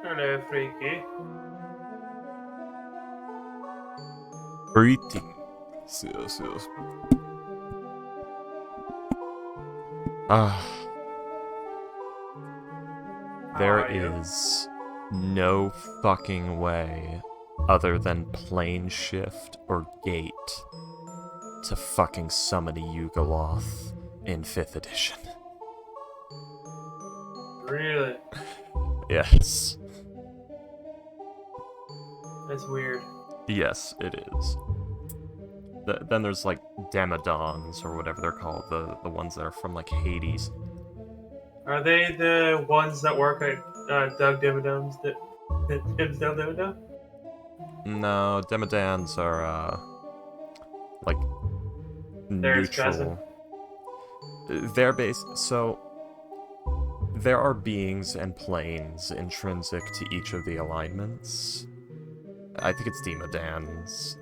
Hello, freaky. Greetings. Yes. There is no fucking way other than plane shift or gate to fucking summon a Yugoloth in 5th edition. Really? Yes. That's weird. Yes, it is. Then there's like Demodons or whatever they're called, the ones that are from like Hades. Are they the ones that work at Doug Dimmadom's Dimsdale Dimmadome? No, Demodons are like There's cousin. neutral. They're based so there are beings and planes intrinsic to each of the alignments. I think it's Demodans.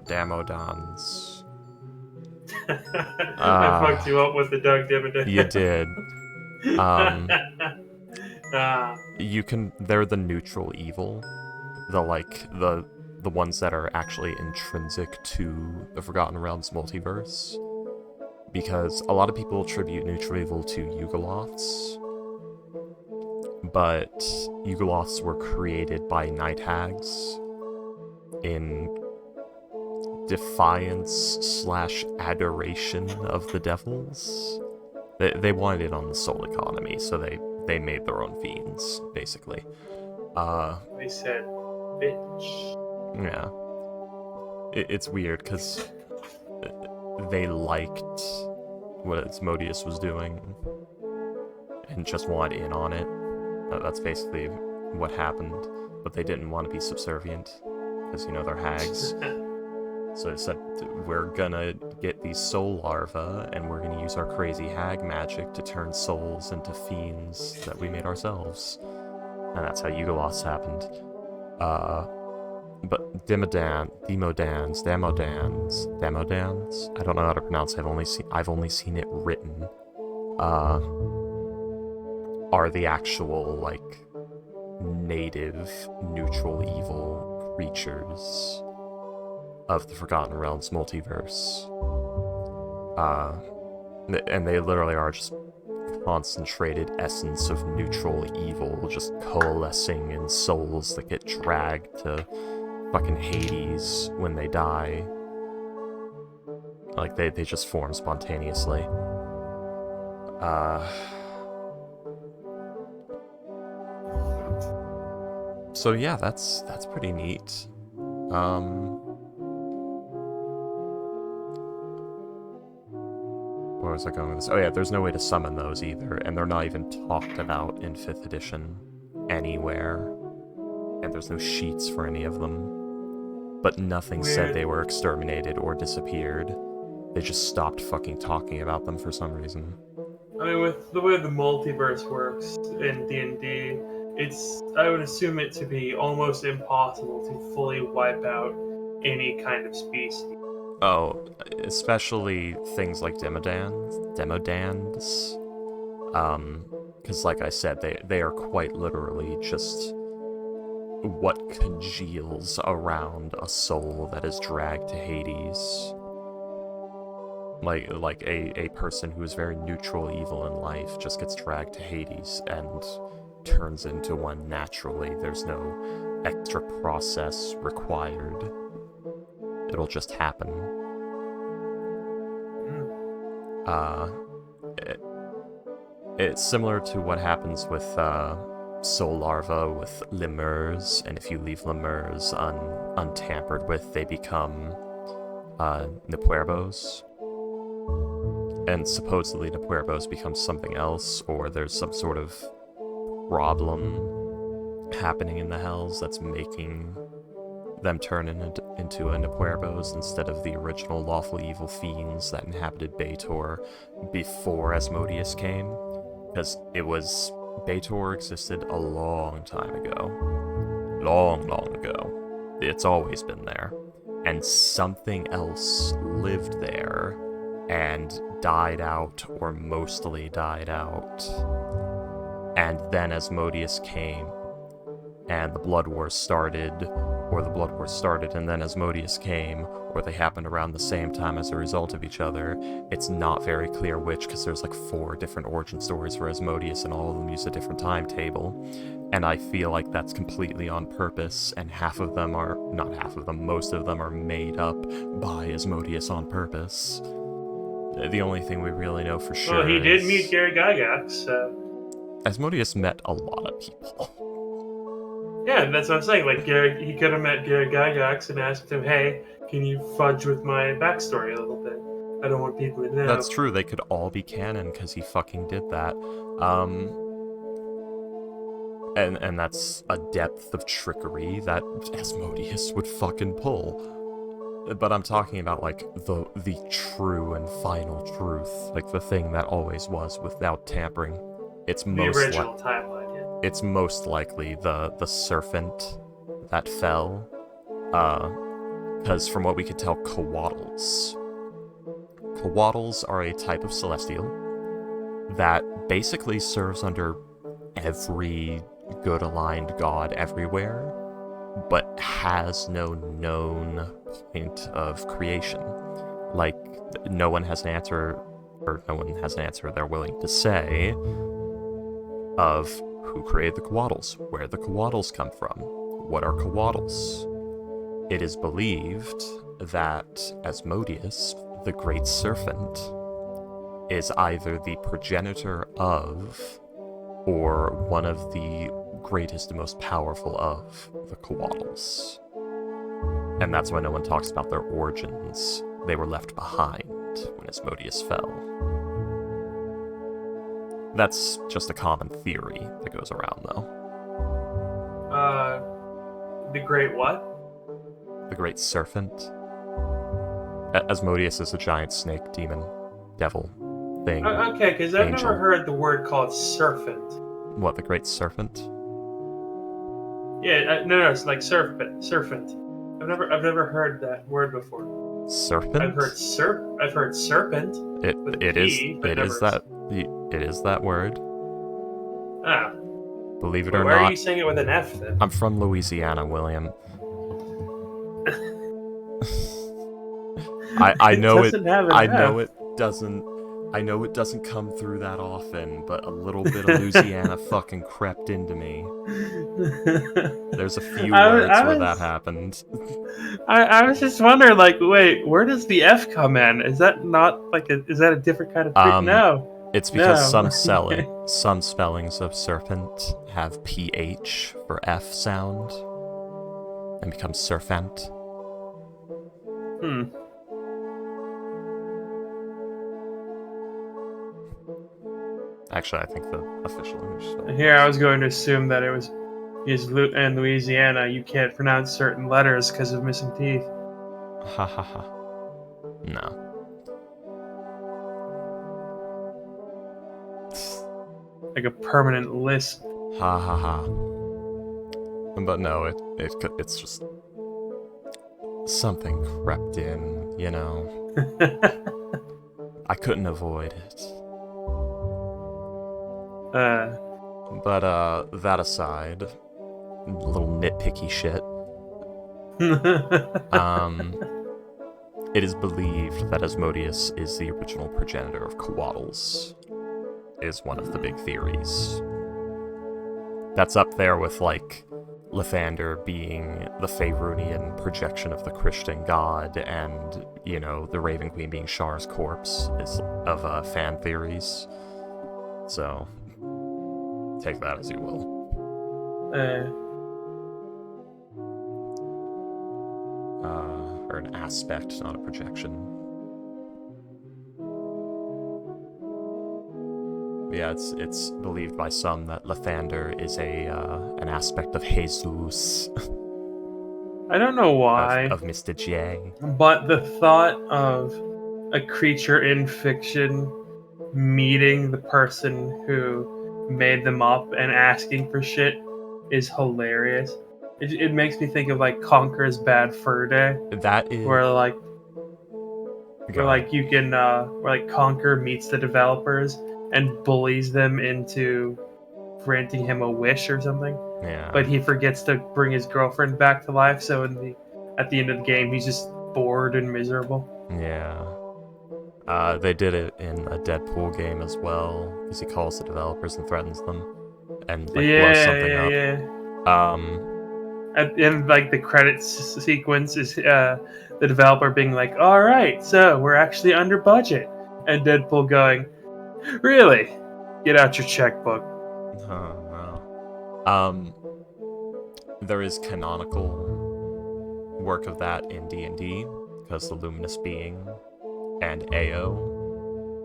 Damodons. I fucked you up with the Doug Dimmadome. You did. They're the neutral evil. The ones that are actually intrinsic to the Forgotten Realms multiverse. Because a lot of people attribute neutral evil to Yugoloths. But Yugoloths were created by Night Hags in defiance/adoration of the devils. They wanted it on the soul economy, so they made their own fiends, basically. They said, bitch. Yeah. It's weird, because they liked what Asmodeus was doing and just wanted in on it. That's basically what happened, but they didn't want to be subservient, because, they're hags. So they said, we're gonna get these soul larvae, and we're gonna use our crazy hag magic to turn souls into fiends that we made ourselves. And that's how Yugoloths happened. But Demodans, I don't know how to pronounce it, I've only seen it written, are the actual, native, neutral, evil creatures of the Forgotten Realms multiverse. And they literally are just concentrated essence of neutral evil, just coalescing in souls that get dragged to fucking Hades when they die. They just form spontaneously. So yeah, that's pretty neat. Where was I going with this? Oh yeah, there's no way to summon those either, and they're not even talked about in 5th edition anywhere. And there's no sheets for any of them. But nothing said they were exterminated or disappeared. They just stopped fucking talking about them for some reason. I mean, with the way the multiverse works in D&D, I would assume it to be almost impossible to fully wipe out any kind of species. Oh, especially things like Demodans. Because like I said, they are quite literally just what congeals around a soul that is dragged to Hades. Like a person who is very neutral evil in life just gets dragged to Hades and turns into one naturally. There's no extra process required. It'll just happen. It's similar to what happens with soul larvae with lemurs, and if you leave lemurs untampered with, they become Nepuerbos. And supposedly Nepuerbos becomes something else, or there's some sort of problem happening in the hells that's making them turn into Anapuervos instead of the original lawfully evil fiends that inhabited Baator before Asmodeus came. Because Baator existed a long time ago. Long ago. It's always been there. And something else lived there and died out, or mostly died out. And then Asmodeus came, and the Blood Wars started, and then Asmodeus came, or they happened around the same time as a result of each other. It's not very clear which, because there's like 4 different origin stories for Asmodeus, and all of them use a different timetable. And I feel like that's completely on purpose, and most of them are made up by Asmodeus on purpose. The only thing we really know for sure Well, he did meet Gary Gygax, so... Asmodeus met a lot of people. Yeah, that's what I'm saying. Like, he could have met Gary Gygax and asked him, hey, can you fudge with my backstory a little bit? I don't want people to know. That's true, they could all be canon, because he fucking did that. And that's a depth of trickery that Asmodeus would fucking pull. But I'm talking about, like, the true and final truth. Like, the thing that always was without tampering. It's the most original timeline, yeah. It's most likely the serpent that fell. Because from what we could tell, Kobolds are a type of celestial that basically serves under every good aligned god everywhere, but has no known point of creation. Like, no one has an answer they're willing to say of who created the Kobolds, where the Kobolds come from, what are Kobolds. It is believed that Asmodeus, the Great Serpent, is either the progenitor of, or one of the greatest and most powerful of the Kobolds. And that's why no one talks about their origins. They were left behind when Asmodeus fell. That's just a common theory that goes around, though. The Great what? The Great Serpent. Asmodeus is a giant snake, demon, devil, thing. Okay, because I've angel. never heard the word called serpent. What, the Great Serpent? Yeah, no, it's like serpent. I've never heard that word before. Serpent? I've heard serpent. It is that word. Ah. Believe it Why or are not. you saying it with an F then? I'm from Louisiana, William. I know it. I know it doesn't come through that often, but a little bit of Louisiana fucking crept into me. There's a few words where that happened. I was just wondering, like, wait, where does the F come in? Is that not like is that a different kind of no? It's because No. some spellings of serpent have PH for F sound and become serpent. Actually, I think the official English spelling. Here, I was going to assume that in Louisiana, you can't pronounce certain letters because of missing teeth. Ha ha ha. No. Like a permanent lisp. Ha ha ha. But no, it's just something crept in, you know. I couldn't avoid it. But that aside, a little nitpicky shit. It is believed that Asmodeus is the original progenitor of Kobolds. Is one of the big theories. That's up there with, like, Lathander being the Faerunian projection of the Christian god, and, you know, the Raven Queen being Shar's corpse of fan theories. So, take that as you will. Or an aspect, not a projection. Yeah, it's believed by some that Lathander is an aspect of Jesus. I don't know why, of Mr. J. but the thought of a creature in fiction meeting the person who made them up and asking for shit is hilarious. It makes me think of like Conker's Bad Fur Day, That is where like Go ahead. you can where like Conker meets the developers and bullies them into granting him a wish or something, Yeah. but he forgets to bring his girlfriend back to life. So at the end of the game, he's just bored and miserable. Yeah. They did it in a Deadpool game as well, because he calls the developers and threatens them, and like blows something up. And like the credits sequence is the developer being like, "All right, so we're actually under budget," and Deadpool going, "Really? Get out your checkbook." Oh, wow. There is canonical work of that in D&D, because the Luminous Being and AO.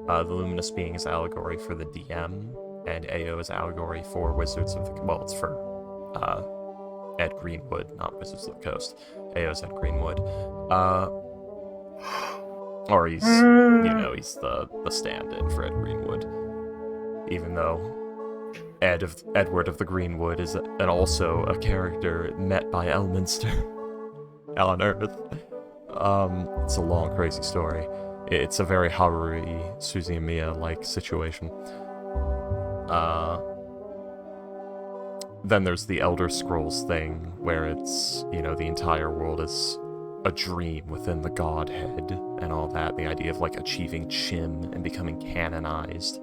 The Luminous Being is allegory for the DM, and AO is allegory for Wizards of the... Well, it's for Ed Greenwood, not Wizards of the Coast. AO's Ed Greenwood. Or he's, he's the stand-in for Ed Greenwood. Even though Edward of the Greenwood is also a character met by Elminster on Earth. It's a long, crazy story. It's a very Haruhi, Suzy and Mia-like situation. Then there's the Elder Scrolls thing, where it's, the entire world is a dream within the Godhead and all that. The idea of, like, achieving Chim and becoming canonized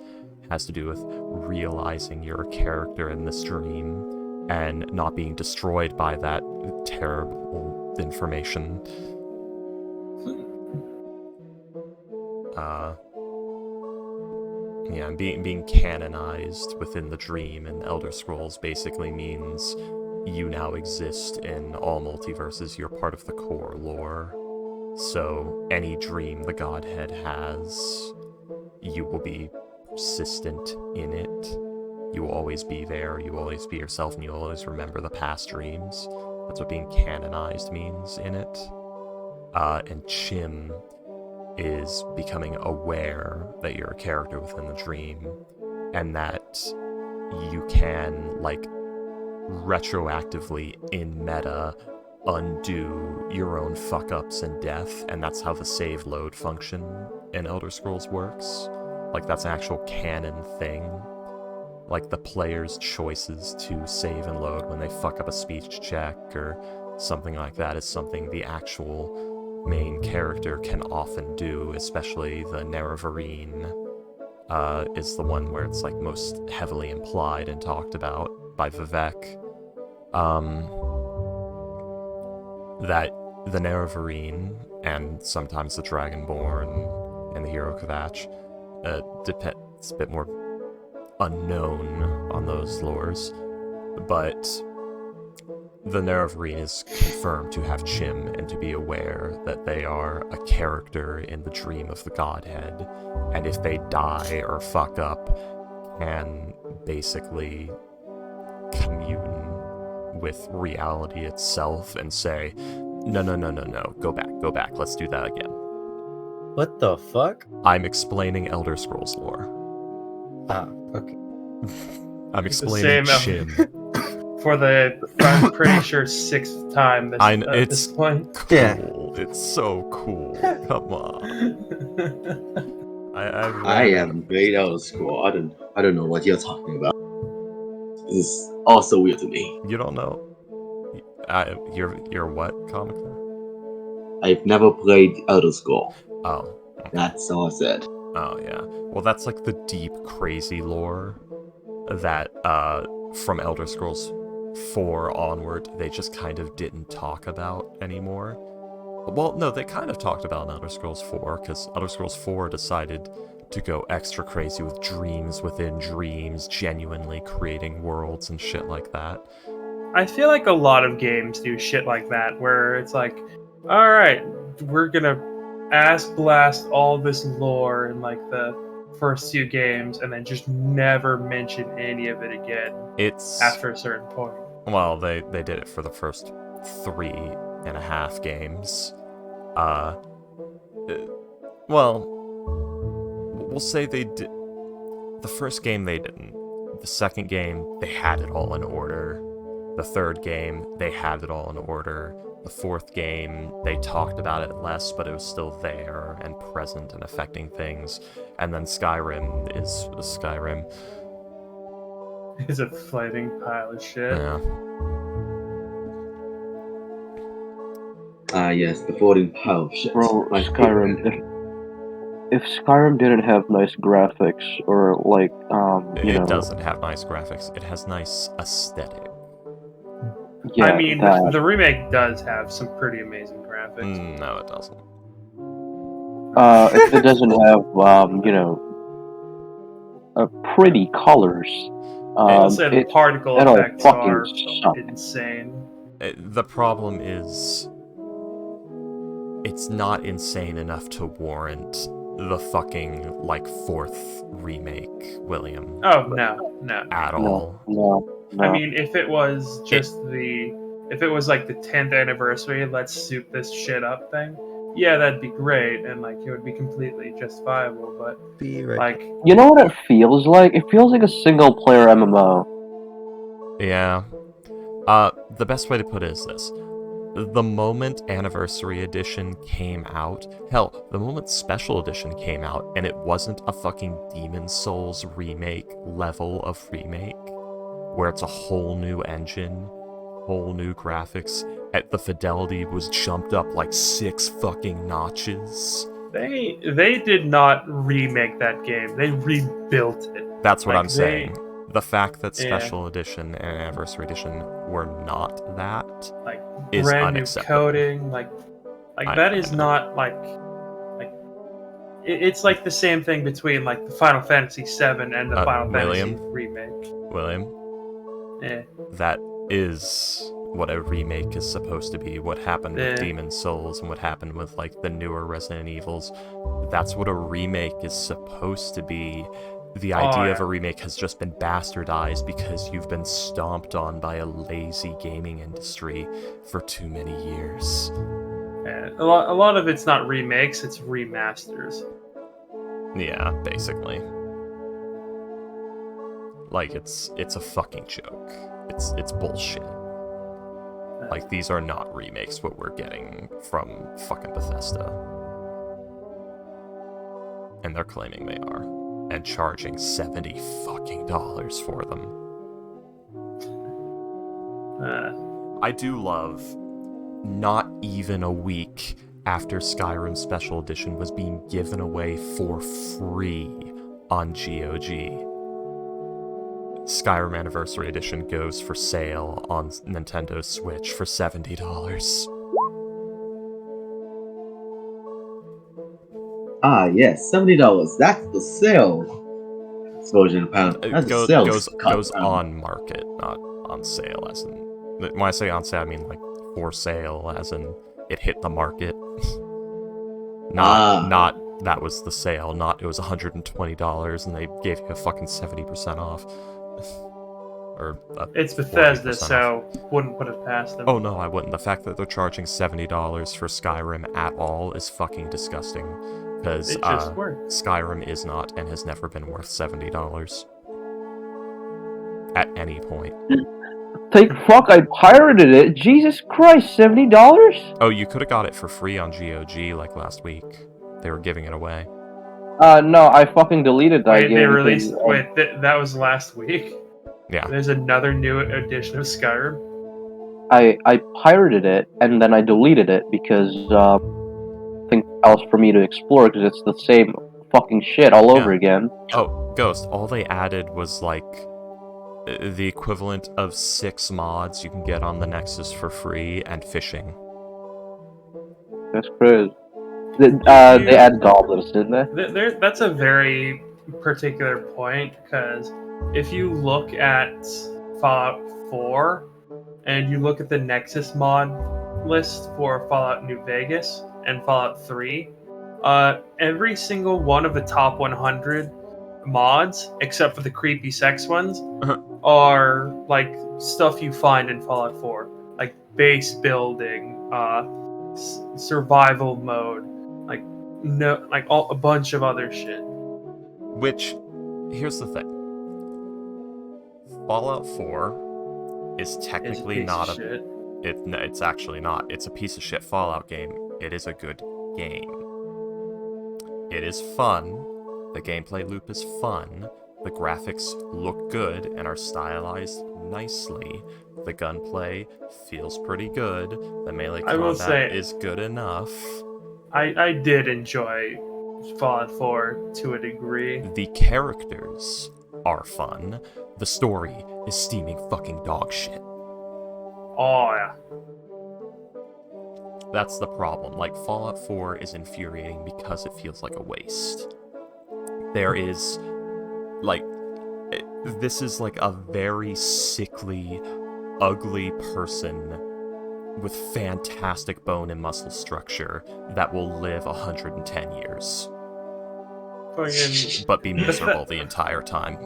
has to do with realizing you're a character in this dream and not being destroyed by that terrible information. And being canonized within the dream in Elder Scrolls basically means you now exist in all multiverses. You're part of the core lore. So any dream the Godhead has, you will be persistent in it. You will always be there, you will always be yourself, and you'll always remember the past dreams. That's what being canonized means in it. And Chim is becoming aware that you're a character within the dream, and that you can, like, retroactively in meta undo your own fuck-ups and death, and that's how the save load function in Elder Scrolls works. Like, that's an actual canon thing. Like, the player's choices to save and load when they fuck up a speech check or something like that is something the actual main character can often do, especially the Nerevarine is the one where it's, like, most heavily implied and talked about by Vivek. That the Nerevarine, and sometimes the Dragonborn and the Hero Kvatch, it's a bit more unknown on those lores, but the Nerevarine is confirmed to have Chim and to be aware that they are a character in the dream of the Godhead, and if they die or fuck up, can basically commune with reality itself and say, no, go back, let's do that again. What the fuck? I'm explaining Elder Scrolls lore. Ah, okay. I'm explaining Chim. For the, I'm pretty sure, 6th time at this point. Cool. Yeah. It's so cool. Come on. I am great Elder Scroll. I don't know what you're talking about. It's also weird to me. You don't know? You're what, comic? I've never played Elder Scroll. Oh. Okay. That's all I said. Oh, yeah. Well, that's like the deep, crazy lore that, from Elder Scrolls 4 onward, they just kind of didn't talk about anymore. Well, no, they kind of talked about in Elder Scrolls 4, because Elder Scrolls 4 decided to go extra crazy with dreams within dreams, genuinely creating worlds and shit like that. I feel like a lot of games do shit like that, where it's like, alright, we're gonna ass blast all this lore in like the first 2 games, and then just never mention any of it again after a certain point. Well, they did it for the first 3 1.5 games. Well, we'll say they did. The first game they didn't. The second game, they had it all in order. The third game, they had it all in order. The fourth game, they talked about it less, but it was still there and present and affecting things. And then Skyrim is Skyrim. It's a flaming pile of shit. Yeah. Yes, the floating pile of shit. Bro, My Skyrim. favorite. If Skyrim didn't have nice graphics, or like, It doesn't have nice graphics. It has nice aesthetic. yeah, I mean, that. the remake does have some pretty amazing graphics. No, it doesn't. If it doesn't have, pretty colors. I'll say the particle it'll effects fucking are suck. insane. The problem is, it's not insane enough to warrant the fucking, fourth remake, William. Oh, no. At all. No. I mean, if it was just if it was like the 10th anniversary, let's soup this shit up thing, yeah, that'd be great, and it would be completely justifiable, but Be right. You know what it feels like? It feels like a single-player MMO. Yeah. The best way to put it is this. The moment Anniversary Edition came out, hell, the moment Special Edition came out, and it wasn't a fucking Demon's Souls remake level of remake, where it's a whole new engine, whole new graphics, the fidelity was jumped up 6 fucking notches. they did not remake that game. They rebuilt it. That's what I'm They- saying. The fact that Yeah. Special Edition and Anniversary Edition were not that Like is brand new unacceptable. coding, that is not it's like the same thing between the Final Fantasy VII and the Final William? Fantasy remake. William, Yeah. that is what a remake is supposed to be. What happened with Yeah. Demon's Souls and what happened with the newer Resident Evils. That's what a remake is supposed to be. The idea of a remake has just been bastardized because you've been stomped on by a lazy gaming industry for too many years. Yeah. A lot of it's not remakes, it's remasters. Yeah, basically. It's a fucking joke. It's bullshit. These are not remakes what we're getting from fucking Bethesda. And they're claiming they are. And charging $70 fucking for them. I do love, not even a week after Skyrim Special Edition was being given away for free on GOG, Skyrim Anniversary Edition goes for sale on Nintendo Switch for $70. Yes, $70. That's the sale. Explosion pound. It That's the goes sale. on market, not on sale, as in... When I say on sale, I mean for sale, as in it hit the market. Not that was the sale, not it was $120 and they gave you a fucking 70% off. Or It's Bethesda, 40% so wouldn't put it past them. Oh no, I wouldn't. The fact that they're charging $70 for Skyrim at all is fucking disgusting. Because It just works. Skyrim is not and has never been worth $70. At any point. I pirated it. Jesus Christ, $70? Oh, you could have got it for free on GOG last week. They were giving it away. No, I fucking deleted that Wait, game. they because, released... Wait, that was last week? Yeah. There's another new edition of Skyrim? I pirated it, and then I deleted it because, nothing else for me to explore, because it's the same fucking shit all over again. Oh, Ghost, all they added was, the equivalent of 6 mods you can get on the Nexus for free, and fishing. That's crazy. They add goblins, didn't they? That's a very particular point, because if you look at Fallout 4, and you look at the Nexus mod list for Fallout New Vegas and Fallout 3, every single one of the top 100 mods, except for the creepy sex ones, are stuff you find in Fallout 4, like base building, survival mode, like a bunch of other shit. Which, here's the thing. Fallout 4 is It's a technically piece not of shit. It's actually not. It's a piece of shit Fallout game. It is a good game. It is fun. The gameplay loop is fun. The graphics look good and are stylized nicely. The gunplay feels pretty good. The melee I will combat say- is good enough. I did enjoy Fallout 4 to a degree. The characters are fun. The story is steaming fucking dog shit. Oh yeah. That's the problem. Like, Fallout 4 is infuriating because it feels like a waste. There is, like, this is like a very sickly, ugly person with fantastic bone and muscle structure that will live 110 years, Fucking but be miserable the entire time.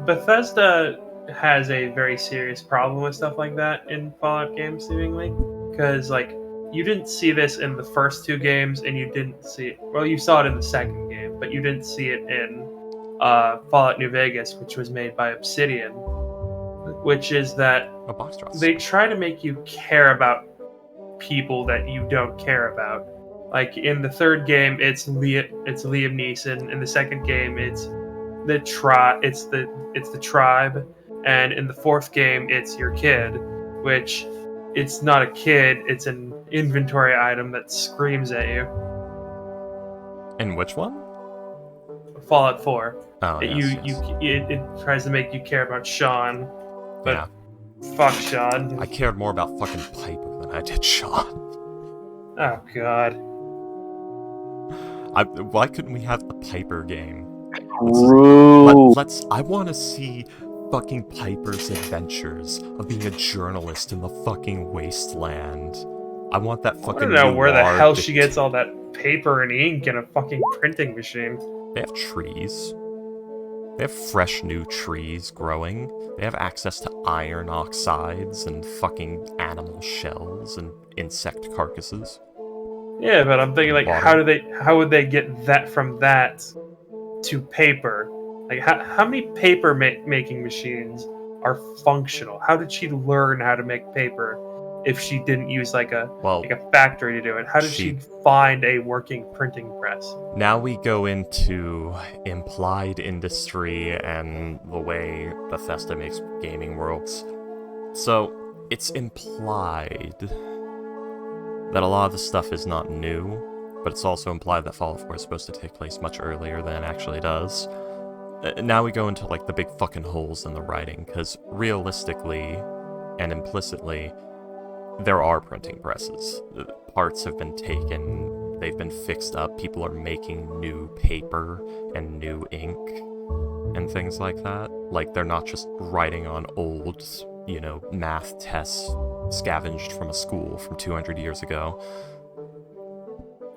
Bethesda has a very serious problem with stuff like that in Fallout games, seemingly, because like you didn't see this in the first two games, and you didn't see it. Well, you saw it in the second game, but you didn't see it in Fallout New Vegas, which was made by Obsidian. Which is that Oh, box drops. they try to make you care about people that you don't care about. Like in the third game, it's Liam Neeson. In the second game, it's the tribe, and in the fourth game, it's your kid. Which it's not a kid; it's an inventory item that screams at you. And which one? Fallout 4. Oh, yes, yes. It tries to make you care about Sean, but Yeah. fuck Sean. I cared more about fucking Piper than I did Sean. Oh god. Why couldn't we have the Piper game? True. I want to see fucking Piper's adventures of being a journalist in the fucking wasteland. I want that I fucking. don't know where the noir hell she gets all that paper and ink in a fucking printing machine. They have trees. They have fresh new trees growing. They have access to iron oxides and fucking animal shells and insect carcasses. Yeah, but I'm thinking like, Water. how would they get that from that to paper? Like, how many paper making machines are functional? How did she learn how to make paper if she didn't use like a factory to do it? How did she find a working printing press? Now we go into implied industry and the way Bethesda makes gaming worlds. So, it's implied that a lot of the stuff is not new, but it's also implied that Fallout 4 is supposed to take place much earlier than it actually does. Now we go into like the big fucking holes in the writing, because realistically and implicitly, there are printing presses. Parts have been taken, they've been fixed up, people are making new paper and new ink and things like that. Like, they're not just writing on old, math tests scavenged from a school from 200 years ago.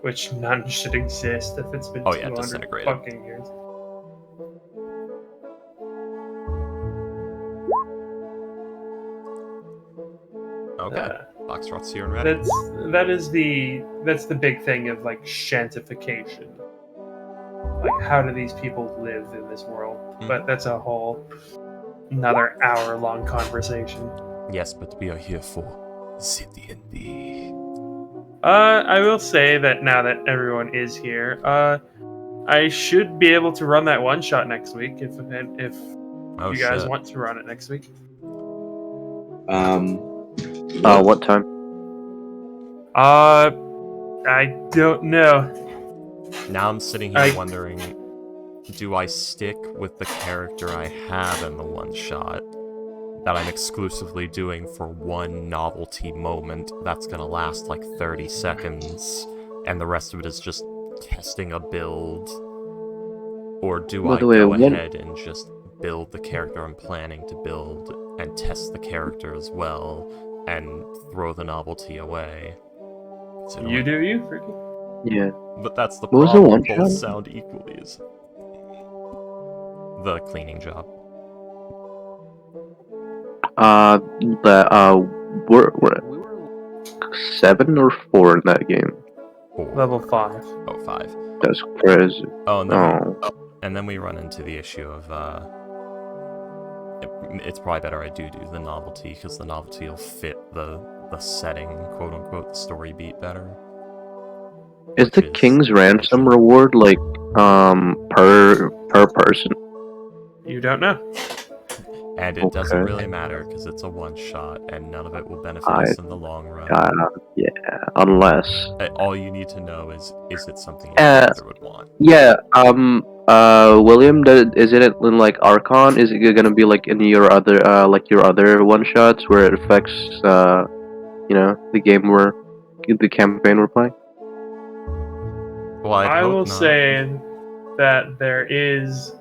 Which none should exist if it's been 200 disintegrated. fucking years. Okay. Foxtrot's here and ready. That's the big thing of like shantification. Like, how do these people live in this world? But that's a whole another hour-long conversation. Yes, but we are here for the D&D. I will say that now that everyone is here, I should be able to run that one shot next week if you guys want to run it next week. What time? I don't know. Now I'm sitting here wondering, do I stick with the character I have in the one shot that I'm exclusively doing for one novelty moment that's gonna last like 30 seconds, and the rest of it is just testing a build? Or do I go ahead and just build the character I'm planning to build and test the character as well and throw the novelty away? You do you, Freaky? Yeah. But that's the What was problem. the one Both shot? sound equally as the cleaning job. We were 7 or 4 in that game. 4. Level 5. Oh, 5. That's crazy. Oh, Oh, and then we run into the issue of it's probably better I do the novelty, because the novelty will fit the setting, quote unquote, the story beat better. is the King's Ransom reward like per person? You don't know. And it doesn't Okay. really matter because it's a one shot, and none of it will benefit us in the long run. Yeah, unless. All you need to know is it something your character would want? Yeah. William, is it in like Archon? Is it gonna be like in your other one shots where it affects the campaign we're playing? Well, I will not. say that there is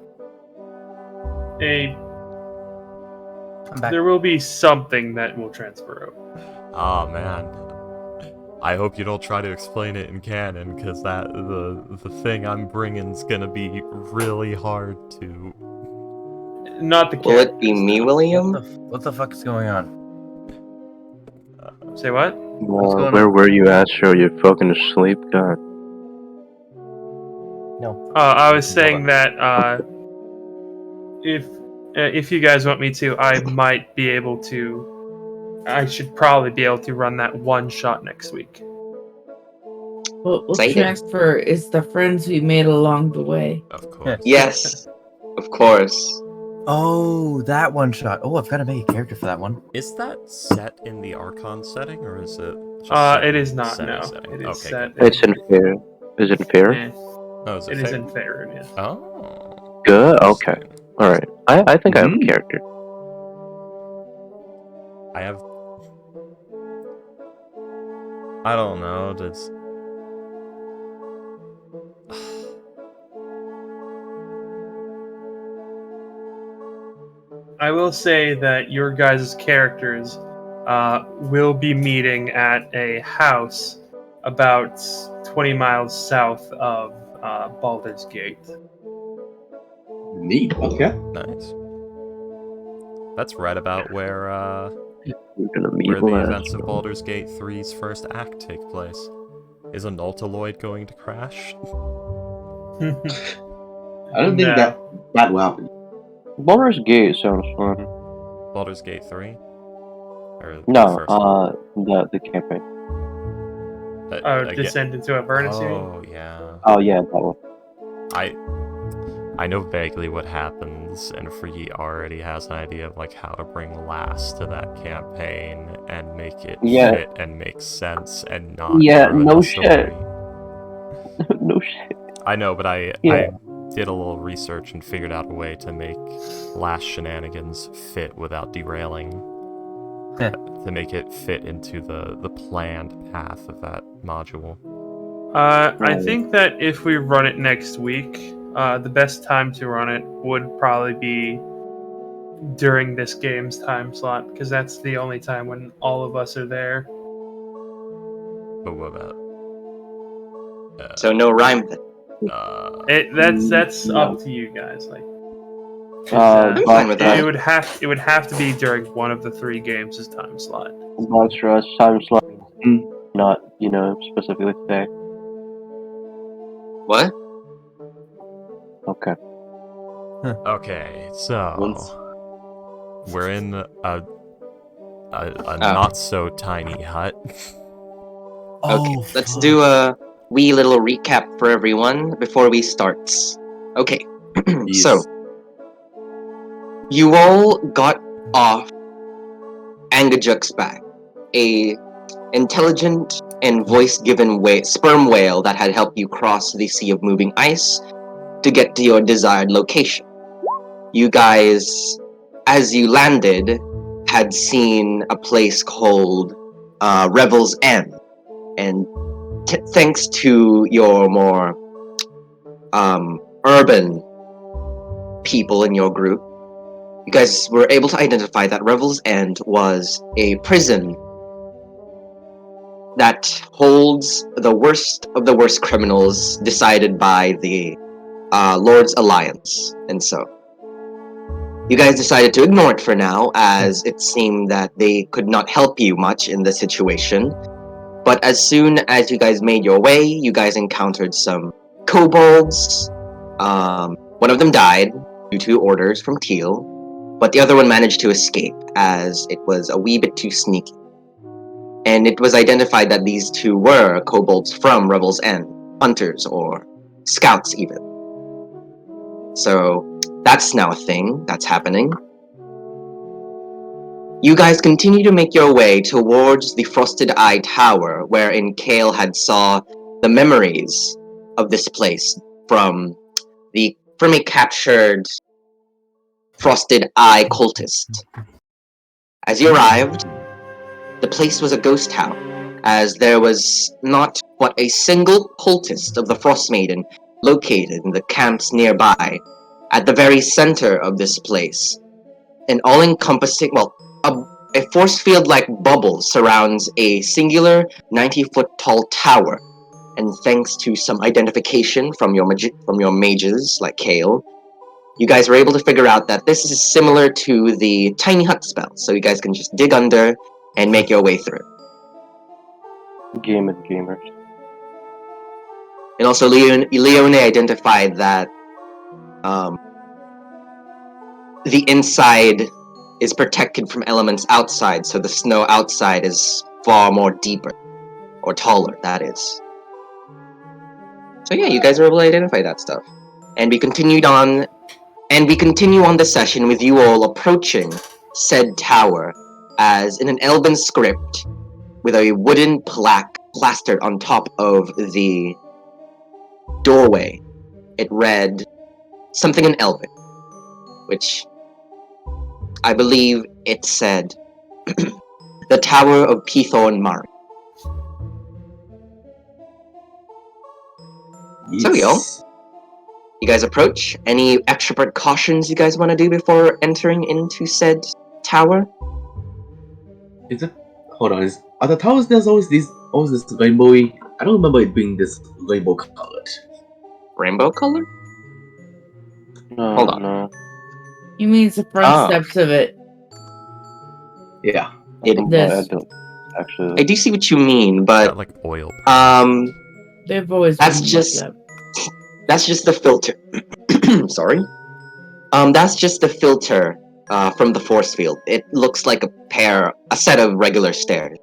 there will be something that will transfer over. Oh man, I hope you don't try to explain it in canon, because the thing I'm bringing is gonna be really hard to. Not the Will it be me, William? What the fuck is going on? Say what? going Where on? were you, Astro? You're fucking asleep, God. No. I was saying that if you guys want me to, I might be able to. I should probably be able to run that one shot next week. We'll Exciting. transfer is the friends we made along the way. Of course. Yes, of course. Oh, that one shot. Oh, I've got to make a character for that one. Is that set in the Archon setting, or is it? Just set It in is not. setting No, setting? it is Okay, set. good. It's in fair. Is it fair? Eh, Oh, is it it is fair? in Faerun, yes. Oh. Good. Okay. All right. I think I have a character. I have. I don't know. Does. I will say that your guys' characters will be meeting at a house about 20 miles south of Baldur's Gate. Neat. Okay. Nice. That's right about where We're gonna meet the last. events of Baldur's Gate 3's first act take place. Is a Nautiloid going to crash? I don't think that will happen. Baldur's Gate sounds fun. Baldur's Gate 3? Or the No, first one? the campaign. Again- Descend into Avernus, you mean? Oh, yeah. Oh yeah, that one. I know vaguely what happens, and Free already has an idea of like how to bring Lass to that campaign and make it Yeah. fit and make sense and not Yeah, ruin no the shit. story. No shit. I know, but I Yeah. did a little research and figured out a way to make Lass shenanigans fit without derailing. To make it fit into the planned path of that module. I think that if we run it next week, the best time to run it would probably be during this game's time slot, because that's the only time when all of us are there. But what about? So no rhyme then. That's No. up to you guys. Like, I'm fine with that. it would have to be during one of the 3 games' time slot. Monstrous time slot. Not, specifically today. What? Okay. Okay, so Once- we're in a not so tiny hut. Okay, let's do a wee little recap for everyone before we start. Okay, Yes. so you all got off Angajuk's back, a intelligent and voice-given sperm whale that had helped you cross the sea of moving ice to get to your desired location. You guys, as you landed, had seen a place called Revel's End, and thanks to your more urban people in your group, you guys were able to identify that Revel's End was a prison that holds the worst of the worst criminals decided by the Lord's Alliance. And so, you guys decided to ignore it for now, as it seemed that they could not help you much in the situation, But as soon as you guys made your way, you guys encountered some kobolds. One of them died due to orders from Teal, but the other one managed to escape as it was a wee bit too sneaky. And it was identified that these two were kobolds from Revel's End, hunters or scouts even. So that's now a thing that's happening. You guys continue to make your way towards the Frosted Eye Tower, wherein Kale had saw the memories of this place from a captured Frosted Eye cultist. As you arrived, the place was a ghost town, as there was not but a single cultist of the Frost Maiden located in the camps nearby, at the very center of this place. An all-encompassing, a force field-like bubble surrounds a singular 90-foot-tall tower, and thanks to some identification from your mages, like Kale, you guys were able to figure out that this is similar to the tiny hut spell, so you guys can just dig under and make your way through. Gamers. And also, Leone identified that the inside is protected from elements outside, so the snow outside is far more deeper, or taller, that is. So yeah, you guys were able to identify that stuff. And we continue on the session with you all approaching said tower, as in an Elven script, with a wooden plaque plastered on top of the doorway, it read something in Elven, which I believe it said, the Tower of Peathorn Mark. Yes. So you guys approach. Any extra precautions you guys want to do before entering into said tower? Is it? Hold on. Are the towers there's always this rainbowy? I don't remember it being this rainbow colored. Rainbow color? Hold on. No. You mean the front steps of it? Yeah. It I This. don't actually. I do see what you mean, It's got but like oil. They've always That's been just- like that's just the filter. Sorry. That's just the filter from the force field. It looks like a set of regular stairs.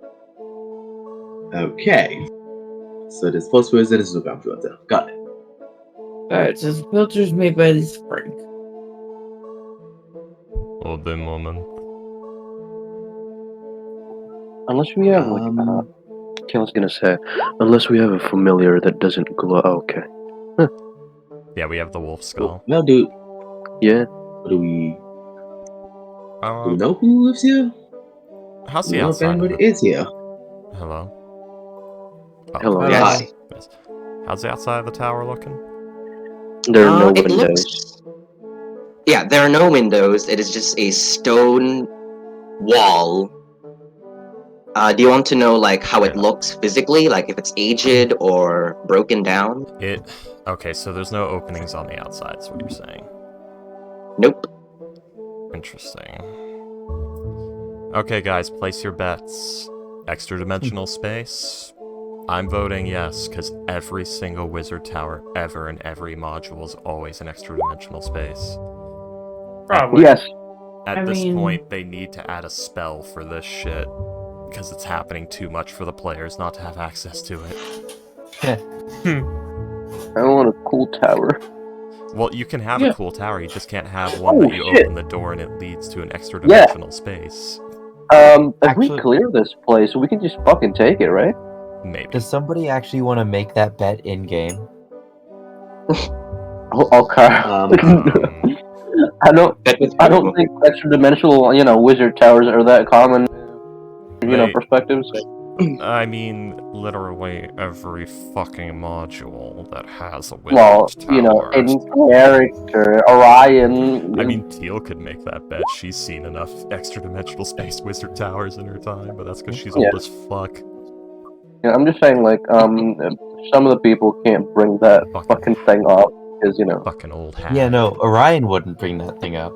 Okay. So this first person is looking after them. Got it. Alright, so the filter's made by the spring. Oh, the moment. Unless we have I was gonna say, unless we have a familiar that doesn't glow. Okay. Yeah, we have the wolf skull. Well, Yeah. do we know who lives here? How's Do the we know if outside of anybody it? is here? Hello? Oh, Hello. yes. Yes. Yes. How's the outside of the tower looking? There are no It windows. Yeah, there are no windows. It is just a stone wall. Do you want to know like how it Yeah. looks physically, like if it's aged or broken down? Okay, so there's no openings on the outside, is what you're saying. Nope. Interesting. Okay, guys, place your bets. Extra dimensional space? I'm voting yes, because every single wizard tower ever in every module is always an extra dimensional space. Probably. Yes. At this point, they need to add a spell for this shit, because it's happening too much for the players not to have access to it. I want a cool tower. Well, you can have Yeah. a cool tower, you just can't have one Oh, that you shit. open the door and it leads to an extra dimensional space. If we Actually- clear this place, we can just fucking take it, right? Maybe. Does somebody actually want to make that bet in game? Okay. Um, I don't think extra dimensional, wizard towers are that common. They- Perspectives. I mean, literally every fucking module that has a wizard Well, tower. in character, Orion. I mean, Teal could make that bet. She's seen enough extra dimensional space wizard towers in her time, but that's because she's Yeah. old as fuck. Yeah, I'm just saying, like, some of the people can't bring that fucking thing up because Fucking old hat. Yeah, no, Orion wouldn't bring that thing up.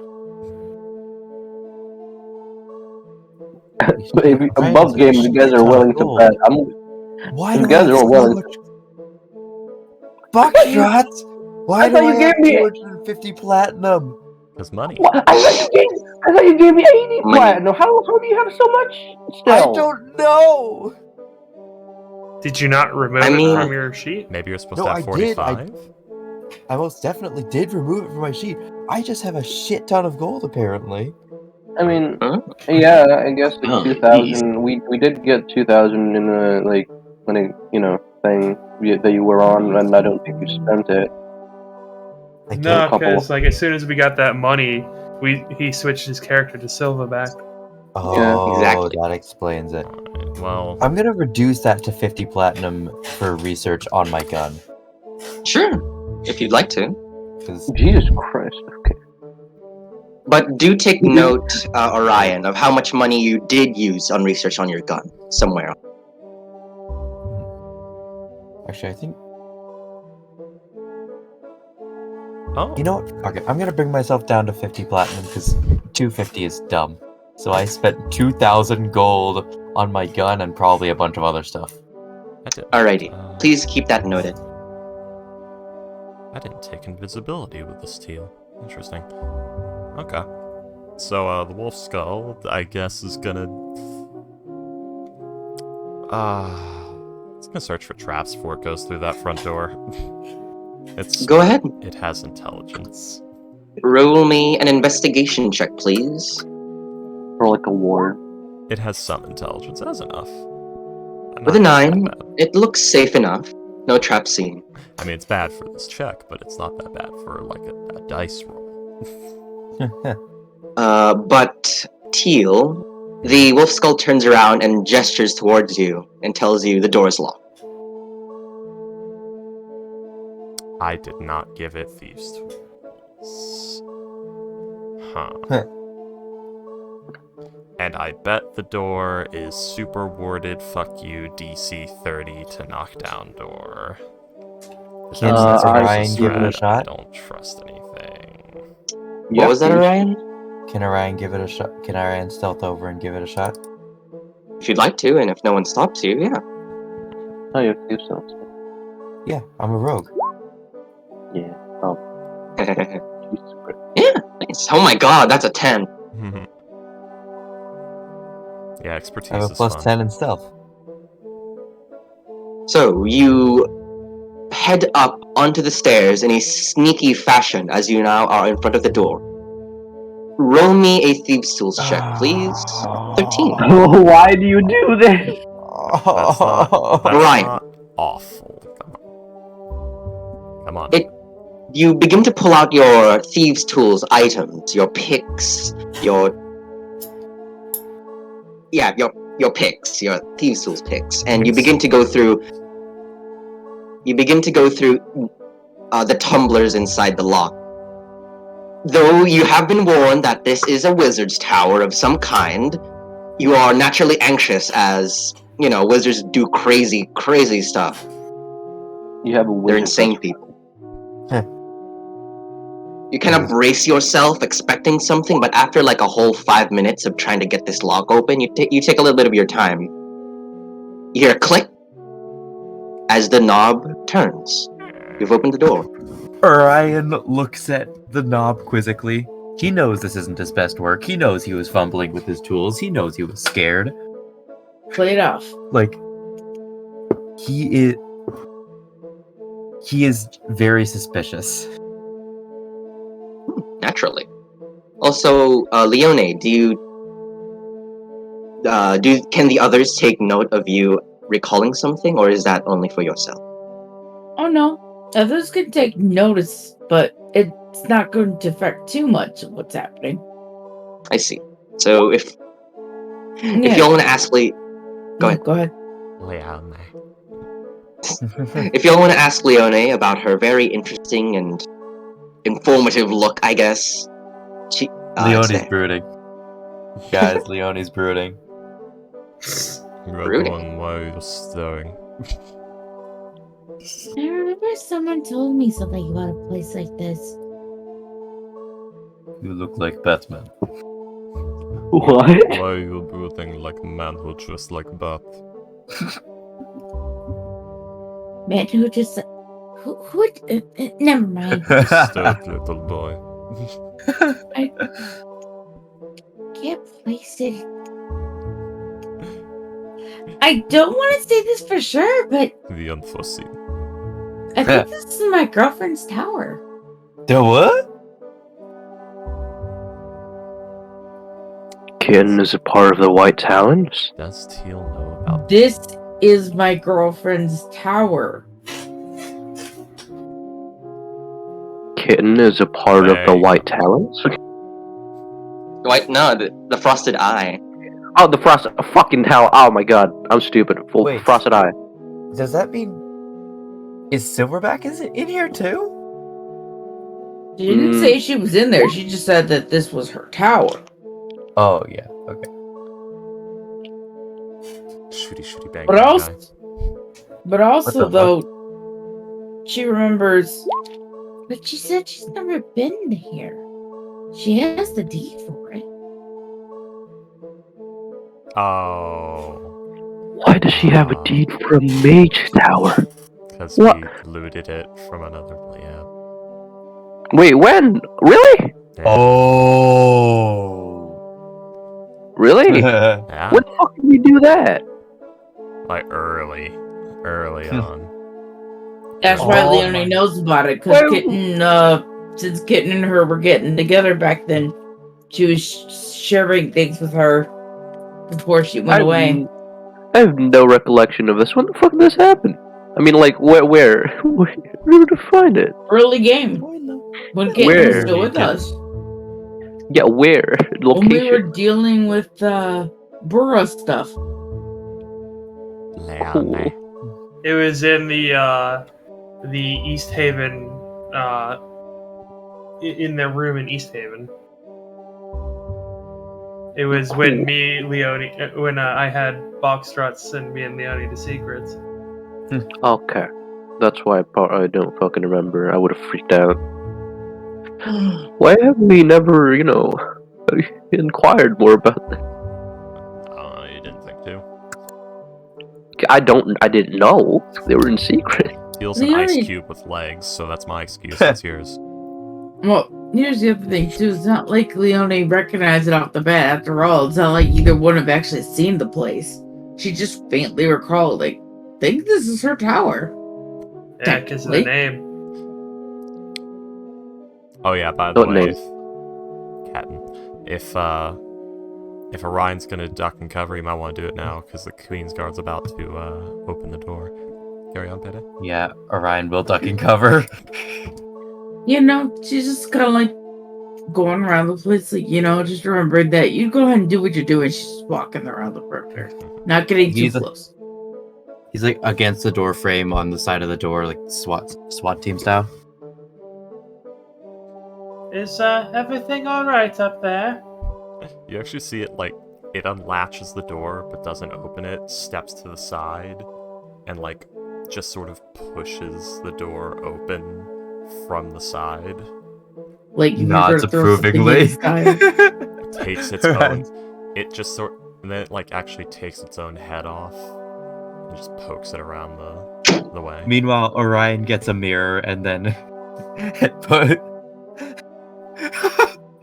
If Orion above is a game, you guys are shit ton of willing to gold. bet. Why do You I guys have are so well. much buckshots? Why I do thought I you have gave me- 250 platinum? Because money. What? I thought you gave me 80 Money. platinum. How do you have so much still? I don't know. Did you not remove I it mean- from your sheet? Maybe you're supposed No, to I have did. 45? I most definitely did remove it from my sheet. I just have a shit ton of gold, apparently. I mean, Huh? yeah, I guess Oh, like 2,000. We did get 2,000 in a like when it, thing that you were on, and I don't think you spent it. I No, can't. couple- because like as soon as we got that money, he switched his character to Silverback. Oh, exactly. that explains it. Alright, well, I'm gonna reduce that to 50 platinum for research on my gun. Sure, if you'd like to. 'Cause Jesus Christ. Okay. But do take note, Orion, of how much money you did use on research on your gun somewhere. actually, I think oh, you know what? Okay, I'm gonna bring myself down to 50 platinum because 250 is dumb. So I spent 2,000 gold on my gun and probably a bunch of other stuff. I didn't. Alrighty, please keep that noted. I didn't take invisibility with this teal. Interesting. Okay. So, the wolf skull, I guess, is gonna... it's gonna search for traps before it goes through that front door. It's... Go ahead. It has intelligence. Roll me an investigation check, please. Or like a ward. It has some intelligence. That's enough. With a Not that 9, bad. it looks safe enough. No trap seen. I mean, it's bad for this check, but it's not that bad for, like, a dice roll. But Teal, the wolf skull turns around and gestures towards you and tells you the door is locked. I did not give it Thieves' Tools. Huh. And I bet the door is super warded, fuck you, DC 30 to knock down door. If Can that's the Orion closest give it a threat, shot? I don't trust anything. What was that, Orion? Can Orion give it a shot? Can Orion stealth over and give it a shot? If you'd like to, and if no one stops you, yeah. Oh, you have to do something. Yeah, I'm a rogue. Yeah. Oh, Jesus Christ. Nice. Oh my god, that's a 10. Yeah, expertise I have a is plus fun. 10 in stealth. So you head up onto the stairs in a sneaky fashion as you now are in front of the door. Roll me a Thieves' Tools check, please. 13. Why do you do this? That's Ryan. not awful. Come on. You begin to pull out your Thieves' Tools items, your picks, your picks, your Thieves' Tools picks, and you begin to go through. You begin to go through the tumblers inside the lock. Though you have been warned that this is a wizard's tower of some kind, you are naturally anxious as, wizards do crazy, crazy stuff. You have a They're wizard. insane people. You kind of brace yourself, expecting something, but after like a whole 5 minutes of trying to get this lock open, you take a little bit of your time. You hear a click as the knob turns. You've opened the door. Orion looks at the knob quizzically. He knows this isn't his best work. He knows he was fumbling with his tools. He knows he was scared. Play it off. Like, he is very suspicious. Naturally. Also, Leone, can the others take note of you recalling something, or is that only for yourself? Oh no. Others can take notice, but it's not going to affect too much of what's happening. I see. So if Yeah. y'all want to ask go ahead. Go ahead. Leanne. If y'all want to ask Leone about her very interesting and informative look, I guess. Leone's brooding. Guys, Leone's brooding. You're Brooding. going while you're staring. I remember someone told me something about a place like this. You look like Batman. What? Why are you brooding like a man who dressed like a bat? man who just who never mind. Stop, little boy. I can't place it. I don't want to say this for sure, but The unforeseen. I think this is my girlfriend's tower. The what? Kitten is a part of the White Talons. Does Teal know about This is my girlfriend's tower. Kitten is a part of the Hey. White Talons? Wait, no, the frosted eye. Oh, the frosted... Fucking hell. Oh my god. I'm stupid. Full Wait. frosted eye. Does that mean is Silverback in here too? She didn't say she was in there. She just said that this was her tower. Oh yeah. Okay. shooty bang But bang also, guy? but also What the though, she remembers. But she said she's never been here. She has the deed for it. Oh, Why does she have a deed for a mage tower? because What? we looted it from another player. Wait, when? Really? Yeah. Oh. Really? Yeah. When the fuck did we do that? Like early on. That's why Oh Leonie my- knows about it. Because Well- Kitten, since Kitten and her were getting together back then, she was sharing things with her before she went away. I have no recollection of this. When the fuck did this happen? I mean, like, where did I find it? Early game. When Kitten was Where? still with us. Yeah, where? When we were Location. dealing with Burrow stuff. Leone. It was in the East Haven, in their room in East Haven. It was when I had box struts and me and Leone the secrets. Okay. That's why I don't fucking remember. I would have freaked out. Why have we never, inquired more about that? You didn't think to. I didn't know. They were in secret. Teal's an ice Leone- cube with legs, so that's my excuse. It's yours. Well, here's the other thing too. It's not like Leone recognized it off the bat. After all, it's not like either one have actually seen the place. She just faintly recalled, like, think this is her tower. Yeah, because of the Technically. name. Oh yeah, by the What way, name? if Orion's gonna duck and cover, he might want to do it now because the Queen's Guard's about to open the door. Carry on, Pede. Yeah, Orion will duck and cover. She's just kind of like going around the place, like, just remembering that you go ahead and do what you're doing. She's just walking around the perimeter, not getting too He's a- close. He's like against the door frame on the side of the door, like SWAT team style. Is everything alright up there? You actually see it like it unlatches the door but doesn't open it, steps to the side, and like just sort of pushes the door open from the side. Like you Nods ever throw something in the approvingly. sky. Takes its own. It just and then it like actually takes its own head off and just pokes it around the way. Meanwhile, Orion gets a mirror and then put.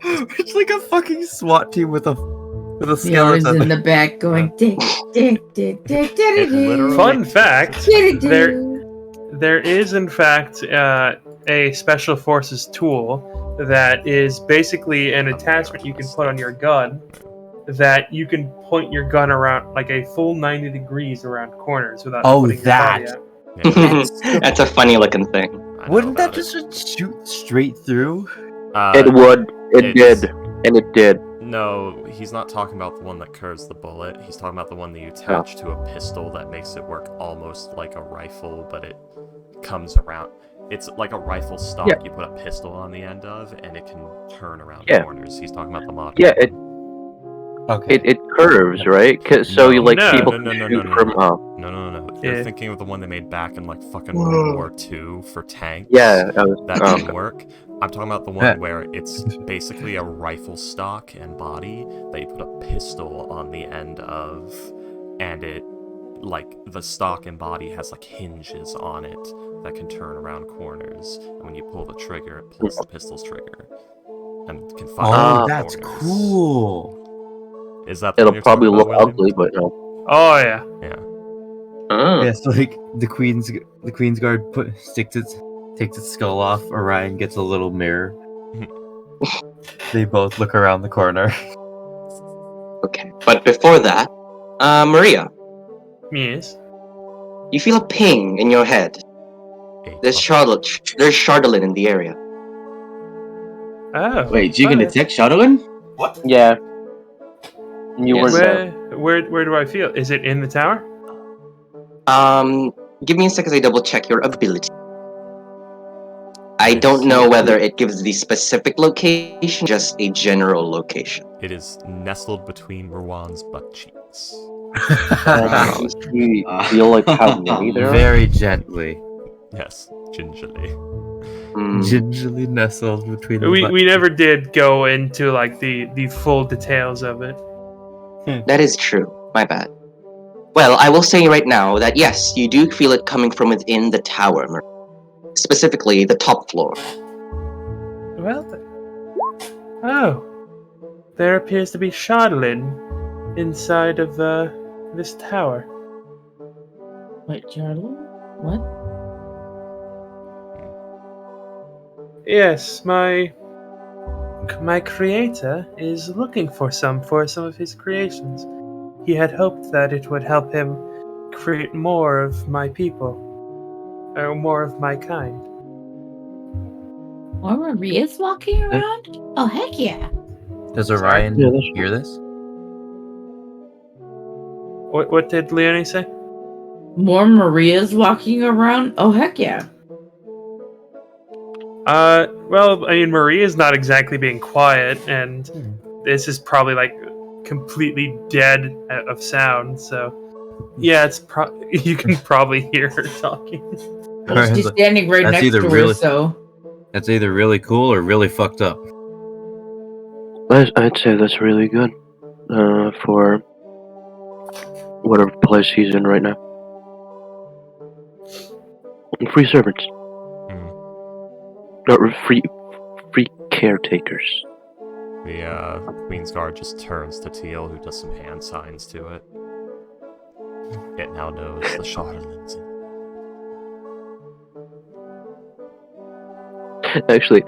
It's like a fucking SWAT team with a Leone's skeleton. in the back going, dick, dick, dick, dick, dick, literally- Fun fact, dick, there is in fact a special forces tool that is basically an attachment you can put on your gun that you can point your gun around like a full 90 degrees around corners without Oh, putting your that. body out. Yeah, That's a funny looking thing. I know Wouldn't that about it. just shoot straight through? It would. It it's- did. And it did. No, he's not talking about the one that curves the bullet. He's talking about the one that you attach to a pistol that makes it work almost like a rifle, but it comes around. It's like a rifle stock Yeah. you put a pistol on the end of, and it can turn around Yeah. corners. He's talking about the model. Yeah, Okay. it curves, right? So you like No, people no, can no, shoot no, no, from no. up. No. You're Yeah. thinking of the one they made back in like fucking World War II for tanks. Yeah, That oh. didn't work. I'm talking about the one where it's basically a rifle stock and body that you put a pistol on the end of, and it like the stock and body has like hinges on it that can turn around corners, and when you pull the trigger, it pulls the pistol's trigger and can fire Oh, around that's corners. cool. Is that the It'll one you're talking probably about, look William? ugly, but no. Oh yeah. Yeah. Oh. Yes, like the Queen's Guard takes its skull off. Orion gets a little mirror. They both look around the corner. Okay, but before that, Maria, Yes. you feel a ping in your head. There's Charlotte in the area. Oh. Wait, you can okay. detect Shadowin? Yeah. You Yes. weren't there. Where do I feel? Is it in the tower? Give me a second as I double check your ability. I don't know whether it gives the specific location, just a general location. It is nestled between Rowan's butt cheeks. You feel like how many there are? Very gently. Yes, gingerly. Gingerly nestled between the We butt never did go into like the full details of it. That is true. My bad. Well, I will say right now that yes, you do feel it coming from within the tower, specifically the top floor. Well, oh, there appears to be Shadowin inside of this tower. Wait, Charlie? What? Yes, my creator is looking for some of his creations. He had hoped that it would help him create more of my people, or more of my kind. Or Maria's walking around? Oh, heck yeah. Does Orion Yeah, that's hear this? What did Leonie say? More Maria's walking around? Oh, heck yeah. Well, I mean, Maria's not exactly being quiet, and this is probably like completely dead of sound. So, yeah, you can probably hear her talking. She's standing right That's next either to really- her, so. That's either really cool or really fucked up. I'd say that's really good. For whatever place he's in right now. Free servants. Or free caretakers. The Queen's Guard just turns to Teal, who does some hand signs to it. It now knows the Charlatans. Actually,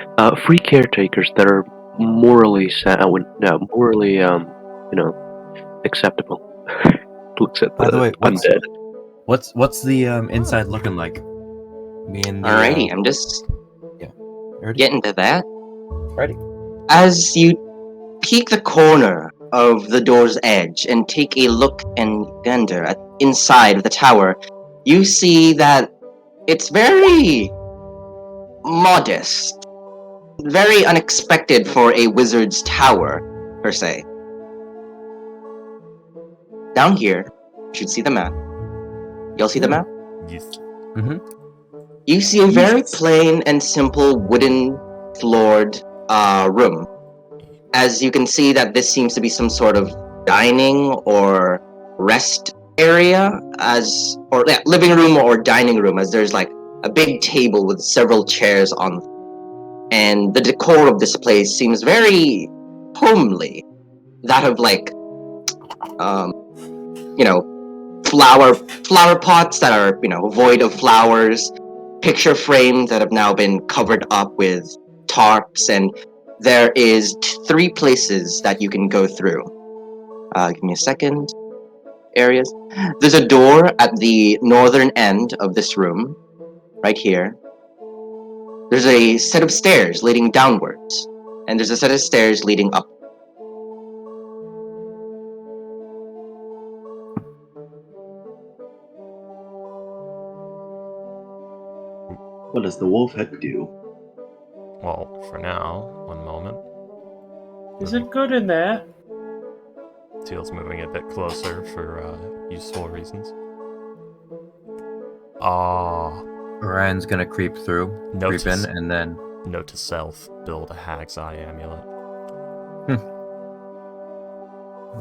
free caretakers that are morally acceptable. Looks at By the way, undead. what's the inside looking like? Me and the, Alrighty, I'm just Ready? getting to that. Ready. As you peek the corner of the door's edge and take a look and gander at inside of the tower, you see that it's very modest, very unexpected for a wizard's tower, per se. Down here, you should see the map. Y'all see the map? Yes. You see a very plain and simple wooden floored room. As you can see that this seems to be some sort of dining or rest area, living room or dining room, as there's like a big table with several chairs on. And the decor of this place seems very homely. That of like, flower pots that are, void of flowers, picture frames that have now been covered up with tarps, and there is 3 places that you can go through. Give me a second. Areas. There's a door at the northern end of this room, right here. There's a set of stairs leading downwards, and there's a set of stairs leading up. What does the wolf head do? Well, for now, one moment. Is it good in there? Teal's moving a bit closer for useful reasons. Orion's gonna creep in, and then Note to self: build a Hag's Eye amulet.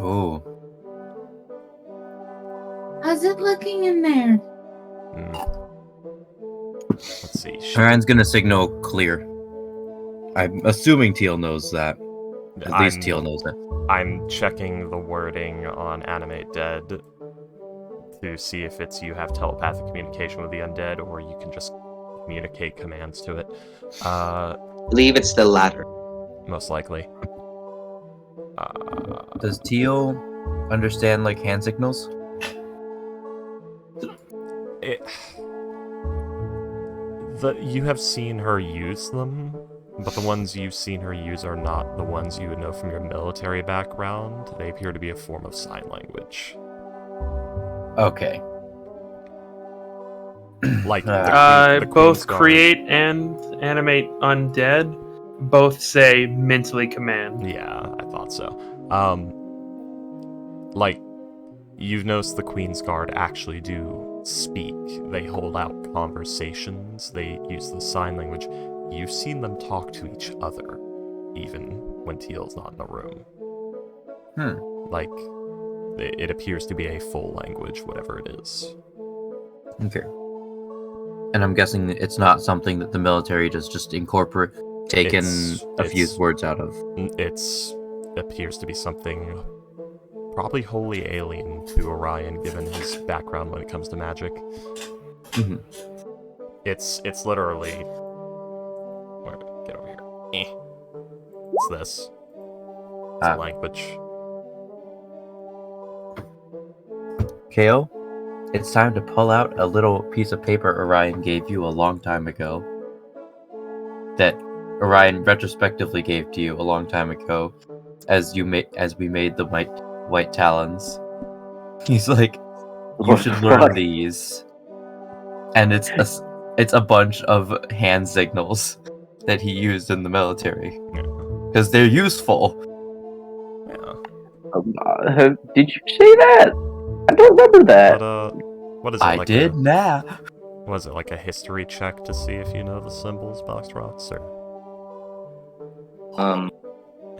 oh, How's it looking in there? Let's see. Ryan's gonna signal clear. I'm assuming Teal knows that. At least Teal knows that. I'm checking the wording on Animate Dead to see if it's you have telepathic communication with the undead, or you can just communicate commands to it. I believe it's the latter. Most likely. Does Teal understand like hand signals? You have seen her use them, but the ones you've seen her use are not the ones you would know from your military background. They appear to be a form of sign language. Okay. Like both Queen's Guard. create and animate undead both say mentally command. Yeah, I thought so. Like, you've noticed the Queen's Guard actually do speak. They hold out conversations. They use the sign language. You've seen them talk to each other, even when Teal's not in the room. Like, it appears to be a full language, whatever it is. Okay. And I'm guessing it's not something that the military just incorporate, taken a few words out of. It's appears to be something probably wholly alien to Orion, given his background when it comes to magic. Mm-hmm. It's literally. Get over here. It's this. It's a language. KO, it's time to pull out a little piece of paper Orion gave you a long time ago. That Orion retrospectively gave to you a long time ago, as we made the white talons. He's like, you should learn these, and it's a bunch of hand signals that he used in the military because they're useful. Yeah. Did you say that? I don't remember that. But, what is it? I did now. Was it like a history check to see if you know the symbols, Box Rocks, or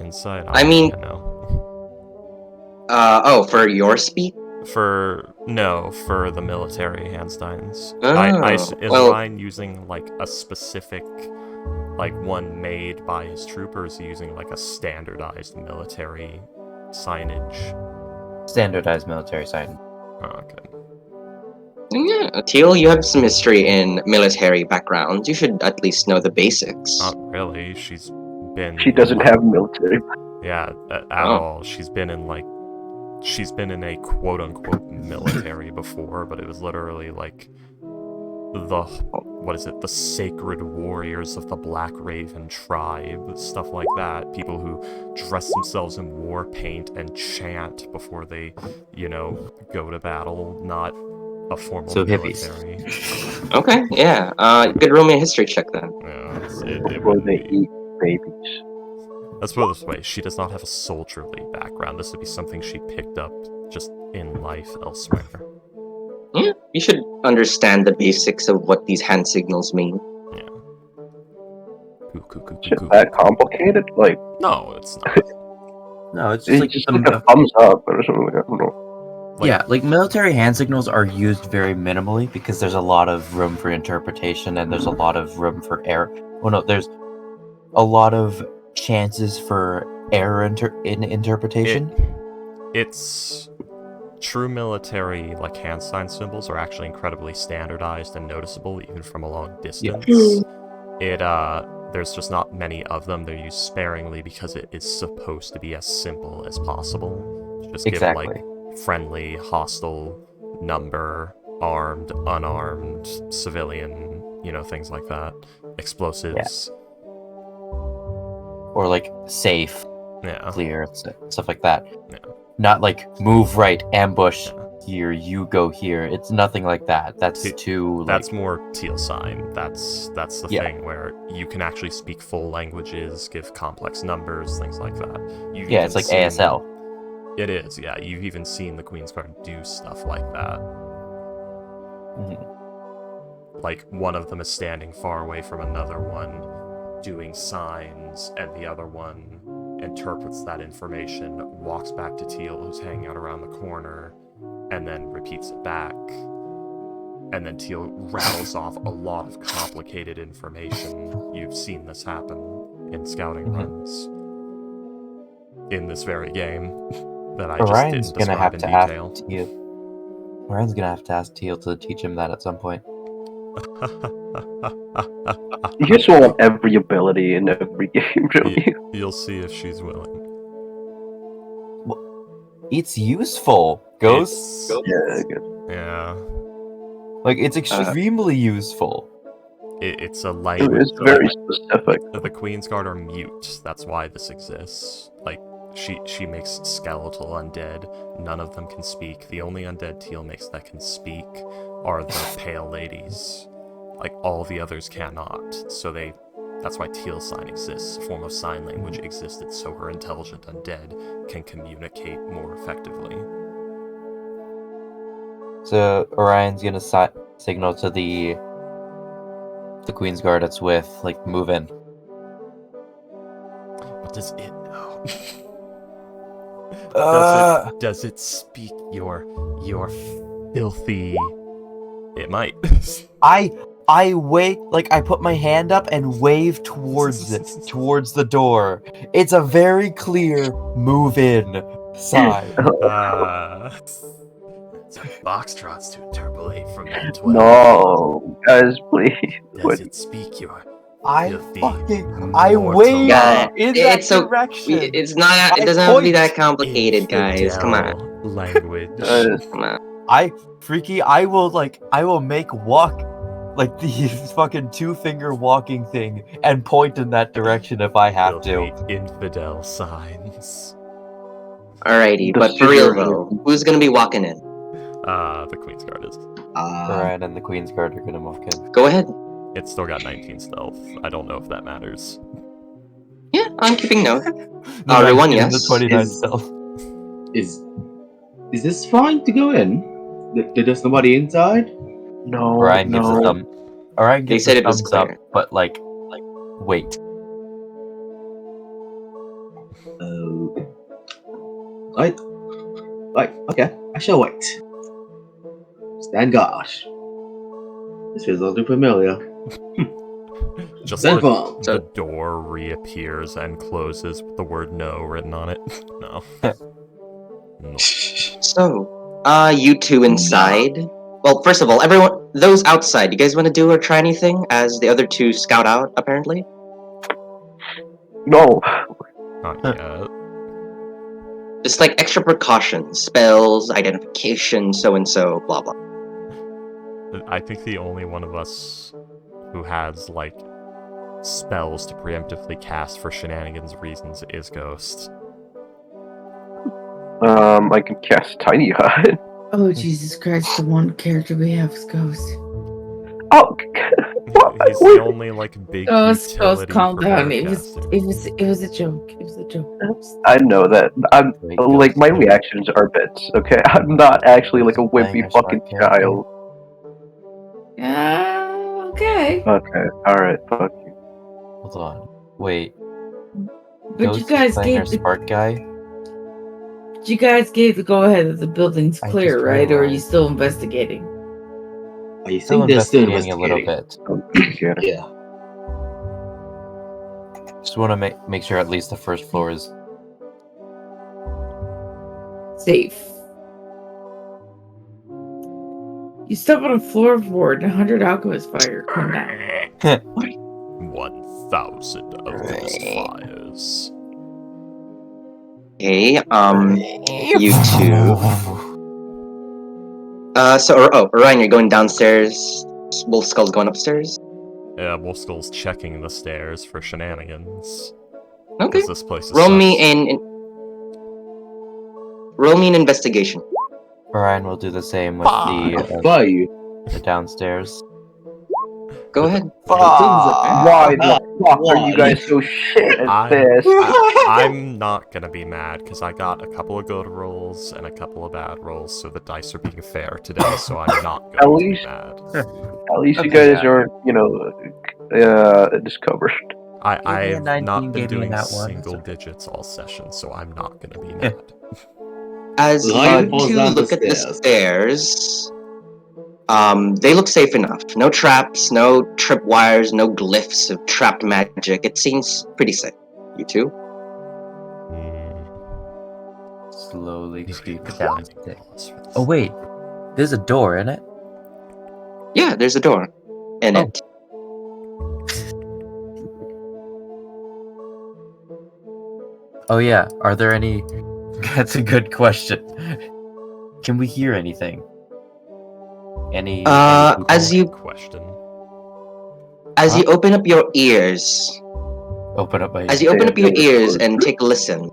insight? I mean, know. For your speed? For the military Handsteins. Oh, is Ryan using like a specific, like one made by his trooper, or is he using like a standardized military signage? Standardized military sign. Oh, okay. Yeah, Teal, you have some history in military background. You should at least know the basics. Not really. She doesn't have military. Yeah, at all. She's been in a quote-unquote military before, but it was literally like the Sacred Warriors of the Black Raven tribe, stuff like that. People who dress themselves in war paint and chant before they, go to battle, not a formal military. Hippies. Okay, yeah. Good roll me a history check then. Yeah, Before they eat babies. Let's put it this way, she does not have a soldierly background. This would be something she picked up just in life elsewhere. Yeah, you should understand the basics of what these hand signals mean. Yeah. Is that complicated? Like, no, it's not. No, it's it's just like a thumbs up or something like that. I don't know. Like military hand signals are used very minimally because there's a lot of room for interpretation and there's a lot of room for error. Well, no, there's a lot of chances for error in interpretation. It's true military, like hand sign symbols, are actually incredibly standardized and noticeable even from a long distance. There's just not many of them. They're used sparingly because it is supposed to be as simple as possible. Just give like friendly, hostile, number, armed, unarmed, civilian, things like that. Explosives. Or like safe, clear, stuff like that. Yeah. Not like move right, ambush here, you go here. It's nothing like that. That's too. That's more Teal sign. That's the thing where you can actually speak full languages, give complex numbers, things like that. It's like ASL. It is, yeah. You've even seen the Queen's Guard do stuff like that. Mm-hmm. Like, one of them is standing far away from another one, doing signs, and the other one interprets that information, walks back to Teal, who's hanging out around the corner, and then repeats it back. And then Teal rattles off a lot of complicated information. You've seen this happen in scouting runs in this very game that I just Orion's didn't gonna have describe to in ask detail. Teal. Orion's gonna have to ask Teal to teach him that at some point. You just want every ability in every game, really. You'll see if she's willing. It's useful, Ghosts. Yeah, good. Yeah. Like, it's extremely useful. It's a language. It's very specific. The Queen's Guard are mute. That's why this exists. Like, she makes skeletal undead. None of them can speak. The only undead Teal makes that can speak are the Pale Ladies. Like, all the others cannot. So that's why Teal sign exists. A form of sign language existed so her intelligent undead can communicate more effectively. So Orion's gonna signal to the Queen's Guard it's with, like, move in. What does it know? Uh, Does it speak your filthy? It might. I wait, like, I put my hand up and wave towards it, towards the door. It's a very clear move in sign. So Foxtrots to interpolate from that 12. No, guys, please. Does it speak your I filthy wave Yeah, in that it's so- direction. It's not. It I doesn't have to be that point. complicated, guys. Come on. infidel language? Come on. I will make walk, like, the fucking 2-finger walking thing and point in that direction if I have to. Filthy infidel signs. Alrighty, The but for real secret- though, who's gonna be walking in? The Queen's Guard is. Orion and the Queen's Guard are gonna walk in. Go ahead. It's still got 19 stealth. I don't know if that matters. Yeah, I'm keeping note. The Everyone, 19 and yes. The 29 Is- stealth. Is this fine to go in? There's nobody inside? No, Orion gives a no. thumb. Orion They gives said a it was thumbs up, clear. but like, wait. Right, okay. I shall wait. Stand guard. This feels all too familiar. Just Stand the, firm. the door reappears and closes with the word no written on it. No. No. So, you two inside. Well, first of all, everyone, those outside, you guys want to do or try anything as the other two scout out, apparently? No. Not yet. Just like extra precautions, spells, identification, so and so, blah blah. I think the only one of us who has, like, spells to preemptively cast for shenanigans reasons is Ghost. I can cast Tiny Hut. Oh, Jesus Christ, the one character we have is Ghost. Oh, He's the only, like, big Ghost, utility calm for down. bear It was a joke. It was a joke. I know that. I'm Wait, like, my Ghost. reactions are bits. Okay, I'm not actually like a wimpy Playing a fucking smart character. child. Okay. Okay, all right, fuck you. Hold on. Wait. But Ghost you guys is playing our gave the smart guy? go ahead that the building's I clear, just right? Or are you realized. still investigating? I Still think they're still investigating a little investigating. bit. Get it. Yeah. Just want to make sure at least the first floor is. Safe. You step on a floorboard and 100 alchemist fire come down. 1,000 of those fires. Okay, you two. Orion, you're going downstairs. Wolf Skull's going upstairs. Yeah, Wolfskull's checking the stairs for shenanigans. Okay. 'Cause this place is Roll me sus. roll me an investigation. Orion will do the same with Five. the downstairs. Go ahead. Why the fuck are you guys so shit at this? I'm not gonna be mad, because I got a couple of good rolls and a couple of bad rolls, so the dice are being fair today, so I'm not At going to be least- mad. At least you Okay, guys yeah. aren't, discovered. Gave me a I've 19, not been gave me doing that one. single digits all session, so I'm not gonna be mad. As Ryan you falls two down the look at the stairs. stairs, they look safe enough. No traps, no tripwires, no glyphs of trapped magic. It seems pretty safe. You two? Slowly Need to creep get down. climbing claws for this. Oh wait, there's a door in it. Yeah, there's a door in Oh. it. Oh yeah, are there any? That's a good question. Can we hear anything? Any people? As you Question. Huh? open up your ears, Open up my as you open up your ears and take a listen,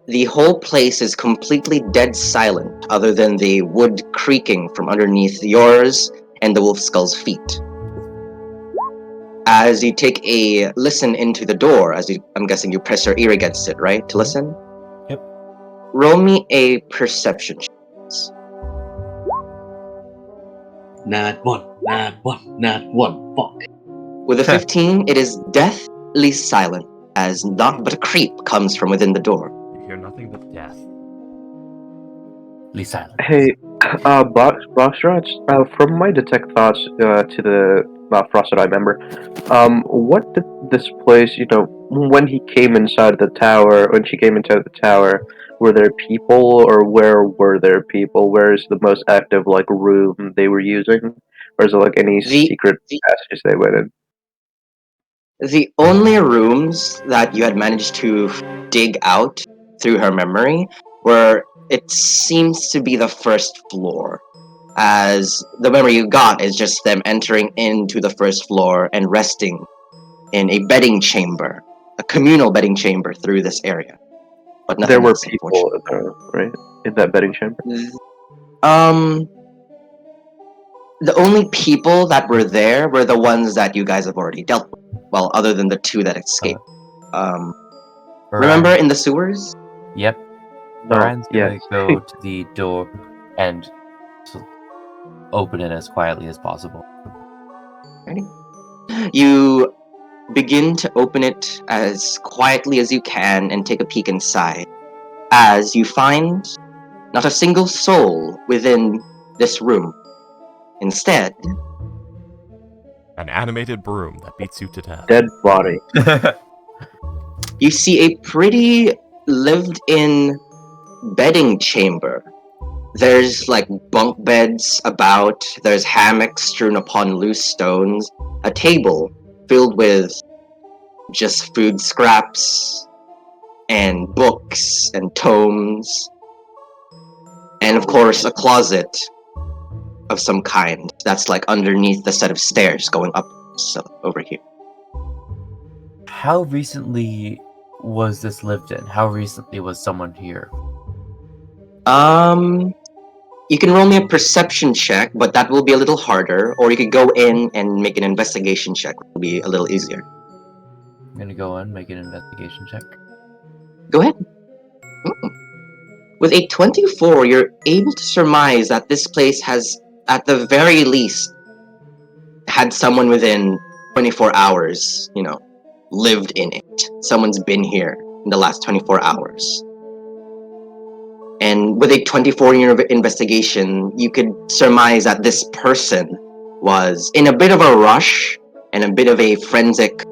the whole place is completely dead silent, other than the wood creaking from underneath yours and the wolf skull's feet. As you take a listen into the door, I'm guessing you press your ear against it, right, to listen? Yep. Roll me a perception check. Nat one. Fuck. With a 15, it is deathly silent, as naught but a creep comes from within the door. You hear nothing but death. Please silence. Hey, Boxrot, from my detect thoughts to the Frosted Eye member, what did this place, when he came inside the tower, when she came inside the tower, were there people, or where were there people? Where is the most active, room they were using? Or is it, any secret passages they went in? The only rooms that you had managed to dig out through her memory were, it seems to be the first floor, as the memory you got is just them entering into the first floor and resting in a bedding chamber, a communal bedding chamber through this area. But nothing There were else, people, right, in that bedding chamber? The only people that were there were the ones that you guys have already dealt with. Well, other than the two that escaped. Remember in the sewers? Yep. No, Orion's gonna yes. go to the door and open it as quietly as possible. Ready? You begin to open it as quietly as you can and take a peek inside, as you find not a single soul within this room. Instead, An animated broom that beats you to death. Dead body. you see a pretty lived-in bedding chamber. There's bunk beds about, there's hammocks strewn upon loose stones, a table filled with just food scraps and books and tomes, and of course a closet of some kind that's underneath the set of stairs going up, so over here. How recently was this lived in? How recently was someone here? You can roll me a perception check, but that will be a little harder, or you could go in and make an investigation check, which will be a little easier. I'm gonna go in, make an investigation check. Go ahead. With a 24, you're able to surmise that this place has, at the very least, had someone within 24 hours, lived in it. Someone's been here in the last 24 hours. And with a 24-year investigation, you could surmise that this person was in a bit of a rush and a bit of a forensic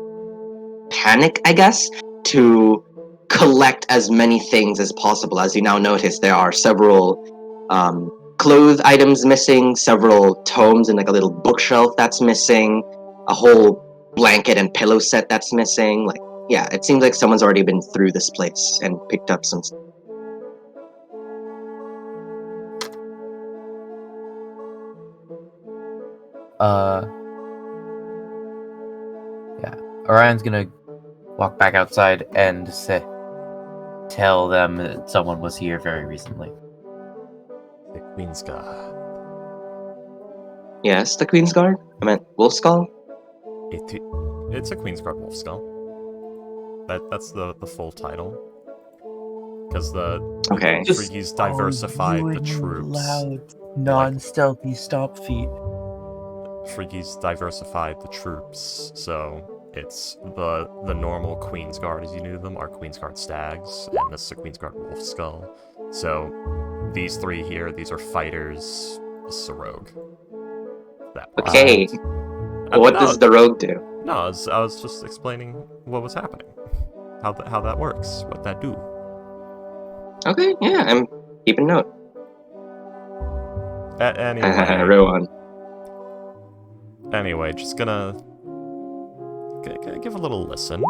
panic, I guess, to collect as many things as possible. As you now notice, there are several clothes items missing, several tomes in a little bookshelf that's missing, a whole blanket and pillow set that's missing. Yeah, it seems like someone's already been through this place and picked up some stuff. Yeah. Orion's gonna walk back outside and tell them that someone was here very recently. The Queen's Guard. Yes, the Queen's Guard? I meant Wolf Skull? It's a Queen's Guard Wolf Skull. That's the full title. Because Okay. Freaky's diversified the troops. Loud, non-stealthy stop feet. Freaky's diversified the troops, so it's the normal Queen's Guard as you knew them are Queen's Guard Stags, and this is a Queen's Guard Wolf Skull. So these three here, these are fighters. This is a rogue. That part. Okay. What does the rogue do? No, I was just explaining what was happening. How that works. What that do. Okay, yeah, I'm keeping note. Anyway. Rowan. Anyway, just gonna give a little listen.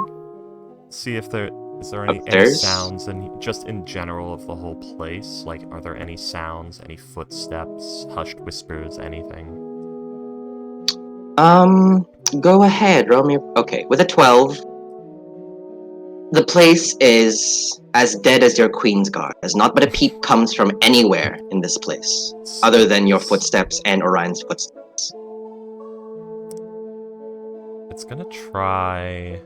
See if there is any Upstairs? sounds, and just in general of the whole place. Like, are there any sounds, any footsteps, hushed whispers, anything? Go ahead, roll me. Okay, with a 12, the place is as dead as your Queen's Guard, as not but a peep comes from anywhere in this place, other than your footsteps and Orion's footsteps. It's gonna try.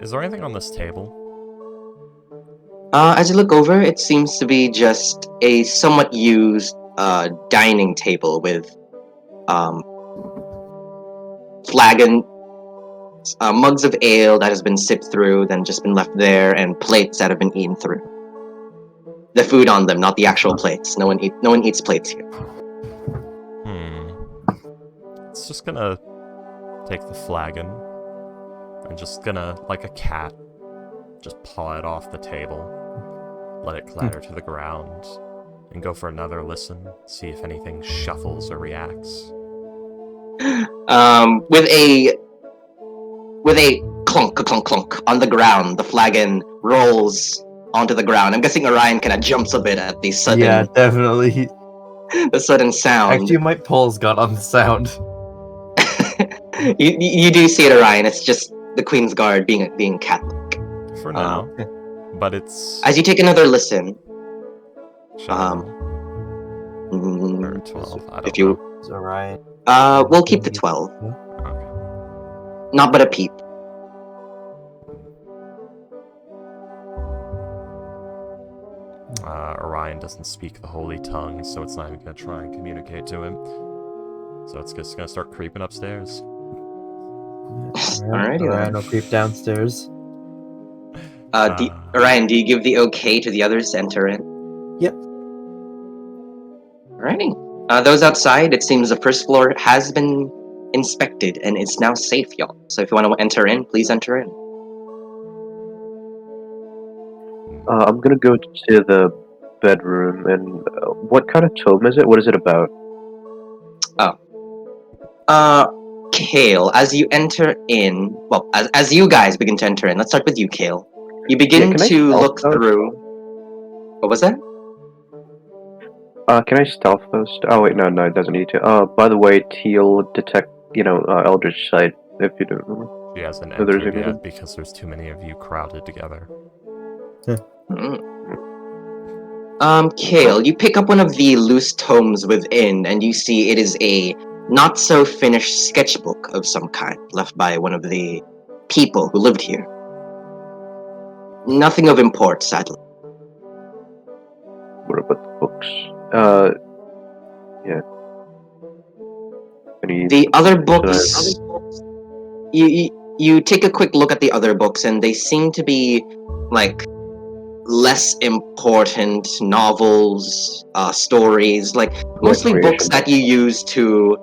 Is there anything on this table? As you look over, it seems to be just a somewhat used dining table with flagon, mugs of ale that has been sipped through, then just been left there, and plates that have been eaten through. The food on them, not the actual plates. No one eats plates here. It's just gonna take the flagon and just gonna, like a cat, just paw it off the table, let it clatter to the ground, and go for another listen, see if anything shuffles or reacts. With a clunk, clunk, clunk on the ground, the flagon rolls onto the ground. I'm guessing Orion kind of jumps a bit at the sudden. Yeah, definitely. The sudden sound. Actually, my pulse got on the sound. you do see it, Orion. It's just the Queen's Guard being Catholic. For now. But it's... As you take another listen... or 12, I don't know. Is Orion... we'll keep the 12. Okay. Not but a peep. Orion doesn't speak the holy tongue, so it's not even going to try and communicate to him. So it's just going to start creeping upstairs. Alrighty then. Orion will creep downstairs. Orion, do you give the okay to the others to enter in? Yep. Alrighty. Those outside, it seems the first floor has been inspected and it's now safe, y'all. So if you want to enter in, please enter in. I'm gonna go to the bedroom, and what kind of tome is it? What is it about? Kale, as you enter in, well, as you guys begin to enter in, let's start with you, Kale. You begin to look through... What was that? Can I stealth first? Oh wait, no, it doesn't need to. By the way, Teal detect, Eldritch Sight, if you don't remember. She hasn't entered yet because there's too many of you crowded together. Kale, you pick up one of the loose tomes within, and you see it is a not-so-finished sketchbook of some kind, left by one of the people who lived here. Nothing of import, sadly. What about the books? Yeah. The other books... You take a quick look at the other books, and they seem to be, like, less important novels, stories, like, mostly books that you use to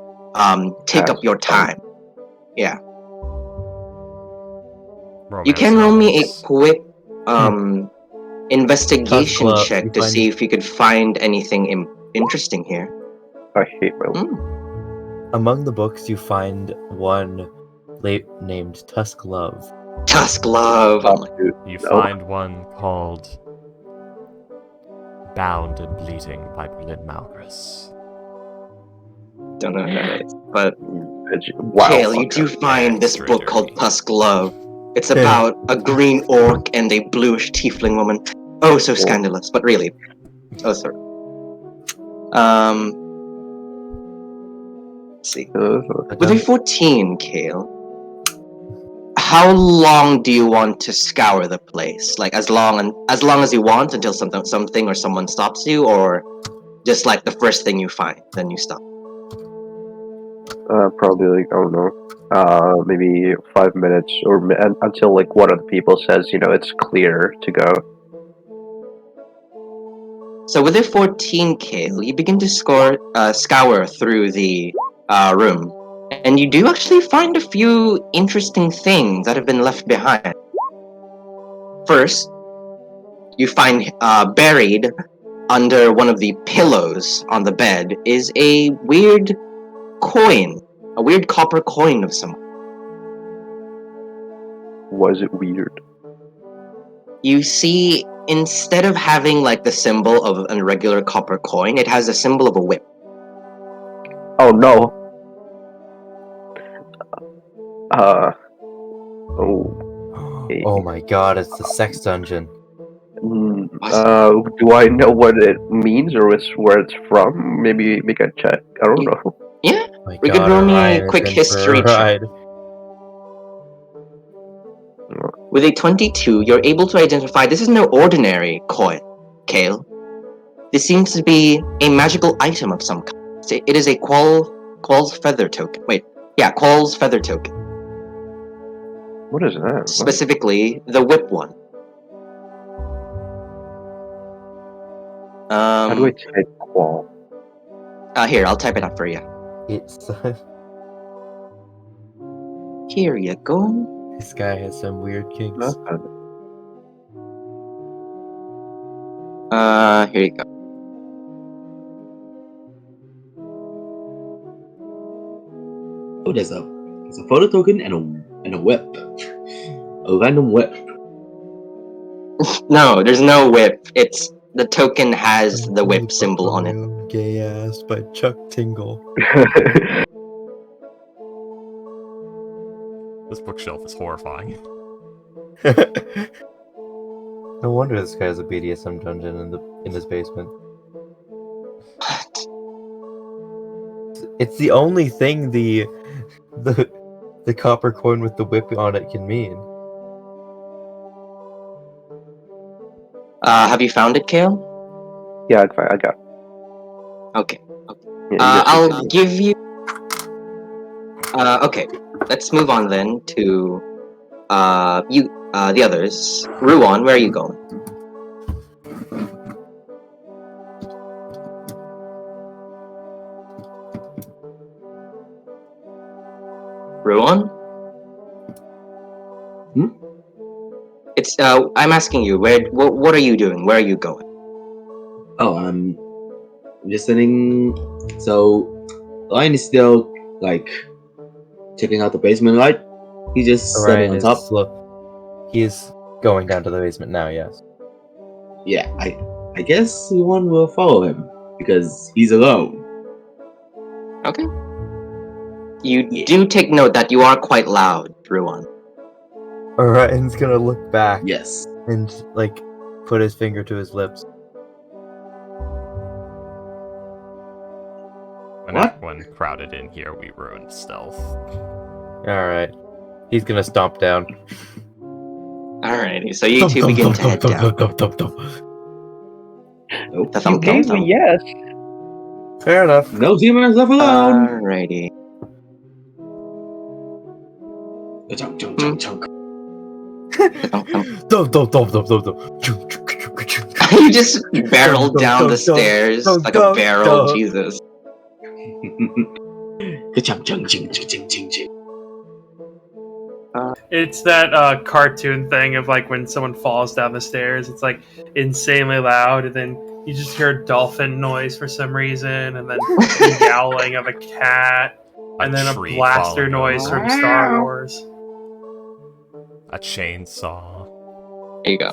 take up your time. Yeah. Romance you can roll me a novels. quick investigation Tusk check Club, to see if you could find anything interesting here. I hate my Among the books, you find one named Tusk Love. Tusk Love! Oh my You find one called Bound and Bleeding by Berlin Malgris. Don't know who that is, but wow. Kale, you do find this very book dirty. called Tusk Love. It's about a green orc and a bluish tiefling woman. Oh, so scandalous, but really. Oh, sorry. Let's see. With a 14, Kale, how long do you want to scour the place? Like, as long as you want until something or someone stops you, or just like the first thing you find, then you stop? Probably like, I don't know, maybe 5 minutes until like one of the people says, it's clear to go. So with a 14, Kale, you begin to scour through the room, and you do actually find a few interesting things that have been left behind. First, you find buried under one of the pillows on the bed is a weird coin, a weird copper coin of some. Was it weird? You see, instead of having like the symbol of a regular copper coin, it has a symbol of a whip. Oh no. Okay. Oh my god, it's the sex dungeon. Do I know what it means or where it's from? Maybe make a check. I don't know. Yeah, Oh my we could god, roll me Orion a is quick in for history a check. ride. With a 22, you're able to identify this is no ordinary coin, Kale. This seems to be a magical item of some kind. It is a Qual's feather token. Qual's feather token. What is that? Specifically, the whip one. How do I type Qual? Here, I'll type it up for you. It's Here you go. this guy has some weird kinks. Here you go. Oh, there's a photo token and a whip. A random whip. No, there's no whip. The token has the whip symbol on it. Gay ass by Chuck Tingle. This bookshelf is horrifying. No wonder this guy has a BDSM dungeon in his basement. What? It's the only thing the copper coin with the whip on it can mean. Have you found it, Kale? Yeah, I got it. Okay. Yeah, I'll give you. Okay. Let's move on then to the others. Ruan, where are you going? Ruan? It's I'm asking you, what are you doing? Where are you going? Oh, I'm listening. So, Ryan is still like checking out the basement, right? He's just standing on top. He's going down to the basement now. Yes. Yeah, I guess one will follow him because he's alone. Okay. You do take note that you are quite loud, Ruan. Orion's gonna look back. Yes. And like put his finger to his lips. When What? everyone crowded in here, we ruined stealth. Alright. He's gonna stomp down. Alrighty, so you two begin to head down. Nope. You gave me yes. Fair enough. No demons left alone. Alrighty. Chunk, chunk, chunk, chunk. You just barreled down the stairs like a barrel, Jesus. It's that cartoon thing of like when someone falls down the stairs, it's like insanely loud, and then you just hear a dolphin noise for some reason, and then the yowling of a cat, and then a blaster noise from Star Wars. A chainsaw. There you go.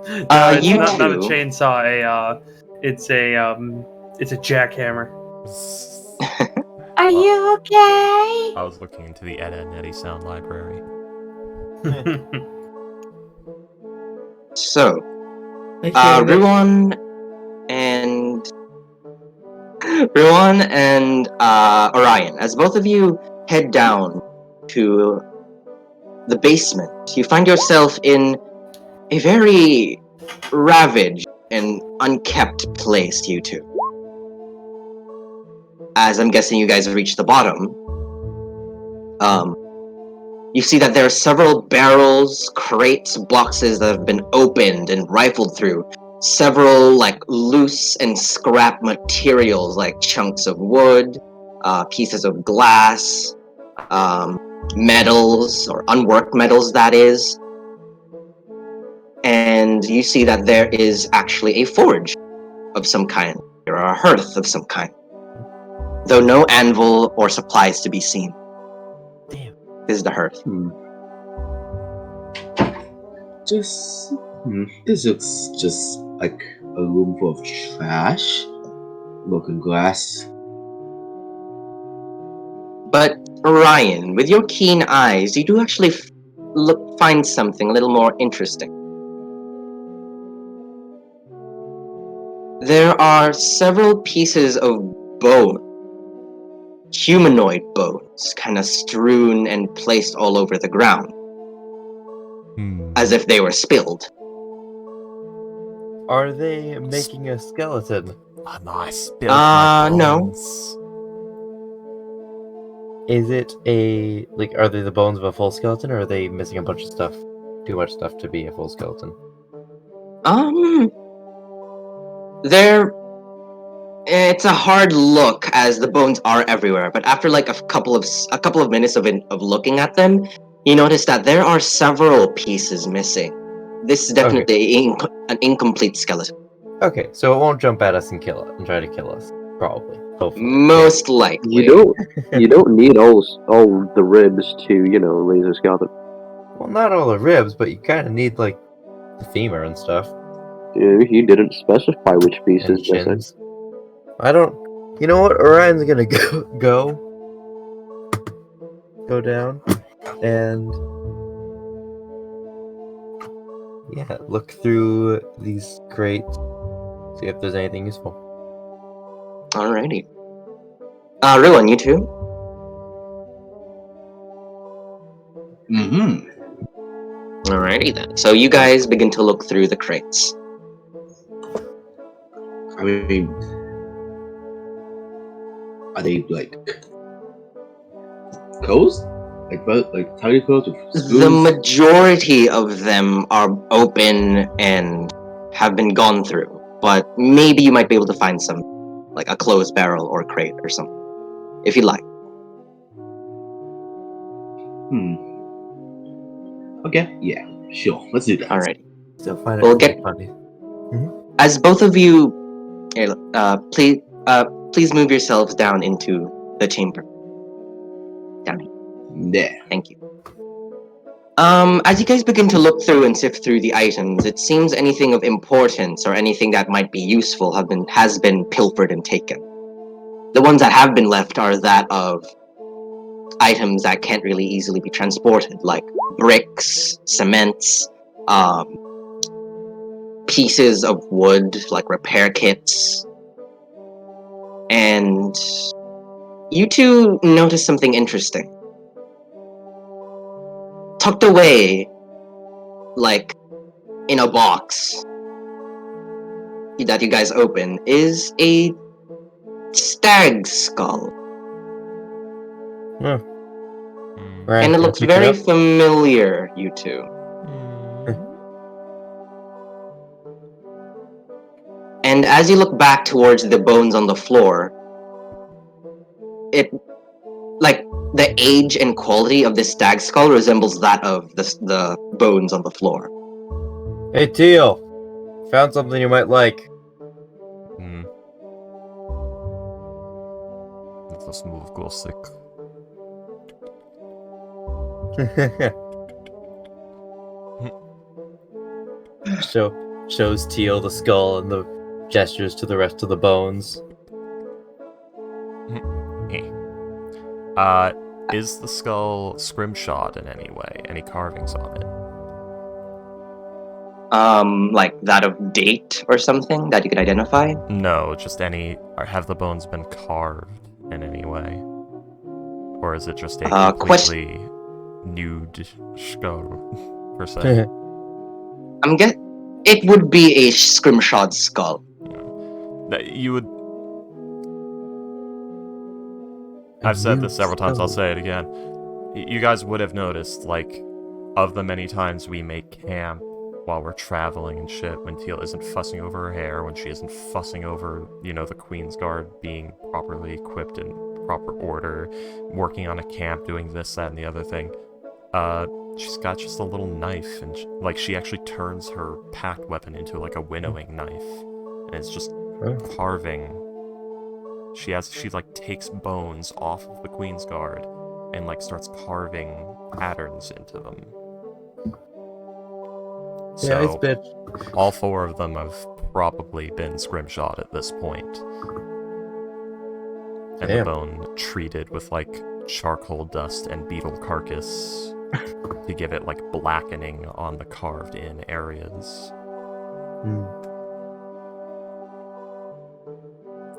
It's not a chainsaw. It's a jackhammer. Are you okay? I was looking into the Ed, Edd n Eddy sound library. So, Ruan and Orion, as both of you head down to the basement, you find yourself in a very ravaged and unkept place, you two. As I'm guessing you guys have reached the bottom, You see that there are several barrels, crates, boxes that have been opened and rifled through. Several like loose and scrap materials like chunks of wood, pieces of glass, metals or unworked metals, that is. And you see that there is actually a forge of some kind, or a hearth of some kind, though no anvil or supplies to be seen. Damn. This is the hearth. This looks just like a room full of trash, broken glass. But Ryan, with your keen eyes, you do actually find something a little more interesting. There are several pieces of bone, humanoid bones, kind of strewn and placed all over the ground, as if they were spilled. Are they making a skeleton? And I spilled my no. bones. Is it are they the bones of a full skeleton, or are they missing a bunch of stuff? Too much stuff to be a full skeleton? It's a hard look as the bones are everywhere, but after like a couple of minutes of looking at them, you notice that there are several pieces missing. This is definitely an incomplete skeleton. Okay, so it won't jump at us and try to kill us, probably. Hopefully. Most likely. You don't need all the ribs to, raise a skeleton. Well, not all the ribs, but you kind of need like the femur and stuff. He didn't specify which And pieces. chins. I don't. You know what? Orion's gonna go down and look through these crates, see if there's anything useful. Alrighty. Ruin, you too? Alrighty then. So you guys begin to look through the crates. I mean, are they like closed? Like tiny closed with spoons? The majority of them are open and have been gone through, but maybe you might be able to find some, like a closed barrel or crate or something, if you'd like. Okay, yeah, sure. Let's do that. Alright. Still find it We'll get- funny. As both of you, please move yourselves down into the chamber. Down here. Yeah. Thank you. As you guys begin to look through and sift through the items, it seems anything of importance or anything that might be useful has been pilfered and taken. The ones that have been left are that of items that can't really easily be transported, like bricks, cements, pieces of wood, like repair kits. And you two notice something interesting. Tucked away, like in a box that you guys open, is a stag skull. Right, And it looks very familiar, you two. And as you look back towards the bones on the floor, the age and quality of this stag skull resembles that of the bones on the floor. Hey Teal, found something you might like. It's a smooth glow stick. Shows Teal the skull and the gestures to the rest of the bones. Is the skull scrimshot in any way? Any carvings on it? Like that of date or something that you could identify? No, just any. Have the bones been carved in any way? Or is it just a completely nude skull, per se? It would be a scrimshot skull. You would. I've said this several times, I'll say it again. You guys would have noticed, like, of the many times we make camp while we're traveling and shit, when Teal isn't fussing over her hair, when she isn't fussing over, you know, the Queen's Guard being properly equipped in proper order, working on a camp, doing this, that, and the other thing, she's got just a little knife, and she actually turns her packed weapon into, like, a winnowing knife, and it's just carving. She like, takes bones off of the Queen's Guard, and, like, starts carving patterns into them. Yeah, it's So, been... all 4 of them have probably been scrimshot at this point. And Damn. the bone treated with, like, charcoal dust and beetle carcass to give it, like, blackening on the carved-in areas.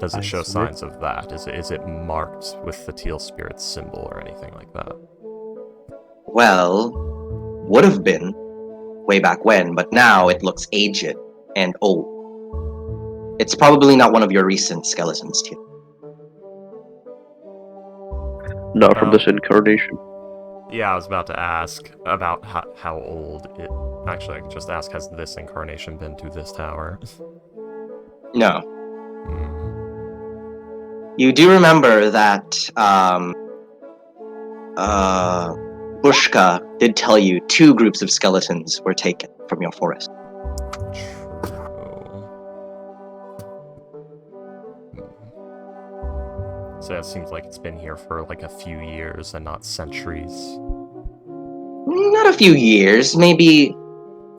Does it show signs of that? Is it marked with the Teal Spirit's symbol or anything like that? Well, would have been way back when, but now it looks aged and old. It's probably not one of your recent skeletons, Teal. Not from this incarnation. Yeah, I was about to ask about how old it... Actually, I could just ask, has this incarnation been to this tower? No. You do remember that, Bushka did tell you 2 groups of skeletons were taken from your forest. So it seems like it's been here for like a few years and not centuries. Not a few years, maybe...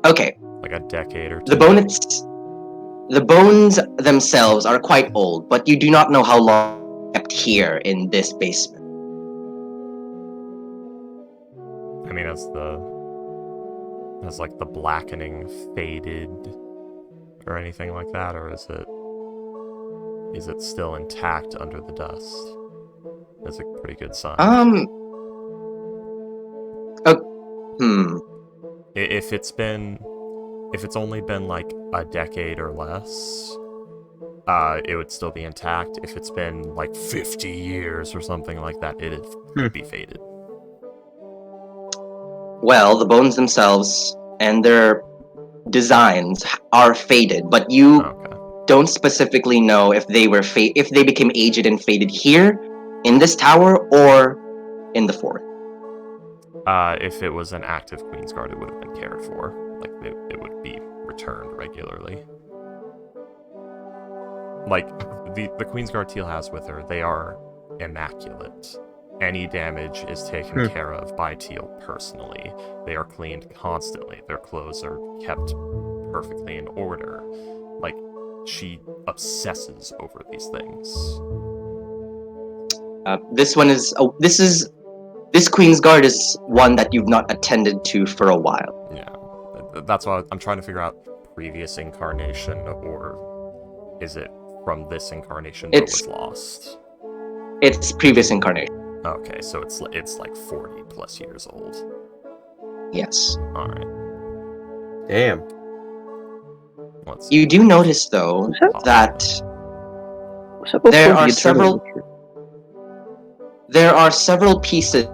Okay. Like a decade or 2. The bones themselves are quite old, but you do not know how long kept here in this basement. I mean, has like the blackening faded or anything like that, or is it still intact under the dust? That's a pretty good sign. If it's only been like a decade or less, it would still be intact. If it's been like 50 years or something like that, it'd be faded. Well, the bones themselves and their designs are faded, but you don't specifically know if they were if they became aged and faded here in this tower or in the forest. If it was an active Queen's Guard, it would have been cared for. Like, it would be returned regularly. Like, the Queen's Guard Teal has with her, they are immaculate. Any damage is taken care of by Teal personally. They are cleaned constantly. Their clothes are kept perfectly in order. Like, she obsesses over these things. This Queen's Guard is one that you've not attended to for a while. Yeah. That's why I'm trying to figure out previous incarnation, or is it from this incarnation that was lost? It's previous incarnation. Okay, so it's like 40 plus years old. Yes. Alright. Damn. You do notice, though, that there are several pieces,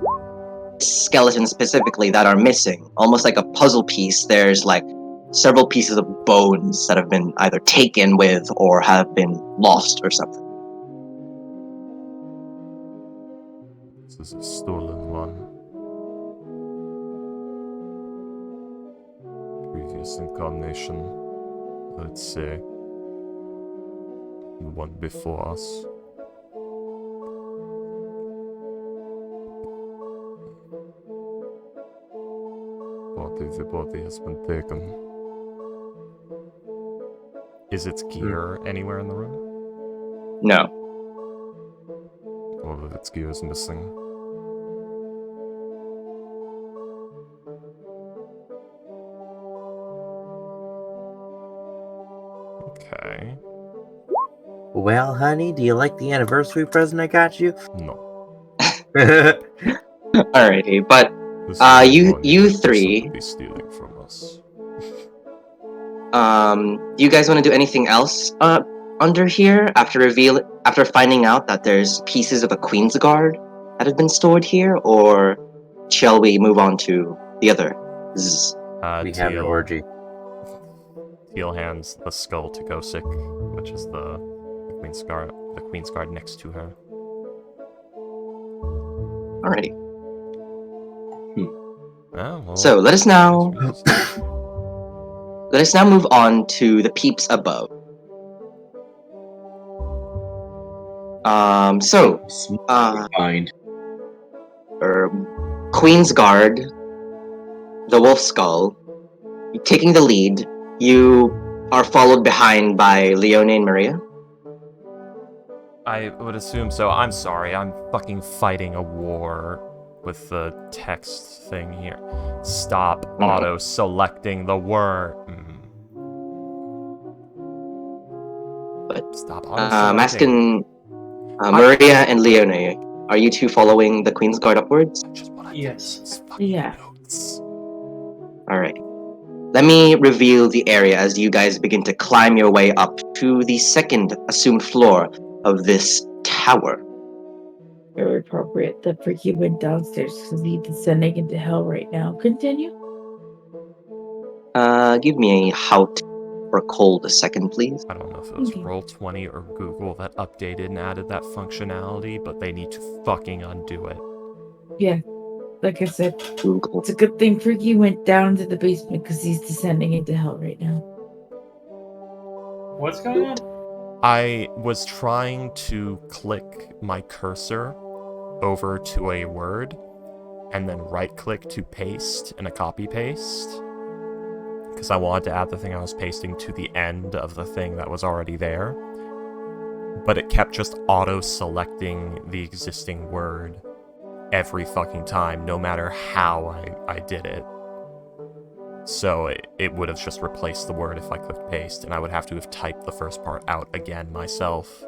skeletons specifically, that are missing. Almost like a puzzle piece. There's like several pieces of bones that have been either taken with or have been lost or something. This is a stolen one. Previous incarnation, let's say. The one before us. The body has been taken. Is its gear anywhere in the room? No. All of its gear is missing. Okay. Well, honey, do you like the anniversary present I got you? No. Alrighty, but you three. Be stealing from us. Do you guys want to do anything else under here after finding out that there's pieces of a Queen's Guard that have been stored here, or shall we move on to the other? We have an orgy. Teal hands the skull to Gosik, which is the Queen's Guard next to her. Alrighty. Oh, well, So let us now move on to the peeps above. Mind. Queen's Guard, the Wolf Skull, taking the lead. You are followed behind by Leone and Maria. I would assume so. I'm sorry. I'm fucking fighting a war with the text thing here. Stop auto-selecting the word. But Stop I'm auto-selecting. asking Maria and Leone, are you two following the Queen's Guard upwards? Yes. Yeah. Alright. Let me reveal the area as you guys begin to climb your way up to the second assumed floor of this tower. Very appropriate. The freaky went downstairs because he's descending into hell right now. Continue. Give me a Hout or Cold a second, please. I don't know if it was Okay. Roll20 or Google that updated and added that functionality, but they need to fucking undo it. Yeah. Like I said, Google. it's a good thing Freaky went down to the basement because he's descending into hell right now. What's going on? I was trying to click my cursor over to a word and then right-click to paste in a copy-paste because I wanted to add the thing I was pasting to the end of the thing that was already there, but it kept just auto-selecting the existing word every fucking time, no matter how I did it. So it would have just replaced the word if I clicked paste, and I would have to have typed the first part out again myself.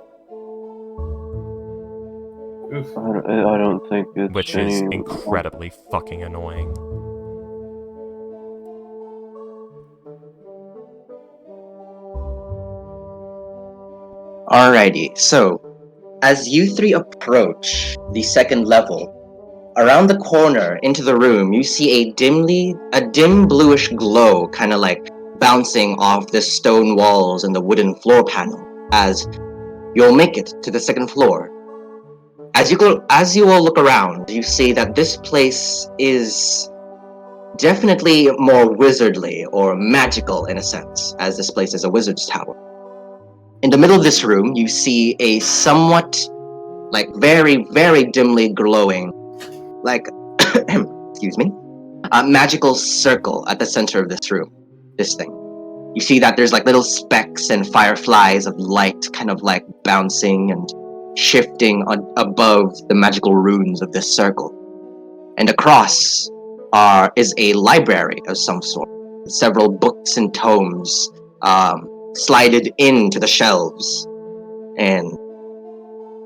Oof. I don't think it's Which is incredibly fucking annoying. Alrighty, so as you three approach the second level, around the corner into the room, you see a dim bluish glow kind of like bouncing off the stone walls and the wooden floor panel as you'll make it to the second floor. As you all look around, you see that this place is definitely more wizardly or magical in a sense, as this place is a wizard's tower. In the middle of this room, you see a somewhat, like, very, very dimly glowing, like, excuse me, a magical circle at the center of this room, this thing. You see that there's, like, little specks and fireflies of light kind of, like, bouncing and shifting above the magical runes of this circle. And across is a library of some sort. Several books and tomes slided into the shelves, and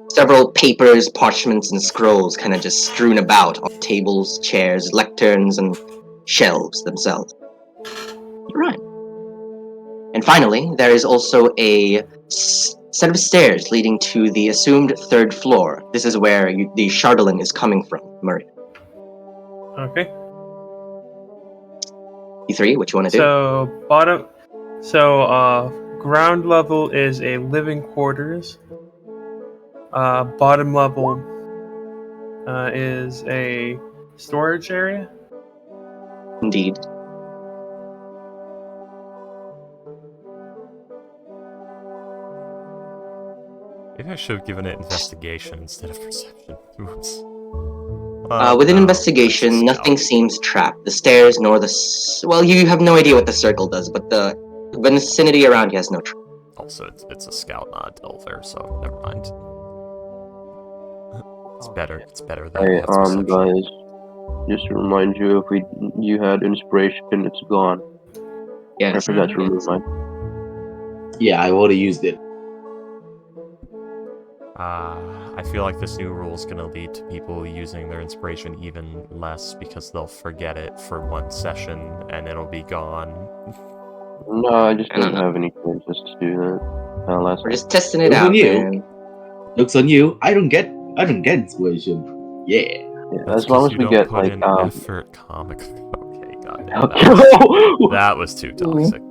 several papers, parchments, and scrolls kind of just strewn about on tables, chairs, lecterns, and shelves themselves. Right. And finally, there is also a set of stairs leading to the assumed third floor. This is where the Chardolin is coming from, Murray. Okay. You three, what you want to do? Ground level is a living quarters. Bottom level is a storage area. Indeed. Maybe I should have given it investigation instead of perception. Oops. With an No, investigation, it's a nothing scout. seems trapped. The stairs nor the... Well, you have no idea what the circle does, but the vicinity around you has no trap. Also, it's a scout, not a delver, so never mind. It's better. It's better than Hey, it's perception. guys, just to remind you, if you had inspiration, it's gone. Yes. I forgot to remove mine. Yeah, I already used it. I feel like this new rule is going to lead to people using their inspiration even less because they'll forget it for one session and it'll be gone. No, I just I don't didn't have any chances to do that. Last We're time. just testing it Looks out, on you. man. Looks on you. I don't get inspiration. Yeah. Yeah, That's as long 'cause as you we don't get put like in effort, comic. Okay, got it. That was too toxic.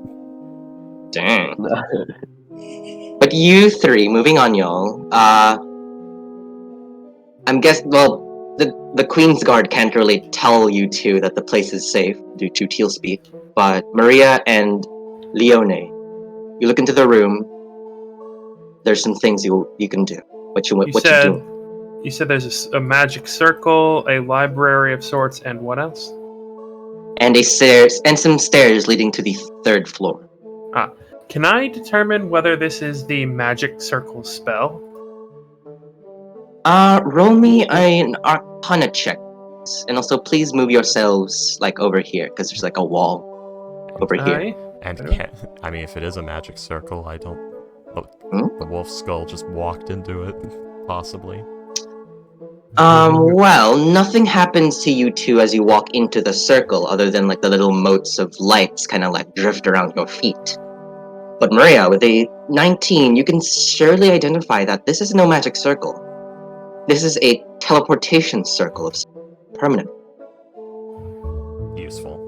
Dang. But you three, moving on, y'all. I'm guessing. Well, the Queen's Guard can't really tell you two that the place is safe due to Teal speak. But Maria and Leone, you look into the room. There's some things you can do. What you do? You said there's a magic circle, a library of sorts, and what else? And some stairs leading to the 3rd floor. Can I determine whether this is the magic circle spell? Roll me an Arcana check, and also please move yourselves like over here because there's like a wall over here. Aye. And I mean, if it is a magic circle, I don't. Hmm? The wolf skull just walked into it, possibly. Well, nothing happens to you two as you walk into the circle, other than like the little motes of lights kind of like drift around your feet. But Maria, with a 19, you can surely identify that this is no magic circle. This is a teleportation circle of permanent. Useful.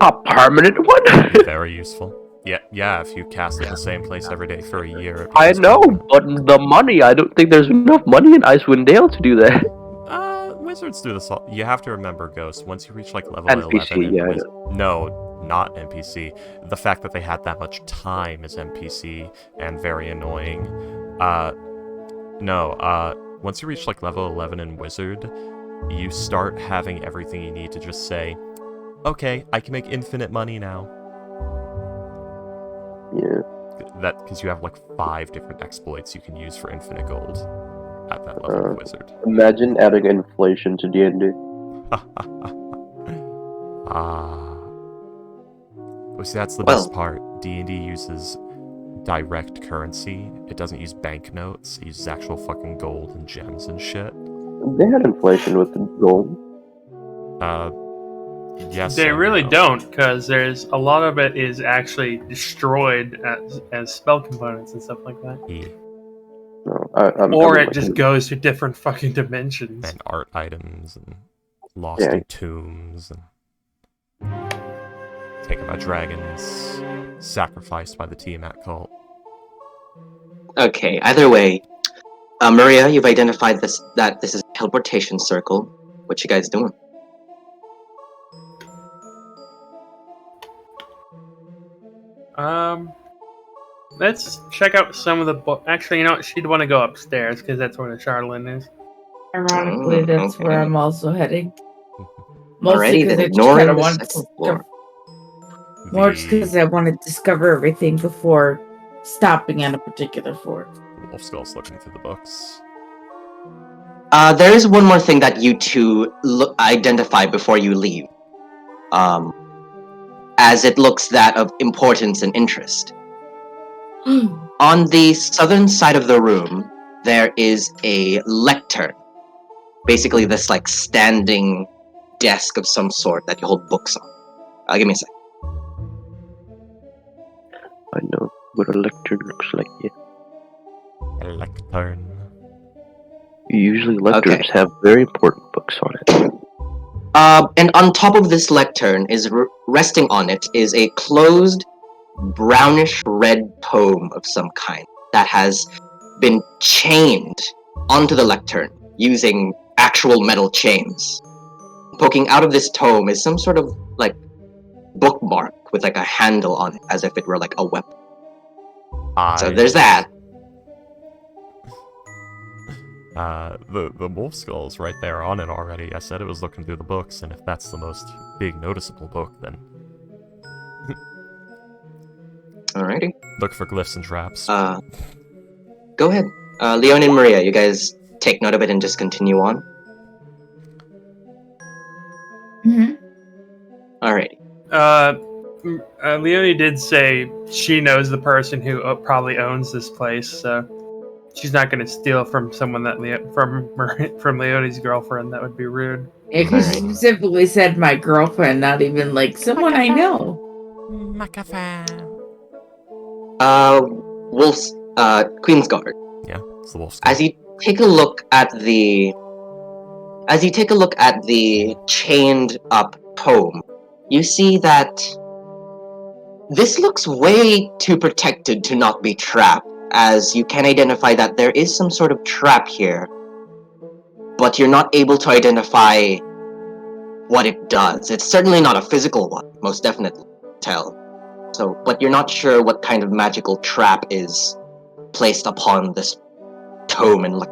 A permanent one? Very useful. Yeah, if you cast it in the same place every day for a year. I know, but the money, I don't think there's enough money in Icewind Dale to do that. Wizards do this all. You have to remember, Ghost, once you reach like level NPC, 11... yeah. No, not NPC. The fact that they had that much time is NPC, and very annoying. Once you reach like level 11 in Wizard, you start having everything you need to just say, okay, I can make infinite money now. Yeah. That because you have like 5 different exploits you can use for infinite gold at that level of Wizard. Imagine adding inflation to D&D. See, that's the best part. D&D uses direct currency. It doesn't use banknotes. It uses actual fucking gold and gems and shit. They had inflation with the gold. Yes. They really don't, because there's a lot of it is actually destroyed as spell components and stuff like that. No, or it just goes to different fucking dimensions. And art items and lost in tombs and taken by dragons, sacrificed by the Tiamat cult. Okay, either way, Maria, you've identified that this is a teleportation circle. What you guys doing? Let's check out some of the books. Actually, you know what? She'd want to go upstairs because that's where the Charlene is. Ironically, that's where I'm also heading. Mostly because I just kind of want to more just because I want to discover everything before stopping at a particular fort. Wolfskull's looking through the books. There is one more thing that you two identify before you leave. As it looks that of importance and interest. On the southern side of the room, there is a lectern. Basically, this like standing desk of some sort that you hold books on. Give me a sec. I know what a lectern looks like. Yeah. A lectern. Usually lecterns have very important books on it. And on top of this lectern, resting on it, is a closed, brownish red tome of some kind that has been chained onto the lectern using actual metal chains. Poking out of this tome is some sort of like bookmark with like a handle on it, as if it were like a weapon. So there's that. The wolf skull's right there on it already. I said it was looking through the books, and if that's the most big noticeable book, then alrighty. Look for glyphs and traps. Go ahead. Leon and Maria, you guys take note of it and just continue on. Mm-hmm. Alrighty. Leonie did say she knows the person who probably owns this place, so she's not going to steal from someone that from Leonie's girlfriend. That would be rude. Yeah, because she specifically said my girlfriend, not even like someone I know. Wolf's Queen's Guard. Yeah, it's the Wolf's Guard. As you take a look at the As you take a look at the chained up tome, you see that this looks way too protected to not be trapped, as you can identify that there is some sort of trap here, but you're not able to identify what it does. It's certainly not a physical one, most definitely tell. So, but you're not sure what kind of magical trap is placed upon this tome and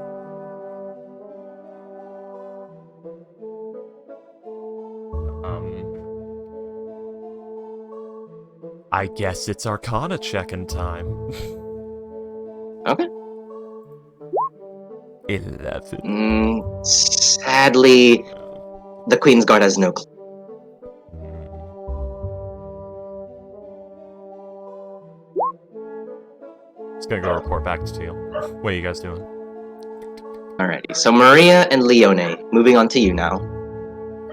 I guess it's Arcana checking time. Okay. 11. Sadly, the Queen's Guard has no clue. Just gonna go report back to you. What are you guys doing? Alrighty, so Maria and Leone, moving on to you now.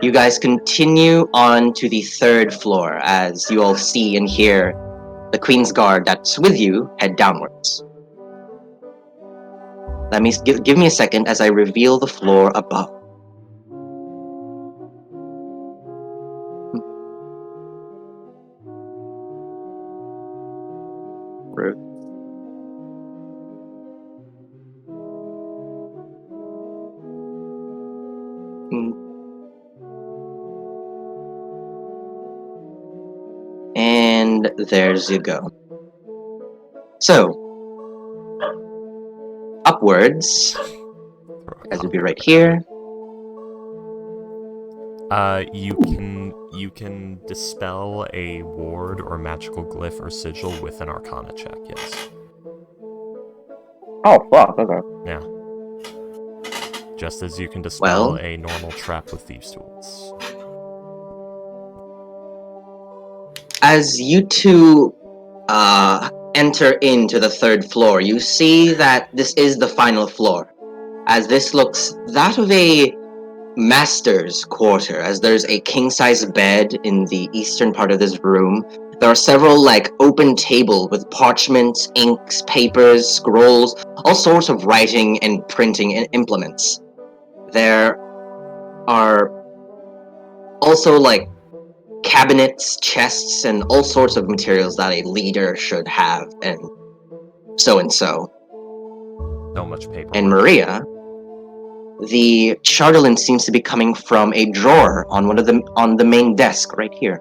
You guys continue on to the 3rd floor as you all see and hear the Queen's Guard that's with you head downwards. Let me give me a second as I reveal the floor above. And there's you go. So, upwards, as would be right here. You can dispel a ward or magical glyph or sigil with an Arcana check, yes. Oh, fuck, okay. Yeah. Just as you can dispel a normal trap with Thieves' Tools. As you two enter into the 3rd floor, you see that this is the final floor, as this looks that of a master's quarter, as there's a king-size bed in the eastern part of this room. There are several, open tables with parchments, inks, papers, scrolls, all sorts of writing and printing implements. There are also, cabinets, chests, and all sorts of materials that a leader should have, and so. So much paper. And Maria, the Charlatan seems to be coming from a drawer on on the main desk right here.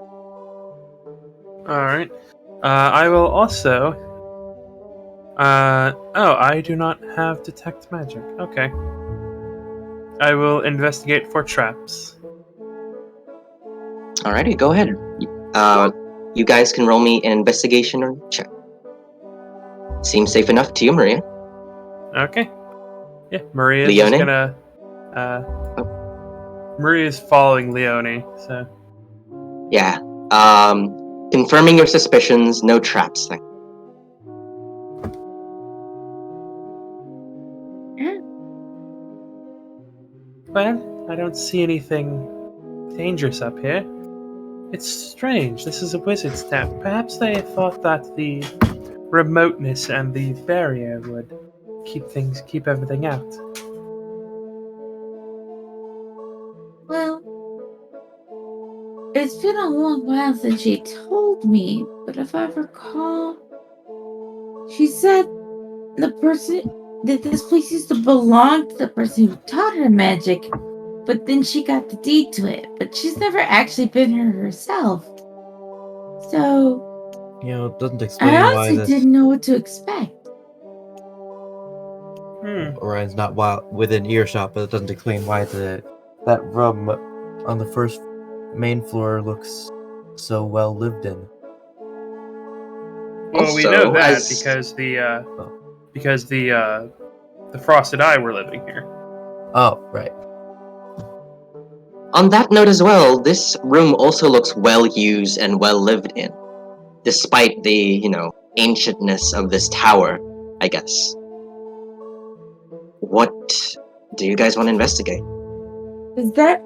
Alright. I will also... I do not have Detect Magic. Okay. I will investigate for traps. Alrighty, go ahead. You guys can roll me an investigation or check. Seems safe enough to you, Maria. Okay. Yeah, Maria's Leone? just gonna... Maria's following Leone, so... Yeah. Confirming your suspicions, no traps. Well, I don't see anything dangerous up here. It's strange. This is a wizard's town. Perhaps they thought that the remoteness and the barrier would keep everything out. Well, it's been a long while since she told me, but if I recall, she said that this place used to belong to the person who taught her magic, but then she got the deed to it, but she's never actually been here herself. So, It doesn't explain I why honestly this... didn't know what to expect. Orion's not within earshot, but it doesn't explain why that room on the first main floor looks so well lived in. Well, we Also, know that as- because the Frosted Eye were living here. Oh, right. On that note as well, this room also looks well used and well lived in, despite the, ancientness of this tower, I guess. What do you guys want to investigate? Does that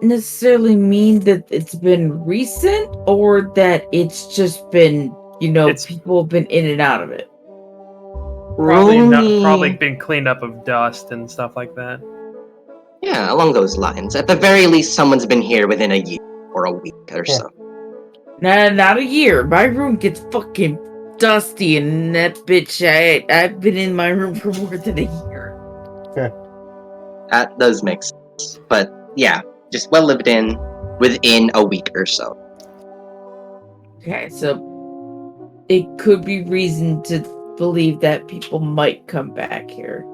necessarily mean that it's been recent, or that it's just been, people have been in and out of it? Probably been cleaned up of dust and stuff like that. Yeah, along those lines. At the very least, someone's been here within a year or a week or so. Nah, not a year. My room gets fucking dusty, and that bitch, I've been in my room for more than a year. That does make sense. But yeah, just well lived in within a week or so. Okay, so it could be reason to believe that people might come back here.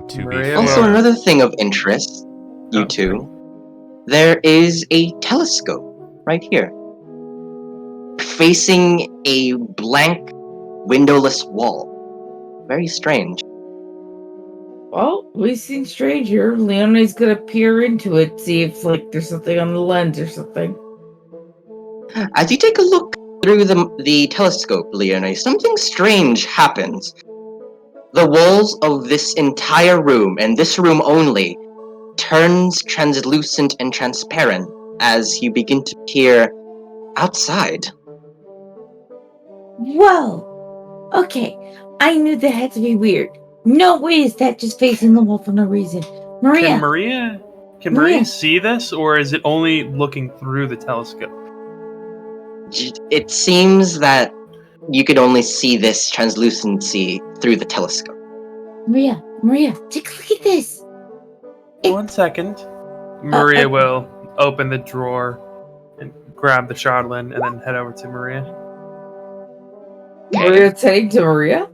To be Maria, fair, Also, another thing of interest, you Oh, two, there is a telescope right here, facing a blank, windowless wall. Very strange. Well, we seen stranger. Leonie's gonna peer into it, see if there's something on the lens or something. As you take a look through the telescope, Leonie, something strange happens. The walls of this entire room, and this room only, turns translucent and transparent as you begin to peer outside. Whoa! Okay, I knew that had to be weird. No way is that just facing the wall for no reason. Can Maria! Maria see this, or is it only looking through the telescope? It seems that you could only see this translucency through the telescope. Maria, take a look at this! 1 second. Maria will open the drawer and grab the Charlatan and then head over to Maria. Maria's heading to Maria?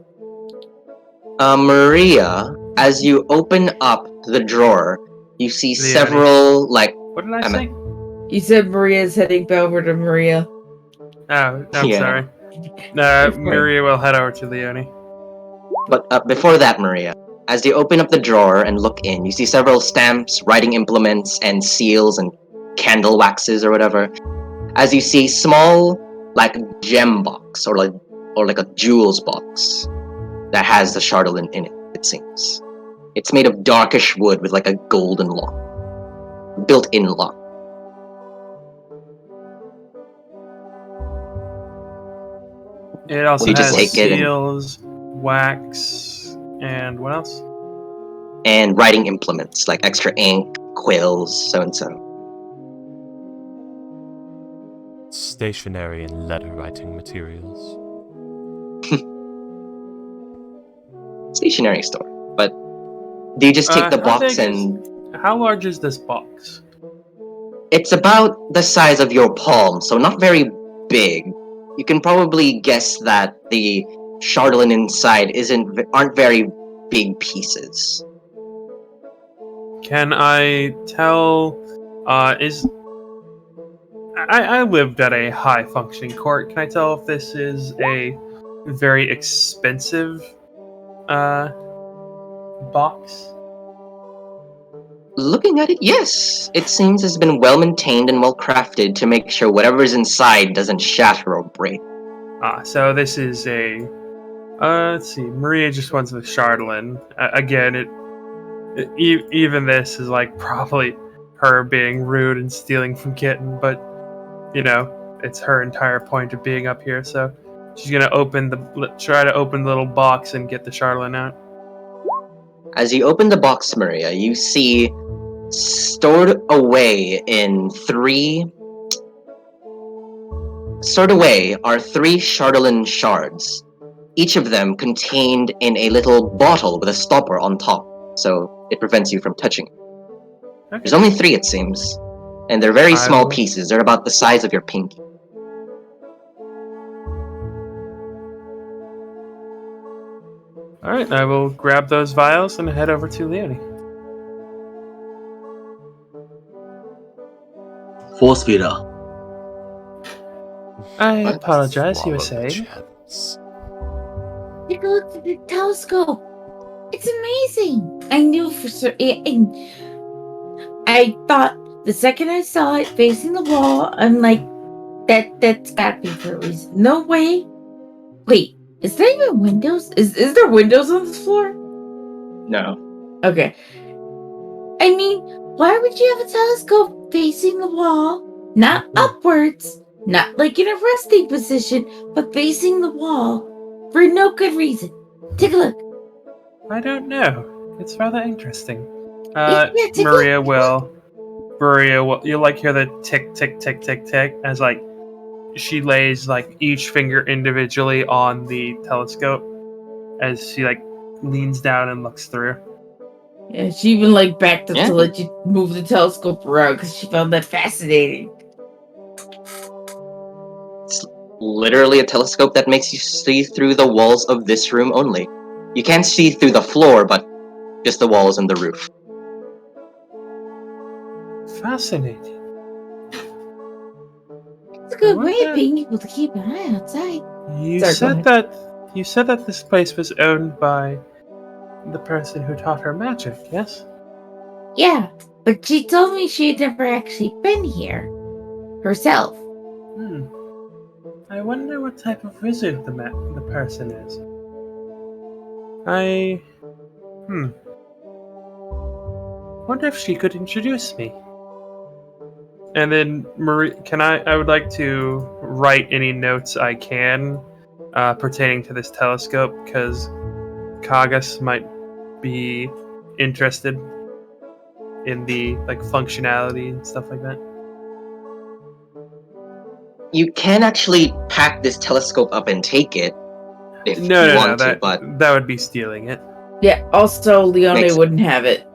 Maria, as you open up the drawer, you see Leonie. several, What did I say? You said Maria's heading over to Maria. Oh, I'm Yeah. sorry. Maria will head over to Leonie. But before that, Maria, as you open up the drawer and look in, you see several stamps, writing implements, and seals and candle waxes or whatever. As you see small, gem box or like a jewels box that has the Charlatan in it. It seems it's made of darkish wood with a golden lock, built-in lock. It also You just has take it and- seals, wax, and what else? And writing implements like extra ink, quills, so and so. stationery and letter writing materials. Stationery store. But do you just take the box and... How large is this box? It's about the size of your palm, so not very big. You can probably guess that the Charlatan inside aren't very big pieces. Can I tell? I lived at a high functioning court. Can I tell if this is a very expensive box? Looking at it, yes. It seems it's been well maintained and well crafted to make sure whatever's inside doesn't shatter or break. So this is a. Let's see. Maria just wants the Charlatan. Again, even this is probably her being rude and stealing from Kitten, but it's her entire point of being up here. So she's gonna try to open the little box and get the Charlatan out. As you open the box, Maria, you see stored away are three Charlatan shards, each of them contained in a little bottle with a stopper on top, so it prevents you from touching it. Okay. There's only three, it seems, and they're very small pieces. They're about the size of your pinky. Alright, I will grab those vials and head over to Leonie. Force feeder. I apologize, you were Swallow the saying? gems. Take a look at the telescope. It's amazing. I knew for certain. I thought the second I saw it facing the wall, I'm like, that's gotta be for a reason. No way. Wait, is there even windows? Is there windows on this floor? No. Okay. I mean, why would you have a telescope facing the wall, not upwards, not like in a resting position, but facing the wall for no good reason? Take a look. I don't know. It's rather interesting. Maria will. You'll like hear the tick, tick, tick, tick, tick as like she lays like each finger individually on the telescope as she like leans down and looks through. Yeah, she even like backed up Yeah. to let you move the telescope around because she found that fascinating. It's literally a telescope that makes you see through the walls of this room only. You can't see through the floor, but just the walls and the roof. Fascinating. It's a good way of being able to keep an eye outside. You Sorry, go said that this place was owned by the person who taught her magic, yes? Yeah, but she told me she had never actually been here herself. I wonder what type of wizard the person is. I wonder if she could introduce me. And then Marie, I would like to write any notes I can pertaining to this telescope because Kagas might be interested in the like functionality and stuff like that. You can actually pack this telescope up and take it if you No, want to, but that would be stealing it. Yeah, also Leone wouldn't have it.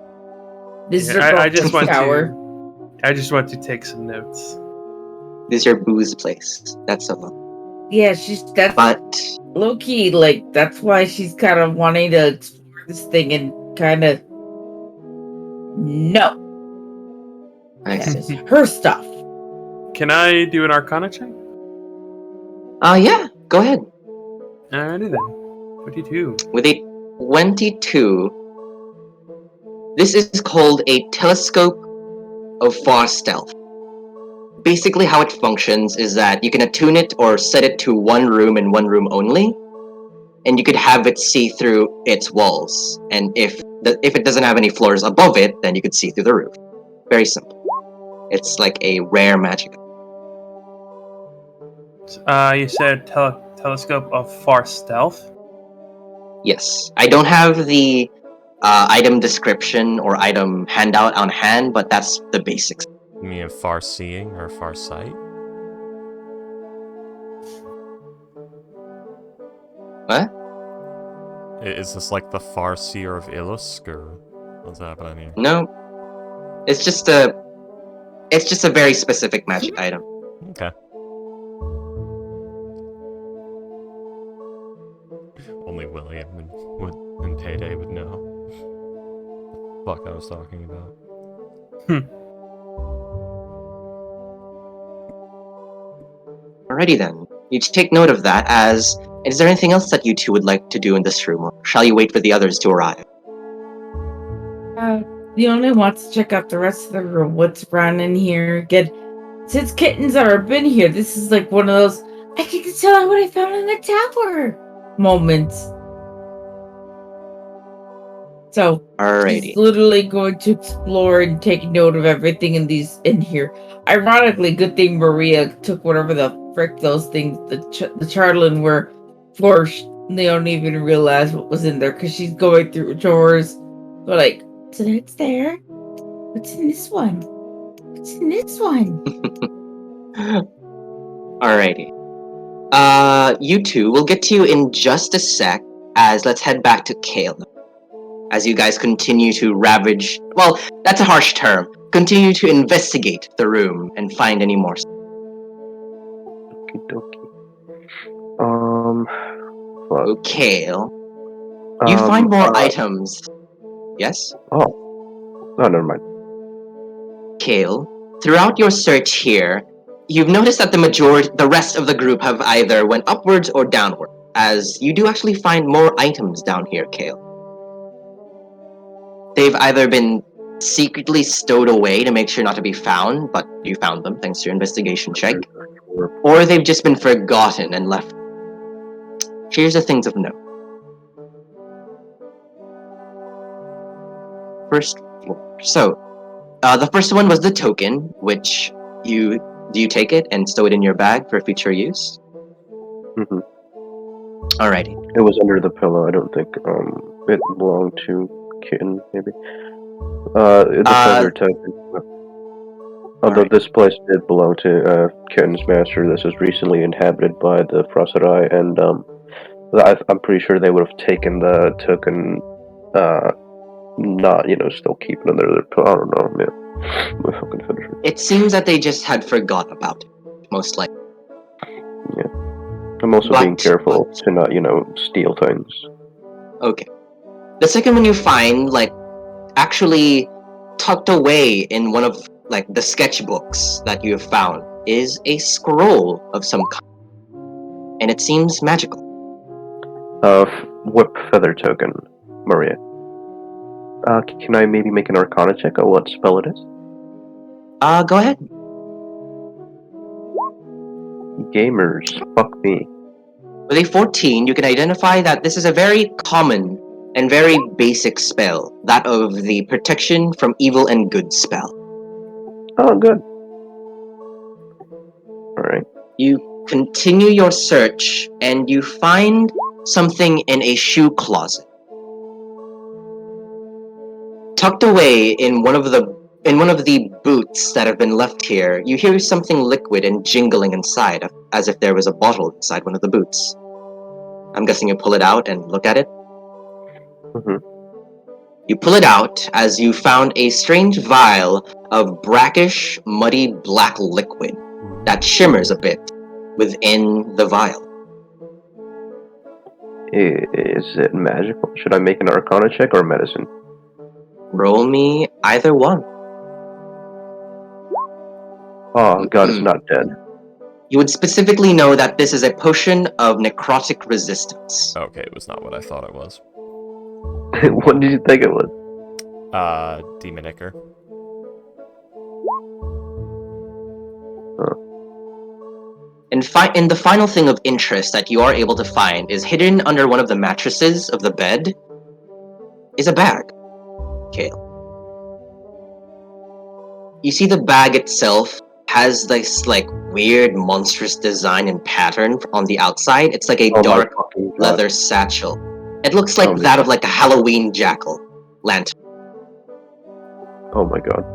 This is her I just want tower. I just want to take some notes. this is your booze place. That's all. Yeah, that's But low key, like that's why she's kind of wanting to explore this thing and kind of no. nice. That is her stuff. Can I do an Arcana check? Yeah, go ahead. Alrighty then. 22. With a 22, this is called a telescope of far stealth. Basically, how it functions is that you can attune it or set it to one room and one room only, and you could have it see through its walls. And if it doesn't have any floors above it, then you could see through the roof. Very simple. It's like a rare magic. You said telescope of far stealth? Yes. I don't have the item description or item handout on hand, but that's the basics. You mean far seeing or far sight? What? Is this like the far seer of Illusk, or what's happening here? No. It's just a very specific magic item. Okay. Only William and Payday would know. What the fuck I was talking about. Alrighty then. You take note of that as... Is there anything else that you two would like to do in this room, or shall you wait for the others to arrive? Leone wants to check out the rest of the room. What's around in here? Since Kitten's ever been here, this is like one of those I can tell what I found in the tower moments. So Alrighty. she's literally going to explore and take note of everything in here. Ironically, good thing Maria took whatever the frick those things the Charlin were for. They don't even realize what was in there because she's going through drawers. But like, So that's there. What's in this one? What's in this one? Alrighty. You two, we'll get to you in just a sec, as let's head back to Kale. As you guys continue to ravage... Well, that's a harsh term. Continue to investigate the room and find any more... Okie dokie. So, Kale, you find more items. Yes? Oh, never mind. Kale, throughout your search here, you've noticed that the rest of the group have either went upwards or downward, as you do actually find more items down here, Kale. They've either been secretly stowed away to make sure not to be found, but you found them thanks to your investigation check, or they've just been forgotten and left. Here's the things of note. First floor. So, the first one was the token, which do you take it and stow it in your bag for future use? Mm-hmm. Alrighty. It was under the pillow. I don't think it belonged to Kitten, maybe. The feather token. Although Alright. this place did belong to Ken's master, this is recently inhabited by the Frosted Eye, and I'm pretty sure they would have taken the token, not, still keep it under their... I don't know, man. My fucking finisher. It seems that they just had forgot about it, most likely. Yeah. I'm also being careful to not, steal things. Okay. The second one you find, actually tucked away in one of, the sketchbooks that you have found, is a scroll of some kind. And it seems magical. Whip feather token, Maria. Can I maybe make an Arcana check on what spell it is? Go ahead. Gamers, fuck me. With a 14, you can identify that this is a very common and very basic spell, that of the protection from evil and good spell. Oh, good. Alright. You continue your search, and you find something in a shoe closet. Tucked away in one of the boots that have been left here, you hear something liquid and jingling inside, as if there was a bottle inside one of the boots. I'm guessing you pull it out and look at it? Mm-hmm. You pull it out as you found a strange vial of brackish, muddy black liquid that shimmers a bit within the vial. Is it magical? Should I make an Arcana check or medicine? Roll me either one. Oh, God is not dead. You would specifically know that this is a potion of necrotic resistance. Okay, it was not what I thought it was. What did you think it was? Demonicker. And the final thing of interest that you are able to find is hidden under one of the mattresses of the bed is a bag. Kale. You see the bag itself has this weird monstrous design and pattern on the outside. It's like a dark leather satchel. It looks like that of a Halloween jack-o'-lantern. Oh my god.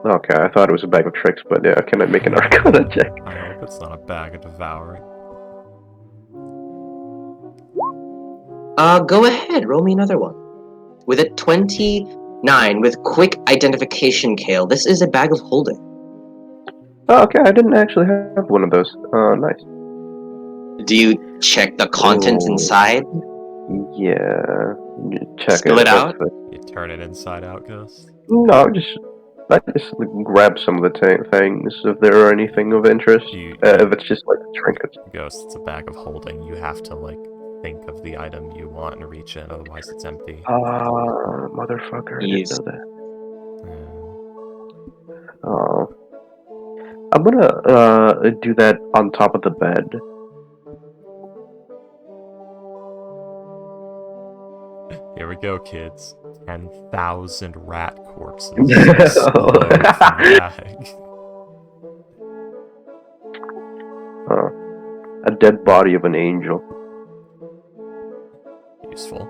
Okay, I thought it was a bag of tricks, but yeah, can I make an Arcana check? I hope it's not a bag of devouring. Go ahead, roll me another one. With a 29, with quick identification, Kale, this is a bag of holding. Oh, okay, I didn't actually have one of those. Nice. Do you check the contents inside? Yeah. Check Spill it out? You turn it inside out, Ghost? No, I just grab some of the things if there are anything of interest. If it's just trinkets. Ghost, it's a bag of holding. You have to think of the item you want and reach in, otherwise it's empty. Motherfucker, I didn't know that. Yeah. Oh. I'm gonna do that on top of the bed. Here we go, kids. 10,000 rat corpses explode from the bag. A dead body of an angel. Useful.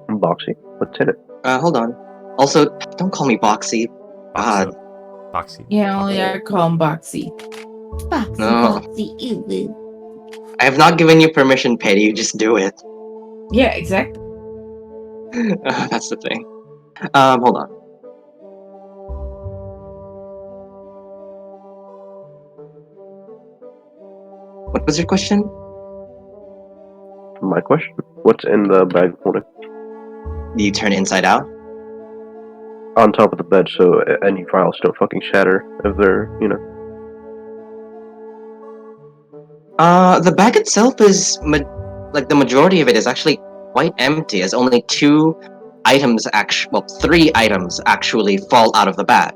Boxy, what's in it? Hold on. Also, don't call me Boxy. God. Boxy. Yeah, only I call him Boxy. Boxy, No. boxy, ew. I have not given you permission, Petty. You just do it. Yeah, exactly. That's the thing. Hold on. What was your question? My question? What's in the bag of holding? Do you turn it inside out? On top of the bed, so any files don't fucking shatter if they're, The bag itself is, the majority of it is actually quite empty, as only 3 items actually fall out of the bag.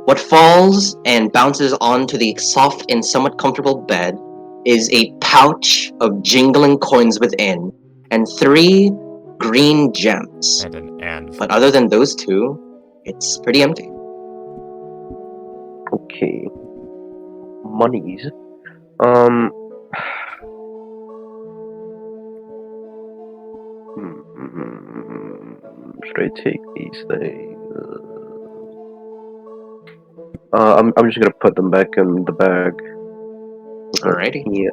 What falls and bounces onto the soft and somewhat comfortable bed is a pouch of jingling coins within, and 3 green gems. And an anvil. But other than those 2, it's pretty empty. Okay. Monies. Should I take these things? I'm just gonna put them back in the bag. Alrighty. Yeah.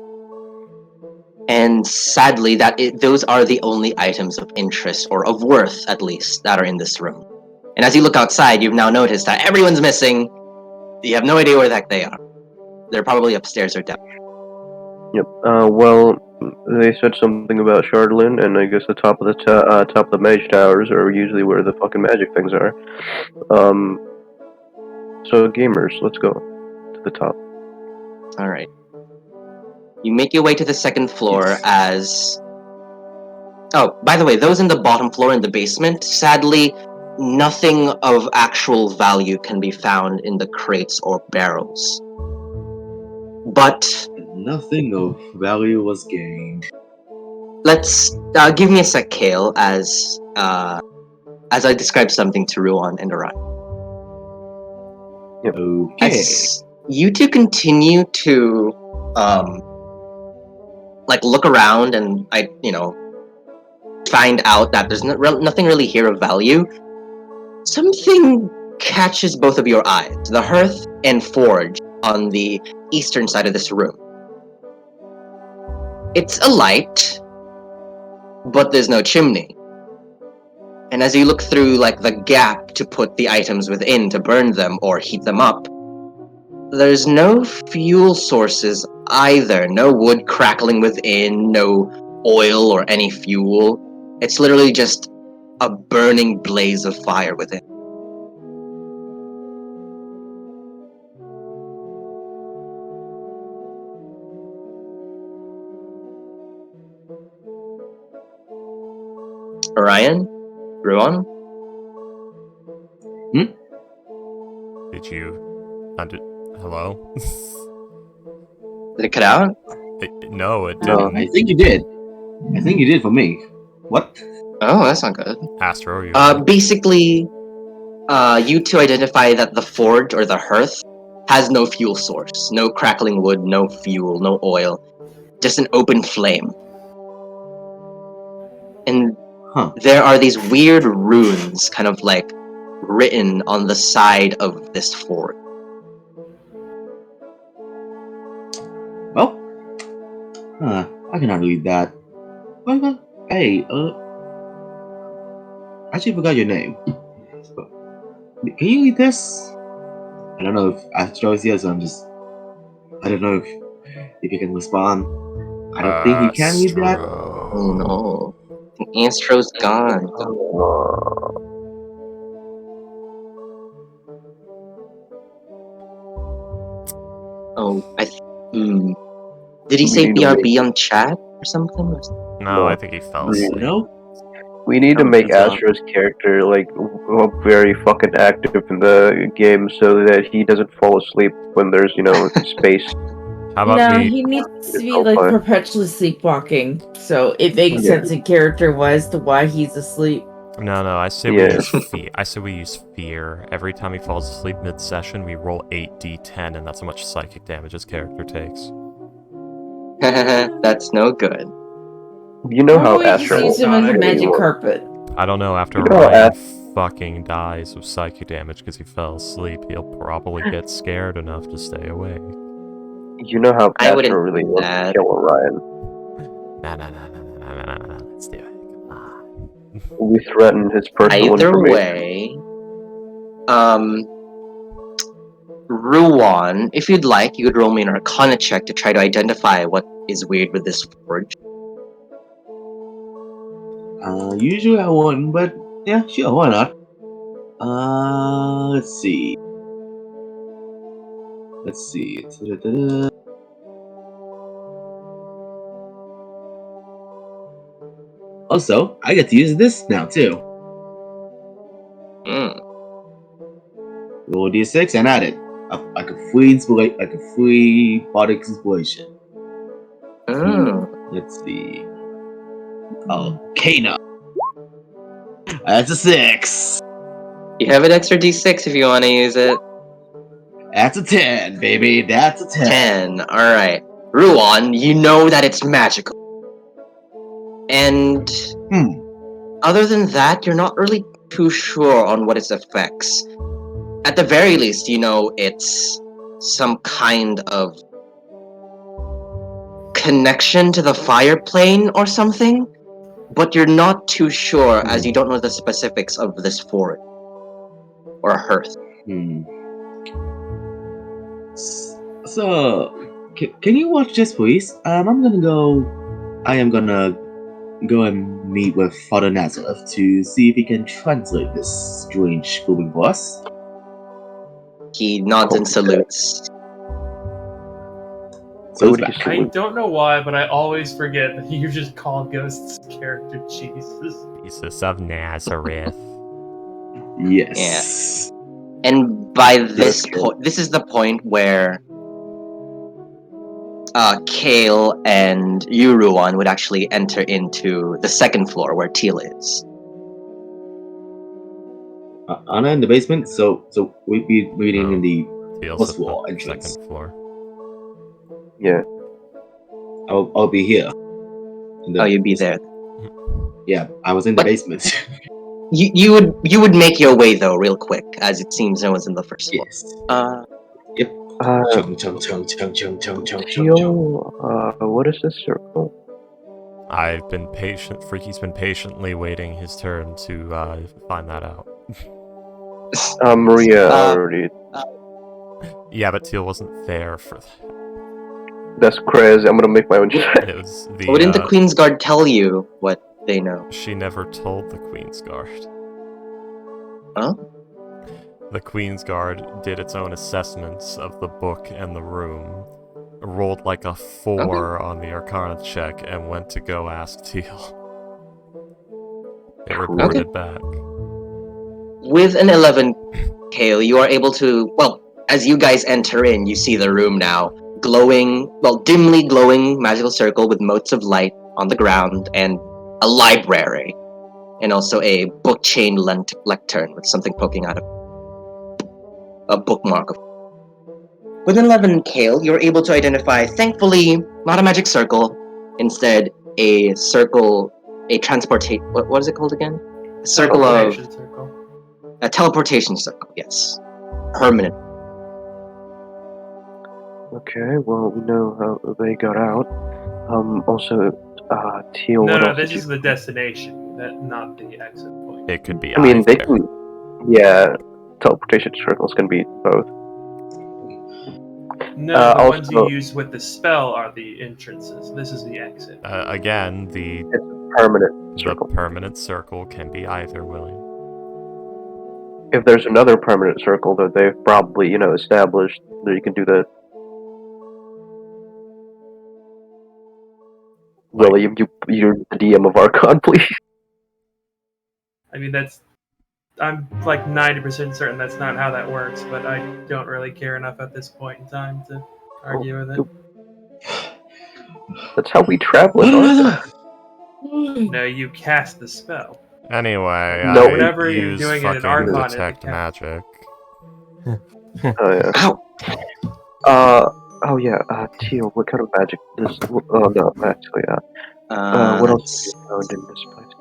And sadly, those are the only items of interest, or of worth at least, that are in this room. And as you look outside, you've now noticed that everyone's missing. You have no idea where the heck they are. They're probably upstairs or down. Yep. Well, they said something about Shardlin, and I guess the top of the top of the mage towers are usually where the fucking magic things are. So gamers, let's go to the top. Alright. You make your way to the second floor as... Oh, by the way, those in the bottom floor in the basement, sadly, nothing of actual value can be found in the crates or barrels. But... Nothing of value was gained. Let's... give me a sec, Kale, as I describe something to Ruan and Orion. Yep. Okay. As you two continue to, look around and, find out that there's nothing really here of value, something catches both of your eyes. The hearth and forge on the eastern side of this room. It's alight, but there's no chimney. And as you look through, the gap to put the items within to burn them or heat them up, there's no fuel sources either. No wood crackling within, no oil or any fuel. It's literally just a burning blaze of fire within. Orion? Ruan? Did you... Hello? Did it cut out? No, it No. didn't. I think you did. I think you did for me. What? Oh, that's not good. Astro, you... Basically, you two identify that the forge or the hearth has no fuel source. No crackling wood, no fuel, no oil. Just an open flame. And there are these weird runes kind of written on the side of this forge. Well, I cannot read that. Well, hey, I actually forgot your name. Can you read this? I don't know if Astro is here, so I don't know if you can respond. I don't think you can read that. Oh no. Astro's gone. Did he say BRB on chat or something? No, I think he fell asleep. No? We need to make that's Astro's character very fucking active in the game so that he doesn't fall asleep when there's space. How about we... he needs to be perpetually sleepwalking, so it makes sense in character wise to why he's asleep. No, I say we use fear. I say we use fear. Every time he falls asleep mid-session, we roll 8d10, and that's how much psychic damage his character takes. That's no good. You know how Just Astro use him as a magic carpet. I don't know, after You know Ryan fucking dies of psychic damage because he fell asleep, he'll probably get scared enough to stay awake. You know how I wouldn't Astro really do wants that. to kill Orion. No, let's do it. Come on. We threaten his personal Either information. way, Ruan, if you'd like, you could roll me an Arcana check to try to identify what is weird with this forge. Usually I wouldn't, but yeah, sure, why not? Let's see. Also, I get to use this now too. Roll d6 and add it. Like a free bardic inspiration. Let's see. Arcana. That's a 6. You have an extra d6 if you want to use it. That's a 10, baby. That's a 10. 10. Alright. Ruan, you know that it's magical. And other than that, you're not really too sure on what its effects. At the very least, you know it's some kind of connection to the fire plane or something, but you're not too sure as you don't know the specifics of this forest or hearth. So, can you watch this, please? I am gonna go and meet with Father Nazareth to see if he can translate this strange moving voice. He nods and salutes. So I don't know why, but I always forget that you just call Ghost's character Jesus. Jesus of Nazareth. Yes. Yeah. And by this point, this is the point where Kale and Yuruan would actually enter into the second floor where Teal is. Anna in the basement, so we'd be meeting in the Teal's first floor entrance. Second floor. Yeah. I'll be here. You'd be there. Yeah, I was in the basement. You would make your way though real quick, as it seems no one's in the first floor. Yes. Yep. Teal, what is this circle? I've been patient. Freaky's been patiently waiting his turn to find that out. Maria already. Yeah, but Teal wasn't there for that. That's crazy. I'm gonna make my own shit. It was the. Wouldn't the Queen's Guard tell you what they know? She never told the Queen's Guard. Huh? The Queen's Guard did its own assessments of the book and the room, rolled like a 4 on the Arcana check, and went to go ask Teal. It reported back. With an 11, Kale, you are able to, well, as you guys enter in, you see the room now, dimly glowing magical circle with motes of light on the ground, and a library, and also a book-chained lectern with something poking out of a bookmark. With an 11, Kale, you're able to identify, thankfully, not a magic circle, instead a circle, a transportation, what is it called again? A circle of... A teleportation circle, yes. Permanent. Okay, well, we know how they got out. Also, Teal... No, this is the destination, not the exit point. It could be I mean, they either. can... Yeah, teleportation circles can be both. No, the ones you use with the spell are the entrances. This is the exit. Again, It's a permanent circle. The permanent circle can be either, William. If there's another permanent circle that they've probably, established, that you can do that. William, you're the DM of Archon, please. I mean, I'm like 90% certain that's not how that works, but I don't really care enough at this point in time to argue with it. That's how we travel in Archon. No, you cast the spell. Anyway, No, I whatever you're use doing in an fucking Arcana, detect it counts. magic. Oh, yeah. Teal, what kind of magic is... Oh, no, actually, what else have you found in this place?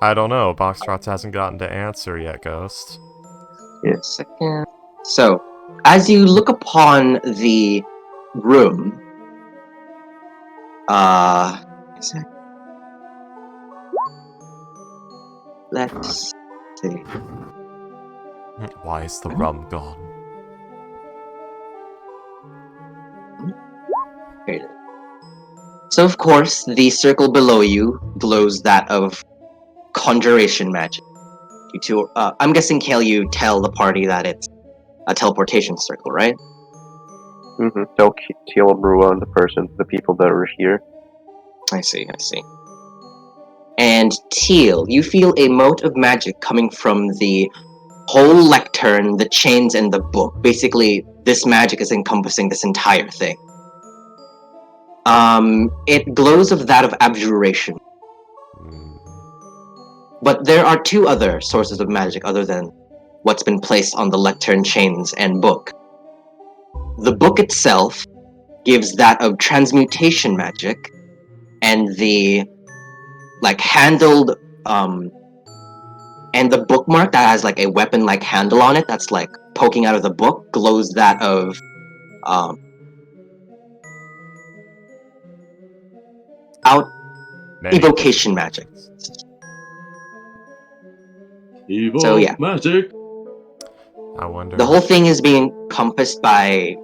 I don't know. Boxtrots hasn't gotten to answer yet, Ghost. Yeah. Second. So, as you look upon the room, let's see. Why is the rum gone? So, of course, the circle below you glows that of conjuration magic. I'm guessing, Kale, you tell the party that it's a teleportation circle, right? Mm-hmm. Tell Teal and Ruan, the people that are here. I see. And Teal, you feel a mote of magic coming from the whole lectern, the chains, and the book. Basically, this magic is encompassing this entire thing. It glows of that of abjuration. But there are 2 other sources of magic other than what's been placed on the lectern, chains, and book. The book itself gives that of transmutation magic, and the handled and the bookmark that has like a weapon-like handle on it that's like poking out of the book glows that of Many evocation magic. So yeah, magic. I wonder. the whole thing is being encompassed by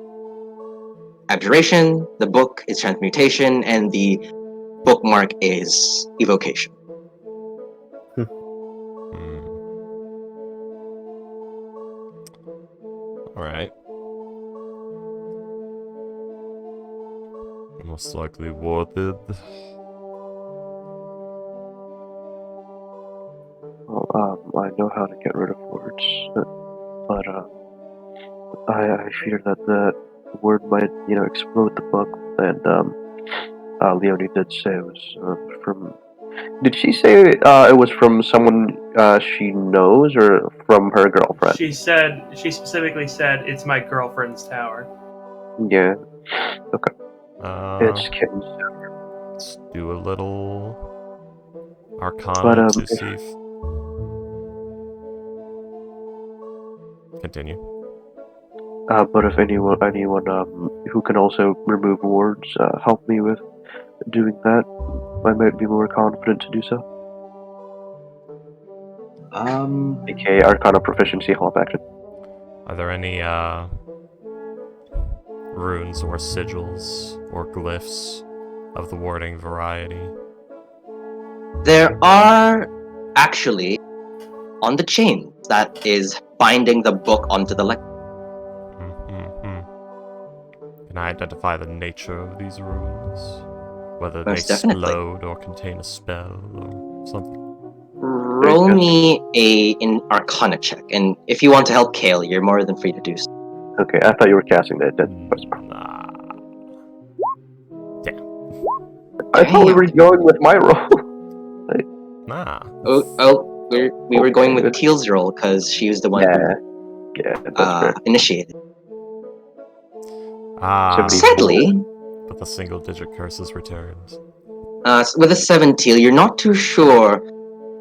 abjuration, the book is transmutation, and the bookmark is evocation. Alright. Most likely warded. Well, I know how to get rid of words, but I fear that the word might, explode the book. And Leonie did say it was from. Did she say it was from someone she knows or from her girlfriend? She specifically said it's my girlfriend's tower. Yeah. Okay. It's Kim's. Let's do a little Arcana to see if... Continue. But if anyone who can also remove words help me with doing that, I might be more confident to do so. AKA Arcana proficiency half action. Are there any runes or sigils or glyphs of the warding variety? There are actually on the chain that is binding the book onto the lectern. Can I identify the nature of these runes? Whether Most they definitely. explode or contain a spell or something? Roll me an Arcana check, and if you want to help Kale, you're more than free to do so. Okay, I thought you were casting that. Nah. Damn. I thought we were going with my roll. Nah. We were going with Teal's roll because she was the one who initiated. Sadly, but the single-digit curse is returned. With a 7 Teal, you're not too sure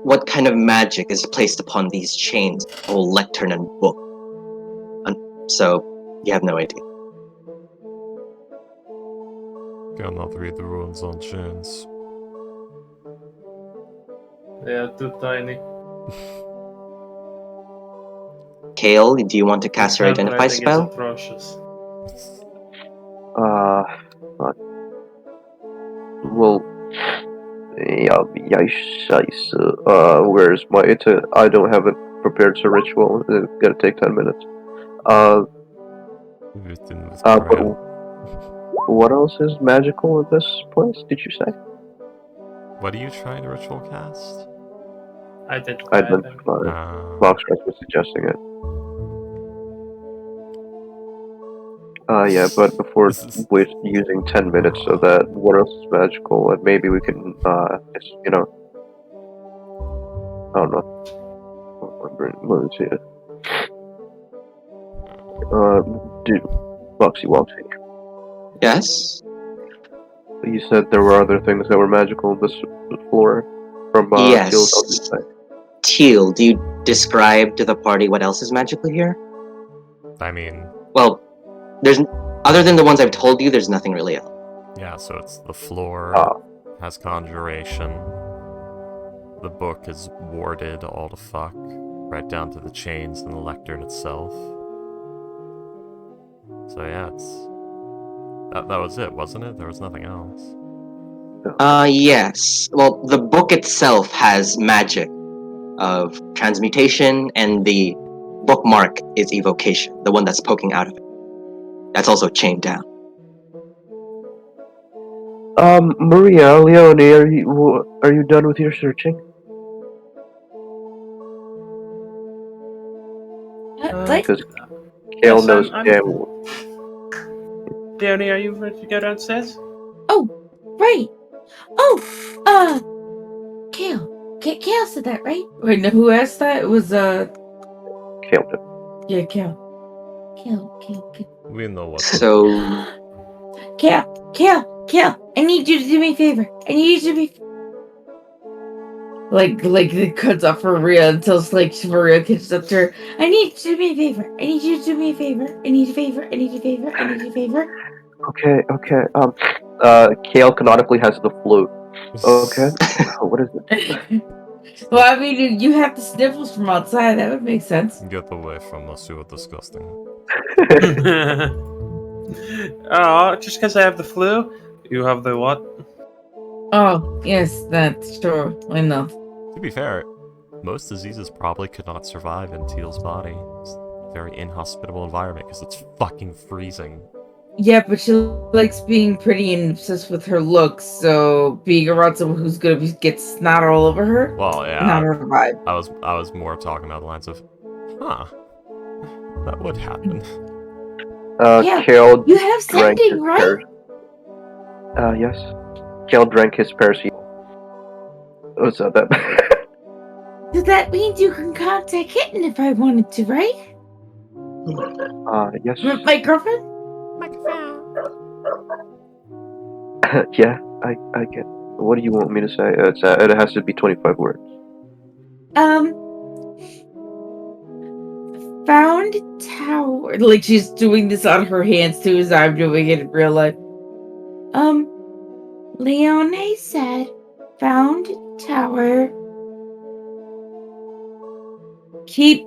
what kind of magic is placed upon these chains, the whole lectern and book. So, you have no idea. Cannot read the runes on chains. They are too tiny. Kale, do you want to cast your Identify Handwriting is spell? atrocious. Well, where's my? I don't have it prepared to ritual. It's gonna take 10 minutes. But what else is magical in this place? Did you say? What are you trying to ritual cast? Identify. Boxcraft was suggesting it. Yeah, but before using 10 minutes of that, what else is magical? And maybe we can, I don't know. Let me see it. Dude, Woxy. Yes? You said there were other things that were magical in this floor from yes. Teal's. Teal, do you describe to the party what else is magical here? I mean... Well, there's... Other than the ones I've told you, there's nothing really else. Yeah, so it's the floor has conjuration. The book is warded all to fuck. Right down to the chains and the lectern itself. So yeah, that was it, wasn't it? There was nothing else. Yes. Well, the book itself has magic of transmutation, and the bookmark is evocation, the one that's poking out of it. That's also chained down. Maria, Leonie, are you done with your searching? Because Kale knows Leonie, are you ready to go downstairs? Oh, right. Kale. Kale said that, right? Wait, no, who asked that? It was, Kale did. Yeah, Cal. We know what. So Cal, I need you to do me a favor. I need you to be. Like it cuts off for Maria until like Maria catches up to her. I need you to do me a favor. I need you to do me a favor. I need a favor. I need a favor. I need a favor. Okay. Kale canonically has the flute. Okay. What is it? Well, I mean, you have the sniffles from outside. That would make sense. Get away from us, you are disgusting. Oh, just because I have the flu, you have the what? Oh, yes, that's true. I know. To be fair, most diseases probably could not survive in Teal's body. It's a very inhospitable environment because it's fucking freezing. Yeah, but she likes being pretty and obsessed with her looks, so being around someone who's gonna get snot all over her, Well, yeah, not her vibe. I was more talking about the lines of, huh, that would happen. Yeah, Kale you have drank sending, his right? Yes. Kale drank his paracetamol. What's that? So that means you can contact Kitten if I wanted to, right? Yes. My girlfriend? Yeah, I get. What do you want me to say? It has to be 25 words. Found tower. Like she's doing this on her hands too, as I'm doing it in real life. Leone said, found tower. Keep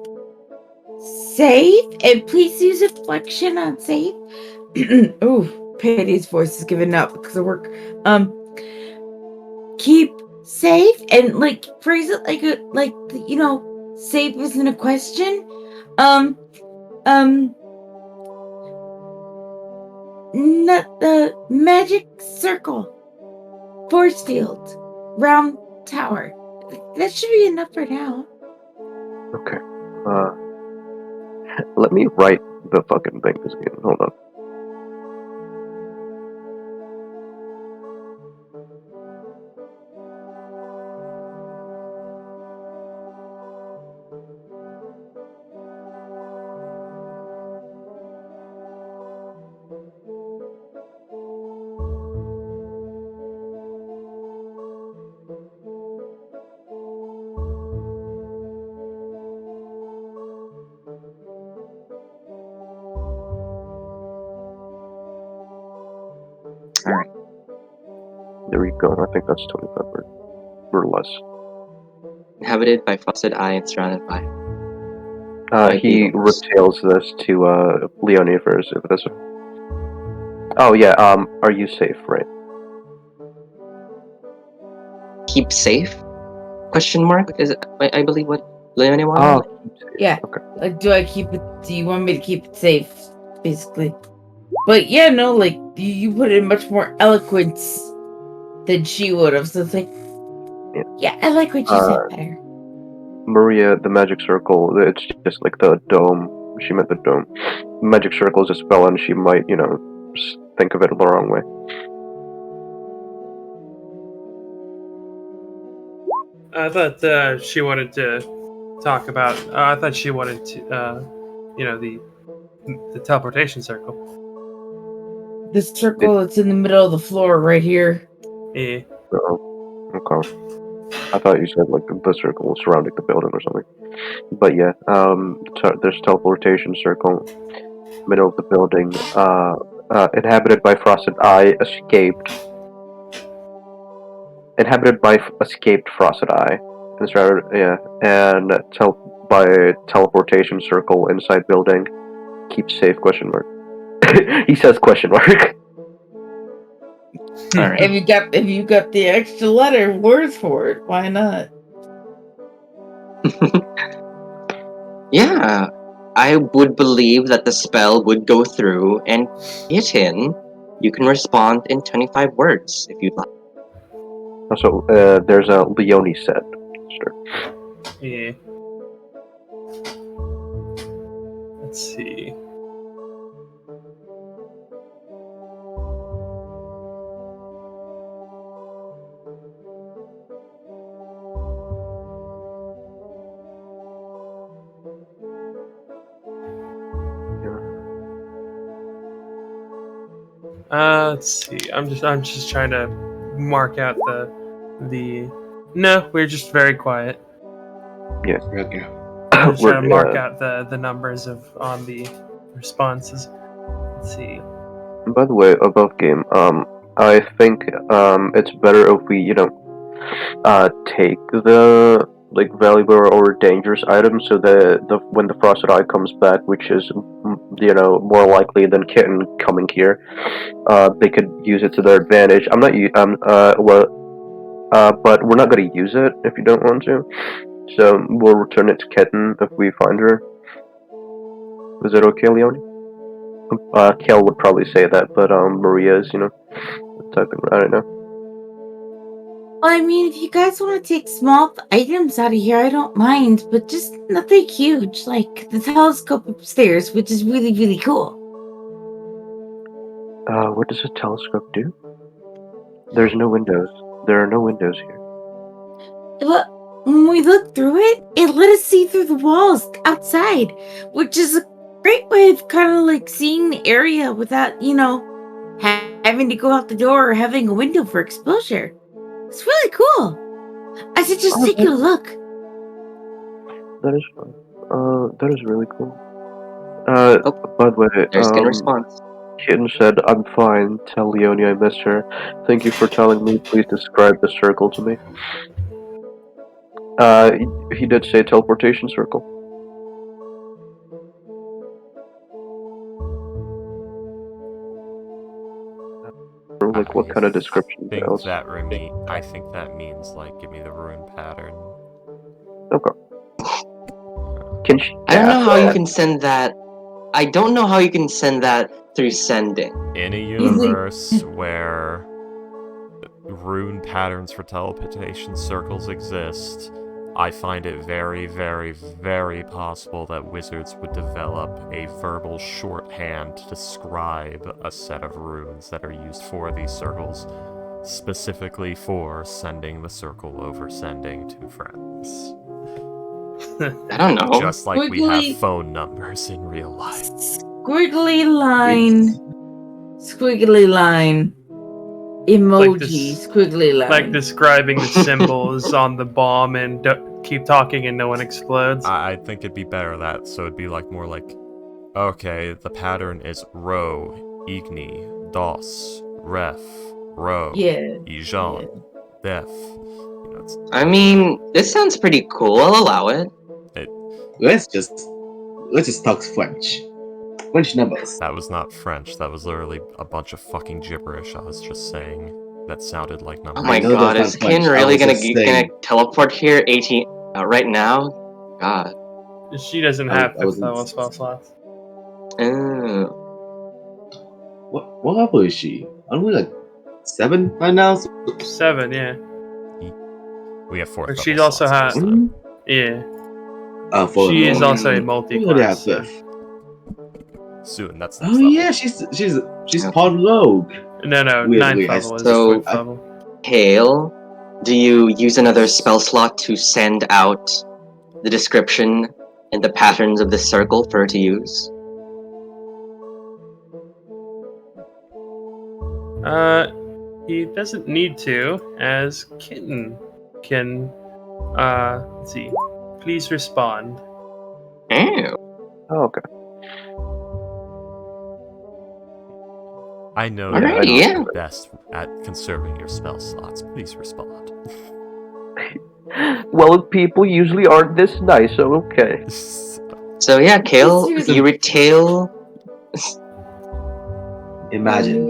safe, and please use inflection on safe. Ooh, Patty's voice is giving up because of work. Keep safe, and like phrase it like safe isn't a question. Not the magic circle, force field, round tower. That should be enough for now. Okay. Let me write the fucking thing again. Hold on. Alright. There we go. I think that's 25 words. Or less. Inhabited by frosted eye and surrounded by. He beetles. retails this to Leonie first, if that's. Oh yeah. Are you safe? Right. Keep safe? Question mark? Is it? I believe what Leone Oh. wanted. Yeah. Okay. Like, do you want me to keep it safe, basically? But yeah, no, like you put in much more eloquence than she would have. So it's like, Yeah, I like what you said better. Maria, the magic circle. It's just like the dome. She meant the dome. Magic circle is a spell, and she might, think of it the wrong way. I thought she wanted to talk about. I thought she wanted to, the teleportation circle. the circle that's in the middle of the floor right here. Yeah. Okay. I thought you said like the circle surrounding the building or something. But yeah, there's teleportation circle, middle of the building. Inhabited by frosted eye, escaped. Inhabited by escaped frosted eye, and surrounded, and by teleportation circle inside building. Keep safe? Question mark. He says question mark. Alright. If you got the extra letter words for it, why not? Yeah. I would believe that the spell would go through and hit in. You can respond in 25 words if you'd like. Also, there's a Leone said. Sure. Yeah. Let's see. Let's see. I'm just trying to mark out the. No, we're just very quiet. Okay. I'm just trying to mark We're, out the numbers on the responses. Let's see. by the way, above game, I think it's better if we, take the like valuable or dangerous items, so that when the frosted eye comes back, which is more likely than Kitten coming here, they could use it to their advantage. I'm not but we're not gonna use it if you don't want to. So we'll return it to Kitten if we find her. Is that okay, Leonie? Kel would probably say that, but Maria is, typing. I don't know. Well, I mean, if you guys want to take small items out of here, I don't mind, but just nothing huge, like the telescope upstairs, which is really, really cool. What does a telescope do? There's no windows. There are no windows here. But when we looked through it, it let us see through the walls outside, which is a great way of kind of like seeing the area without, having to go out the door or having a window for exposure. It's really cool. I said, just take a look. That is fun. That is really cool. By the way, There's a response. Kitten said, "I'm fine. Tell Leonie I miss her. Thank you for telling me. Please describe the circle to me." He did say teleportation circle. Or like what kind of description else? I think that means like give me the rune pattern. Okay. Can she? I don't know how you can send that. I don't know how you can send that through sending. In a universe where rune patterns for teleportation circles exist, I find it very, very, very possible that wizards would develop a verbal shorthand to describe a set of runes that are used for these circles, specifically for sending the circle over sending to friends. I don't know. Just like we have phone numbers in real life. Squiggly line. Squiggly line. Emoji. Squiggly line. Like describing the symbols on the bomb and keep talking and no one explodes. I think it'd be better that, so it'd be like more like, okay, the pattern is ro, igni, dos, ref, ro, ijan, def. I mean, this sounds pretty cool. I'll allow it. Let's just talk French. French numbers. That was not French. That was literally a bunch of fucking gibberish I was just saying. That sounded like numbers. Oh my god, is Kin really gonna teleport here 18 right now? God. She doesn't have 5th level spell slots. What level is she? Aren't we like 7 right now? 7, yeah. We have 4. But she's also has yeah. She is also a multi-class. Soon, that's next level. Yeah, she's part rogue. No, 9th level is 4th level. Kale, do you use another spell slot to send out the description and the patterns of the circle for her to use? He doesn't need to, as Kitten can. Let's see. Please respond. Oh, okay. I know that you're best at conserving your spell slots. Please respond. Well, people usually aren't this nice, so okay. So yeah, Kale, you retail. Imagine.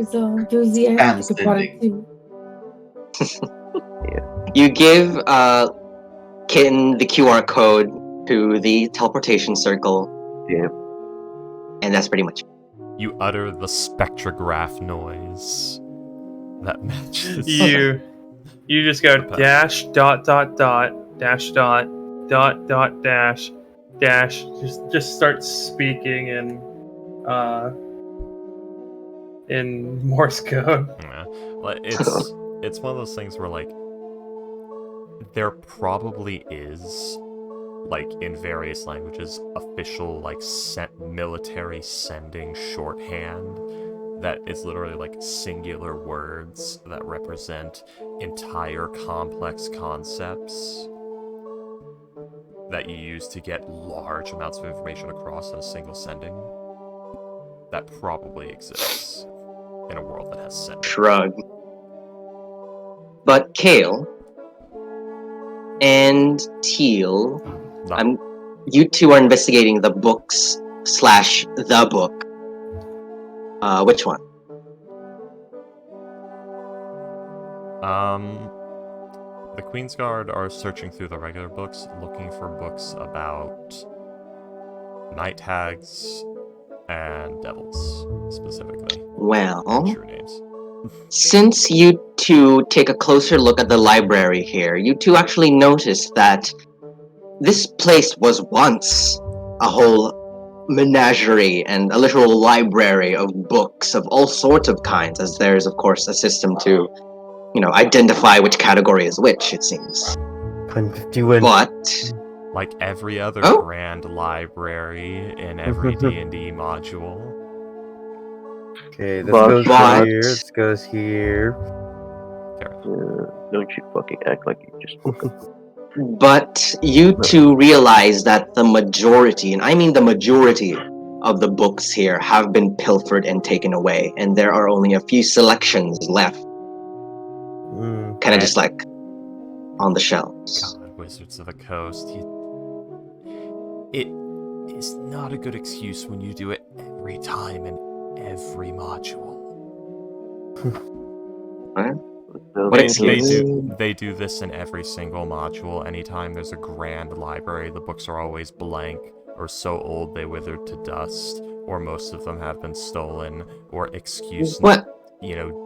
You give Kitten the QR code to the teleportation circle. Yeah. And that's pretty much it. You utter the spectrograph noise that matches. You just go dash dot dot dot dash dot dot dot dash dash. Just start speaking in Morse code. Yeah. It's one of those things where like there probably is, like in various languages, official like military sending shorthand that is literally like singular words that represent entire complex concepts that you use to get large amounts of information across in a single sending. That probably exists in a world that has sending. Shrug. But Kale and Teal, you two are investigating the books / the book. Which one? The Queen's Guard are searching through the regular books, looking for books about night hags and devils, specifically. Well, True names. Since you two take a closer look at the library here, you two actually notice that this place was once a whole menagerie and a literal library of books of all sorts of kinds, as there's, of course, a system to, identify which category is which, it seems. But... like every other grand library in every D&D module. Okay, this goes here, this goes here. Don't you fucking act like you just woke up. But you two realize that the majority, and I mean the majority, of the books here have been pilfered and taken away, and there are only a few selections left. Kind of just like on the shelves. God, Wizards of the Coast. It is not a good excuse when you do it every time in every module. What excuse? They do this in every single module. Anytime there's a grand library, the books are always blank, or so old they withered to dust, or most of them have been stolen, or excuse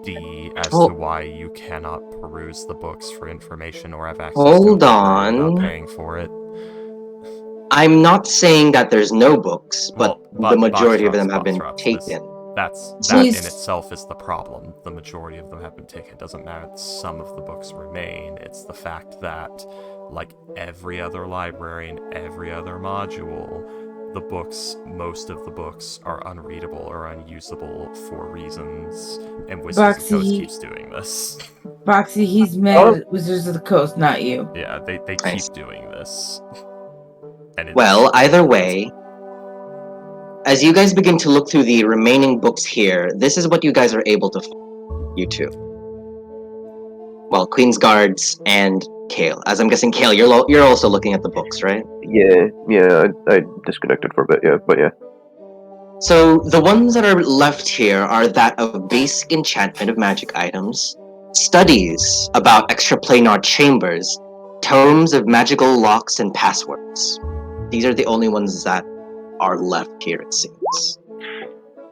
D as to why you cannot peruse the books for information or have access to them without paying for it. I'm not saying that there's no books, but the majority of them have been taken. That in itself is the problem. The majority of them have been taken. It doesn't matter that some of the books remain. It's the fact that, like every other library and every other module, most of the books are unreadable or unusable for reasons, and Wizards of the Coast keeps doing this. Boxy, he's mad at Wizards of the Coast, not you. Yeah, they keep doing this. Well, either way, as you guys begin to look through the remaining books here, this is what you guys are able to find, you two. Well, Queen's Guards and Kale. As I'm guessing, Kale, you're also looking at the books, right? Yeah, I disconnected for a bit, but yeah. So, the ones that are left here are that of basic enchantment of magic items, studies about extraplanar chambers, tomes of magical locks and passwords. These are the only ones that are left here, it seems.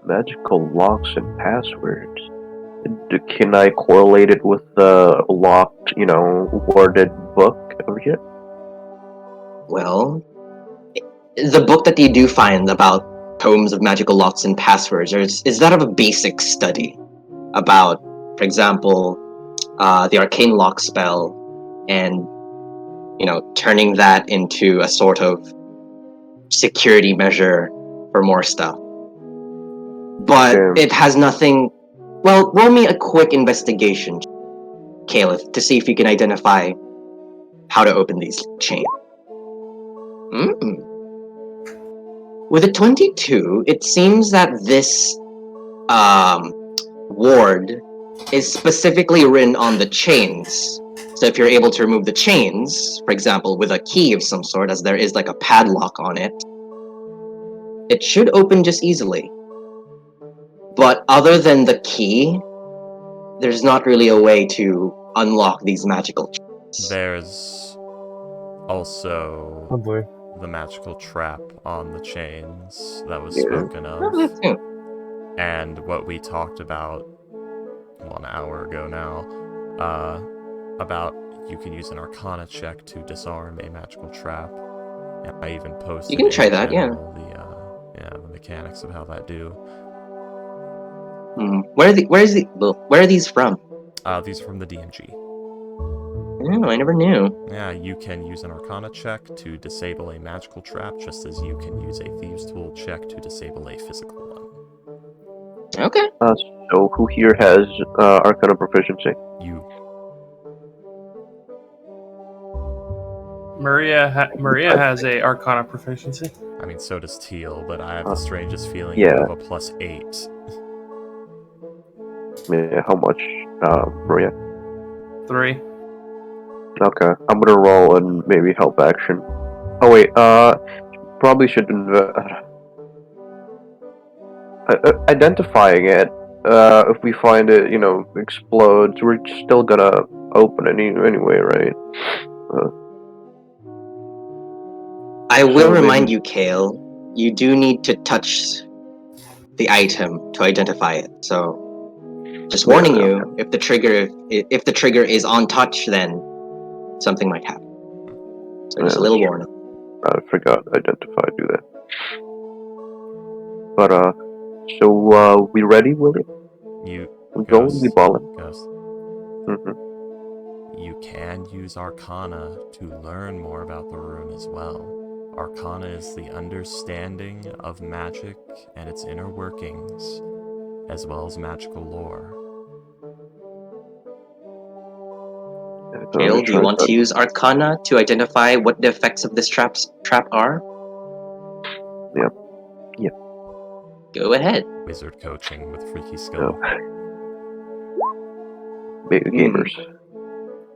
Magical locks and passwords. Can I correlate it with the locked, worded book over here? Well, the book that you do find about tomes of magical locks and passwords is that of a basic study about, for example, the arcane lock spell and, turning that into a sort of security measure for more stuff. But it has nothing... Well, roll me a quick investigation, Caliph, to see if you can identify how to open these chains. With a 22, it seems that this ward is specifically written on the chains. So if you're able to remove the chains, for example, with a key of some sort, as there is like a padlock on it, it should open just easily. But other than the key, there's not really a way to unlock these magical chains. There's also the magical trap on the chains that was spoken of. And what we talked about 1 hour ago now, about you can use an Arcana check to disarm a magical trap. And I even posted you can try that, the mechanics of how that do. Where are these from? These are from the DMG. Oh, I never knew. Yeah, you can use an Arcana check to disable a magical trap, just as you can use a Thieves Tool check to disable a physical one. Okay. So who here has Arcana proficiency? You. Maria has a Arcana proficiency. I mean, so does Teal, but I have the strangest feeling yeah. you have a +8. Yeah, how much, Maria? 3. Okay, I'm gonna roll and maybe help action. Oh wait, probably should identifying it. If we find it, explodes, we're still gonna open it anyway, right? I will So remind maybe- you, Kale, you do need to touch the item to identify it. So, just warning Yeah, you, if the trigger is on touch, then something might happen. So just a little warning. I forgot identify, do that. But so we ready, William? You. We going, we ballin'. Ghost. Mm-hmm. You can use Arcana to learn more about the rune as well. Arcana is the understanding of magic and its inner workings, as well as magical lore. Kale, do you want to use Arcana to identify what the effects of this trap are? Yeah. Go ahead. Wizard coaching with freaky skill. Big gamers.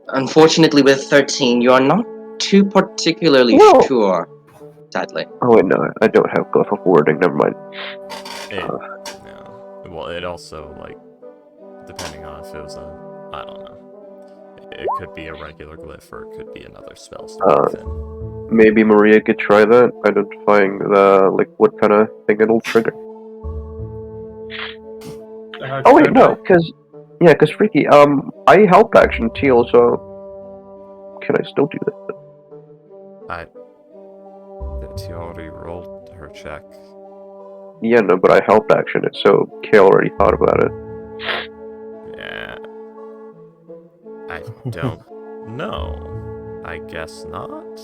Unfortunately, with 13, you are not too particularly sure, sadly. Oh wait, no, I don't have glyph of wording. Never mind. No. Well, it also, depending on if it was I don't know. It could be a regular glyph or it could be another spell strength. Maybe Maria could try that, identifying what kind of thing it'll trigger. Oh wait, no, because Freaky, I help action Teal, so can I still do that? Teal already rolled her check. Yeah, no, but I helped action it, so Kale already thought about it. Yeah. I don't know. I guess not.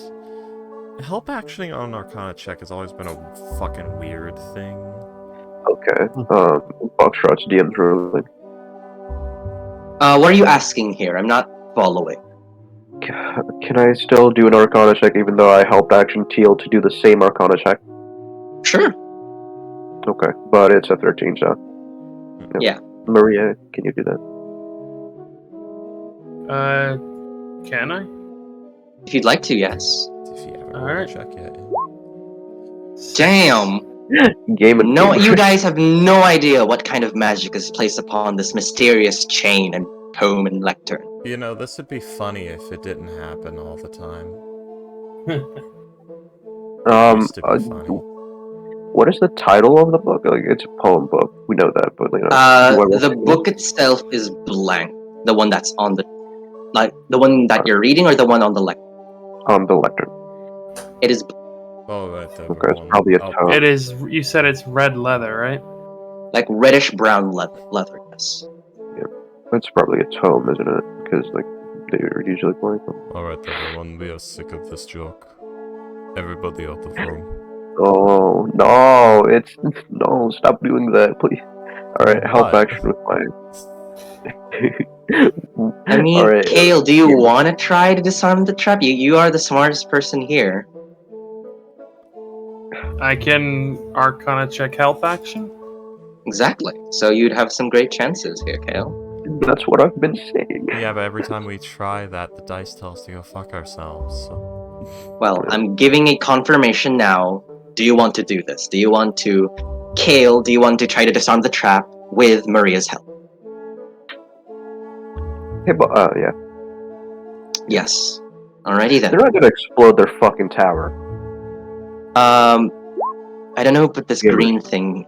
Help actioning on an Arcana check has always been a fucking weird thing. Okay. Foxtrot's DM's ruling. What are you asking here? I'm not following. Can I still do an Arcana check even though I helped action Teal to do the same Arcana check? Sure. Okay, but it's a 13, so. Yeah. Maria, can you do that? Can I? If you'd like to, yes. If you haven't Alright. rolled a check yet. Damn. Game. You guys have no idea what kind of magic is placed upon this mysterious chain and tome and lectern. You know, this would be funny if it didn't happen all the time. It used to be funny. What is the title of the book? It's a poem book. We know that, but the book itself is blank. The one that's on the one that you're reading, or the one on the lectern? On the lectern. It is. Oh, right. Okay, it's probably a tome. It is. You said it's red leather, right? Like reddish brown leather. Yes. Yeah, it's probably a tome, isn't it? Because they're usually blank. Alright, everyone, we are sick of this joke. Everybody out of the room. Oh no! No! Stop doing that, please. All right, help action with mine. I mean, right, Kale, do you want to try to disarm the trap? You are the smartest person here. I can Arcana check health action. Exactly. So you'd have some great chances here, Kale. That's what I've been saying. Yeah, but every time we try that, the dice tell us to go fuck ourselves, so... Well, I'm giving a confirmation now. Do you want to do this? Do you want to... Kale, do you want to try to disarm the trap with Maria's help? Hey, but, yeah. Yes. Alrighty then. They're not gonna explode their fucking tower. I don't know, but this green thingy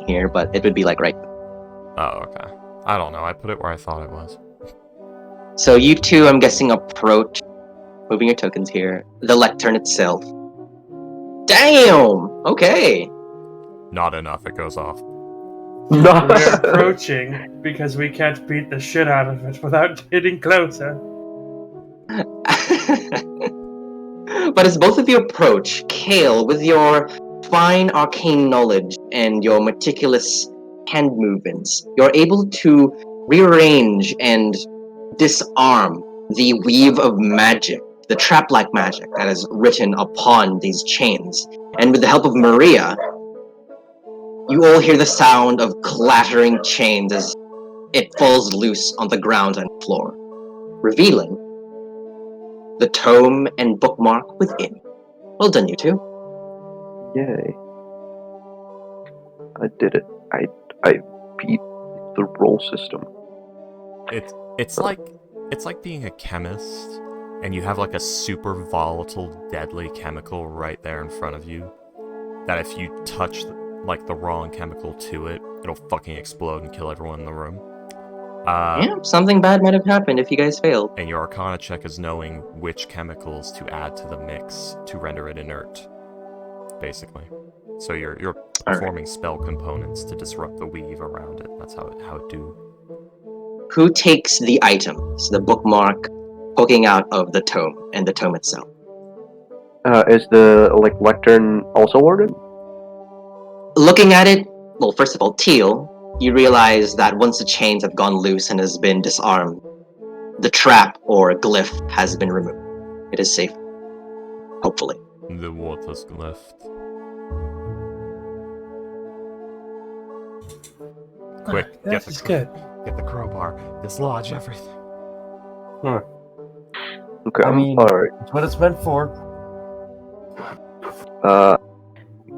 here, but it would be right. Oh, okay. I don't know, I put it where I thought it was. So you two, I'm guessing, approach, moving your tokens here, the lectern itself. Damn! Okay. Not enough, it goes off. No. We're approaching because we can't beat the shit out of it without getting closer. But as both of you approach, Kale, with your fine arcane knowledge and your meticulous hand movements, you're able to rearrange and disarm the weave of magic, the trap-like magic that is written upon these chains. And with the help of Maria, you all hear the sound of clattering chains as it falls loose on the ground and floor, revealing the tome and bookmark within. Well done, you two. Yay. I did it. I beat the roll system. It's like being a chemist and you have like a super volatile, deadly chemical right there in front of you. That if you touch like the wrong chemical to it, it'll fucking explode and kill everyone in the room. Yeah, something bad might have happened if you guys failed. And your Arcana check is knowing which chemicals to add to the mix to render it inert, basically. So you're performing spell components to disrupt the weave around it. That's how it do. Who takes the items, the bookmark poking out of the tome and the tome itself? Is the lectern also ordered? Looking at it, well, first of all, Teal, you realize that once the chains have gone loose and has been disarmed, the trap or glyph has been removed. It is safe. Hopefully. The water's left. Quick, This is good. Get the crowbar. Dislodge everything. Okay, I mean, alright. it's what it's meant for.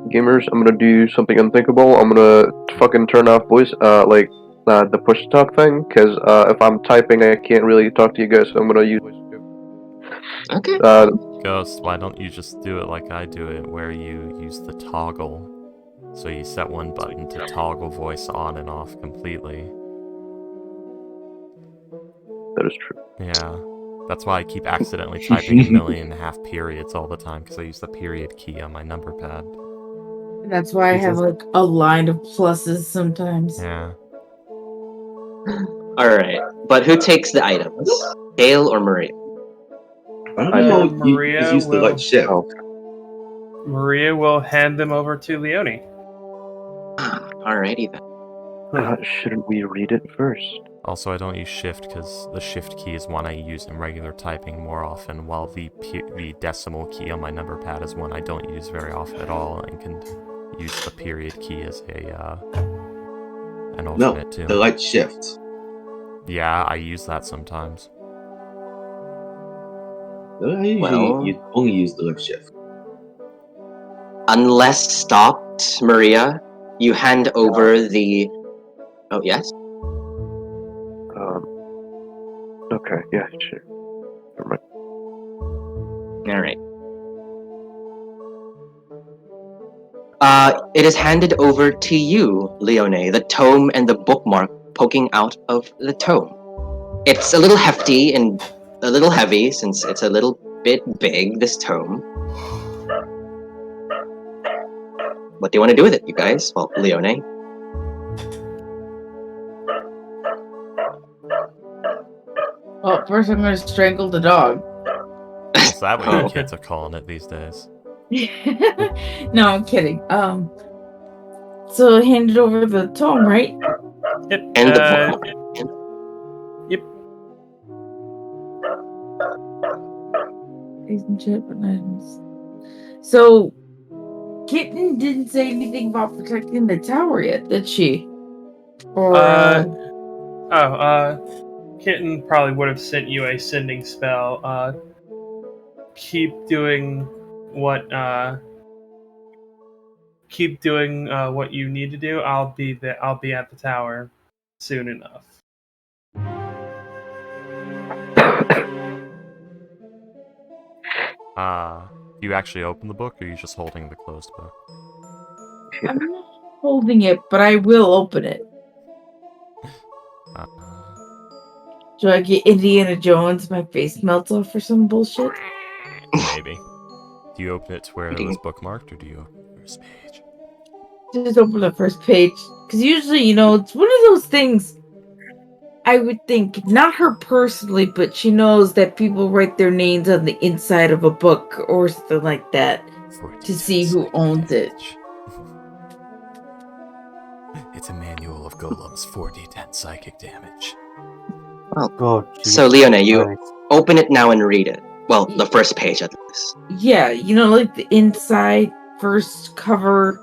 Gamers, I'm gonna do something unthinkable. I'm gonna fucking turn off voice, the push talk thing, because if I'm typing, I can't really talk to you guys, so I'm gonna use voice. Okay. Ghost, why don't you just do it like I do it, where you use the toggle? So you set one button to toggle voice on and off completely. That is true. Yeah. That's why I keep accidentally typing 1.5 million periods all the time, because I use the period key on my number pad. That's why I have like a line of pluses sometimes. Yeah. Alright, but who takes the items? Dale or Maria? I don't I know. did. Maria You use the will- light shift. Oh, Maria will hand them over to Leone. Alrighty then. shouldn't we read it first? Also, I don't use shift because the shift key is one I use in regular typing more often, while the decimal key on my number pad is one I don't use very often at all, and can use the period key as an No, alternate too. the light shift. Yeah, I use that sometimes. I usually only use the light shift. Unless stopped, Maria, you hand over the... Oh, yes? Okay, yeah, sure. Never mind. Alright. It is handed over to you, Leone, the tome and the bookmark poking out of the tome. It's a little hefty and a little heavy, since it's a little bit big, this tome. What do you want to do with it, you guys? Well, Leone. Well, first I'm going to strangle the dog. Is that what Oh. your kids are calling it these days? No, I'm kidding. So hand it over the tome, right? Yep. And the bookmark. Yep. So, Kitten didn't say anything about protecting the tower yet, did she? Or Kitten probably would have sent you a sending spell. Keep doing what you need to do. I'll be at the tower soon enough. Do you actually open the book, or are you just holding the closed book? I'm not holding it, but I will open it. Do I get Indiana Jones? My face melts off or some bullshit? Maybe. Do you open it to where it was bookmarked, or do you open the first page? Just open the first page. Because usually, it's one of those things I would think, not her personally, but she knows that people write their names on the inside of a book or something like that to see who owns it. It's a manual golems 4d10 psychic damage. God, So, Jesus Leone, you Christ. open it now and read it. Well, the first page at least. Yeah, you know, like the inside first cover.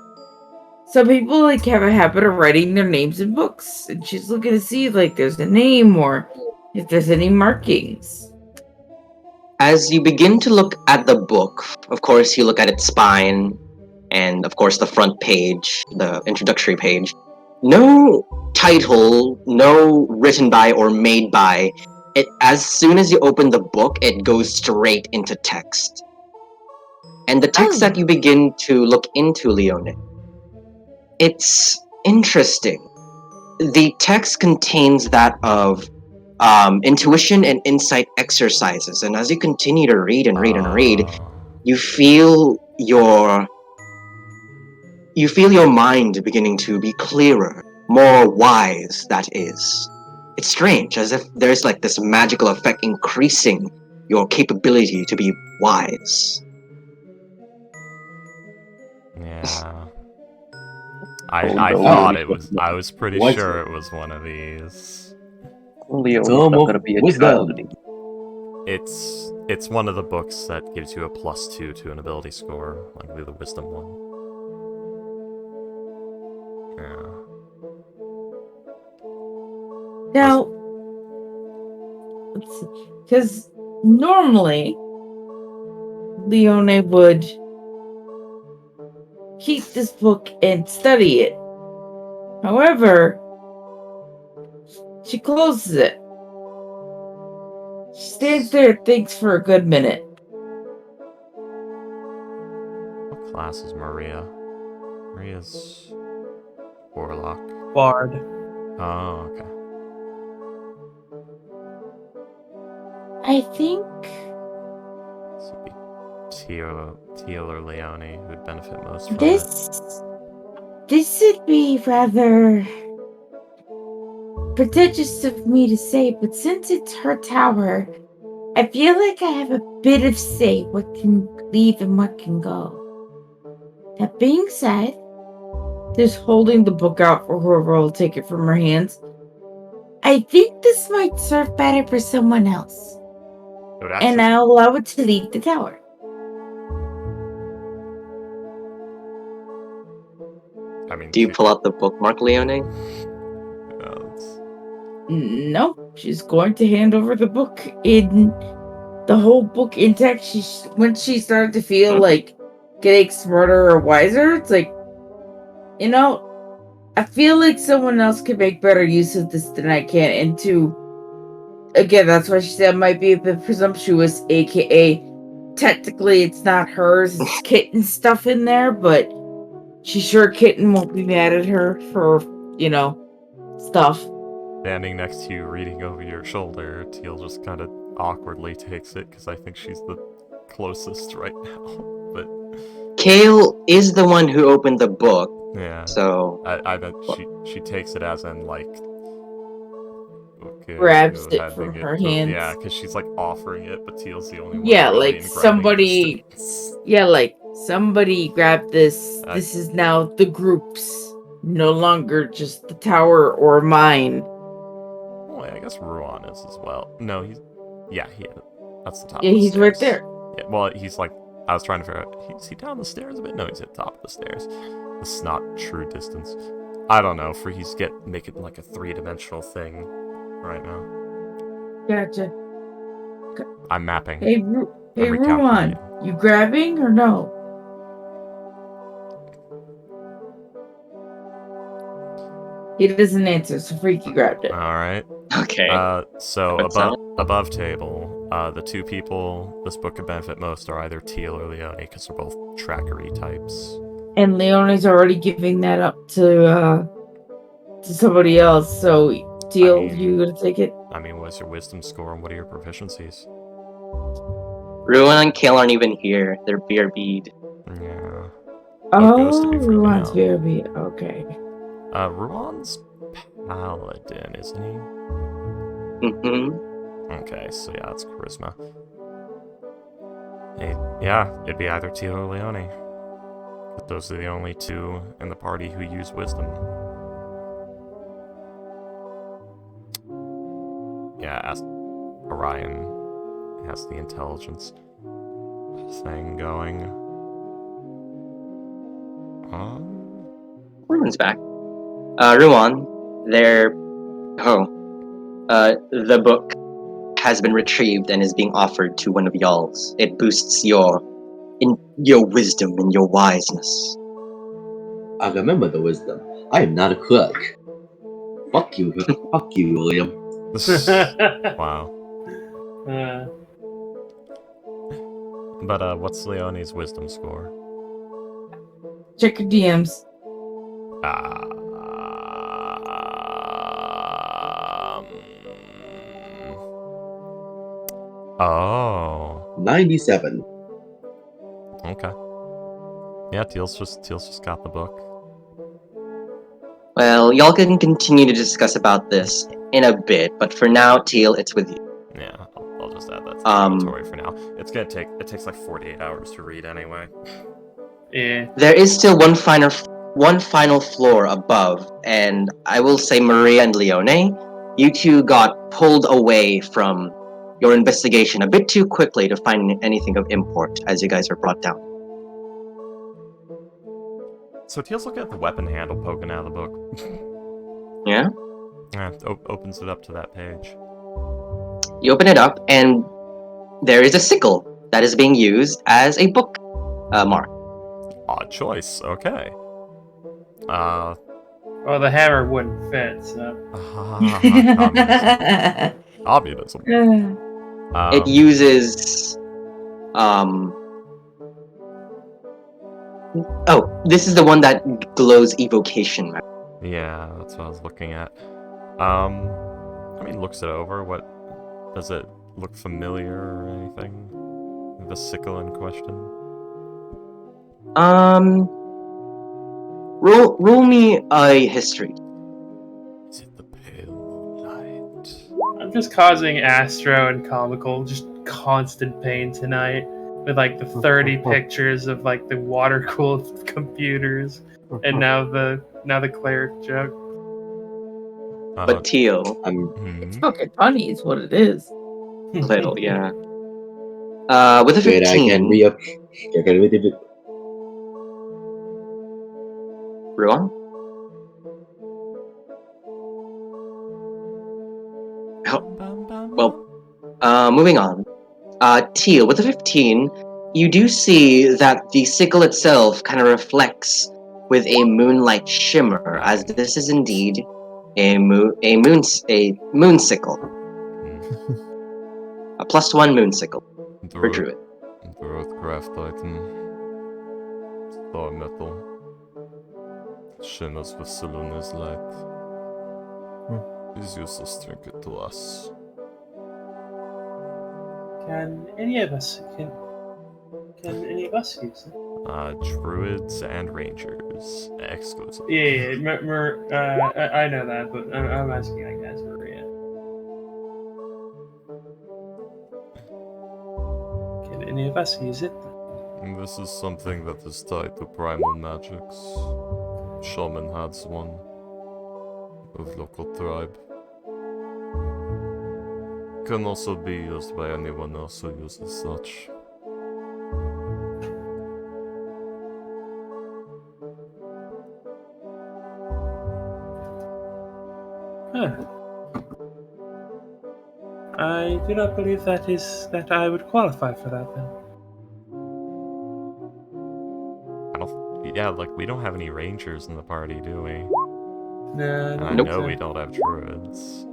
Some people like have a habit of writing their names in books, and she's looking to see if like there's a name or if there's any markings. As you begin to look at the book, of course, you look at its spine, and of course, the front page, the introductory page. No title, no written by or made by. It. As soon as you open the book, it goes straight into text. And the text that you begin to look into, Leone, it's interesting. The text contains that of intuition and insight exercises, and as you continue to read and read and read, you feel your mind beginning to be clearer, more wise. That is, it's strange, as if there's like this magical effect increasing your capability to be wise. Yeah. I thought it was. I was pretty sure it was one of these. Leone's Tome not of gonna be a Wisdom. child anymore. It's one of the books that gives you a +2 to an ability score, likely the wisdom one. Yeah. Now, because normally Leone would keep this book and study it. However, she closes it. She stands there and thinks for a good minute. What class is Maria? Maria's warlock. Bard. Oh, okay. I think This would be Teal or Leone who'd benefit most from it. this would be rather pretentious of me to say, but since it's her tower, I feel like I have a bit of say what can leave and what can go. That being said, Just holding the book out for whoever will take it from her hands. I think this might serve better for someone else, It would and actually, I'll allow it to leave the tower. I mean, Do you pull out the bookmark, Leone? No, she's going to hand over the book in the whole book intact. When she started to feel like getting smarter or wiser, it's like, you know, I feel like someone else could make better use of this than I can. And again, that's why she said it might be a bit presumptuous, aka technically it's not hers, it's Kitten stuff in there, but she's sure Kitten won't be mad at her for, stuff. Standing next to you, reading over your shoulder, Teal just kind of awkwardly takes it because I think she's the closest right now. But Kale is the one who opened the book, yeah, so I bet she takes it as in like Grabs it from her hands. Yeah, because she's like offering it, but Teal's the only one. Yeah, really like in grabbing somebody. distance. Yeah, like somebody grabbed this. This is now the group's, no longer just the tower or mine. Oh, yeah, I guess Ruan is as well. No, he is. That's the top. Yeah, of the he's stairs. right there. Yeah, well, he's like, I was trying to figure out, is he down the stairs a bit? No, he's at the top of the stairs. This is not true distance. I don't know. For he's making like a 3-dimensional thing right now. Gotcha. I'm mapping. Hey, Ruan, you grabbing or no? He doesn't answer, so Freaky grabbed it. All right. okay. So Good sound. above table, the two people this book could benefit most are either Teal or Leone because they're both trackery types. And Leone's already giving that up to somebody else. So Teal, you gonna take it? I mean, what's your wisdom score and what are your proficiencies? Ruin and Kale aren't even here. They're BRB'd. Yeah. Oh, Ruan's BRB. Okay. Ruan's paladin, isn't he? Mm-hmm. Okay, so yeah, it's charisma. Hey, yeah, it'd be either Teal or Leone. But those are the only two in the party who use wisdom. Yeah, ask Orion. Has the intelligence thing going. Ruin's back. Ruan, there. The book has been retrieved and is being offered to one of y'all's. It boosts your wisdom and your wiseness. I remember the wisdom. I am not a crook. Fuck you, William. Wow. But what's Leonie's wisdom score? Check your DMs. Oh. 97. Okay. Yeah, Teal's just got the book. Well, y'all can continue to discuss about this in a bit, but for now, Teal, it's with you. Yeah, I'll just add that to the inventory for now. It takes like 48 hours to read anyway. Yeah. There is still one final floor above, and I will say, Maria and Leone, you two got pulled away from your investigation a bit too quickly to find anything of import as you guys were brought down. So Teal's looking at the weapon handle poking out of the book. Yeah? Yeah, opens it up to that page. You open it up, and there is a sickle that is being used as a book mark. Odd choice. Okay. Well, the hammer wouldn't fit, so. Communism. It uses this is the one that glows evocation. Yeah, that's what I was looking at. I mean, looks it over. What does it look familiar or anything? The sickle in question. Roll me a history. Is it the pale moonlight? I'm just causing Astro and Comical just constant pain tonight with like the 30 pictures of like the water cooled computers and now the cleric joke. But Teal, It's fucking funny, is what it is. little, yeah. With a 15, Wait, I can re-up. Ruan? Well, moving on. Teal, with a 15, you do see that the sickle itself kind of reflects with a moonlight shimmer, as this is indeed a moon sickle. A +1 moon sickle for Druid. Earthcraft item. Star metal. Shimmers with Saloon's light. Is useless trinket to us. Can any of us use it? Druids and rangers, exclusive. Yeah, I know that, but I'm asking, I guess, Maria. Can any of us use it? This is something that is tied to primal magics. Shaman has one of local tribe. Can also be used by anyone else who uses such. Huh. I do not believe that I would qualify for that then. Yeah, like, we don't have any rangers in the party, do we? No, And I know we don't have druids.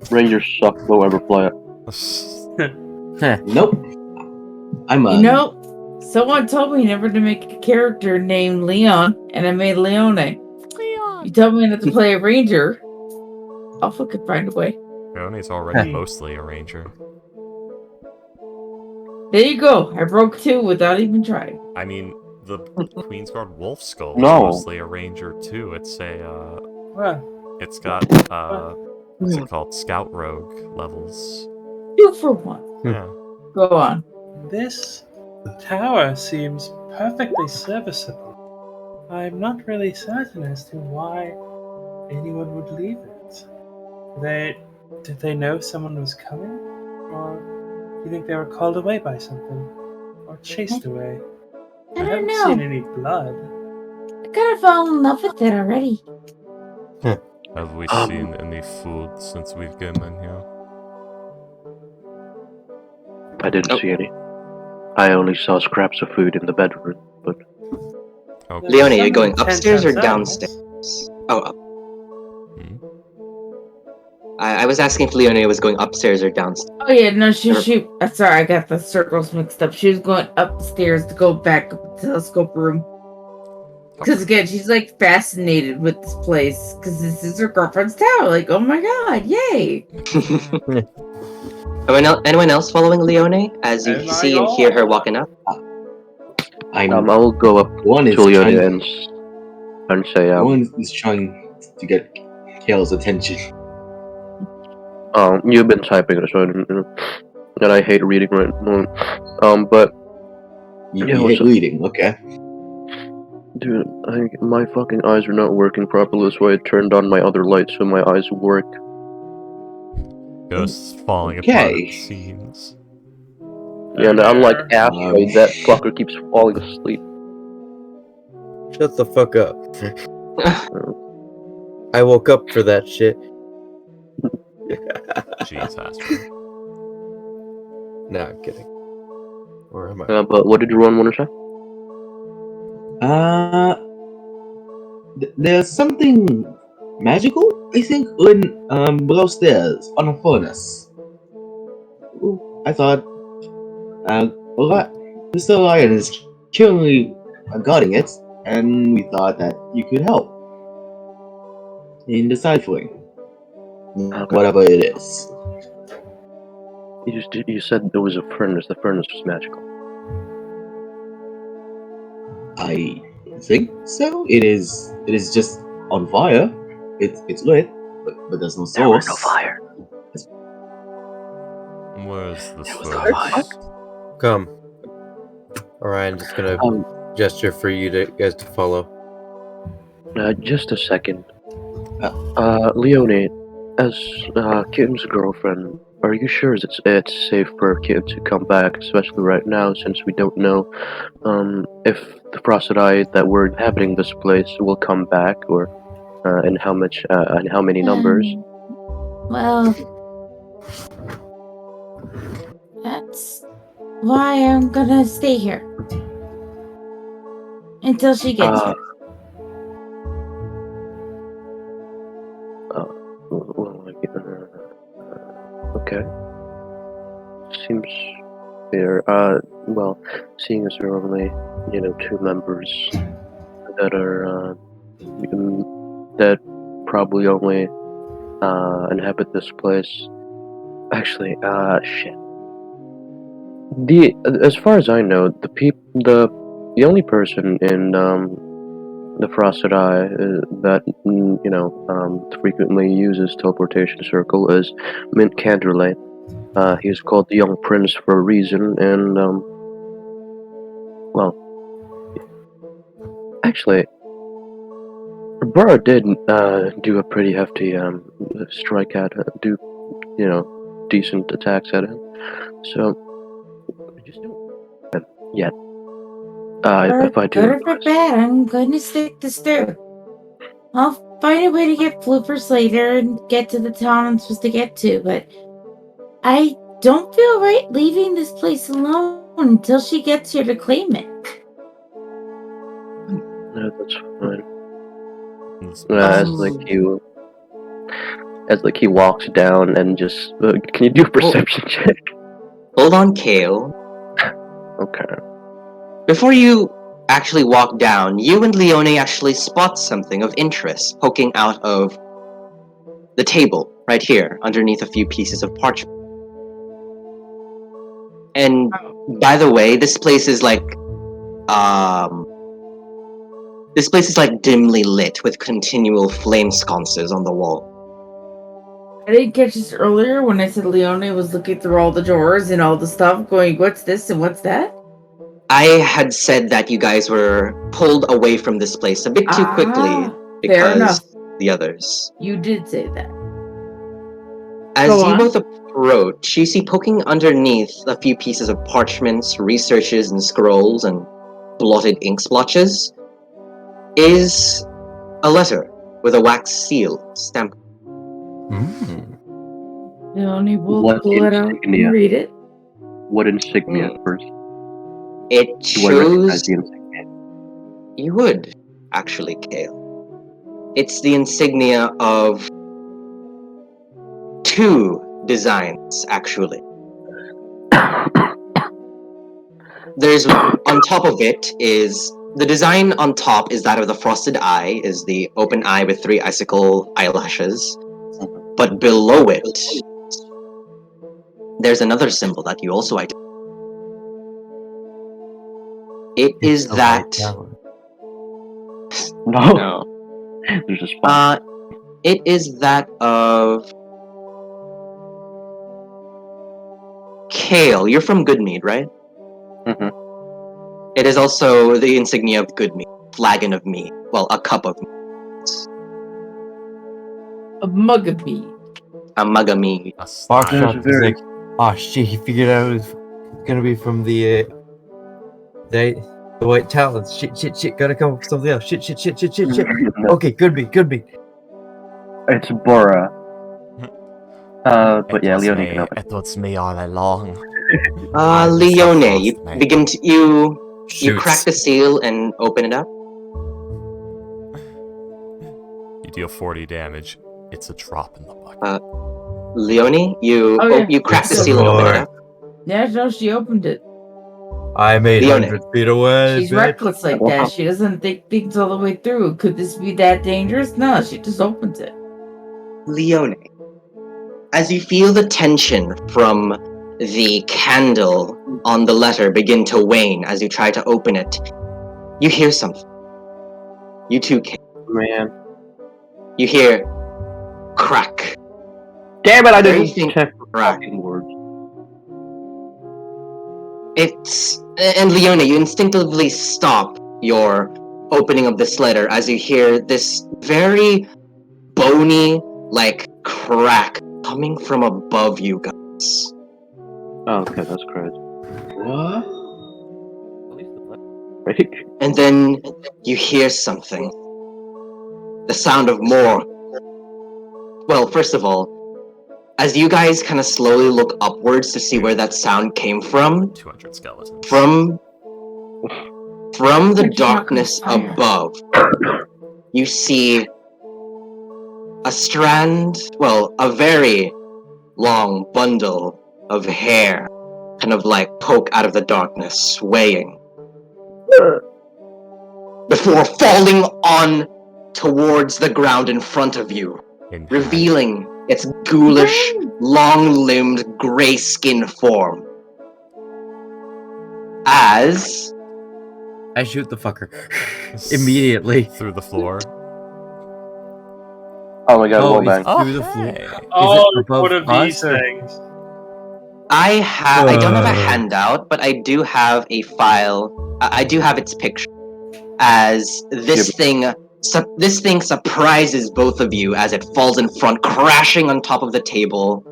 Rangers suck, don't ever play it. Nope. I'm You know, someone told me never to make a character named Leon, and I made Leone. Leon. You told me not to play a ranger. I'll fucking find a way. Leone's already mostly a ranger. There you go. I broke 2 without even trying. I mean, the Queensguard Wolf Skull is No. mostly a ranger too. It's a it's got what's it called? Scout Rogue levels. 2 for 1. Yeah. Go on. This tower seems perfectly serviceable. I'm not really certain as to why anyone would leave it. Did they know someone was coming? Or do you think they were called away by something? Or chased away? I don't haven't know. seen any blood. I kind of fell in love with it already. Have we seen any food since we've come in here? I didn't see any. I only saw scraps of food in the bedroom, but Okay. Leone, you're going Someone upstairs or tents outside, downstairs? Oh, up. Hmm? I was asking if Leone was going upstairs or downstairs. Oh yeah, no, she. Sorry, I got the circles mixed up. She was going upstairs to go back up the telescope room. Because again, she's like fascinated with this place. Because this is her girlfriend's tower. Like, oh my god, yay! Anyone else following Leone as you Am I see and hear her all? walking up? I will go up One is to Leone trying, and say, one is trying to get Kale's attention. you've been typing it, so and I hate reading right now. But You Yeah, hate what's up? reading, okay? dude, my fucking eyes are not working properly, so I turned on my other light so my eyes work. Ghosts falling apart at the Okay. seams. Yeah, and unlike There. Asteroid, that fucker keeps falling asleep. Shut the fuck up. I woke up for that shit. Jeez, Astro. Nah, I'm kidding. Or am I? But what did Ron want to say? There's something magical, I think, below stairs on a furnace. I thought, Mr. Lion is currently guarding it, and we thought that you could help in deciphering whatever it is. You said there was a furnace. The furnace was magical. I think so. It is just on fire. It's lit, but there's no source. There was no fire. Where's the There was no furnace? Come. Alright, I'm just gonna gesture for you guys to follow. Just a second. Leone, as Kitten's girlfriend, are you sure it's safe for Kitten to come back, especially right now, since we don't know if the Frostodite that were inhabiting this place will come back, or in how many numbers? Well, that's why I'm gonna stay here until she gets here. Okay. Seems fair. Well, seeing as there are only, 2 members that are, that probably only, inhabit this place. Actually, shit. As far as I know, the only person in, the Frosted Eye that frequently uses Teleportation Circle is Mint Canderlane. He's called the Young Prince for a reason, and well, actually, Burra did do a pretty hefty strike at do decent attacks at him. So just don't yet. If I do, Good or for bad, I'm going to stick this through. I'll find a way to get Floopers later and get to the town I'm supposed to get to, but I don't feel right leaving this place alone until she gets here to claim it. no, that's fine. As he walks down and just can you do a perception check? Hold on, Kale. Okay. Before you actually walk down, you and Leone actually spot something of interest poking out of the table right here, underneath a few pieces of parchment. And by the way, this place is like dimly lit with continual flame sconces on the wall. I didn't catch this earlier when I said Leone was looking through all the drawers and all the stuff, going, "What's this and what's that?" I had said that you guys were pulled away from this place a bit too quickly Fair enough. because the others. You did say that. As Go you on. both approach, you see poking underneath a few pieces of parchments, researches, and scrolls, and blotted ink splotches is a letter with a wax seal stamped. Leonie will What pull it out insignia? and read it. What insignia first? It Do I recognize shows the insignia? you would actually, Kale. It's the insignia of 2 designs, actually. There's on top of it is the design on top is that of the frosted eye, is the open eye with 3 icicle eyelashes. But below it, there's another symbol that you also identify. It is The that. White Tower. No, No. there's a spot. It is that of Kale. You're from Goodmead, right? Mhm. It is also the insignia of Goodmead. Flagon of mead. Well, a cup of mead. A mug of mead. A mug of mead. A style. Barkshot There's is very- like, oh shit, he figured out it was gonna be from the White Talons. Shit, gotta come up with something else. Shit. No, Okay, good beat. it's Bora. But yeah, Leonie can open. It was me all along. Leone, you Mate. begin to you Shoots. crack the seal and open it up. You deal 40 damage. It's a drop in the bucket. Leone, you Oh, yeah. you crack the It's seal and open it more. up. Yeah, no, she opened it. I'm 800 Leone. feet away. She's bitch. reckless like that. She doesn't think things all the way through. Could this be that dangerous? No, she just opens it. Leone, as you feel the tension from the candle on the letter begin to wane as you try to open it, you hear something. You too, Kate. Man. You hear crack. Damn it, I didn't Everything check for crack. fucking words. And Leona, you instinctively stop your opening of this letter as you hear this very bony, like, crack coming from above you guys. Oh, okay, that's crazy. What? Right? And then you hear something. The sound of more. Well, first of all, as you guys kind of slowly look upwards to see where that sound came from, 200 skeletons. from the Like darkness fire. above, you see a strand, well, a very long bundle of hair kind of like poke out of the darkness, swaying, before falling on towards the ground in front of you, In revealing its ghoulish, long-limbed, gray-skinned form. As I shoot the fucker immediately. Through the floor. Oh my god, Oh, wall he's bang. through the floor. hey. Oh, above what of us, these or- things? I don't have a Uh. handout, but I do have a file. I do have its picture. As this thing surprises both of you as it falls in front, crashing on top of the table,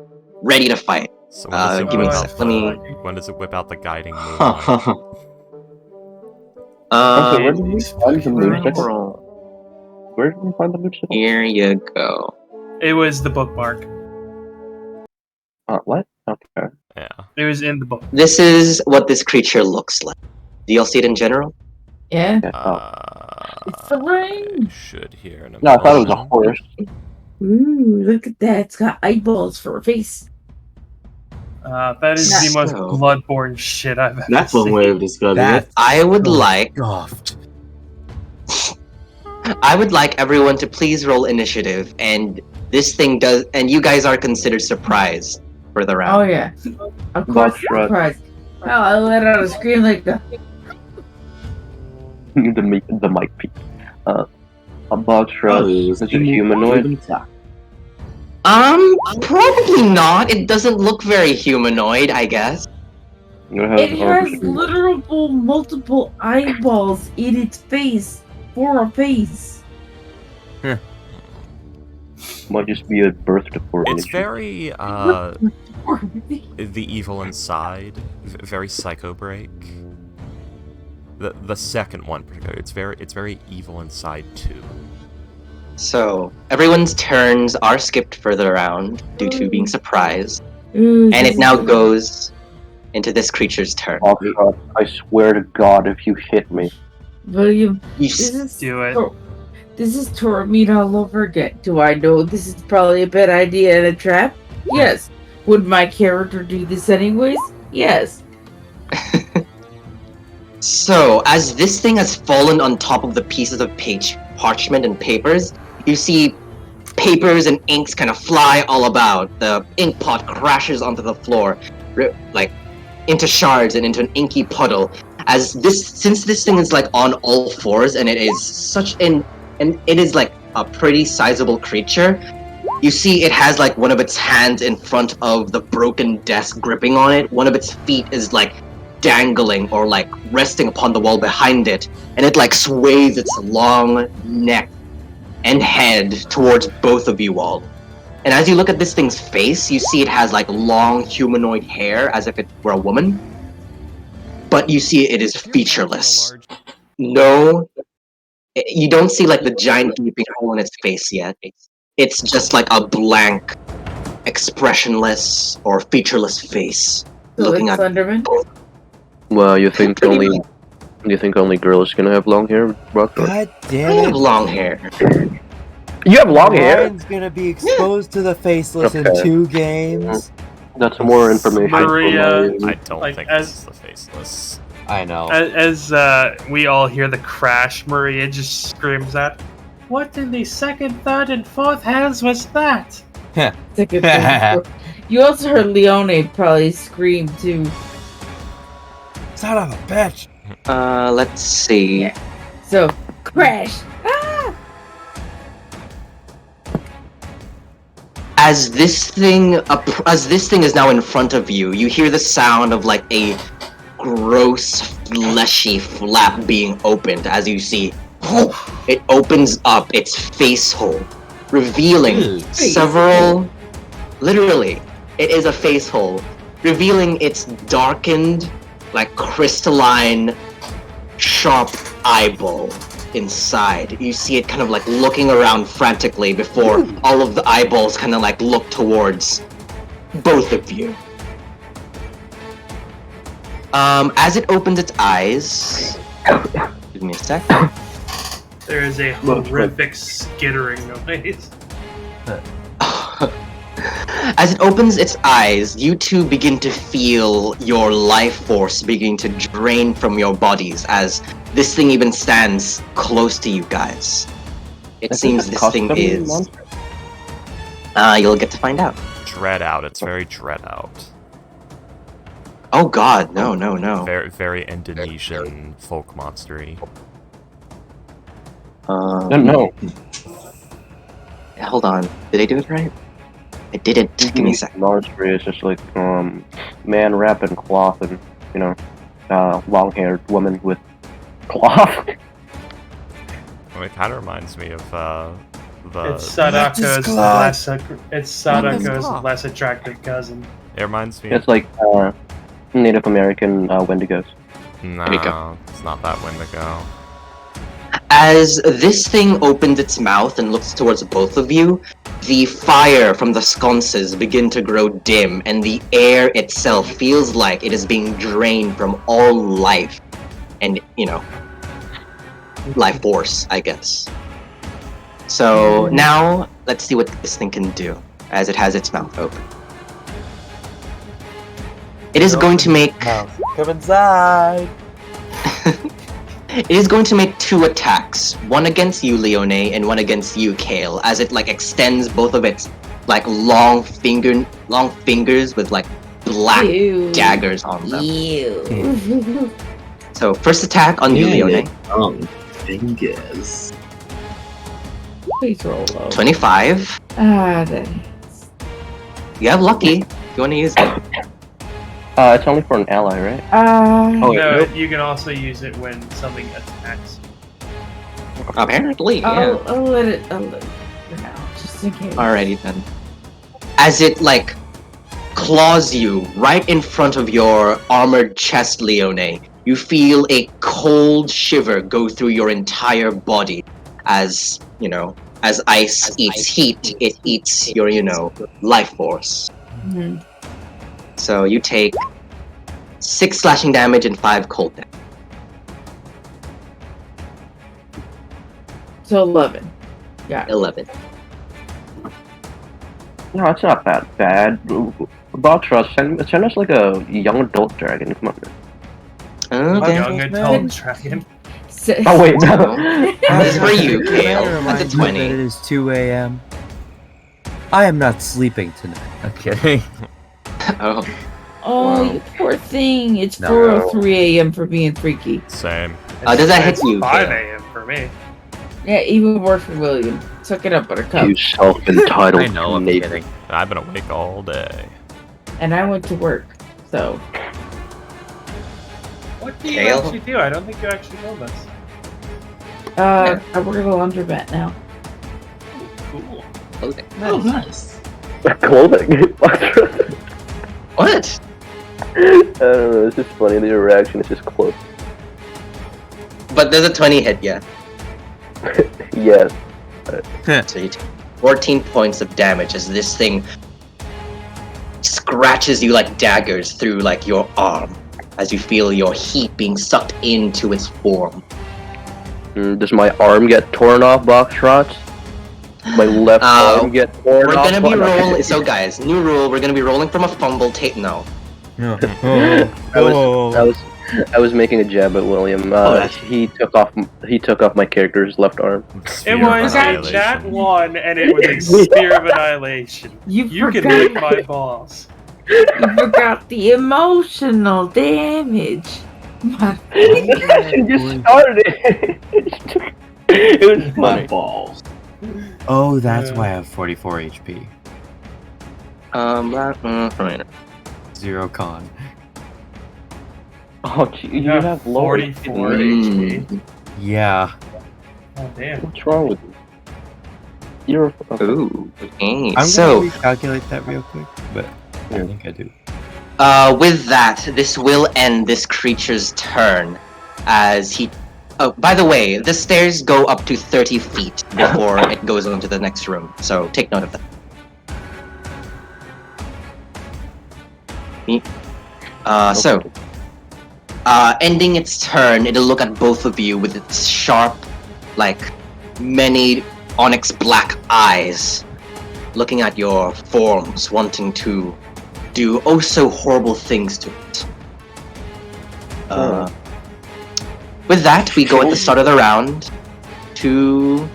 ready to fight. So when does it give me a whip sec, out let me- when does it whip out the guiding moonlight? Okay, where Um, did we find the moon sickle? roll. Where did we find the moon sickle? Here you go. It was the bookmark. What? Okay. Yeah. It was in the book. This is what this creature looks like. Do y'all see it in general? Yeah. Yeah. It's the ring. I should hear in a No, I thought it was a moment. horse. Ooh, look at that. It's got eyeballs for a face. That is the most So- bloodborne shit I've ever That's one seen. way of describing That it. I would like Goffed. everyone to please roll initiative, and this thing does, and you guys are considered surprised for the Oh, round. yeah. Of course, Buckshot. surprise. Oh, I let out a scream like the. the mic peak. A box Oh, shrub. it was Is it humanoid? Probably not. It doesn't look very humanoid, I guess. It has literal multiple eyeballs in its face for a face. Might just be a birth deformity. It's very the evil inside, very Psycho Break. The second one particularly, it's very evil inside too. So everyone's turns are skipped further around due to being surprised, and it now goes into this creature's turn. Hawkshot, I swear to God, if you hit me. William, You this is Do it. This is Tormina all over again. Do I know this is probably a bad idea and a trap? Yes. Would my character do this anyways? Yes. So, as this thing has fallen on top of the pieces of parchment and papers, you see papers and inks kind of fly all about. The ink pot crashes onto the floor, like into shards and into an inky puddle. Since this thing is like on all fours and it is and it is like a pretty sizable creature, you see it has like one of its hands in front of the broken desk gripping on it. One of its feet is like dangling or like resting upon the wall behind it, and it like sways its long neck and head towards both of you all. And as you look at this thing's face, you see it has like long humanoid hair as if it were a woman, but you see it is featureless. No, you don't see like the giant gaping hole in its face yet. It's just like a blank, expressionless or featureless face looking at. Slenderman? Well, you think only girls can have long hair, Rockthorn? God I damn it. have long hair. You have long hair? Ryan's gonna be exposed to the faceless in Okay. 2 games. That's more information. Maria, for my- I don't Like, think as- this is the faceless. I know. As we all hear the crash, Maria just screams out, "What in the second, third, and fourth hands was that?" Second, third, fourth. You also heard Leone probably scream too. Son of a bitch! Let's see. Yeah. So, crash! Ah! As this thing is now in front of you, you hear the sound of like a gross, fleshy flap being opened. As you see, it opens up its face hole, revealing several. Literally, it is a face hole, revealing its darkened, like crystalline, sharp eyeball inside. You see it kind of like looking around frantically before all of the eyeballs kind of like look towards both of you. As it opens its eyes, give me a sec. There is a horrific skittering noise. As it opens its eyes, you two begin to feel your life force beginning to drain from your bodies as this thing even stands close to you guys. It seems this thing is... you'll get to find out. Dread out. It's very dread out. Oh god, no. Very, very Indonesian folk monstery. No. Hold on. Did I do it right? I didn't. Give me a sec. Monster is just like man wrapped in cloth and long-haired woman with cloth. Well, it kind of reminds me of It's Sadako's less attractive cousin. It reminds me. It's like Native American Wendigos. No, it's not that Wendigo. As this thing opens its mouth and looks towards both of you, the fire from the sconces begin to grow dim, and the air itself feels like it is being drained from all life. And, life force, I guess. So, now, let's see what this thing can do, as it has its mouth open. It is going to make... Come inside! It is going to make 2 attacks, one against you, Leone, and one against you, Kale, as it extends both of its long fingers with black daggers on them. Ew. So first attack on you, Leone. Fingers. Please roll low. 25. Then. You have lucky if you want to use it. It's only for an ally, right? Oh, No, you can also use it when something attacks. Apparently, yeah. I'll let it for now. Just Just in case. Alrighty then. As it like claws you right in front of your armored chest, Leone, you feel a cold shiver go through your entire body as, as ice eats heat, it eats your, life force. Mhm. So you take 6 slashing damage and 5 cold damage. So 11. Yeah. 11. No, it's not that bad. Baltros, send us like a young adult dragon. Come on. Okay. Young adult dragon. Oh wait, no. This is for you, Kale. That's a 20. It is 2 a.m. I am not sleeping tonight. I'm kidding. Oh. Oh, Wow. you poor thing. It's No. 4:03 a.m. for being freaky. Same. Does that hit It's you, 5 Kale? a.m. for me. Yeah, even worse for William. Suck it up, Buttercup. You self-entitled I know, I'm Nathan. kidding. I've been awake all day. And I went to work, so. What do you Kale? actually do? I don't think you actually told us. I work at a laundromat now. Cool. Clothing. Oh, nice. Clothing. What? I don't know. It's just funny. The reaction is just close. But there's a 20 hit, yeah. Yes. So you take 14 points of damage as this thing scratches you like daggers through like your arm as you feel your heat being sucked into its form. Does my arm get torn off, box shots? My left arm get torn We're off? gonna be rolling. So guys, new rule. We're gonna be rolling from a fumble tape. No. I was making a jab at William. He took off my character's left arm. It Sphere of was a annihilation. Jat 1 and it was a spear of annihilation. You can lick my balls. You forgot the emotional damage. My It just started. It was My funny. balls. Oh, that's why I have 44 HP. Right. 0 con. Oh, gee, you Yeah, have low 44 Mm. HP. Yeah. Oh, damn. What's wrong with you? You're Ooh. Okay. I'm So, gonna recalculate that real quick, but I think I do. with that, this will end this creature's turn as he. Oh, by the way, the stairs go up to 30 feet before it goes on to the next room. So take note of that. Ending its turn, it'll look at both of you with its sharp, like, many onyx black eyes, looking at your forms, wanting to do oh so horrible things to it. With that, we go at the start of the round to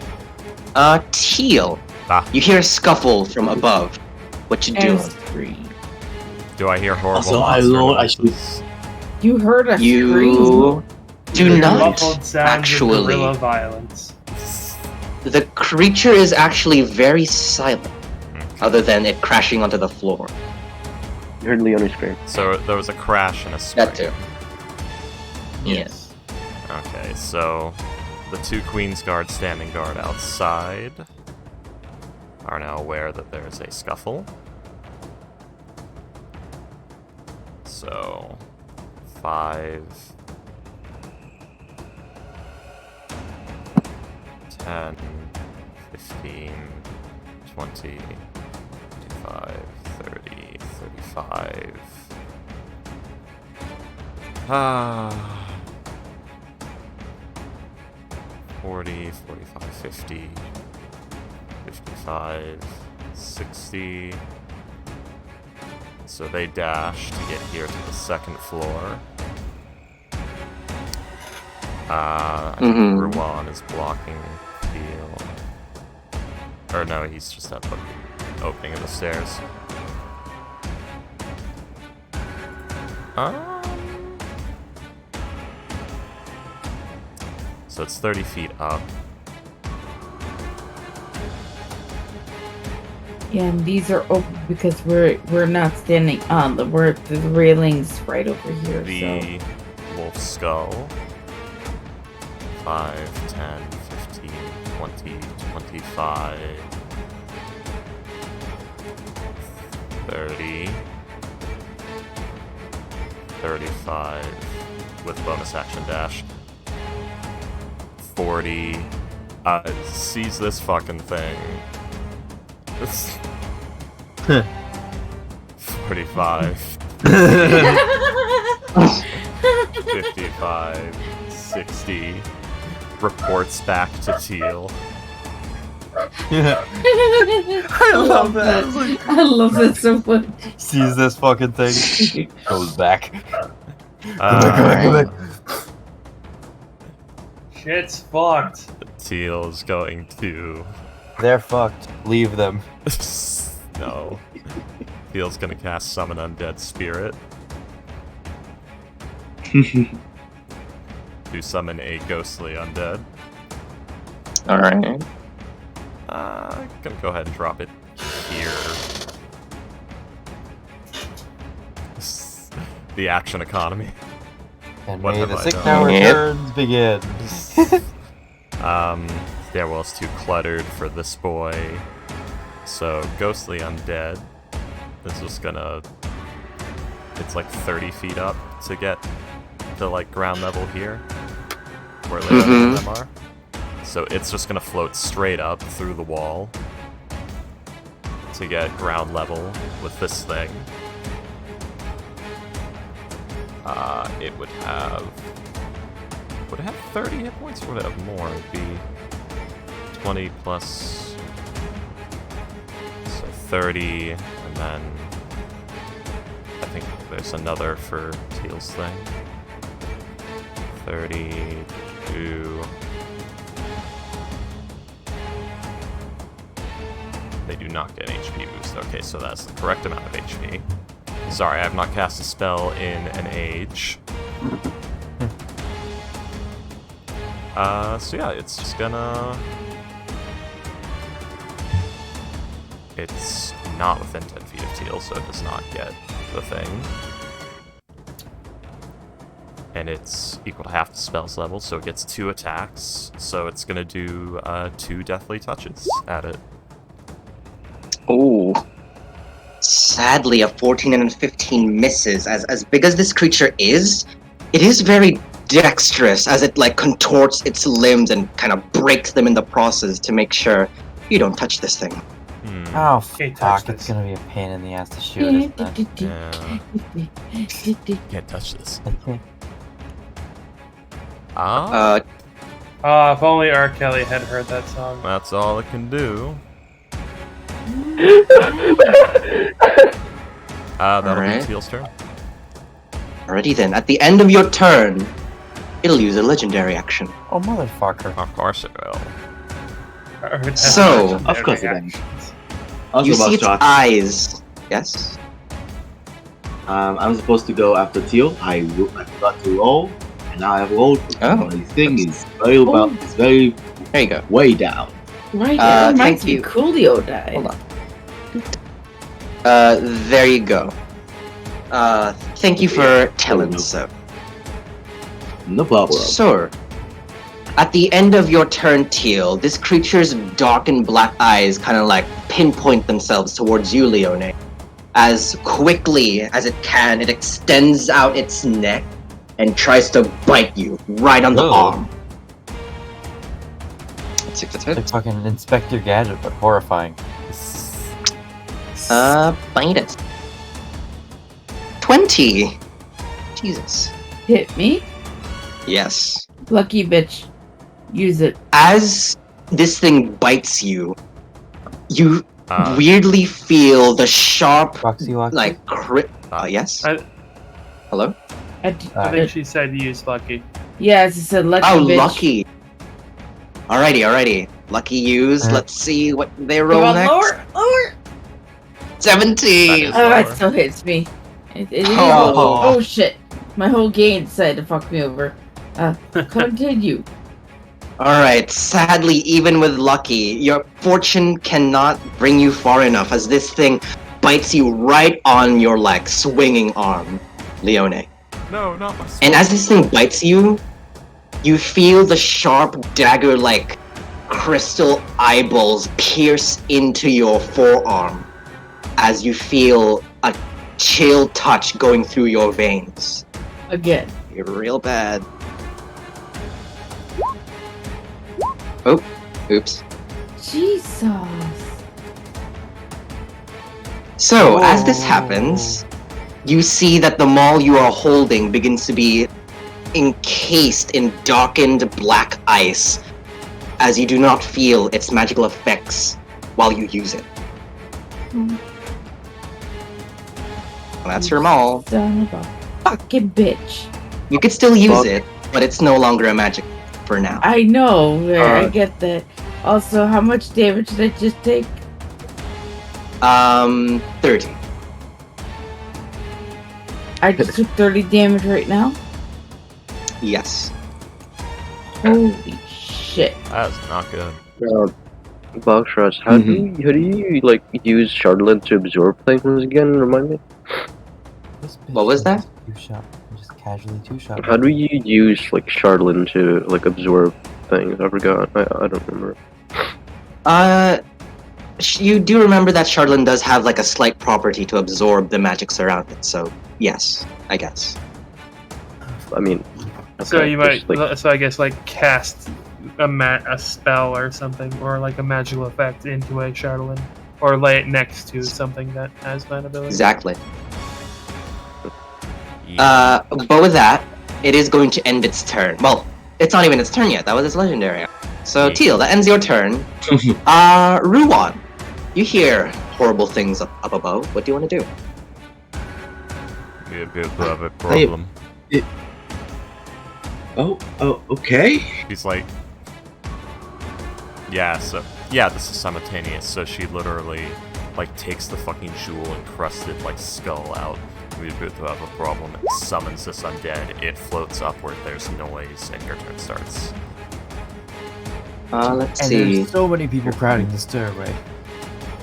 Teal. Ah. You hear a scuffle from above. What you doing? scream. Do I hear horrible Also, I monster roll- I noises? You heard a scream. You do The not muffled sounds actually. of guerrilla violence. The creature is actually very silent, other than it crashing onto the floor. You heard Leone scream. So there was a crash and a scream. That too. Yes. Okay, so the 2 Queen's Guard standing guard outside are now aware that there's a scuffle. So 5, 10, 15, 20, 25, 30, 35. 40, 45, 50, 55, 60. So they dash to get here to the second floor. I think Ruwan is blocking Teal. Or no, he's just at the opening of the stairs. So it's 30 feet up. Yeah, and these are open because we're not standing on the railings right over here. The wolf skull. 5, 10, 15, 20, 25. 30, 35 with bonus action dash, 40. Seize this fucking thing. 45, 55, 60. Reports back to Teal. I love that. I love that so much. Sees this fucking thing. Goes back. Uh, Shit's fucked. Teal is going to. They're fucked. Leave them. No. Teal's gonna cast Summon Undead Spirit to summon a ghostly undead. Alright. Gonna go ahead and drop it here. The action economy. And What may have the I 6 done? hour Yep. turns begin. Yeah, well, it's too cluttered for this boy. So, ghostly undead is just gonna. It's like 30 feet up to get to like ground level here, where Leon and them are. So it's just gonna float straight up through the wall to get ground level with this thing. It would have. Would it have 30 hit points or would it have more? It'd be 20 plus. So 30, and then I think there's another for Teal's thing. 32. They do not get HP boost. Okay, so that's the correct amount of HP. Sorry, I have not cast a spell in an age. So yeah, it's just gonna... It's not within 10 feet of Teal, so it does not get the thing. And it's equal to half the spell's level, so it gets 2 attacks. So it's gonna do 2 deathly touches at it. Oh. Sadly, a 14 and a 15 misses. As big as this creature is, it is very dexterous as it like contorts its limbs and kind of breaks them in the process to make sure you don't touch this thing. Oh, Can't touch fuck. It's this. gonna be a pain in the ass to shoot, isn't it? Yeah, can't touch this. Okay. Ah, Uh, If only R. Kelly had heard that song. that's all it can do. That'll Alright. be Teal's turn. alrighty then. At the end of your turn, it'll use a legendary action. Oh, motherfucker. Of course it will. So, Of course it Legendary is. I was You about see its to ask, eyes. Yes? I'm supposed to go after Teal. I forgot to roll, and now I have rolled. Oh. This thing is very well. It's very There you go. way down. Right, Uh, it reminds thank me you. Coolio died. Hold on. There you go. Thank you for telling us so. No problem. Sir, at the end of your turn, Teal, this creature's dark and black eyes kind of like pinpoint themselves towards you, Leone. As quickly as it can, it extends out its neck and tries to bite you right on the Whoa. arm. Let's see if that's Like it. fucking Inspector Gadget, but horrifying. Bite it. 20! Jesus. Hit me. Yes. Lucky bitch. Use it. As this thing bites you, you Uh, weirdly feel the sharp, Foxy Woxy? like, yes? I Hello? I think she said use lucky. Yeah, as I said, lucky Oh, bitch. lucky. Alrighty. Lucky use. Uh-huh. Let's see what they Come roll on, next. lower. 17! That Oh, lower. it still hits me. Oh. Oh shit. My whole game decided to fuck me over. Continue. Alright, sadly, even with lucky, your fortune cannot bring you far enough as this thing bites you right on your, like, swinging arm, Leone. no, not my And as this thing bites you, you feel the sharp dagger-like crystal eyeballs pierce into your forearm. as you feel a chill touch going through your veins. Again. You're real bad. Oh, oops. Jesus. So, as this happens, you see that the maul you are holding begins to be encased in darkened black ice, as you do not feel its magical effects while you use it. Hmm. Well, that's your maul. Son of a fucking bitch. You could still use it, but it's no longer a magic for now. I know. I get that. Also, how much damage did I just take? 30. I just took 30 damage right now. Yes. Holy shit. That's not good. Boxrush, how do you like use Charlotte to absorb things again? Remind me. What was that? Just casually two-shot. How do you use like Charlotte to like absorb things? I forgot. I don't remember. You do remember that Chardlin does have like a slight property to absorb the magics around it, so yes, I guess. I mean, So okay, you might, just, so I guess like cast a spell or something, or like a magical effect into a Charlatan, or lay it next to something that has that ability. Exactly. Yeah. But with that, it is going to end its turn. Well, it's not even its turn yet. That was its legendary. So Yeah. Teal, that ends your turn. Ruwan, you hear horrible things up above. What do you want to do? We appear to have a problem. Okay. He's like, this is simultaneous. So she literally like takes the fucking jewel encrusted like skull out. We appear to have a problem. It summons this undead. It floats upward. There's noise, and your turn starts. Let's And see. there's so many people crowding the stairway.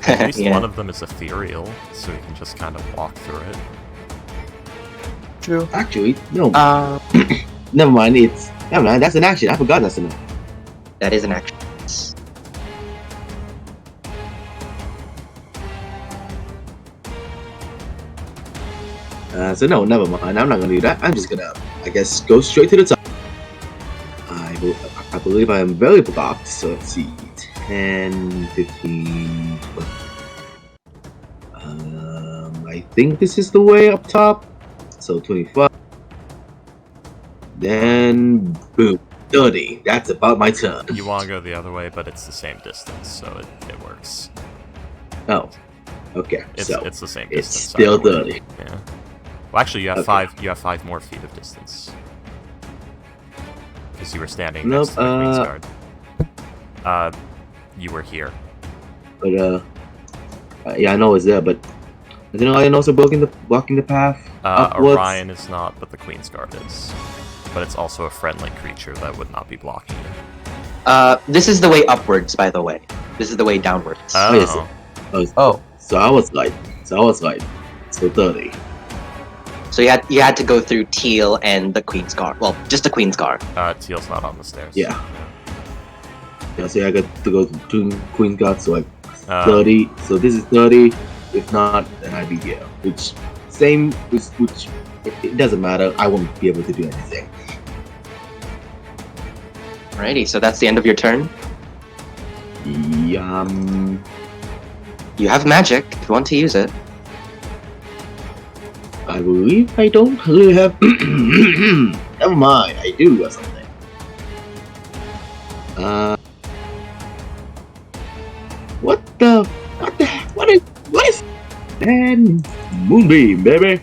At least Yeah. one of them is ethereal, so you can just kind of walk through it. True. Actually, no. That Never mind. Never mind. That's an action. I forgot that's an action. is an action. So no, never mind. I'm not gonna do that. I'm just gonna, I guess, go straight to the top. I believe I am very blocked. So let's see, 10, 15, 20. I think this is the way up top. So 25. Then boom, 30. That's about my turn. You want to go the other way, but it's the same distance, so it works. Oh, okay. It's So the same it's distance. still either way. 30. Yeah. Well, actually, you have Okay. 5. You have 5 more feet of distance because you were standing Nope, next to the Queen's Guard. You were here. But yeah, I know it's there. But isn't Orion also blocking the path upwards? Orion is not, but the Queen's Guard is. But it's also a friendly creature that would not be blocking you. This is the way upwards, by the way. This is the way downwards. Oh, yes. Oh, So I was right. So 30. So you had to go through Teal and the Queen's Guard. Well, just the Queen's Guard. Teal's not on the stairs. Yeah. Yeah, so I got to go to Queen Guard, so like Uh, 30. So this is 30. If not, then I'd be here. Which it doesn't matter. I won't be able to do anything. Alrighty, so that's the end of your turn. You You have magic if you want to use it. I believe I don't really have. Never mind. I do or something. What is? And Moonbeam, baby.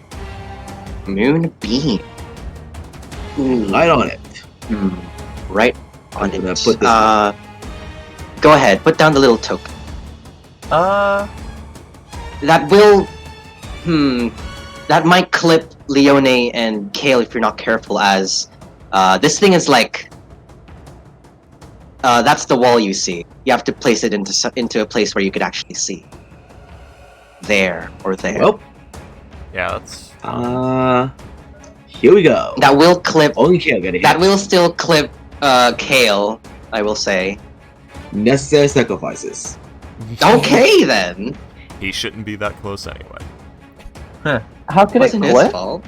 Moonbeam. Light on it. Right on I'm gonna it. put this- Go ahead, put down the little token. That will... That might clip Leone and Kale if you're not careful, as... this thing is like... that's the wall you see. You have to place it into a place where you could actually see. There, or there. Well, yeah, that's. here we go. That will clip... Only Kale get it. That will still clip, Kale, I will say. Necessary sacrifices. Okay, then! He shouldn't be that close anyway. How could it Wasn't his clip? fault.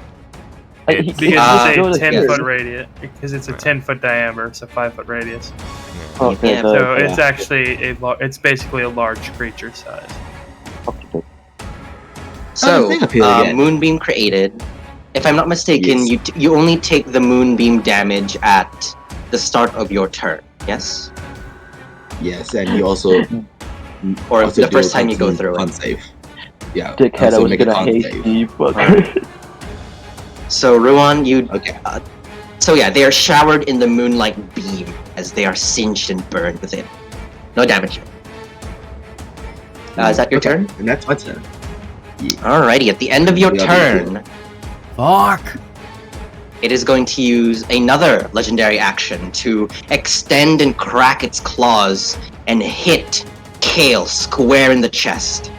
Like, It's- he Because could go it's to a here. 10-foot radius. Because it's a 10-foot diameter, so 5-foot radius. Okay, Yeah, So okay. it's actually it's basically a large creature size. Okay. So, thing appeared again. Moonbeam created. If I'm not mistaken, Yes. you only take the Moonbeam damage at the start of your turn. Yes, Yes, and you also or also the do a first time you go con through it. save. Yeah. Dickhead, I also was make a gonna con hate save. you, but So, Ruan, you. Okay. So yeah, they are showered in the moonlight beam as they are singed and burned within. No damage. Is that your turn? And that's my turn. Alrighty, at the end of your Yeah, turn, Fuck! it is going to use another legendary action to extend and crack its claws and hit Kale square in the chest.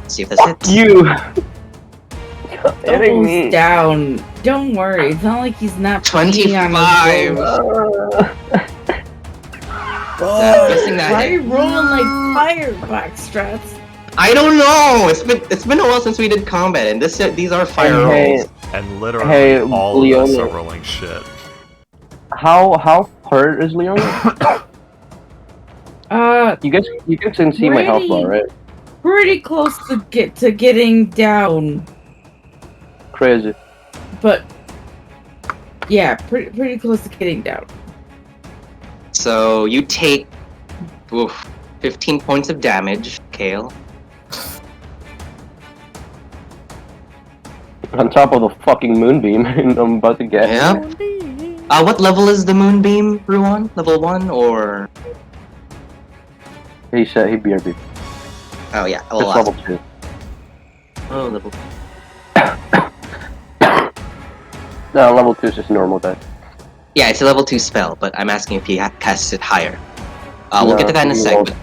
Let's see if this hits. you. Hitting Almost me. down. Don't worry. It's not like he's not peeing on his 25. rolls. I'm guessing that Why are hit. you rolling like firebox struts? I don't know. It's been a while since we did combat, and these are fire Hey, rolls. And literally Hey, all of us Leona. are rolling shit. How hurt is Leon? You guys can see my health bar, right? Pretty close to getting down, Crazy. but yeah, pretty close to getting down. So you take 15 points of damage, Kale. On top of the fucking moonbeam I'm about to get. Yeah. What level is the moonbeam, Ruan? Level 1 or? He said he BRB. Oh yeah, It's level level 2. Oh, level. No, level 2 is just normal deck. Yeah, it's a level 2 spell, but I'm asking if he casts it higher. We'll get to that in a he sec. rolled-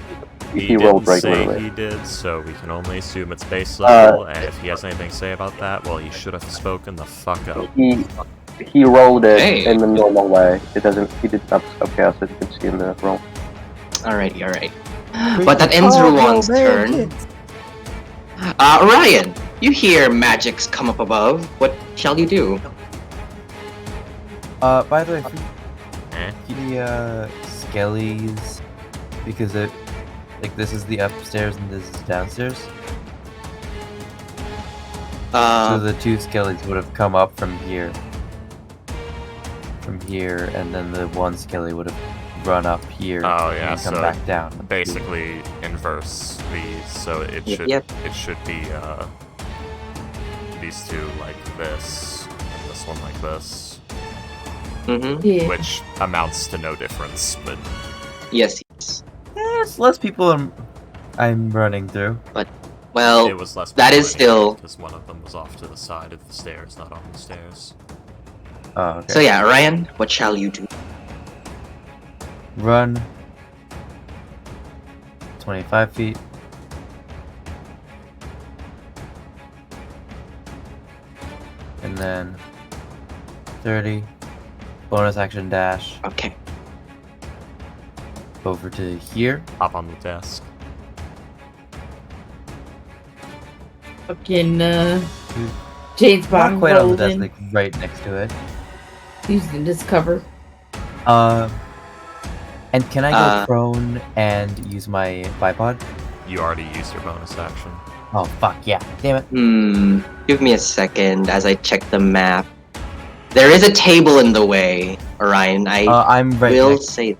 He rolled didn't say regularly. he did, so we can only assume it's base level, and if he has anything to say about that, well, he should have spoken the fuck up. He rolled it Hey. in the normal way. It doesn't. He did upcast it. You can see in the roll. Alright. But that ends Ruan's turn. Ryan, you hear magics come up above. What shall you do? By the way, Eh? the skellies, because it, like, this is the upstairs and this is downstairs. So the two skellies would have come up from here, and then the one skelly would have run up here Oh, yeah, and come so back down. Basically inverse these, so it should Yep. it should be these two like this, and this one like this, Mm-hmm. Yeah. which amounts to no difference, but Yes. It's less people I'm running through. Well, it was less. that is still- because one of them was off to the side of the stairs, not on the stairs. Oh, okay. so yeah, Ryan, what shall you do? Run 25 feet. And then 30. Bonus action dash Okay. over to here. Hop on the desk. Fucking Jade's Not bottom quite on the desk, rolling, like right next to it. using this cover. And can I go prone and use my bipod? You already used your bonus action. Oh fuck yeah! Damn it! Give me a second as I check the map. There is a table in the way, Orion. I I'm right will next. say.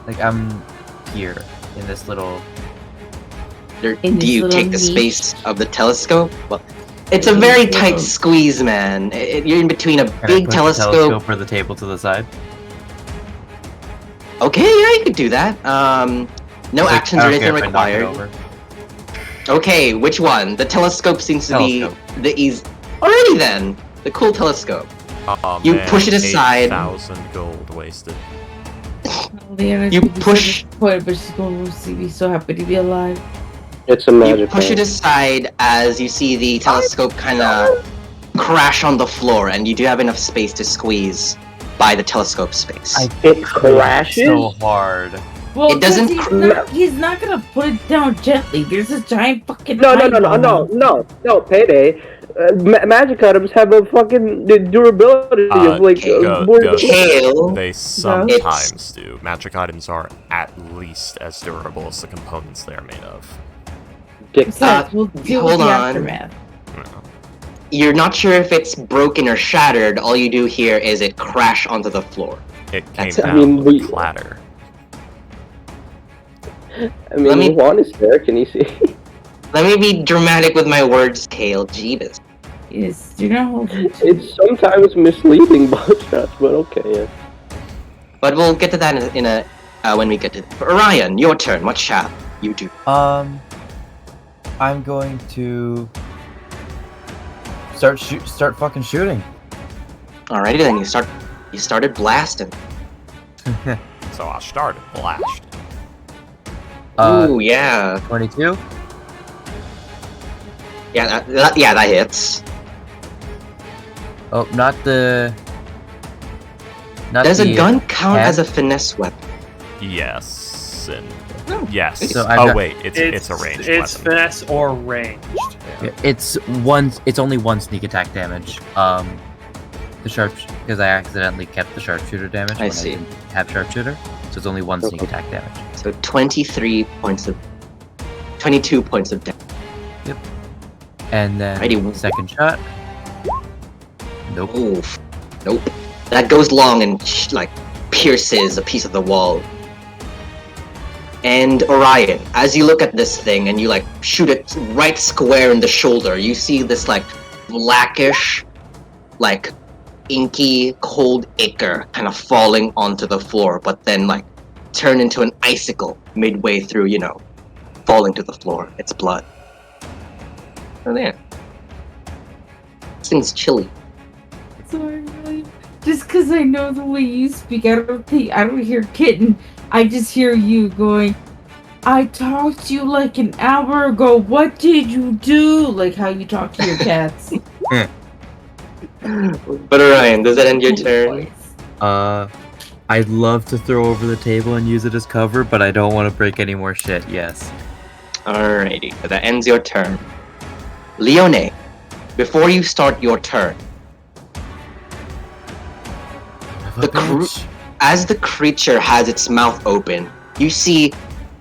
Like I'm here in this little. Do In this you little take the niche. space of the telescope? Well, it's a In very this tight little- squeeze, man. You're in between a Can I big push the telescope. telescope or the table to the side. Okay, yeah, you could do that. No Like, actions I or don't care anything if I knock it required. over. Okay, which one? The telescope seems to Telescope. be the easy. Alrighty then, the cool telescope. Oh, You man, push it aside. 8,000 gold wasted. Leona You could be so push- disappointed, but she's going to be so happy to be alive. It's a You magic. push it thing. aside as you see the telescope kind of crash on the floor, and you do have enough space to squeeze by the telescope space. I It crashes. so hard. Well, It doesn't he's not gonna put it down gently. There's a giant fucking. No, Payday. Magic items have a fucking durability of like Kale. They sometimes do. Magic items are at least as durable as the components they are made of. We'll deal with the aftermath. You're not sure if it's broken or shattered. All you do here is it crash onto the floor. It came down with a clatter. I mean, Juan is there. Can you see? Let me be dramatic with my words, Kale. Jeebus. Yes, do not hold it. It's sometimes misleading, but okay, yeah. But we'll get to that in a when we get to Orion. Your turn. What shall you do? I'm going to start fucking shooting. Alrighty then. You started blasting. So I started blast. Ooh, yeah. 22? Yeah, that hits. Oh, not the... Does a gun count as a finesse weapon? Yes. Yes. So wait, it's a ranged weapon. It's finesse or ranged. Yeah. It's only one sneak attack damage. Because I accidentally kept the sharpshooter damage when I didn't have sharpshooter. So it's only one sneak attack damage. So 22 points of damage. Yep. And then second shot. Nope. Oof. Nope. That goes long and pierces a piece of the wall. And Orion, as you look at this thing and you shoot it right square in the shoulder, you see this blackish, inky, cold ichor kind of falling onto the floor, but then turn into an icicle midway through, falling to the floor. It's blood. Oh, there. This thing's chilly. Sorry, William. Just because I know the way you speak, I don't hear kitten. I just hear you going, I talked to you like an hour ago. What did you do? Like how you talk to your cats. But Orion, does that end your turn? I'd love to throw over the table and use it as cover, but I don't want to break any more shit, yes. Alrighty, so that ends your turn. Leone, before you start your turn, as the creature has its mouth open, you see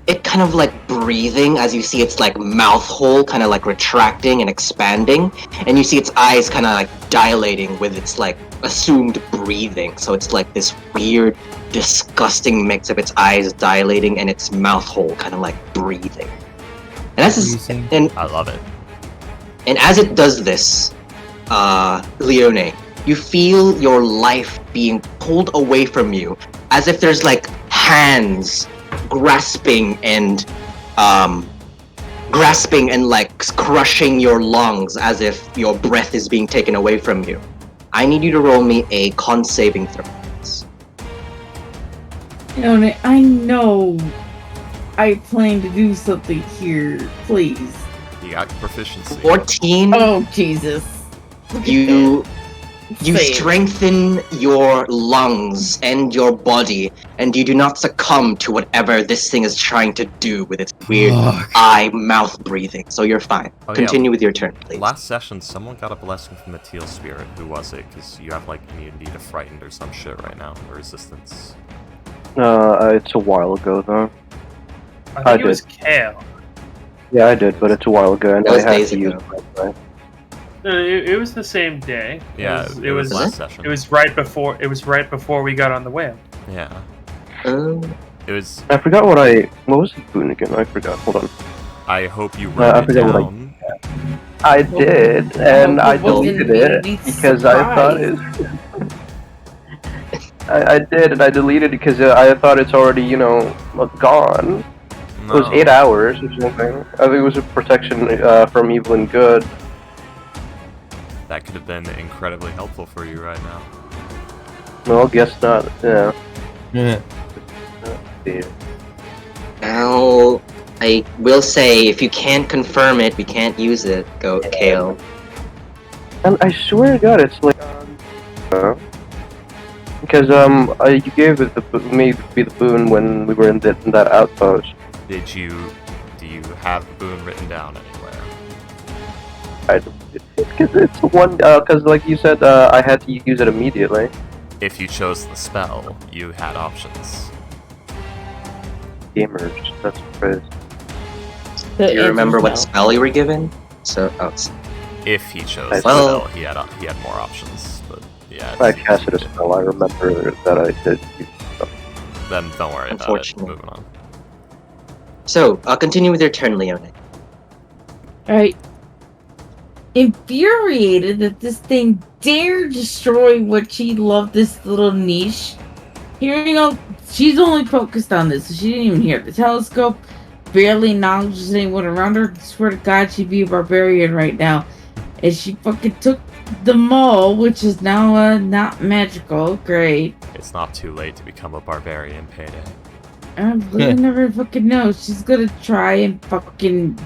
it kind of breathing as you see its mouth hole kind of retracting and expanding, and you see its eyes kind of dilating with its assumed breathing. So it's this weird, disgusting mix of its eyes dilating and its mouth hole kind of breathing. And that's and I love it. And as it does this, Leone, you feel your life being pulled away from you, as if there's hands grasping and crushing your lungs, as if your breath is being taken away from you. I need you to roll me a con saving throw. Leone, I know I plan to do something here. Please. You got proficiency. 14. Oh, Jesus. You strengthen your lungs and your body, and you do not succumb to whatever this thing is trying to do with its weird eye-mouth breathing. So you're fine. Continue with your turn, please. Last session, someone got a blessing from the Teal Spirit. Who was it? Because you have immunity to frightened or some shit right now, or resistance. It's a while ago though. I think it was Kale. Yeah, I did, but it's a while ago, and That was I had days to use ago. it. No, it was the same day. Yeah, it was last session. It was right before we got on the whale. Yeah. It was. I forgot what was the boon again? I forgot. Hold on. I hope you wrote it down. I did, and I deleted it because I thought it. I did, and I deleted it because I thought it's already, gone. No. It was 8 hours or something. I think it was a protection from evil and good. That could have been incredibly helpful for you right now. No, guess not. Yeah. Yeah. Now, I will say, if you can't confirm it, we can't use it. Go, Kale. And I swear to God, it's Because you gave it me the boon when we were in that outpost. Do you have the boon written down anywhere? It's one. Because like you said, I had to use it immediately. If you chose the spell, you had options. Gamers, that's crazy. Do you remember what spell you were given? If he chose the Well- spell, he had more options. But yeah, I casted a spell. I remember that I did. then don't worry about it. Unfortunately. Moving on. So, continue with your turn, Leone. Alright. Infuriated that this thing dared destroy what she loved, this little niche. She's only focused on this, so she didn't even hear the telescope. Barely acknowledges anyone around her. Swear to God, she'd be a barbarian right now. And she fucking took the mole, which is now not magical. Great. It's not too late to become a barbarian, Payday. I really never fucking know. She's gonna try and fucking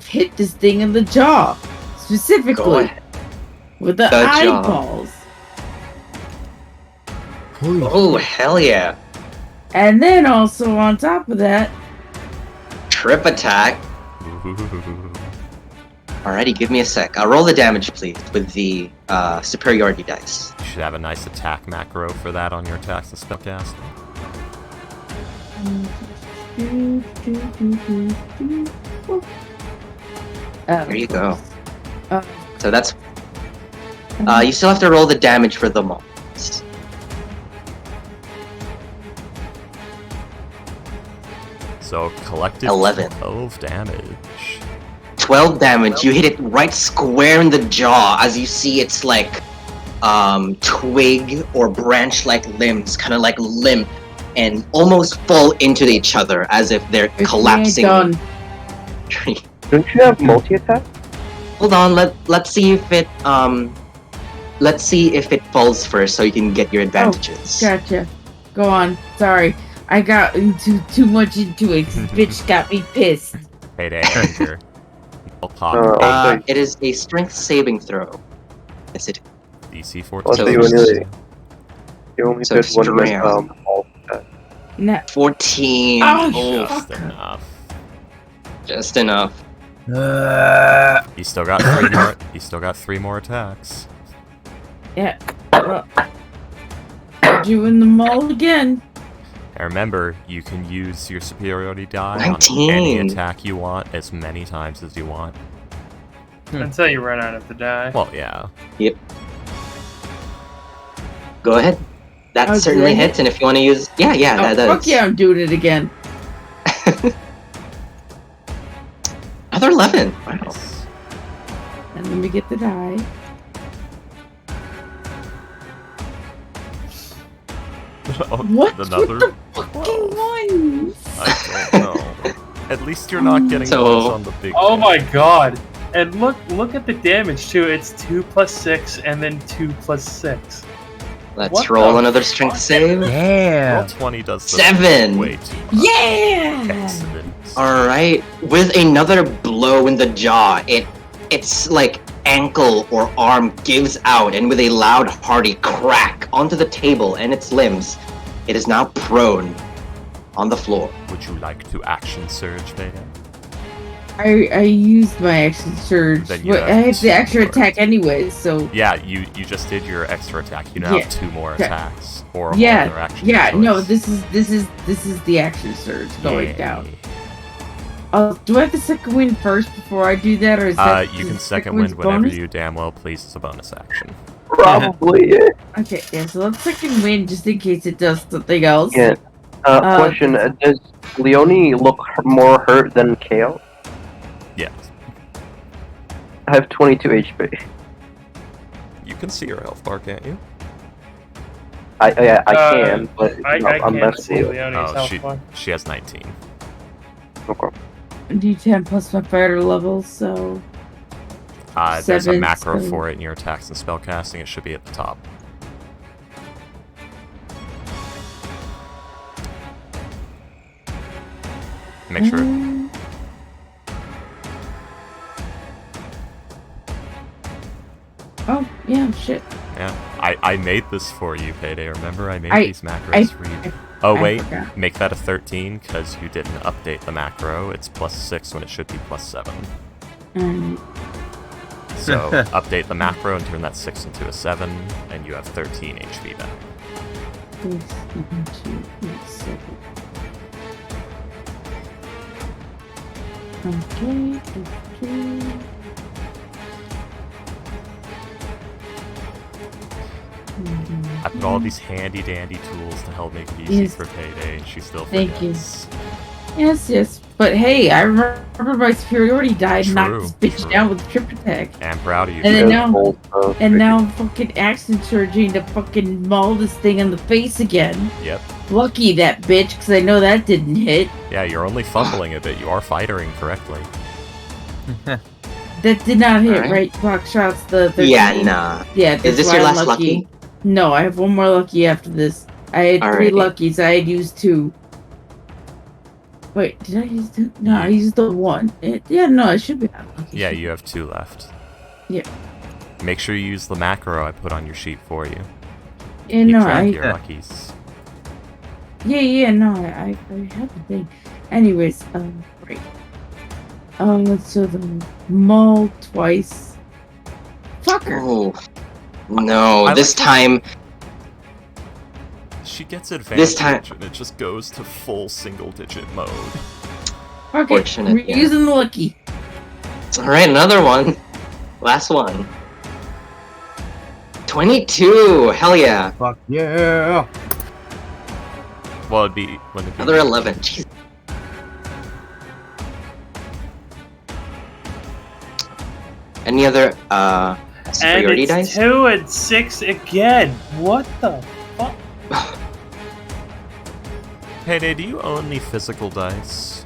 hit this thing in the jaw. Go Specifically. ahead. With the The jaw. eyeballs. Oh, hell yeah. And then also on top of that, Trip attack. Alrighty, give me a sec. I'll roll the damage, please, with the superiority dice. You should have a nice attack macro for that on your attacks and spellcast. There you go. Uh, So that's... you still have to roll the damage for the moles. So collective 11. 12 damage. 12 damage. You hit it right square in the jaw as you see its like twig or branch-like limbs kind of like limp and almost fall into each other as if they're collapsing. Done. Don't you have multi-attack? Hold on, let's see if it falls first so you can get your advantages. Gotcha. Go on. Sorry. I got too much into it. This bitch got me pissed. Payday anger. Pop. It is a strength saving throw. Yes, it DC Also, 14. you only So did one straight. all attack. No. 14. Oh, Just fuck. enough. Just enough. He still got 3 more. He still got 3 more attacks. Yeah. Well, doing them all again. And remember, you can use your superiority die 19. on any attack you want as many times as you want. Until you run out of the die. Well, yeah. Go ahead. That Oh, certainly did I hits, and if you want to use... Yeah, Oh, that fuck yeah, I'm doing it again. Another 11. Wow. Nice. And let me get the die. Oh, What's another with the fucking ones? I don't know. At least you're not getting So- those on the big. Oh hit. my god. And look at the damage too. It's 2 plus 6 and then 2 plus 6. Let's What roll the another strength fuck? save. Roll Yeah. 20 does the 7. way too much. Yeah! Excellent. Alright. With another blow in the jaw, its like ankle or arm gives out, and with a loud, hearty crack onto the table and its limbs, it is now prone on the floor. Would you like to action surge, Veda? I used my action surge. Then you But have I have the two extra more. attack anyways, so Yeah, you just did your extra attack. You now Yeah. have 2 more Yeah. attacks or a whole yeah, other action. yeah. choice. No, this is the action surge going Yay. down. Do I have the second wind first before I do that, or is that You is can the second wind's wind whenever bonus? you damn well please as a bonus action. Probably, yeah. Okay, yeah. So let's second wind just in case it does something else. Yeah. Question: does Leone look more hurt than Kale? Yes. I have 22 HP. You can see your health bar, can't you? I can, but I I'm can't messing see with it. Leonie's Oh, health bar. she has 19. Okay. D10 plus my fighter level, so There's a 7, macro so- for it in your attacks and spellcasting. It should be at the top. Make sure. Oh yeah, shit. Yeah. I made this for you, Payday. Remember, I made these macros I- for you. Oh, wait. forgot. Make that a 13, because you didn't update the macro. It's +6 when it should be +7. So, update the macro and turn that 6 into a 7, and you have 13 HP back. 6 into 7. Okay. I put all these handy-dandy tools to help make it easy Yes. for Payday, and she still Thank you. forgets. Yes. But hey, I remember my superiority died and knocked True, this bitch true. down with a trip attack. I'm proud of you. And then Yeah, now, both, now I'm fucking action surging to fucking maul this thing in the face again. Yep. Lucky that bitch, because I know that didn't hit. Yeah, you're only fumbling a bit. You are fighting correctly. That did not hit, Alright. right? Block shots, the 13. Yeah, nah. Yeah, Is that's this why your I'm last lucky? No, I have one more lucky after this. I had 3 Alrighty. luckies. I had used 2. Wait, did I use 2? No, I used the 1. I should be unlucky. Yeah, you have 2 left. Yeah. Make sure you use the macro I put on your sheet for you. Yeah, Keep no, track I... of your luckies. I have the thing. Anyways, right. So the maul twice. Fucker. Oh. No, I this like time... She gets advantage, This time- and it just goes to full single-digit mode. Okay, Fortunate, we're yeah. using the lucky. Alright, another one. Last one. 22! Hell yeah. Fuck yeah! Well, it'd be... Wouldn't it be... Another 11. Jeez. Any other, And superiority it's dice? 2 and 6 again. What the fuck? Payday, do you own any physical dice?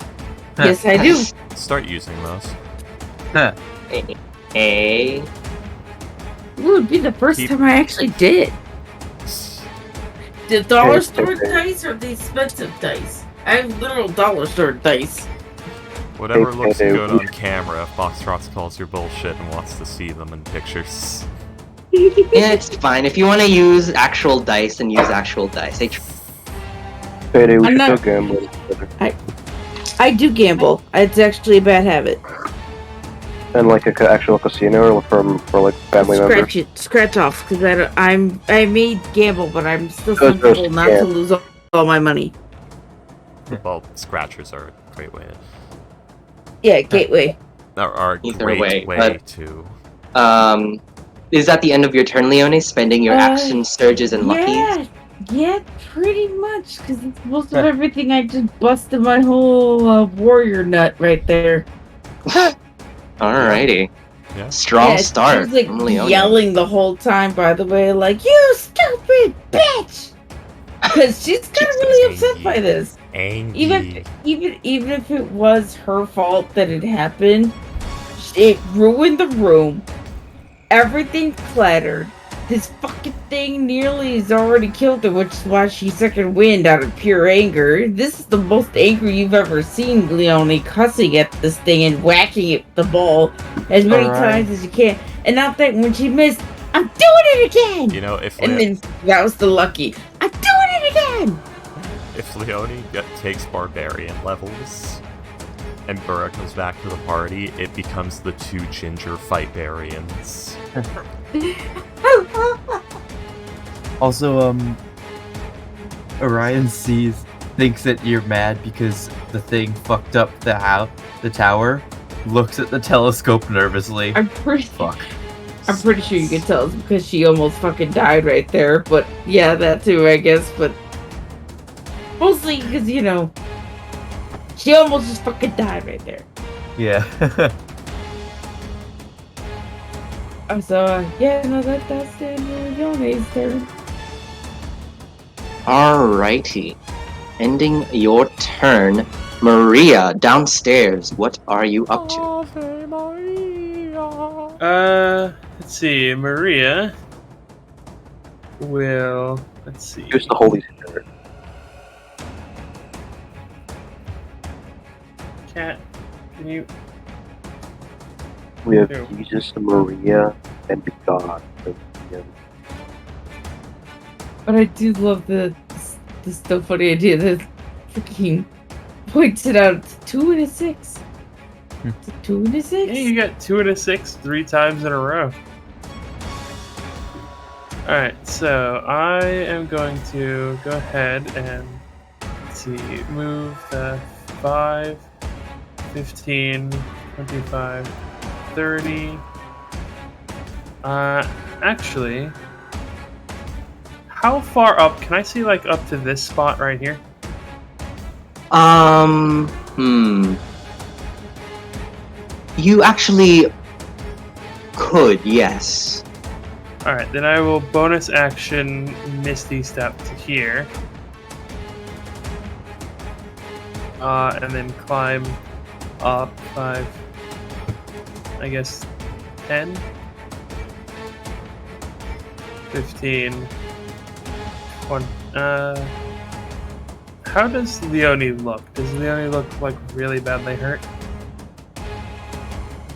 Yes, I do. Start using those. A. It would be the first Keep- time I actually did. The dollar Okay, store okay. dice or the expensive dice? I have literal dollar store dice. Whatever Hey, looks Payday, good on camera if Foxtrots calls your bullshit and wants to see them in pictures. Yeah, it's fine. If you want to use actual dice, then use actual dice. Payday, we I'm should not- go gambling together. I do gamble. It's actually a bad habit. And like a actual casino or for like family members. Scratch off, because I may gamble, but I'm still Good sensible person, not yeah. to lose all my money. Well, scratchers are a great way Yeah, gateway. are a Either great way, way but- to... Is that the end of your turn, Leone? Spending your action surges and luckies? Yeah, pretty much, because it's most of everything I just busted my whole warrior nut right there. Alrighty. Yeah. Strong Yeah, start. She was from like Leone. yelling the whole time, by the way, like, "You stupid bitch!" Because she's kind of really upset by this. Angry. Even if it was her fault that it happened, it ruined the room. Everything clattered. This fucking thing nearly has already killed her, which is why she's second wind out of pure anger. This is the most angry you've ever seen, Leone, cussing at this thing and whacking it with the ball as many Alright. times as you can. And not that when she missed, I'm doing it again! You know, if And then that was the lucky. I'm doing it again! if Leone takes barbarian levels and Burra comes back to the party, it becomes the 2 ginger fight barians. Also, Orion thinks that you're mad because the thing fucked up the tower, looks at the telescope nervously. I'm pretty Fuck. sure you can tell it's because she almost fucking died right there, but yeah, that too, I guess, but mostly because, she almost just fucking died right there. Yeah. So, that's Leone's turn. Alrighty. Ending your turn. Maria, downstairs. What are you up to? Let's see. Maria will. Let's see. Use the Holy Spirit. Cat, can you? We have Ew. Jesus, Maria, and God. But I do love the still funny idea that freaking points it out. It's 2 and a 6. It's a 2 and a 6. Yeah, you got 2 and a 6 3 times in a row. Alright, so I am going to go ahead and let's see, move the 5, 15, 25, 30. Actually, how far up? Can I see like up to this spot right here? You actually could, yes. Alright, then I will bonus action Misty Step to here. And then climb up 5, I guess 10, 15, 20. How does Leone look? Does Leone look like really badly hurt?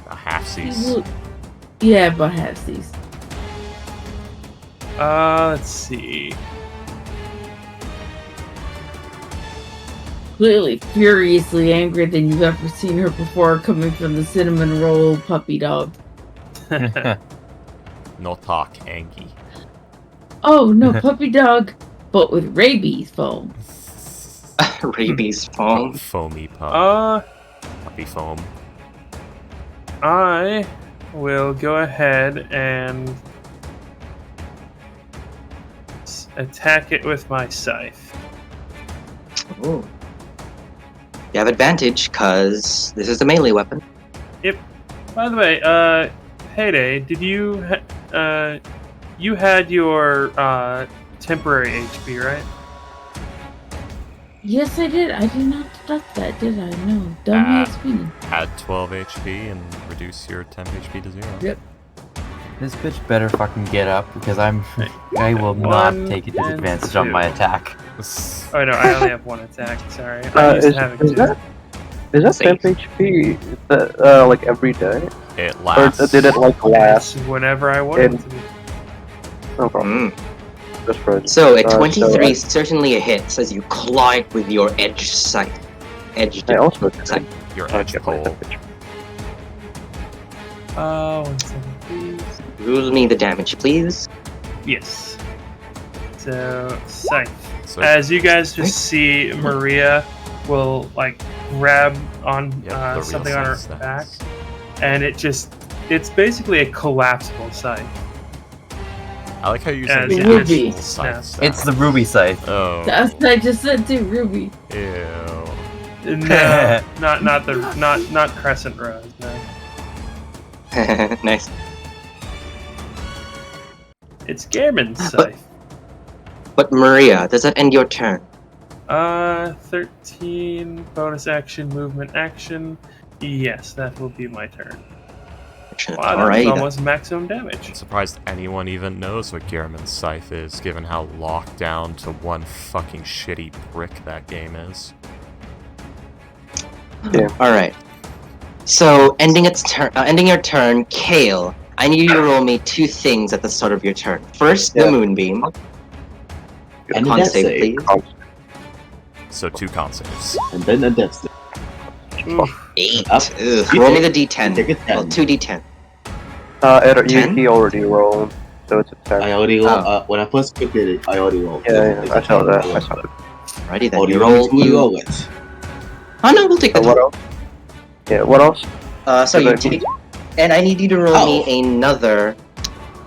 A half-seas. Yeah, about half-seas. Let's see. Clearly furiously angrier than you've ever seen her before, coming from the cinnamon roll puppy dog. No talk, Angie. Oh no, puppy dog, but with rabies foam. Rabies foam. Foamy pup. Puppy foam. I will go ahead and attack it with my scythe. Ooh. You have advantage, because this is a melee weapon. Yep. By the way, Heyday, did you you had your temporary HP, right? Yes, I did. I did not deduct that, did I? No. Dummy XP. Add 12 HP and reduce your temp HP to 0. Yep. This bitch better fucking get up because I will not take advantage on my attack. Oh no, I only have 1 attack. Sorry, I'm used to having 2. Is that temp HP like every day? It lasts. Or did it like last? Whenever I want it to be. No problem. Just for So a 23 certainly a hit as you claw it with your edge scythe. Edged I also scythe. Your edge pole. 1 second, please. Rule me the damage, please. Yes. So scythe. So, As you guys just see, Maria will like grab on the something real on her scythe back, stats. and it's basically a collapsible scythe. I like how you're As using it the Ruby. actual just scythe snaps. stat. It's the ruby scythe. Oh. That's what I just said too, Ruby. Ew. No, not Crescent Rose. No, Nice. it's Gehrman's scythe. But Maria, does that end your turn? 13 bonus action, movement action. Yes, that will be my turn. Wow, that was Alright. almost maximum damage. I'm surprised anyone even knows what Gehrman's scythe is, given how locked down to one fucking shitty brick that game is. Yeah. Alright. So ending your turn, Kale. I need you to roll me 2 things at the start of your turn. First, the moonbeam. And a Con death save, save. please. So 2 con saves. And then a death save. Oof. 8. Up. Ugh. Roll me the d10. Take a 10. Well, 2d10. 10? He already rolled, so it's a 10. I already rolled. When I first picked it, I already rolled. Yeah, I saw that. I saw it. Alrighty then. Oh, do You you roll roll. you it? Oh no, we'll take the What else? Yeah, what else? So you Okay. take, and I need you to roll me another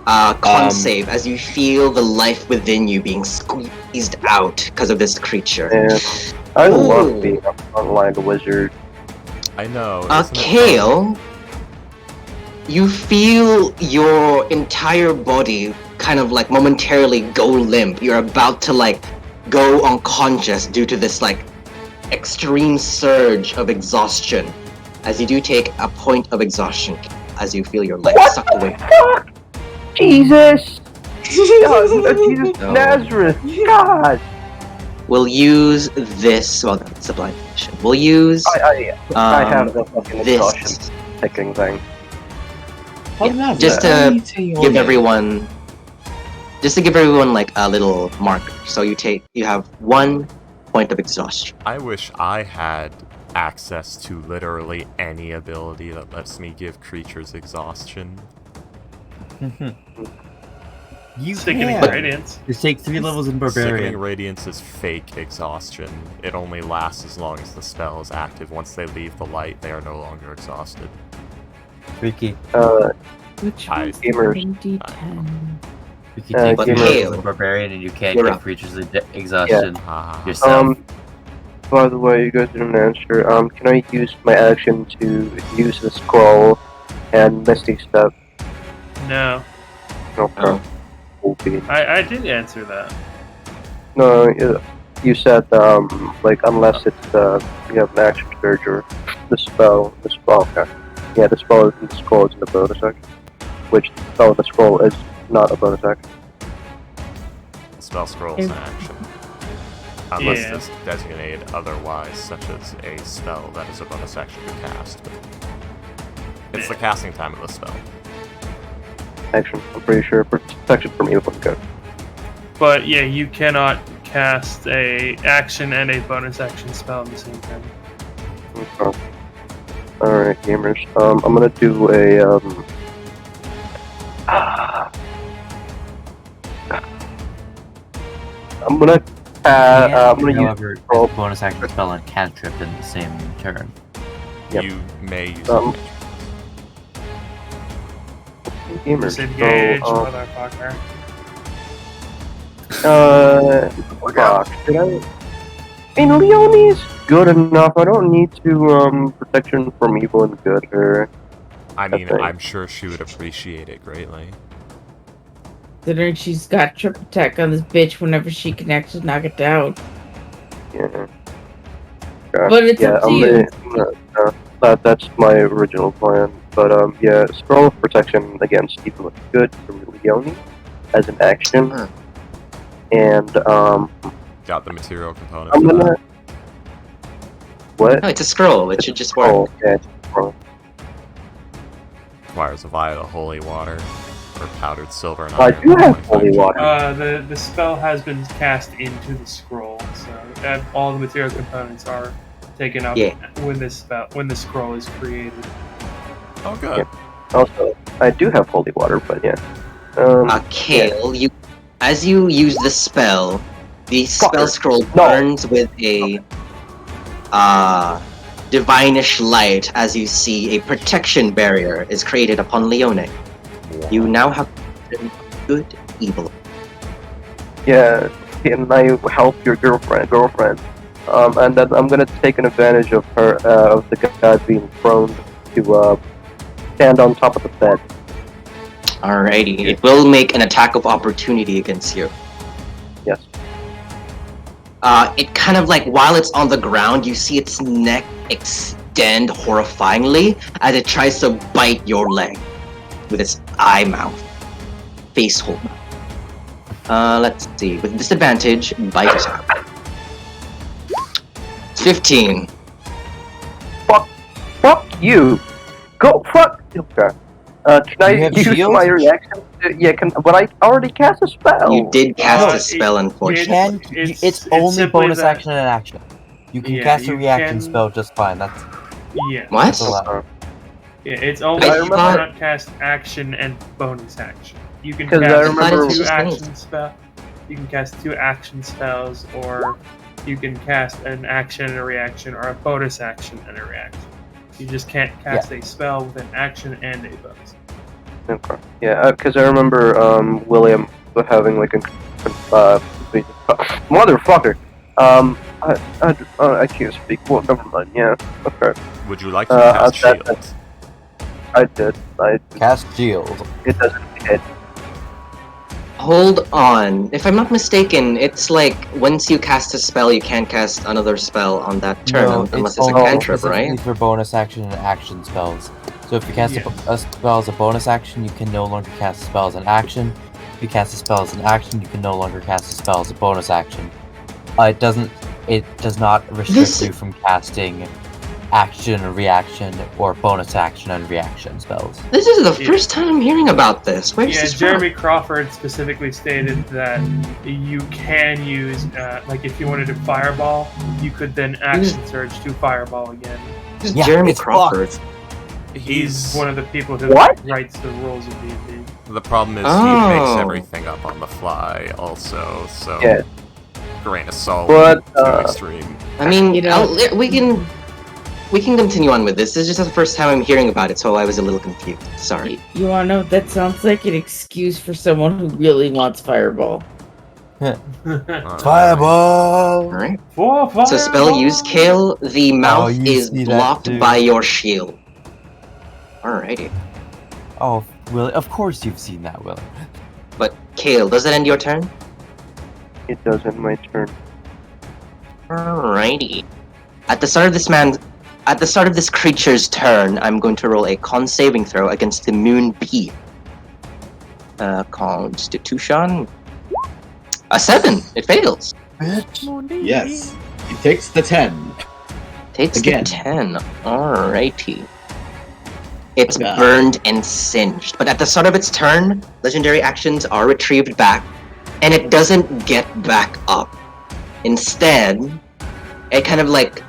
con save as you feel the life within you being squeezed out because of this creature. Yeah. I Ooh. love being an online wizard. I know. isn't it fun? Kale, you feel your entire body kind of like momentarily go limp. You're about to like go unconscious due to this like extreme surge of exhaustion. As you do take a point of exhaustion as you feel your life sucked away. Jesus! God, Jesus No. Nazareth! God! We'll use this. Well, that's a blind condition. We'll use I have the fucking exhaustion this picking thing. just to give everyone just to give everyone like a little marker. So you have 1 point of exhaustion. I wish I had access to literally any ability that lets me give creatures exhaustion. You Sickening can. Radiance. Just take 3 levels in Barbarian. Sickening Radiance is fake exhaustion. It only lasts as long as the spell is active. Once they leave the light, they are no longer exhausted. Freaky. Which I- one's Gamers. D10? You can take But 3 Kale, levels in Barbarian and you can't you're give up. creatures exhaustion Ah. yourself. By the way, you guys didn't answer. Can I use my action to use the scroll and Misty Step? No, Okay. Oh. Okay. I did answer that. No, you said like unless it's you have an action surge or the spell. Okay. Yeah, the spell is in the scroll is in the bonus action, which the spell in the scroll is not a bonus action. Spell scroll is an action. Unless Yeah. it's designated otherwise, such as a spell that is a bonus action to cast. It's the casting time of the spell. Action, I'm pretty sure. Protection from evil good. But yeah, you cannot cast a action and a bonus action spell at the same time. Okay. Alright, gamers. I'm gonna do a I'm gonna use however, scroll. bonus action spell and cantrip in the same turn. Yep. You may use Gamers. Disengage, So, motherfucker. fuck. Did I mean, Leonie's good enough. I don't need to protection from evil and good her. I mean, Okay. I'm sure she would appreciate it greatly. Considering she's got trip attack on this bitch whenever she can actually knock it down. Yeah. But it's up to you. That's my original plan. But yeah, scroll of protection against evil and good from Leonie as an action, Huh. and Got the material component I'm for gonna. that. What? No, it's a scroll. It should just work. Oh, yeah, it's a scroll. Requires a vial of holy water or powdered silver and I iron. do have holy water. The spell has been cast into the scroll, so all the material components are taken up Yeah. when the scroll is created. Oh, good. Yeah. Also, I do have holy water, but yeah. Kale, as you use the spell, the spell Fucker. scroll No. burns with a divinish light as you see a protection barrier is created upon Leone. You now have good, evil. Yeah, and I help your girlfriend. And then I'm gonna take an advantage of her, of the guy being prone to stand on top of the bed. Alrighty, it will make an attack of opportunity against you. Yes. It kind of like, while it's on the ground, you see its neck extend horrifyingly as it tries to bite your leg with its eye mouth. Face hole mouth. Let's see. With disadvantage, bite attack. 15. Fuck you! Go fuck! Okay. Can I You have use shield? my reaction? Yeah, but I already cast a spell. You did cast Oh, a spell, You unfortunately. can. It's- It's it's only simply bonus that- action and action. You can Yeah, cast a you reaction can- spell just fine. That's What? that's allowed. Yeah, it's only I you remember- cannot cast action and bonus action. You can 'Cause I cast remember- two just action spell. You can cast 2 action spells, or you can cast an action and a reaction, or a bonus action and a reaction. You just can't cast a spell with an action and a bonus. Okay. Yeah, because I remember William having like a motherfucker. I can't speak. Well, never mind. Yeah. Okay. Would you like to cast that- shield? I did. Cast shield. It doesn't hit. Hold on. If I'm not mistaken, it's like once you cast a spell, you can't cast another spell on that turn unless it's a only cantrip, specifically right? for bonus action and action spells. So if you cast Yeah. a spell as a bonus action, you can no longer cast a spell as an action. If you cast a spell as an action, you can no longer cast a spell as a bonus action. It does not restrict This- you from casting action and reaction or bonus action and reaction spells. This is the first time I'm hearing about this. Where's Yeah, this Jeremy Crawford specifically stated that you can use, like, if you wanted to fireball, you could then action surge to fireball again. from? This is Yeah, Jeremy it's Crawford. He's one of the people who What? writes the rules of D&D. The problem is he Oh. makes everything up on the fly, also. So Yeah. grain of salt But, to extreme. I mean, You know- we can continue on with this. This is just the first time I'm hearing about it, so I was a little confused. Sorry. You wanna know what that sounds like? An excuse for someone who really wants fireball. Fireball! Alright. For So spell use kill, the mouth you is see that blocked too. by your shield. Alrighty. Oh, Willie, of course you've seen that, Willie. But Kale, does it end your turn? It does end my turn. Alrighty. At the start of this creature's turn, I'm going to roll a con saving throw against the Moon Bee. Constitution. A 7. It fails. Yes. He takes the 10. Takes Again. the 10. Alrighty. It's Okay. burned and singed, but at the start of its turn, legendary actions are retrieved back, and it doesn't get back up. Instead, it kind of like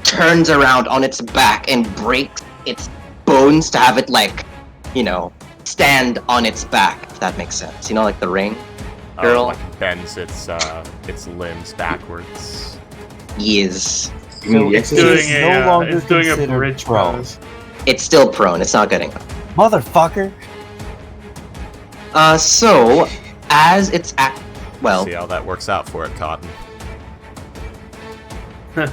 turns around on its back and breaks its bones to have it like, stand on its back, if that makes sense. You know, like the ring? Girl. Like bends its limbs backwards. Yes. You mean the It's exorcist? doing no longer it's doing a considered bridge prone. pose. It's still prone, it's not getting up. Motherfucker! So, as it's well, See how that works out for it, Cotton. You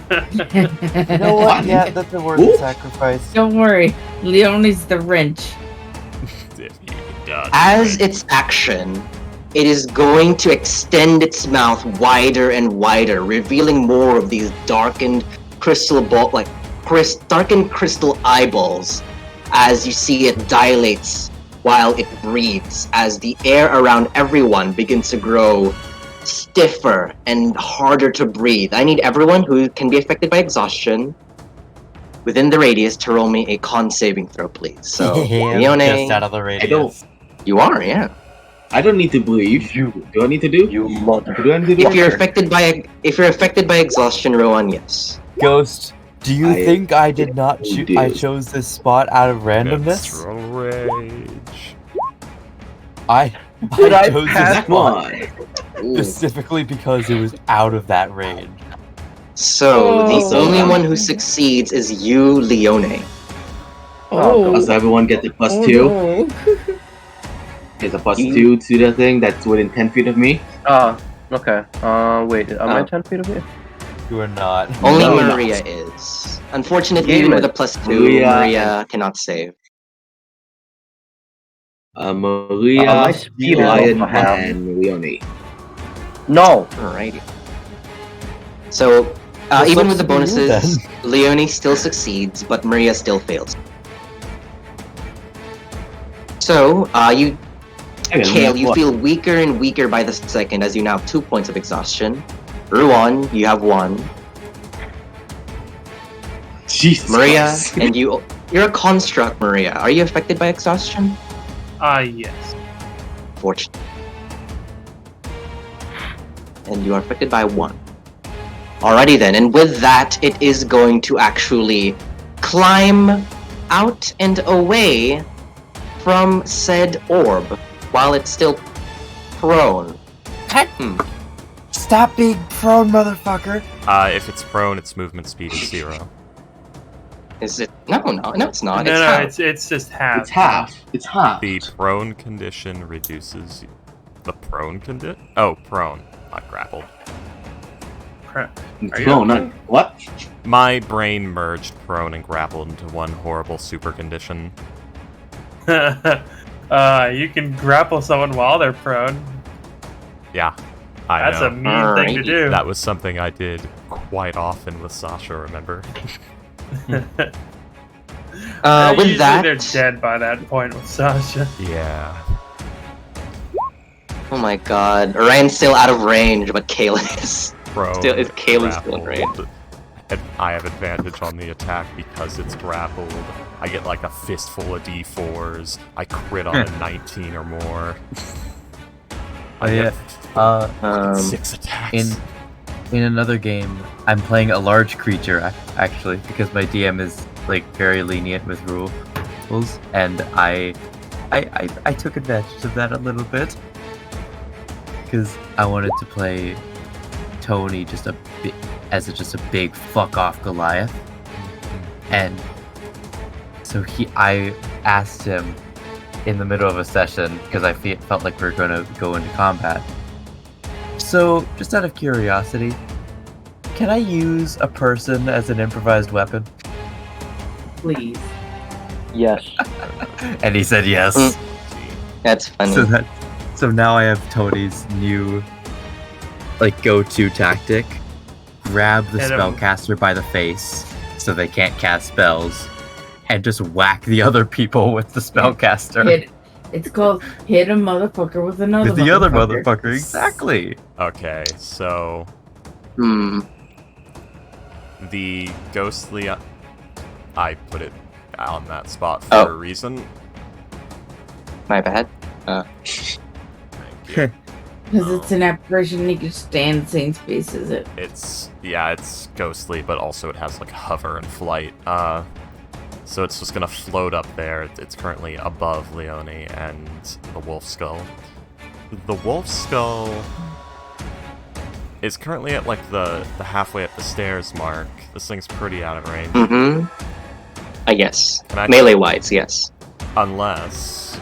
know what? Yeah, that's a worth Ooh. sacrifice. Don't worry, Leonie's the wrench. If you done. as its action, it is going to extend its mouth wider and wider, revealing more of these darkened crystal darkened crystal eyeballs as you see it dilates while it breathes, as the air around everyone begins to grow stiffer and harder to breathe. I need everyone who can be affected by exhaustion within the radius to roll me a con saving throw, please. So, Yeah, Leone, just out of the radius. you are, yeah. I don't need to believe. Do I need to do? You mother. Do I need to do? If you're affected by exhaustion, roll on yes. Ghost, do you I- think I did not you choose? I do. chose this spot out of randomness. Menstrual rage. I Did I chose pass this spot Ooh. specifically because it was out of that range. So the Oh. only one who succeeds is you, Leone. Oh, So everyone gets a plus oh 2. no. Gets a plus 2 to the thing that's within 10 feet of me. Okay. Wait, am I Oh. 10 feet away? You are not. Only No, Maria is. Unfortunately, Damn even it. with a plus 2, Maria- Maria cannot save. Maria, my speed is Lion, up half. and Leone. No. Alrighty. So, This even looks with the to be you, bonuses, Leone still succeeds, but Maria still fails. So, Kale, you feel weaker and weaker by the second as you now have 2 points of exhaustion. Ruan, you have 1. Jesus Maria, Christ. and you're a construct, Maria. Are you affected by exhaustion? Yes. Fortunate. And you are affected by 1. Alrighty then, and with that, it is going to actually climb out and away from said orb while it's still prone. Stop being prone, motherfucker. If it's prone, its movement speed is 0. Is it? No, it's not. No, it's no, half. it's just half. It's half. It's half. The prone condition reduces the prone condition. Oh, prone, not grappled. Are you No, okay? not what? My brain merged prone and grappled into one horrible super condition. You can grapple someone while they're prone. Yeah, I That's know. a mean thing to Alrighty. do. That was something I did quite often with Sasha, remember? With Usually that, they're dead by that point with Sasha. Yeah. oh my god, Ryan's still out of range, but Kale is. Prone, Kale is still in range. grappled, I have advantage on the attack because it's grappled. I get like a fistful of d4s. I crit on a 19 or more. I get fucking 6 attacks. In another game, I'm playing a large creature actually because my DM is like very lenient with rules, and I took advantage of that a little bit because I wanted to play Tony just a big fuck off Goliath, and so I asked him in the middle of a session because I felt like we were going to go into combat. So, just out of curiosity, can I use a person as an improvised weapon? Please. Yes. And he said yes. That's funny. So now I have Tony's new go-to tactic. Grab the spellcaster by the face so they can't cast spells, and just whack the other people with the spellcaster. It's called hit a motherfucker with another With the other motherfucker, exactly. Okay, so the ghostly, I put it on that spot for a reason. My bad. Thank you. Because it's an apparition and you can stay in the same space as it. It's ghostly, but also it has like hover and flight. So it's just gonna float up there. It's currently above Leone and the wolf skull. The wolf skull is currently at like the halfway up the stairs mark. This thing's pretty out of range. Mm-hmm. I guess. Melee wise, yes. Unless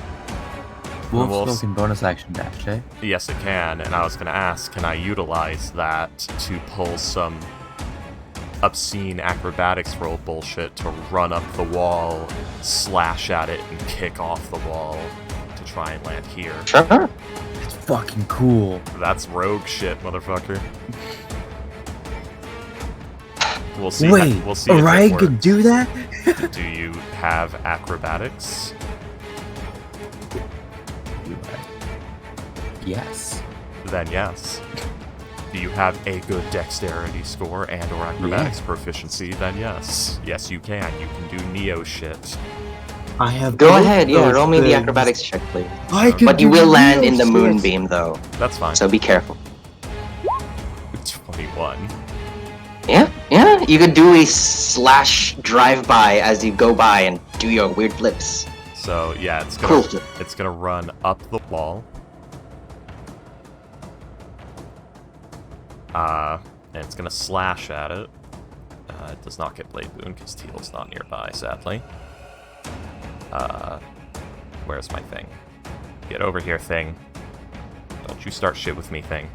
Wolf skull can bonus action dash, eh? Yes, it can. And I was gonna ask, can I utilize that to pull some obscene acrobatics roll bullshit to run up the wall, slash at it, and kick off the wall to try and land here? Sure. It's fucking cool. That's rogue shit, motherfucker. We'll see. Wait, we'll see. Orion can do that? Do you have acrobatics? Yes. Then yes. Do you have a good dexterity score and or acrobatics proficiency? Then yes. Yes, you can. You can do Neo shit. I have. Go ahead, roll me the acrobatics check, please. But you will land in the moonbeam, though. That's fine. So be careful. 21. Yeah. You could do a slash drive-by as you go by and do your weird flips. So yeah, Cool. It's gonna run up the wall. And it's gonna slash at it. It does not get Blade Boon because Teal's not nearby, sadly. Where's my thing? Get over here, thing. Don't you start shit with me, thing.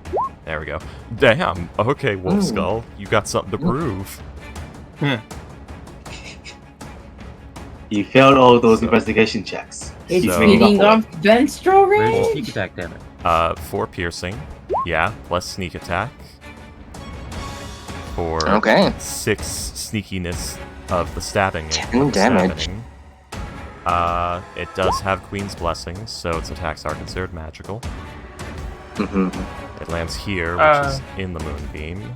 There we go. Damn! Okay, Wolf Skull, you got something to prove. You failed all those investigation checks. It's So- feeding off Venstral Where's the range? sneak attack, damn it? 4 piercing. Yeah, plus sneak attack. For 6 sneakiness of the stabbing. 10 damage. Stabbing. It does have Queen's Blessings, so its attacks are considered magical. Mm-hmm. It lands here, which is in the moonbeam.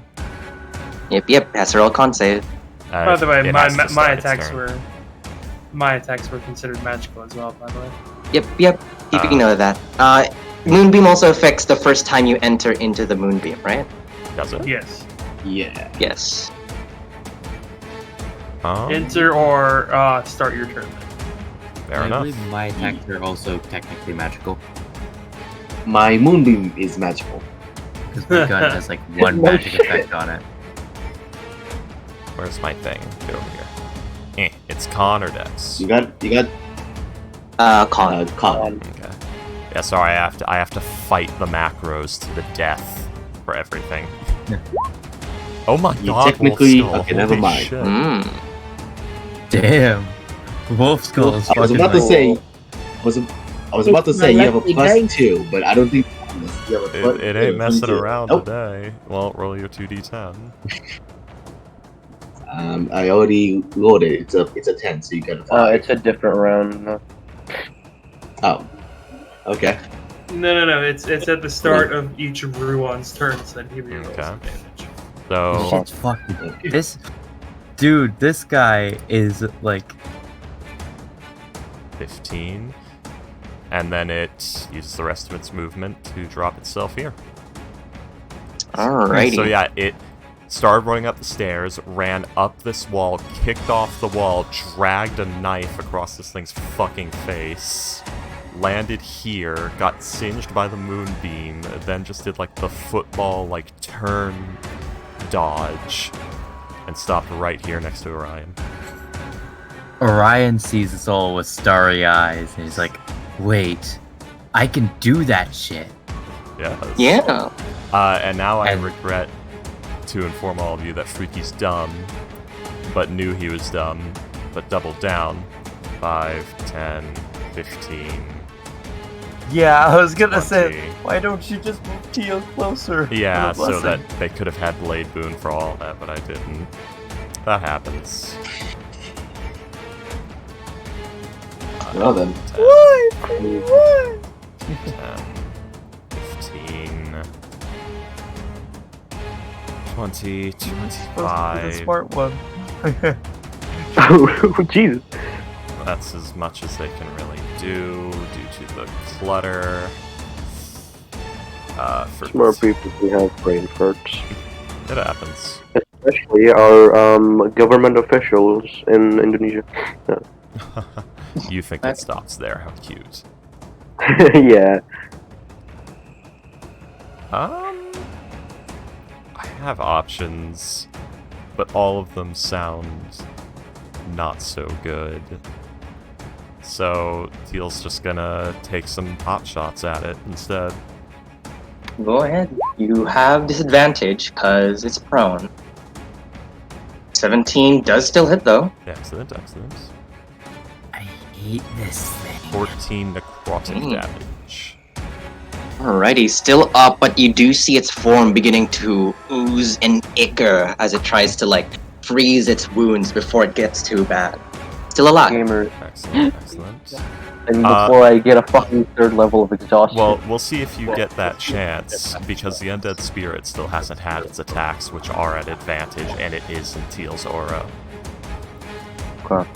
Yep. That's a roll con save. By the way, it my has to start its attacks turn. were considered magical as well. By the way. Yep. Keeping note of that. Moonbeam also affects the first time you enter into the moonbeam, right? Does it? Yes. Yeah. Yes. Enter or start your turn. Fair I enough. believe my attacks are also technically magical My moonbeam is magical. because my gun has like one magic effect on it. Where's my thing? Get over here. It's con or dex? You got Con. con. Okay. Yeah, sorry, I have to fight the macros to the death for everything. Oh my You god, technically- Wolf Skull, okay, never holy mind. shit. Damn. Wolf skull is I was fucking about to like- say, I was about to say you have a lucky plus dice. 2, but I don't think you have a plus It ain't messing 22. around Nope. today. Well, roll your 2d10. I already rolled it. It's a 10, so you got a 5. It's a different round. Oh. Okay. No. It's at the start of each Ruon's turn, so that he rerolls Okay. the damage. So, Shit's fucking. Dude, this guy is like 15. And then it uses the rest of its movement to drop itself here. Alrighty. So yeah, it started running up the stairs, ran up this wall, kicked off the wall, dragged a knife across this thing's fucking face, landed here, got singed by the moonbeam, then just did like the football like turn dodge, and stopped right here next to Orion. Orion sees us all with starry eyes, and he's like, "Wait, I can do that shit." Yes. Yeah. And now I And- regret to inform all of you that Freaky's dumb, but knew he was dumb, but doubled down. 5, 10, 15. Yeah, I was gonna 20. say, why don't you just move Teal closer? Yeah, for the so that blessing? they could have had Blade Boon for all that, but I didn't. That happens. Well then. 10, 15, 20, Supposed to be the 25. smart one. Oh, Jesus. That's as much as they can really do due to the clutter. For Smart people who have brain farts. It happens. Especially our government officials in Indonesia. You think it stops there? How cute. Yeah. I have options, but all of them sound not so good. So Teal's just gonna take some pot shots at it instead. Go ahead. You have disadvantage because it's prone. 17 does still hit though. Excellent, excellent. I hate this thing. 14 necrotic damage. Alrighty, still up, but you do see its form beginning to ooze and ichor as it tries to like freeze its wounds before it gets too bad. Still alive. Gamer. Excellent, excellent. And before I get a fucking third level of exhaustion. Well, we'll see if you get that chance, because the undead spirit still hasn't had its attacks, which are at advantage, and it is in Teal's aura. Okay.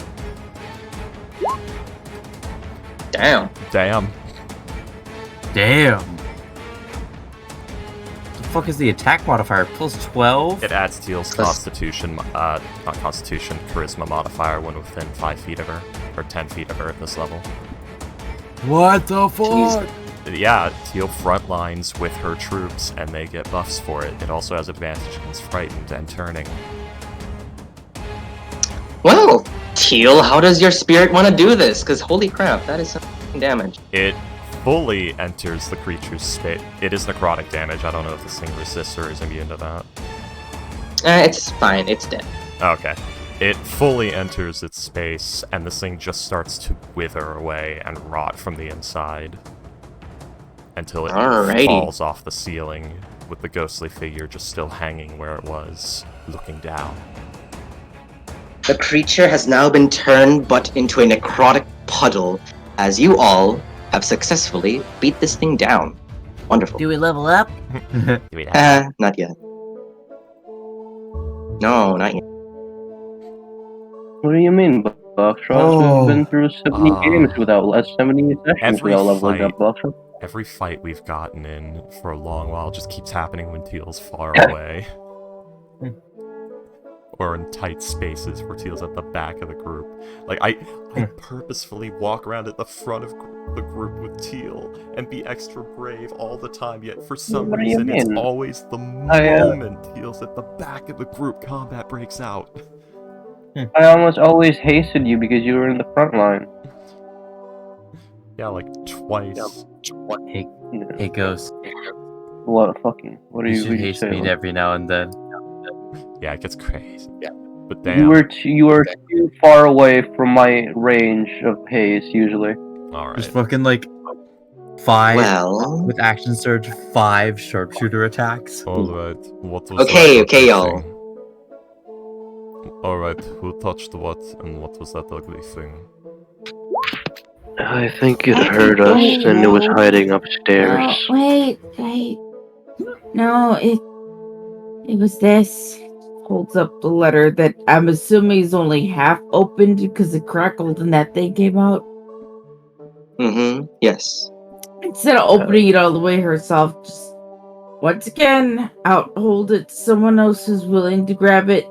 Damn. Damn. Damn. The fuck is the attack modifier? Plus 12? It adds Teal's Plus- constitution, not constitution, charisma modifier when within 5 feet of her, or 10 feet of her at this level. What the fuck? Yeah, Teal front lines with her troops, and they get buffs for it. It also has advantage against frightened and turning. Well, Teal, how does your spirit want to do this? Because holy crap, that is some damage. It fully enters the creature's space. It is necrotic damage. I don't know if this thing resists or is immune to that. It's fine, it's dead. Okay. It fully enters its space, and this thing just starts to wither away and rot from the inside. Until it Alrighty. falls off the ceiling, with the ghostly figure just still hanging where it was, looking down. The creature has now been turned but into a necrotic puddle, as you all have successfully beat this thing down. Wonderful. Do we level up? Not yet. No, not yet. What do you mean, Buckshot? Oh. We've been through 70 games without 70 sessions Every without leveling fight- up, Buckshot. Every fight we've gotten in for a long while just keeps happening when Teal's far away. Or in tight spaces where Teal's at the back of the group. Like, I purposefully walk around at the front of the group with Teal and be extra brave all the time, yet for some What do you reason it's mean? always the yeah. moment Teal's at the back of the group combat breaks out. I almost always hasted you because you were in the front line. Yeah, like twice. Hey, Ghost. What fucking? What are You you? should what are you haste saying? me every now and then. Yeah, it gets crazy. Yeah. But You damn. were you were too far away from my range of haste usually. Alright. Just fucking like 5 Well, with action surge, 5 sharpshooter attacks. Alright, what was Okay, that okay, ugly y'all. thing? Alright, who touched what, and what was that ugly thing? I think it heard us and it was hiding upstairs. Oh, wait. No, it was this. holds up the letter that I'm assuming is only half opened because it crackled and that thing came out. Mm-hmm. Yes. Instead of opening it all the way herself, just once again, hold it to someone else who's willing to grab it.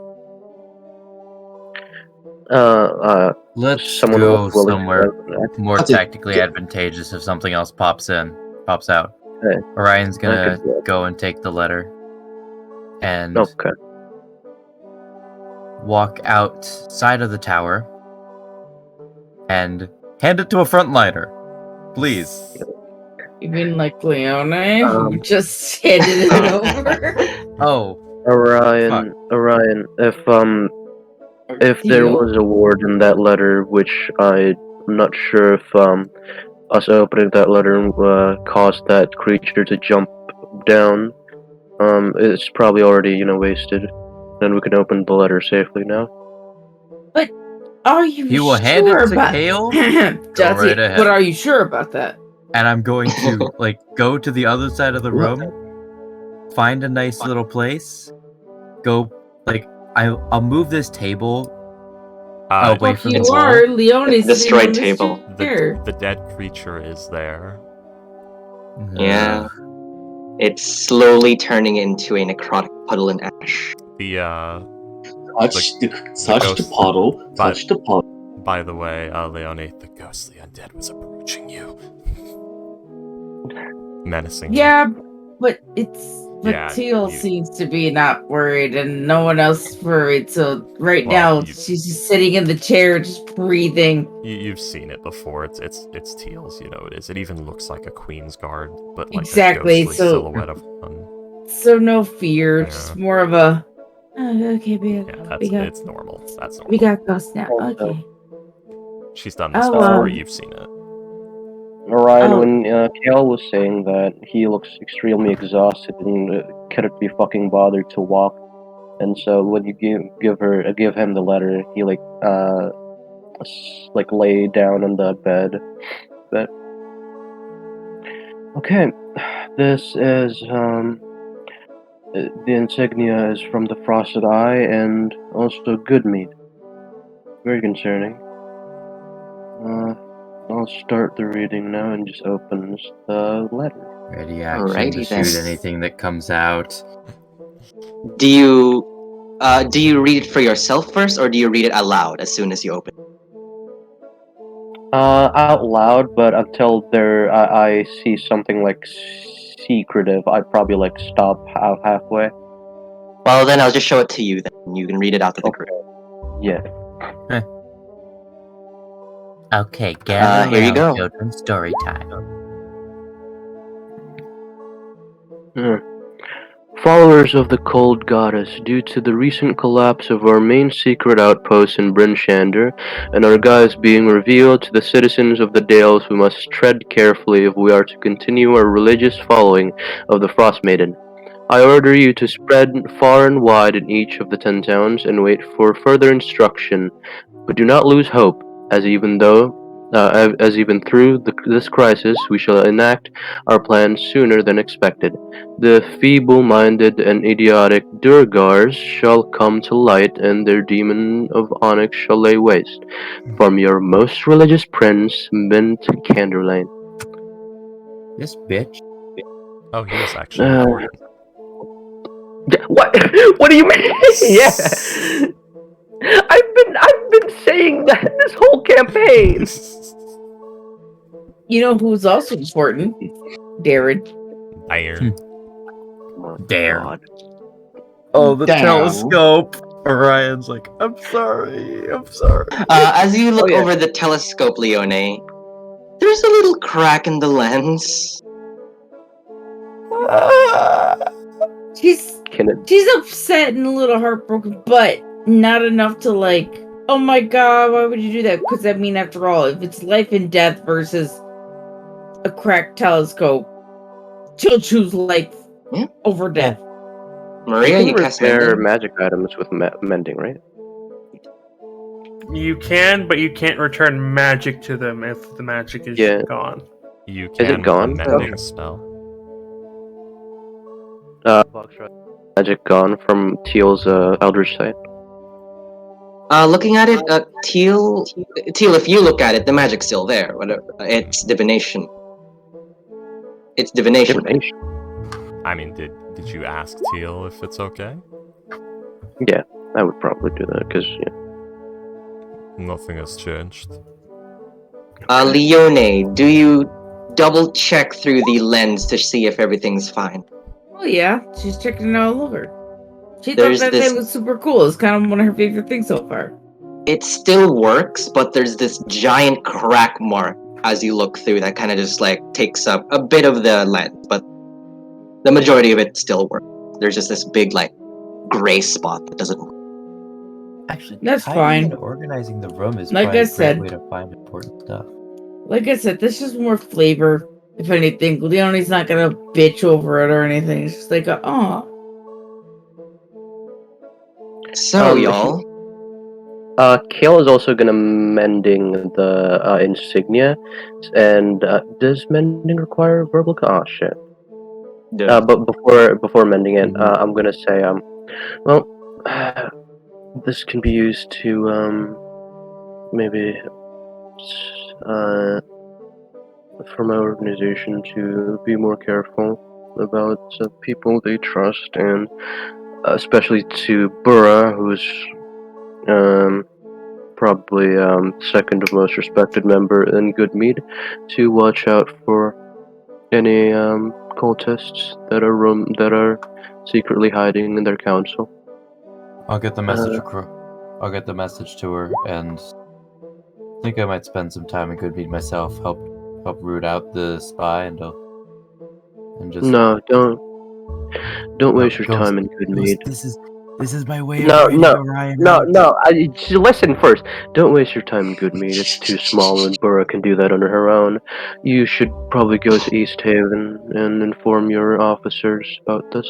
Let's Someone go was willing to somewhere grab that. more That's it. tactically advantageous if something else pops out. Okay. Orion's I gonna could do it. go and take the letter and Okay. walk outside of the tower and hand it to a frontliner. Please. You mean like Leone, who Um, just handed it over? Oh, Orion, if there Deal. was a word in that letter, which I'm not sure if us opening that letter caused that creature to jump down, it's probably already wasted. Then we can open the letter safely now. Are you you will sure hand it to about Kale, Jazzy, right ahead. but are you sure about that? and I'm going to go to the other side of the room, find a nice little place, go I'll move this table away from the you wall. are Leone's Destroyed sitting on this table. chair. The dead creature is there. Yeah. It's slowly turning into a necrotic puddle in ash. The Touch the ghost- puddle. but- Touch the puddle. by the way, Leone, the ghostly undead was approaching you. Menacing. Yeah, but Yeah, Teal you- seems to be not worried, and no one else is worried. So right Well, now, she's just sitting in the chair, just breathing. You've seen it before. It's Teal's, you know it is. It even looks like a Queen's Guard, but like Exactly, a ghostly so- silhouette of one. So no fear, Yeah. just more of a. Oh, okay, Yeah, we got it's normal. That's normal. we got ghosts now. Also- Okay. She's done this Oh, before. You've seen it. Orion, Oh. when Kale was saying that he looks extremely exhausted and couldn't be fucking bothered to walk, and so when you give him the letter, he lay down on the bed. But okay, this is the insignia is from the Frosted Eye and also good meat. Very concerning. I'll start the reading now and just opens the letter. Ready action to Alrighty then. shoot anything that comes out. Do you read it for yourself first, or do you read it aloud as soon as you open? Out loud, but until I see something secretive, I'd probably stop halfway. Well, then I'll just show it to you. Then you can read it out to the group. Yeah. Okay, gather here you around, go. children. Story time. Followers of the Cold Goddess, due to the recent collapse of our main secret outpost in Bryn Shander, and our guise being revealed to the citizens of the Dales, we must tread carefully if we are to continue our religious following of the Frost Maiden. I order you to spread far and wide in each of the 10 towns and wait for further instruction, but do not lose hope, as even through this crisis we shall enact our plans sooner than expected. The feeble-minded and idiotic Durgars shall come to light, and their demon of onyx shall lay waste. From your most religious prince, Mint Canderlane. This bitch. Oh, he is actually Uh, important. What? What do you mean? Yeah. I've been saying that this whole campaign. You know who's also important? Darren. Iron. Dare. God. Oh, the Damn. telescope. Orion's like, I'm sorry. As you look Oh, yeah. over the telescope, Leone, there's a little crack in the lens. Can it? She's upset and a little heartbroken, but not enough to oh my god, why would you do that? Because I mean, after all, if it's life and death versus a cracked telescope, she'll choose life over death. Maria, You you can cast repair mending? magic items with mending, right? You can, but you can't return magic to them if the magic is Yeah. gone. You Is it can with gone? a mending spell. Foxtrot. magic gone from Teal's Eldritch Sight? Looking at it, Teal, if you look at it, the magic's still there. It's divination. It's divination. Divination. I mean, did you ask Teal if it's okay? Yeah, I would probably do that because Nothing has changed. Leone, do you double check through the lens to see if everything's fine? Oh yeah, she's checking it all over. She There's thought that this- thing was super cool. It's kind of one of her favorite things so far. It still works, but there's this giant crack mark as you look through that kind of just like takes up a bit of the lens, but the majority of it still works. There's just this big like gray spot that doesn't work. Actually, That's tidying fine. and organizing the room is Like probably I a great said- way to find important stuff. Like I said, this is more flavor. If anything, Leonie's not gonna bitch over it or anything. It's just like, oh, So y'all, Kale is also gonna mending the insignia, and does mending require verbal? Oh shit! But before mending it, I'm gonna say well, this can be used to maybe for my organization to be more careful about people they trust, and especially to Burra, who's probably second most respected member in Goodmead, to watch out for any cultists that are secretly hiding in their council. I'll get the message I'll get the message to her, and I think I might spend some time in Goodmead myself, help root out the spy, and just No, don't waste your time in Goodmead. This is my way No, of finding no, Orion. No. Just listen first. Don't waste your time in Goodmead. It's too small, and Burra can do that on her own. You should probably go to East Haven and inform your officers about this.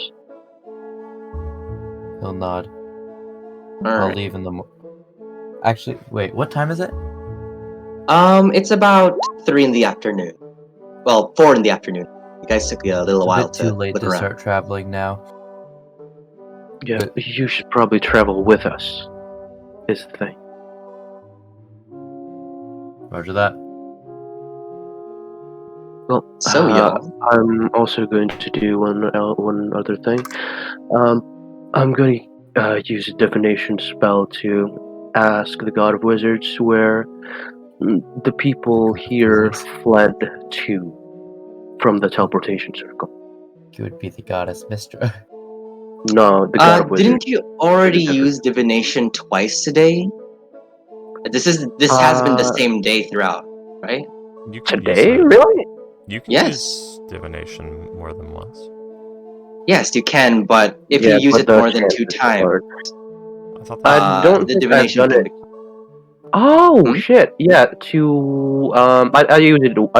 He'll nod. all I'll right. leave in the Actually, wait, what time is it? It's about 3 in the afternoon. Well, 4 in the afternoon. You guys took a little It's a while bit to too late look to around. start traveling now. Yeah, But- you should probably travel with us, is the thing. Roger that. Well, So, y'all. I'm also going to do one other thing. I'm going to use a divination spell to ask the God of Wizards where the people here fled to from the Teleportation Circle. You would be the goddess Mistra. No, the God of Wizards. Didn't you already use divination twice today? This has been the same day throughout, right? You can Today? use it. Really? You can Yes. use divination more than once. Yes, you can, but if Yeah, you use but it the more than chances 2 are times, hard. I thought I that don't the think I've divination done can it. be. Oh Hmm? shit! Yeah, to I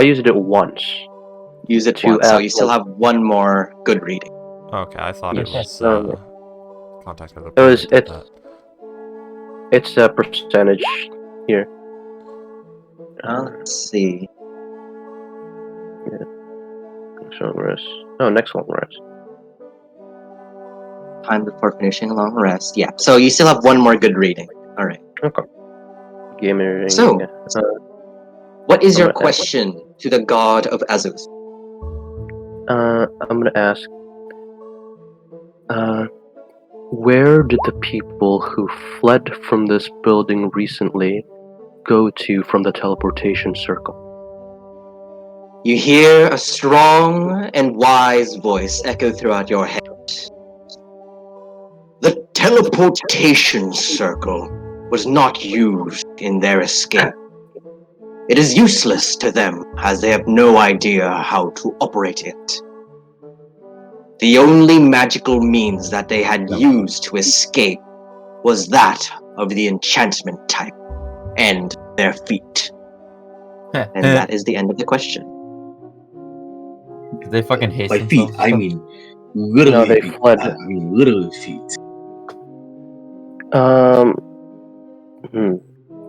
used it once. Use it To once, so ask, you still like- have 1 more good reading. okay, I thought Yes. it was No. contact of the It was planet did that. it's a percentage here. Let's see. Next long rest. Oh, next long rest. Time before finishing a long rest. Yeah, so you still have 1 more good reading. All right. Okay. Game rating. So- yeah. What is your Alright, question to the god of Azus? I'm gonna ask. Where did the people who fled from this building recently go to from the teleportation circle? You hear a strong and wise voice echo throughout your head. The teleportation circle was not used in their escape. It is useless to them as they have no idea how to operate it. The only magical means that they had used to escape was that of the enchantment type and their feet. And that is the end of the question. Did they fucking hate By feet, themselves? I mean literally No, they feet. fled. I mean literally feet.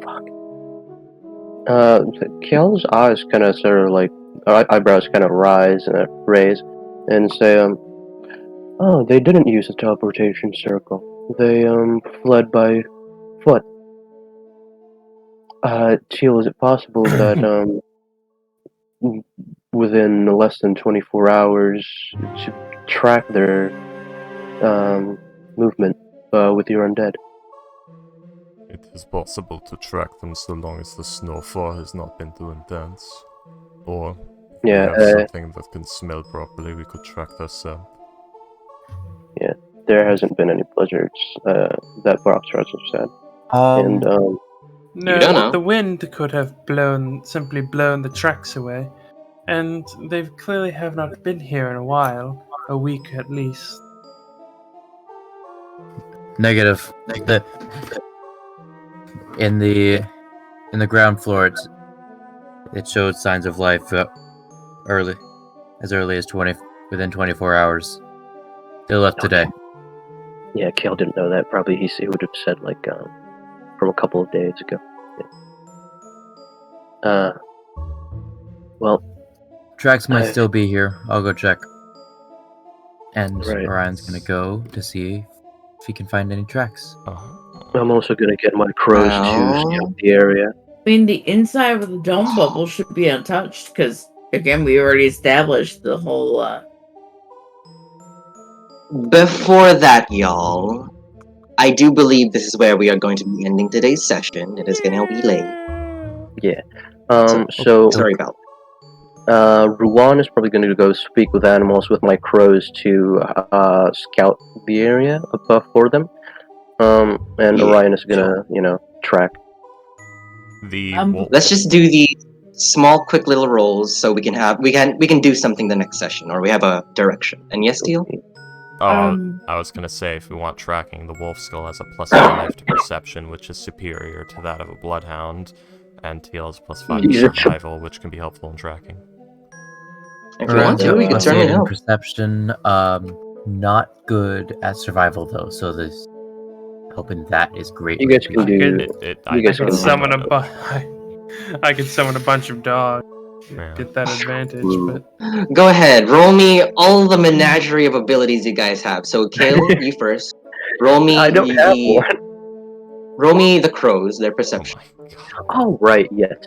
Fuck. Kale's eyes kind of sort of like eyebrows kind of rise and raise, and say, Oh, they didn't use the teleportation circle. They fled by foot. Teal, is it possible that within less than 24 hours to track their movement with your undead? It is possible to track them so long as the snowfall has not been too intense. Or, if we Yeah, have something that can smell properly, we could track their scent. yeah. There hasn't been any blizzards. That Box has said. And No, You don't know. the wind could have simply blown the tracks away, and they clearly have not been here in a while, a week at least. Negative. In the ground floor, it showed signs of life as early as within 24 hours. They left today. yeah, Kale didn't know that. Probably he would have said like from a couple of days ago. Yeah. Well, Tracks might still be here. I'll go check. And Right. Orion's gonna go to see if he can find any tracks. I'm also gonna get my crows to scout the area. I mean, the inside of the dome bubble should be untouched because, again, we already established the whole. Before that, y'all, I do believe this is where we are going to be ending today's session. It is going to be late. Yeah. So sorry about Ruan is probably going to go speak with animals with my crows to scout the area above for them. And Yeah, Orion is gonna, track. Let's just do the small, quick little rolls so we can do something the next session, or we have a direction. And yes, Teal? I was gonna say, if we want tracking, the wolf skull has a +5 to perception, which is superior to that of a bloodhound, and Teal has +5 to survival, which can be helpful in tracking. If you want to, we can certainly help. Perception, not good at survival though, so this helping that is great. You guys can do. I could summon I could summon a bunch of dogs. Get that advantage, but Go ahead, roll me all the menagerie of abilities you guys have. So, Kale, you first. Roll me. I don't have one. Roll me the crows, their perception. Oh right, yes.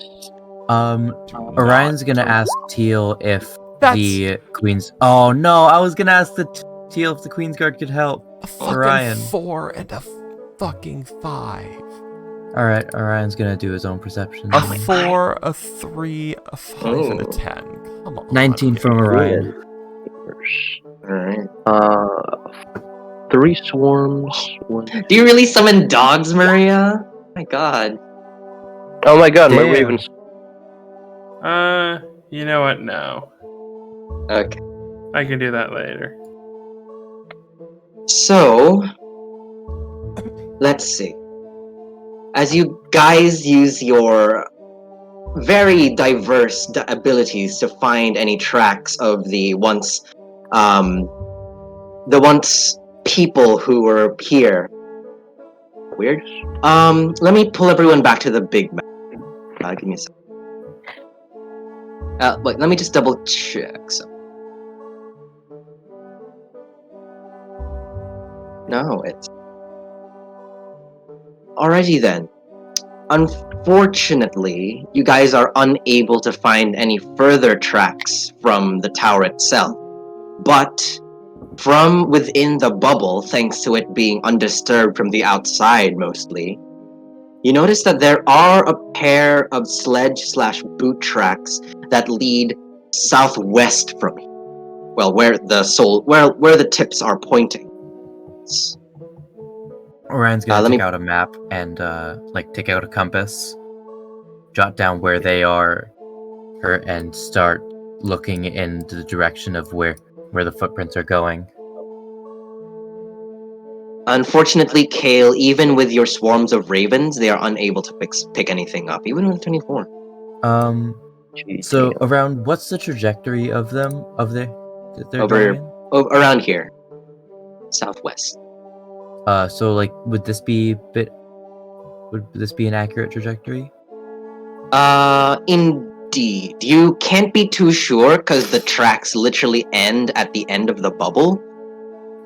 Orion's gonna ask Teal if the Queen's. Oh no, I was gonna ask the Teal if the Queen's Guard could help. Orion. 4 and a fucking 5. Alright, Orion's gonna do his own perception. A 4, a 3, a 5, and a 10. Come on. 19 from Orion. Alright. 3 swarms. Do you really summon dogs, Maria? My god. Oh my god, my Damn. ravens. You know what? No. Okay. I can do that later. So, let's see. As you guys use your very diverse abilities to find any tracks of the once people who were here. Weird. Let me pull everyone back to the big map. Give me a second. Wait, let me just double check. So. No, it's... Alrighty then. Unfortunately, you guys are unable to find any further tracks from the tower itself. But from within the bubble, thanks to it being undisturbed from the outside mostly, you notice that there are a pair of sledge/boot tracks that lead southwest from here. Well, where the tips are pointing. Orion's gonna take out a map and take out a compass, jot down where they are, and start looking in the direction of where the footprints are going. Unfortunately, Kale, even with your swarms of ravens, they are unable to pick anything up, even with 24. So around what's the trajectory of them that they're going? Around here, southwest. So would this be an accurate trajectory? Indeed. You can't be too sure because the tracks literally end at the end of the bubble.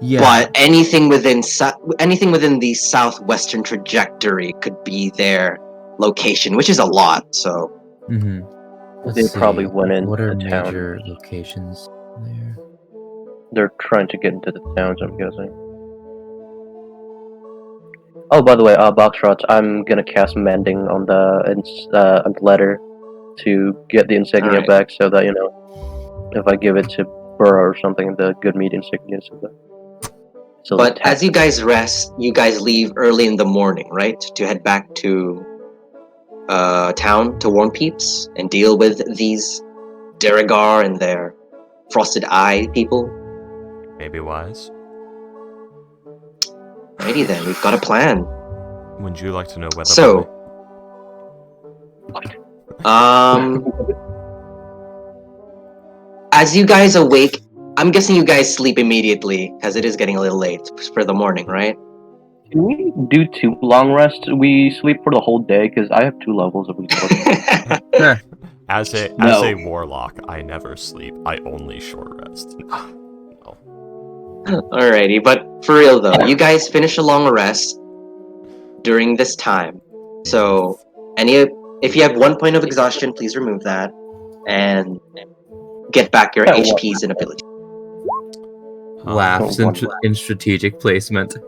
Yeah. But anything within the southwestern trajectory could be their location, which is a lot. So Mm-hmm. They probably went into What are the town. major locations there? They're trying to get into the towns, I'm guessing. Oh, by the way, Boxrot, I'm gonna cast Mending on the letter to get the insignia Alright. back, so that if I give it to Burrow or something, the good meat insignia. So but as you guys rest, you guys leave early in the morning, right? To head back to town to warn peeps and deal with these Derigar and their frosted eye people. Maybe wise. Alrighty then, we've got a plan. Would you like to know whether? So, as you guys awake, I'm guessing you guys sleep immediately because it is getting a little late for the morning, right? Can we do 2 long rests? We sleep for the whole day because I have 2 levels of resources. As a warlock, I never sleep. I only short rest. No. Alrighty, but for real though, you guys finish a long rest during this time. So, if you have 1 point of exhaustion, please remove that and get back your HPs and ability. Laughs in strategic placement.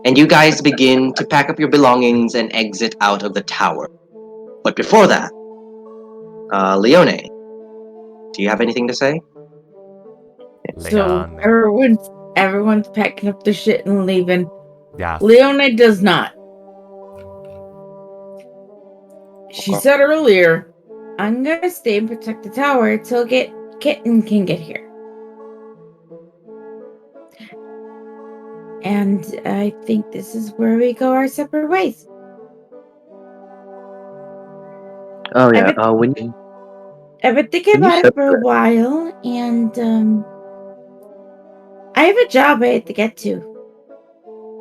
And you guys begin to pack up your belongings and exit out of the tower. But before that, Leone, do you have anything to say? So everyone's packing up their shit and leaving. Yeah. Leone does not. She said earlier, I'm gonna stay and protect the tower till Kitten can get here. And I think this is where we go our separate ways. Oh yeah, I've been thinking about it for a while, and I have a job I have to get to.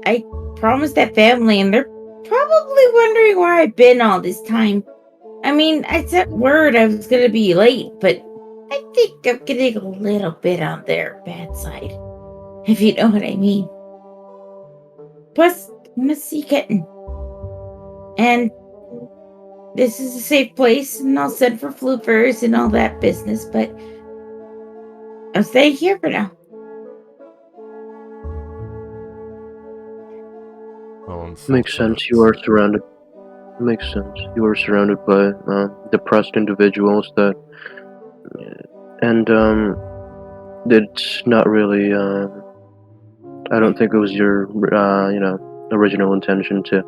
I promised that family, and they're probably wondering where I've been all this time. I mean, I sent word I was going to be late, but I think I'm getting a little bit on their bad side, if you know what I mean. Plus, I'm a sea kitten. And this is a safe place, and I'll send for floopers and all that business, but I'm staying here for now. Makes sense. You are surrounded. Makes sense. You are surrounded by depressed individuals that, and it's not really. I don't think it was your original intention to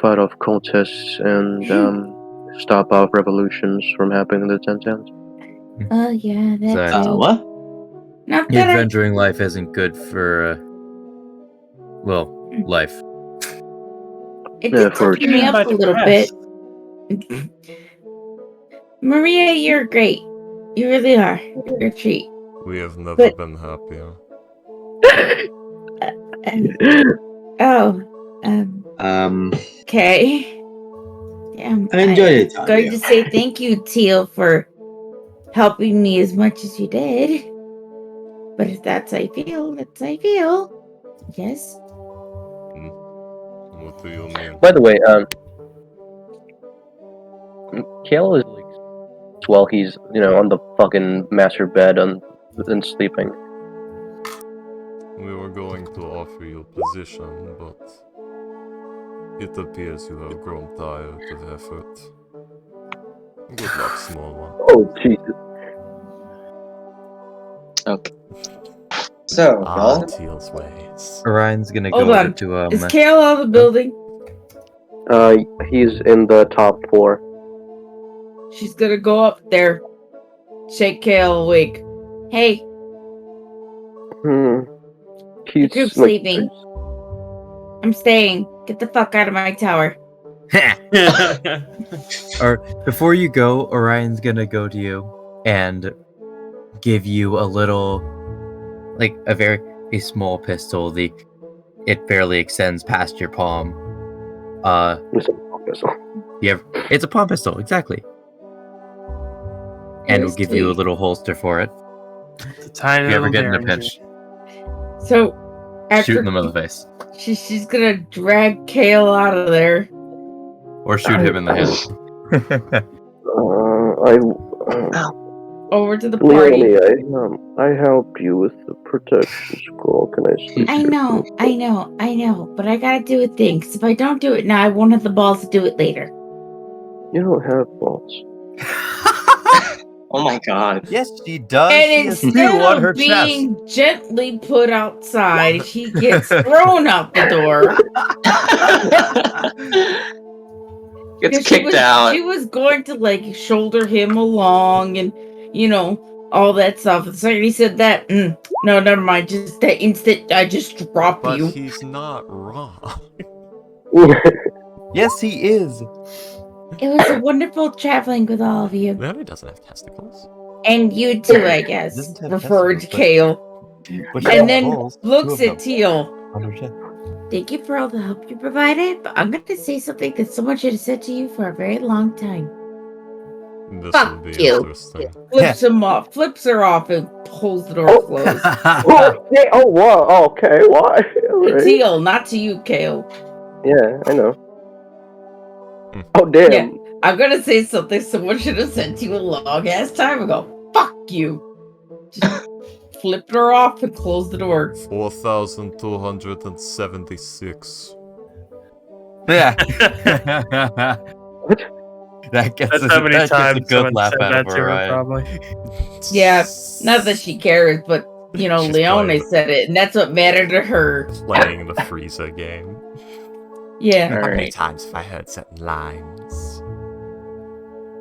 fight off cultists and stop off revolutions from happening in the 10 towns. Oh yeah, that's what? Not Your that adventuring life isn't good for life. It did touch me up a little bit. Maria, you're great. You really are. You're a treat. We have never been happier. Okay. Damn, I enjoyed it. I'm going to say thank you, Teal, for helping me as much as you did. But if that's how I feel, that's how I feel. Yes. What do you mean? By the way, Kale is while he's on the fucking master bed and sleeping. We were going to offer you a position, but it appears you have grown tired of effort. Good luck, small one. Oh, Jesus. Okay. So, Teal's ways. Orion's gonna Hold go on. to Is Kale out of the building? He's in the top floor. She's gonna go up there. Shake Kale awake. Hey. He's Keep sleeping. I'm staying. Get the fuck out of my tower. Or before you go, Orion's gonna go to you and give you a little, like a small pistol. It barely extends past your palm. It's a palm pistol. Yeah, it's a palm pistol, exactly. And we'll give you a little holster for it. It's a tiny if you ever little get in a Derringer. pinch. So after Shoot in the middle of the face. she's gonna drag Kale out of there. Or shoot him in the head. Over to the party. Leonie, I helped you with the protection scroll. Can I sleep? I know, but I gotta do a thing. 'Cause if I don't do it now, I won't have the balls to do it later. You don't have balls. Oh my god. Yes, she does. And She has two instead on her of being gently put outside, he gets thrown out the door. Gets 'Cause kicked out. She was going to like shoulder him along and all that stuff. The second he said that, no, never mind. Just that instant, I just drop But you. he's not wrong. Yes, he is. It was a wonderful traveling with all of you. Leonie doesn't have testicles. And you too, I guess. Doesn't have Referred to testicles, Kale. but she And has then balls, looks two of at them, Teal. on her chest. Thank you for all the help you provided, but I'm going to say something that someone should have said to you for a very long time. This Fuck will be you. interesting. Flips him off. Flips her off and pulls the door closed. Oh, wow. Okay, why? To Teal, not to you, Kale. Yeah, I know. Oh, damn. Yeah, I'm gonna say something someone should have said to you a long ass time ago. Fuck you. Just flipped her off and closed the door. 4,276. Yeah. What? That gets That's how many a times good someone laugh said out that of to her, Orion. probably. Yeah, not that she cares, but She's Leone playing said it, and that's what mattered to her. Playing the Frieza game. Yeah. How many Alright. times have I heard certain lines?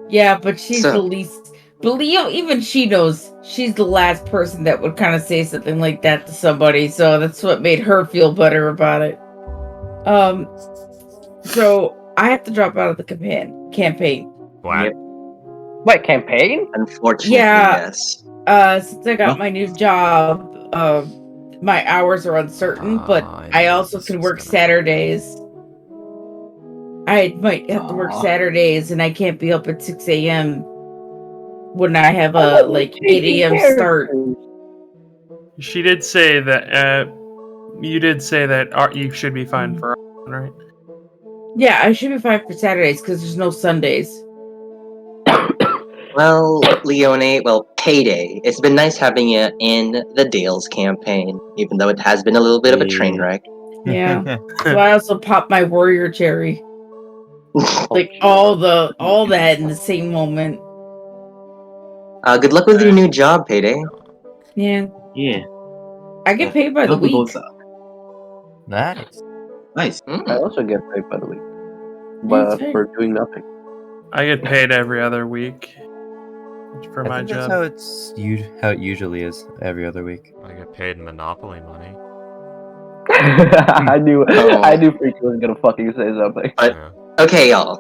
Yeah, but she's So- the least. But Leo, even she knows she's the last person that would kind of say something like that to somebody, so that's what made her feel better about it. So I have to drop out of the campaign. What? Yep. Wait, campaign? Unfortunately, Yeah. yes. Since I got my new job, my hours are uncertain, but I knew also this can was work gonna Saturdays. I might have to work Aw. Saturdays, and I can't be up at 6 a.m. when I have a 8 a.m. start. She did say that. You did say that you should be fine for, right? Yeah, I should be fine for Saturdays because there's no Sundays. Well, Leone, payday. It's been nice having you in the Dales campaign, even though it has been a little bit of a train wreck. Yeah. So I also popped my warrior cherry. Like all that in the same moment. Good luck with your new job, Payday. Yeah. Yeah. I get paid by the Hope it week. goes up. Nice. Nice. I also get paid by the week. That's But fair. for doing nothing. I get paid every other week for I my think that's job. how how it usually is every other week. I get paid Monopoly money. I knew Oh. Freaky was gonna fucking say something. But- Okay, y'all.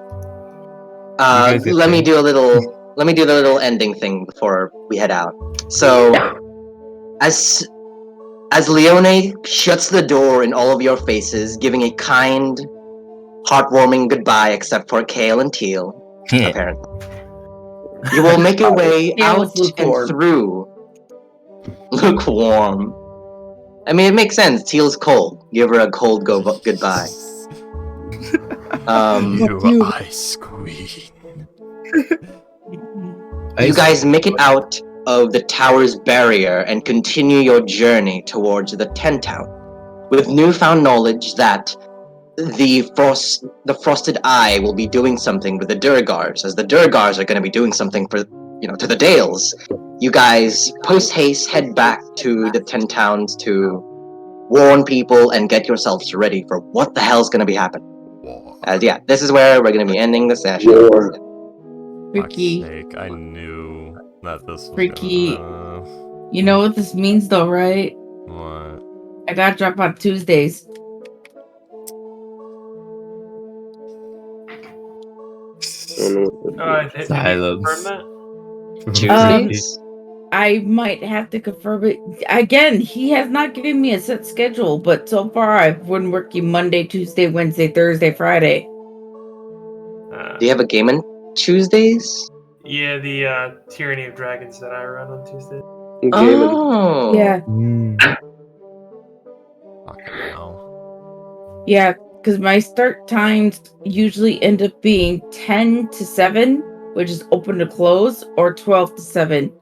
guys get Let me paid. do the little ending thing before we head out. So, as Leone shuts the door in all of your faces, giving a kind, heartwarming goodbye, except for Kale and Teal, apparently, you will make your way Kale out is lukewarm. and through. Lukewarm. I mean, it makes sense. Teal's cold. Give her a cold goodbye. You ice queen. You guys make it out of the tower's barrier and continue your journey towards the tent town, with newfound knowledge that the frosted eye will be doing something with the Durgars, as the Durgars are going to be doing something for to the Dales. You guys post haste head back to the tent towns to warn people and get yourselves ready for what the hell's going to be happening. This is where we're going to be ending the session. Freaky. Fuck's sake, I knew that this was Freaky. gonna... You know what this means though, right? What? I gotta drop on Tuesdays. Silence. Confirm that? Tuesdays? I might have to confirm it. Again, he has not given me a set schedule, but so far I've been working Monday, Tuesday, Wednesday, Thursday, Friday. Do you have a game on Tuesdays? Yeah, the Tyranny of Dragons that I run on Tuesday. Oh. Yeah. now. Yeah, because my start times usually end up being 10 to 7, which is open to close, or 12 to 7.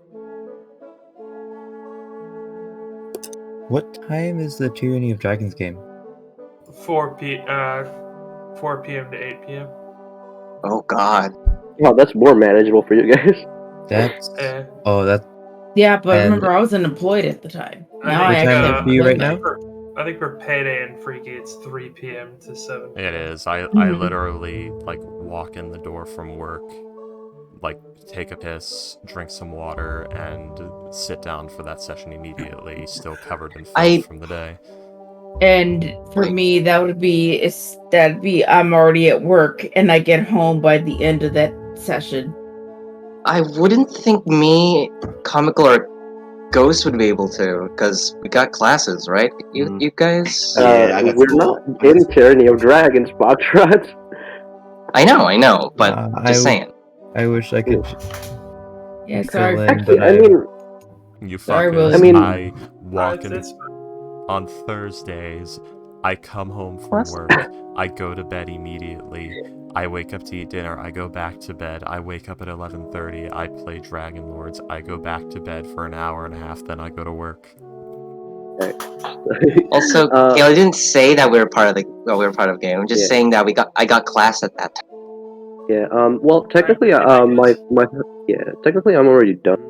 What time is the Tyranny of Dragons game? 4 p.m. to 8 p.m. Oh God. Oh, that's more manageable for you guys. That's Eh. that's Yeah, but And- remember, I was unemployed at the time. Now I What time actually is it have for you right now? employment. I think for Payday and Freaky, it's 3 p.m. to 7 p.m. It is. I Mhm. literally like walk in the door from work, like take a piss, drink some water, and sit down for that session immediately, still covered in filth from the day. And for me, that'd be I'm already at work and I get home by the end of that session. I wouldn't think me, Comical, or Ghost would be able to, because we got classes, right? You guys? Yeah, I got We're school. not in Tyranny of Dragons, Foxtrot. I know, but just saying. I wish I could. Yeah, fill sorry. in, Actually, but I mean, You Sorry, fuckers. William. I walk in It's on Thursdays. I come home from What? work. I go to bed immediately. I wake up to eat dinner. I go back to bed. I wake up at 11:30. I play Dragon Lords. I go back to bed for an hour and a half. Then I go to work. Also, Kayla didn't say that we were part of the game. I'm just Yeah. saying that I got class at that time. yeah. Well, technically, technically, I'm already done.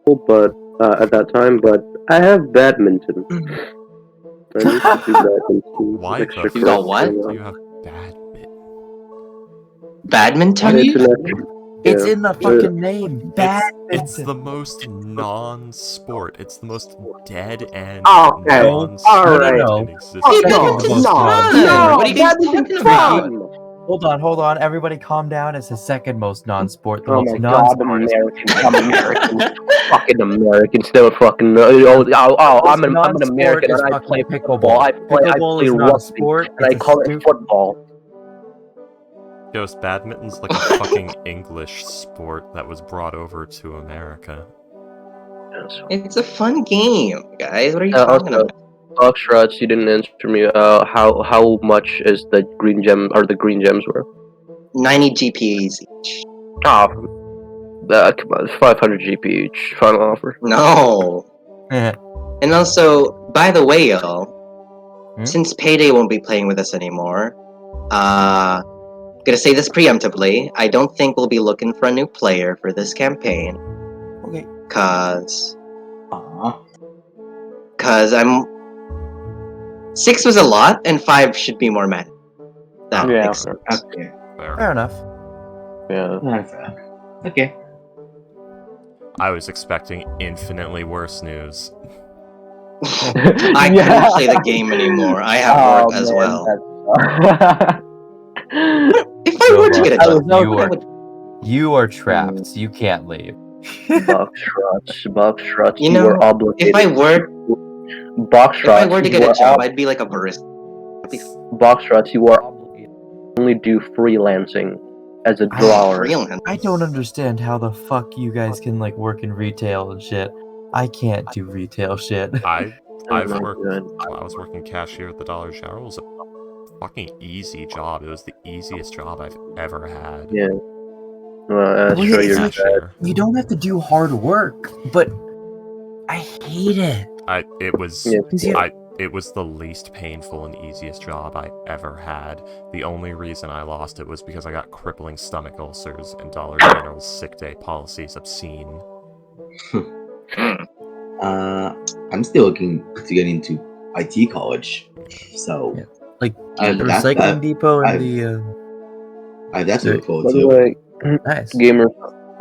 But at that time, but I have badminton. I need to do badminton. Why the You got what? fuck do you have badminton? Badminton? It's an extra. It's Yeah. in the fucking name. It's the most non-sport. It's the most dead end Okay. non-sport Alright. in existence. It's fun! What are you guys talking about? Hold on. Everybody calm down. It's the second most non-sport. The Oh most my god, non-sport is Americans. I'm American. Fucking Americans. Still fucking. I'm an American and I play pickleball. I play Pickleball is not a rugby sport. and I It's a call it stupid- football. Ghost, badminton's like a fucking English sport that was brought over to America. It's a fun game, guys. What are you talking Also, about? Foxtrots, you didn't answer me. How much is the green gem or the green gems worth? 90 GPs each. Oh, come on, 500 GP each. Final offer. No. And also, by the way, y'all, since Payday won't be playing with us anymore, gonna say this preemptively, I don't think we'll be looking for a new player for this campaign. Okay. Cause Aw. I'm 6 was a lot, and 5 should be more mad. That Yeah. makes sense. Okay. Fair enough. Yeah. Okay. I was expecting infinitely worse news. I couldn't play the game anymore. I have work as well. If I were to get a job, You are trapped. You can't leave. Boxtrots, You you know, were obligated. if I were to get a job, I'd be like a barista. Boxtrots, you are obligated to only do freelancing as a drawer. Freelance. I don't understand how the fuck you guys can like work in retail and shit. I can't do retail shit. I my was God. working cashier at the Dollar General. It was a fucking easy job. It was the easiest job I've ever had. Yeah. Well, that's true. You're Cashier. You don't have to do hard work, but I hate it. It was Yeah. it was the least painful and easiest job I ever had. The only reason I lost it was because I got crippling stomach ulcers and Dollar General's sick day policy is obscene. I'm still looking to get into IT college, so Yeah. Like I the have recycling depot and I have that to look By forward the to. way, nice. gamer,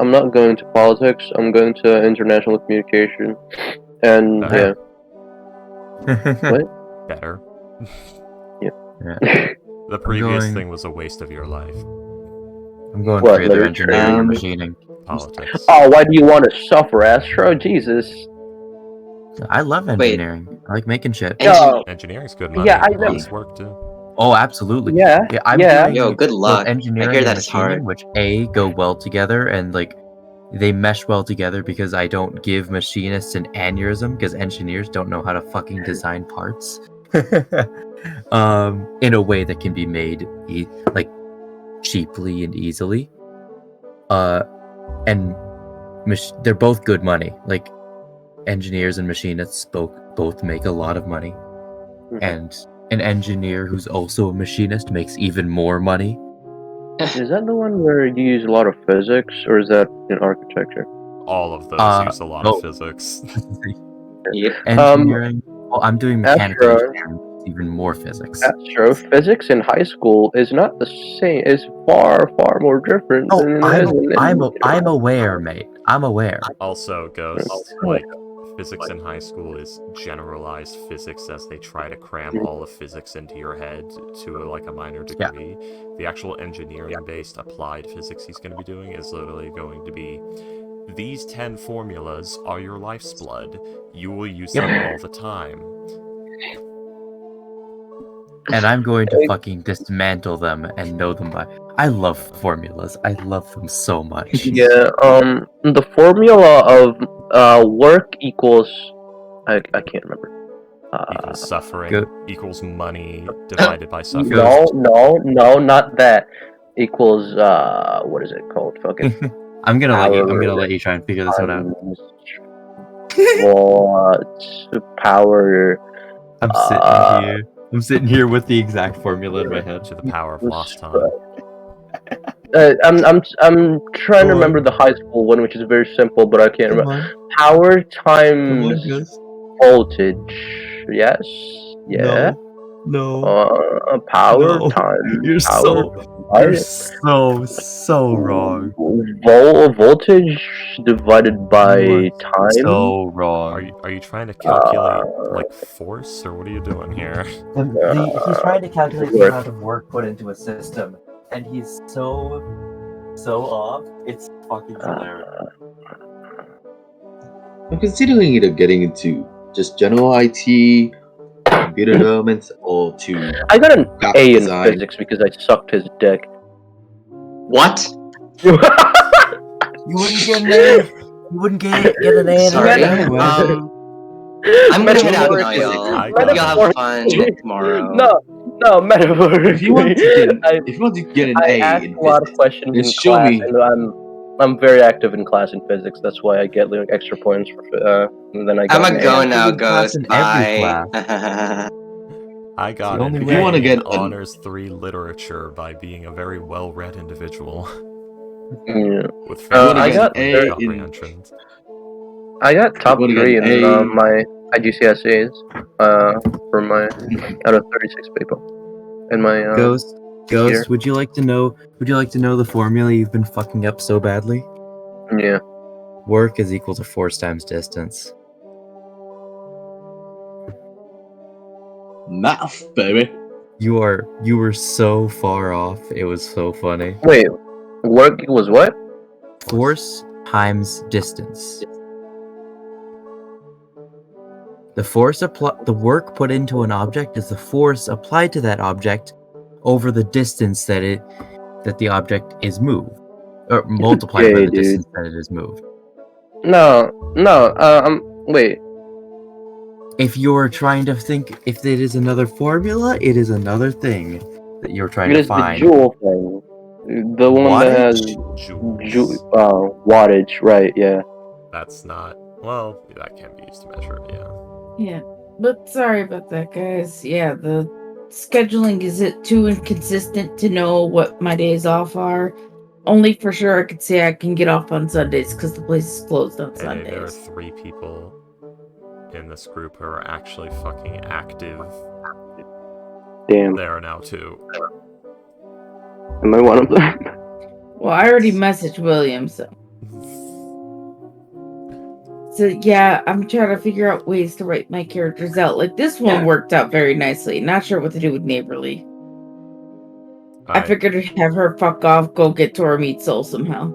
I'm not going to politics. I'm going to international communication, and Better. What? Better. yeah. The previous going- thing was a waste of your life. I'm going What, for either literature? engineering or machining. Politics. Oh, why do you want to suffer, Astro? Jesus. I love engineering. I like making shit. Yo, Engineering's good money. Yeah, I know. Honest work too. Oh, absolutely. yeah. I'm Yeah. doing Yo, good both luck. engineering I hear and that it's machining, hard. which go well together and like they mesh well together because I don't give machinists an aneurysm because engineers don't know how to fucking design parts. in a way that can be made like cheaply and easily. And they're both good money. Like engineers and machinists both make a lot of money, and an engineer who's also a machinist makes even more money. Is that the one where you use a lot of physics, or is that in architecture? All of those use a lot of physics. Yeah. Engineering. Well, I'm doing mechanical Astro. engineering. Even more physics. Astrophysics in high school is not the same. It's far more different. Oh, than I'm aware, mate. I'm aware. Also, Ghost, like, physics in high school is generalized physics, as they try to cram all of physics into your head to like a minor degree. The actual engineering-based applied physics he's going to be doing is literally going to be, these 10 formulas are your life's blood. You will use them all the time. And I'm going to fucking dismantle them and know them by. I love formulas. I love them so much. Yeah. The formula of work equals. I can't remember. Equals suffering. Good. Equals money divided by suffering. No, not that. Equals what is it called? Fucking. I'm gonna let you try and figure this one out. What power? I'm sitting here with the exact formula in my head. To the power of lost time. I'm trying to remember the high school one, which is very simple, but I can't remember. Power times voltage. Yes. Yeah. No. Power times. You're power. so wrong. Voltage divided by time. So wrong. Are you trying to calculate like force, or what are you doing here? He's trying to calculate the amount of work put into a system, and he's so off. It's fucking hilarious. I'm considering either getting into just general IT, computer development, or to. I got an A in design. physics because I sucked his dick. What? You wouldn't get an A. You wouldn't get an A. Sorry. Anyway. I'm gonna head out now, I y'all. got Y'all have fun tomorrow. No, metaphorically. If you want to get an I A ask in a lot of physics, questions then in show class, me. and I'm very active in class in physics. That's why I get like extra points for. And then I I'm got a an go A. now, in class Ghost. in every Bye. I got the only an way- A You wanna in get an- honors 3 literature by being a very well-read individual Yeah. with fairly I got excellent A in- comprehension. I got top wanna get 3 in an A. my IGCSEs for my out of 36 people in my Ghost, year. would you like to know the formula you've been fucking up so badly? Yeah. Work is equal to force times distance. Math, baby. You were so far off. It was so funny. Wait, work was what? Force times distance. The work put into an object is the force applied to that object over the distance that the object is moved, or multiplied by the distance that it is moved. No. Wait. If you're trying to think if it is another formula, it is another thing that you're trying It to is the find. joule thing. The one that has Joules. wattage, right? Yeah. That's not... Well, that can be used to measure it, yeah. Yeah, but sorry about that, guys. Yeah, the scheduling is too inconsistent to know what my days off are. Only for sure I could say I can get off on Sundays because the place is closed on Hey, there are Sundays. 3 people in this group who are actually fucking active. Damn. There are now 2. Am I one of them? Well, I already messaged William, so yeah, I'm trying to figure out ways to write my characters out. Like this one worked out very nicely. Not sure what to do with Neighborly. I figured I'd have her fuck off, go get Tora meet Soul somehow.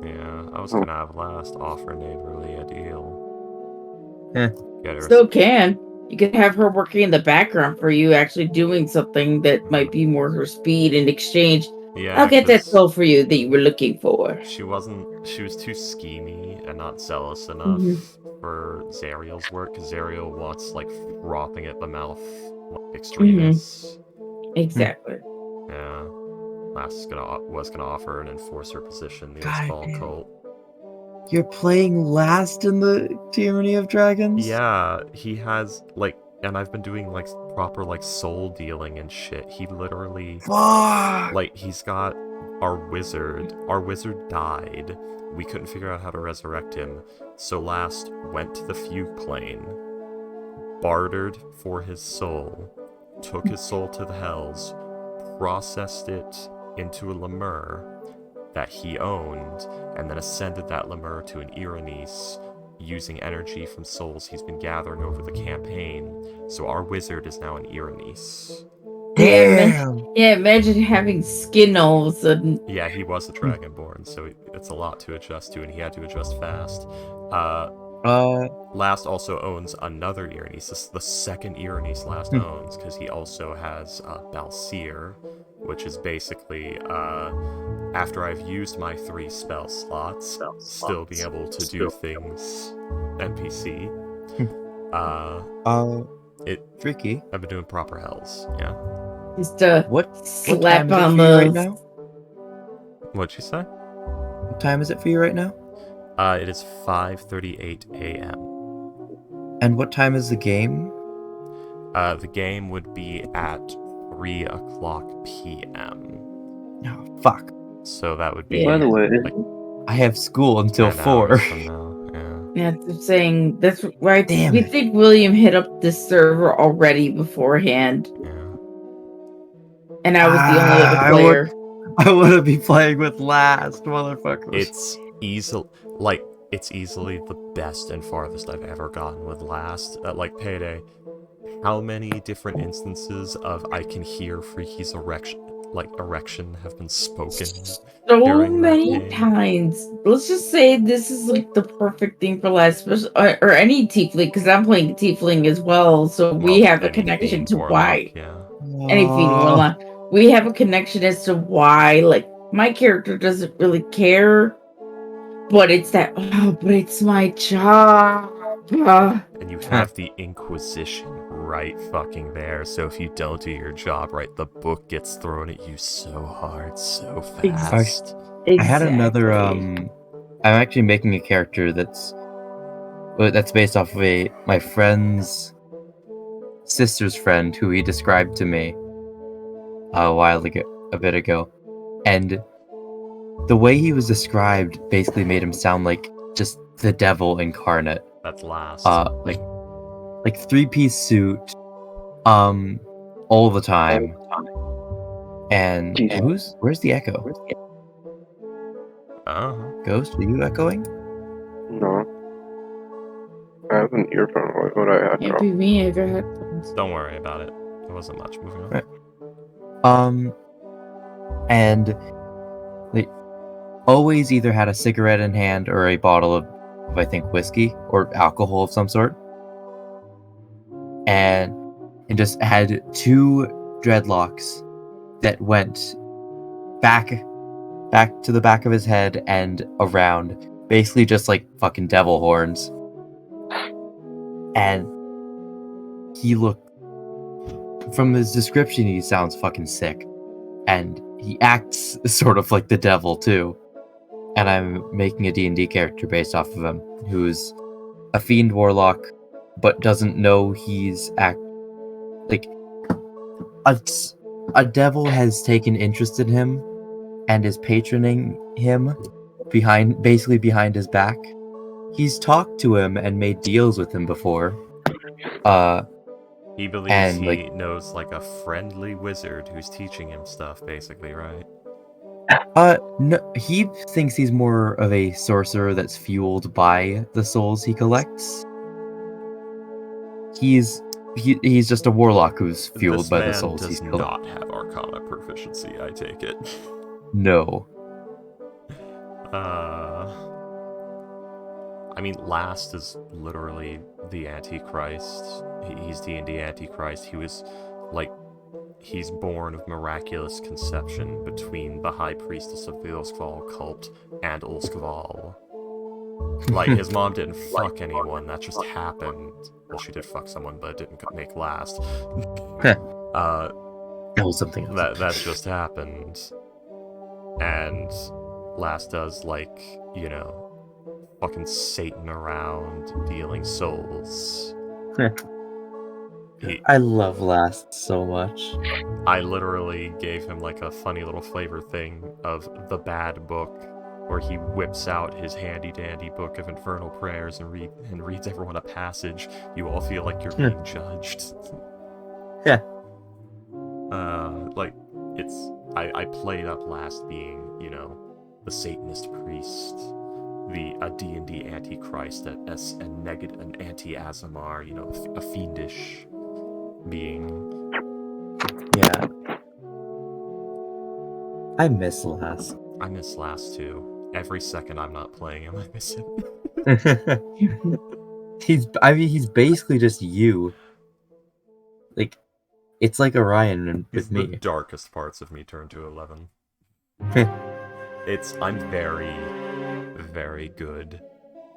Yeah, I was gonna have last offer Neighborly a deal. Get her Still can. You could have her working in the background for you, actually doing something that might be more her speed in exchange Yeah, I'll get that 'cause soul for you that you were looking for. she was too schemy and not zealous enough Mhm. for Zariel's work, because Zariel wants, like, frothing at the mouth, like, extremists. Exactly. Yeah. Last was gonna offer an enforcer position, the God Install damn. cult. You're playing last in the Tyranny of Dragons? Yeah, he has, like, and I've been doing, like, proper, like, soul dealing and shit. He literally, Fuck! like, he's got our wizard. Our wizard died. We couldn't figure out how to resurrect him. So last went to the fugue plane, bartered for his soul, took his soul to the hells, processed it into a lemur that he owned, and then ascended that lemur to an Iranice using energy from souls he's been gathering over the campaign. So our wizard is now an Iranice. Damn! Yeah, imagine having skin all of a sudden. Yeah, he was a dragonborn, so it's a lot to adjust to, and he had to adjust fast. Last also owns another Iranice. This is the second Iranice Last owns, because he also has Balseer, which is basically, after I've used my 3 spell slots, still be able to do things NPC. Freaky. I've been doing proper hells, yeah. Just a What slap time is it on for you right the. now? What'd you say? What time is it for you right now? It is 5:38 a.m. And what time is the game? The game would be at 3 o'clock p.m. Oh, fuck. So that would be By the way, like I have school until 10 4. hours from now. Yeah. Yeah, I'm saying that's right. Damn We it. think William hit up this server already beforehand, Yeah. and I was the only other player. I want to be playing with last, motherfuckers. It's easily the best and farthest I've ever gotten with last. At like Payday, how many different instances of I can hear Freaky's erection have been spoken? So during that many game. times. Let's just say this is like the perfect thing for last, or any tiefling, because I'm playing tiefling as well. So we Well, have a any connection fiend to warlock, why yeah. any fiend warlock. We have a connection as to why, like, my character doesn't really care, but it's that. Oh, but it's my job. And you have the Inquisition right fucking there, so if you don't do your job right, the book gets thrown at you so hard, so fast. I had another I'm actually making a character that's based off of my friend's sister's friend who he described to me a bit ago. And the way he was described basically made him sound like just the devil incarnate. That's last. Like 3-piece suit, all the time. And where's the echo? Ghost, are you echoing? No. I have an earphone. Why would I have Can't be me. I got headphones. Don't worry about it. It wasn't much. Moving on. Right. And they always either had a cigarette in hand or a bottle of I think whiskey or alcohol of some sort. And just had 2 dreadlocks that went back to the back of his head and around, basically just like fucking devil horns. And he looked, from his description, he sounds fucking sick. And he acts sort of like the devil too. And I'm making a D&D character based off of him, who's a fiend warlock, but doesn't know he's like a devil has taken interest in him and is patroning him behind his back. He's talked to him and made deals with him before. He believes he knows like a friendly wizard who's teaching him stuff, basically, right? No, he thinks he's more of a sorcerer that's fueled by the souls he collects. He's just a warlock who's fueled by the souls he's collecting. This man does not have Arcana proficiency, I take it. No. I mean, Last is literally the Antichrist. He's D&D Antichrist. He was, like, he's born of miraculous conception between the High Priestess of the Ulskval cult and Ulskval. Like, his mom didn't fuck anyone, that just happened. Well, she did fuck someone, but it didn't make last. That was something else. That just happened. And Last does, like, you know, fucking Satan around, dealing souls. I love Last so much. I literally gave him like a funny little flavor thing of the bad book, where he whips out his handy-dandy book of infernal prayers and reads everyone a passage. You all feel like you're being judged. Yeah. Like, it's... I played up Last being, you know, the Satanist priest, a D&D antichrist, an anti-Azamar, you know, a fiendish being. Yeah. I miss Last. I miss Last too. Every second I'm not playing him, I miss him. he's basically just you. Like, it's like Orion with me. The darkest parts of me turn to 11. I'm very, very good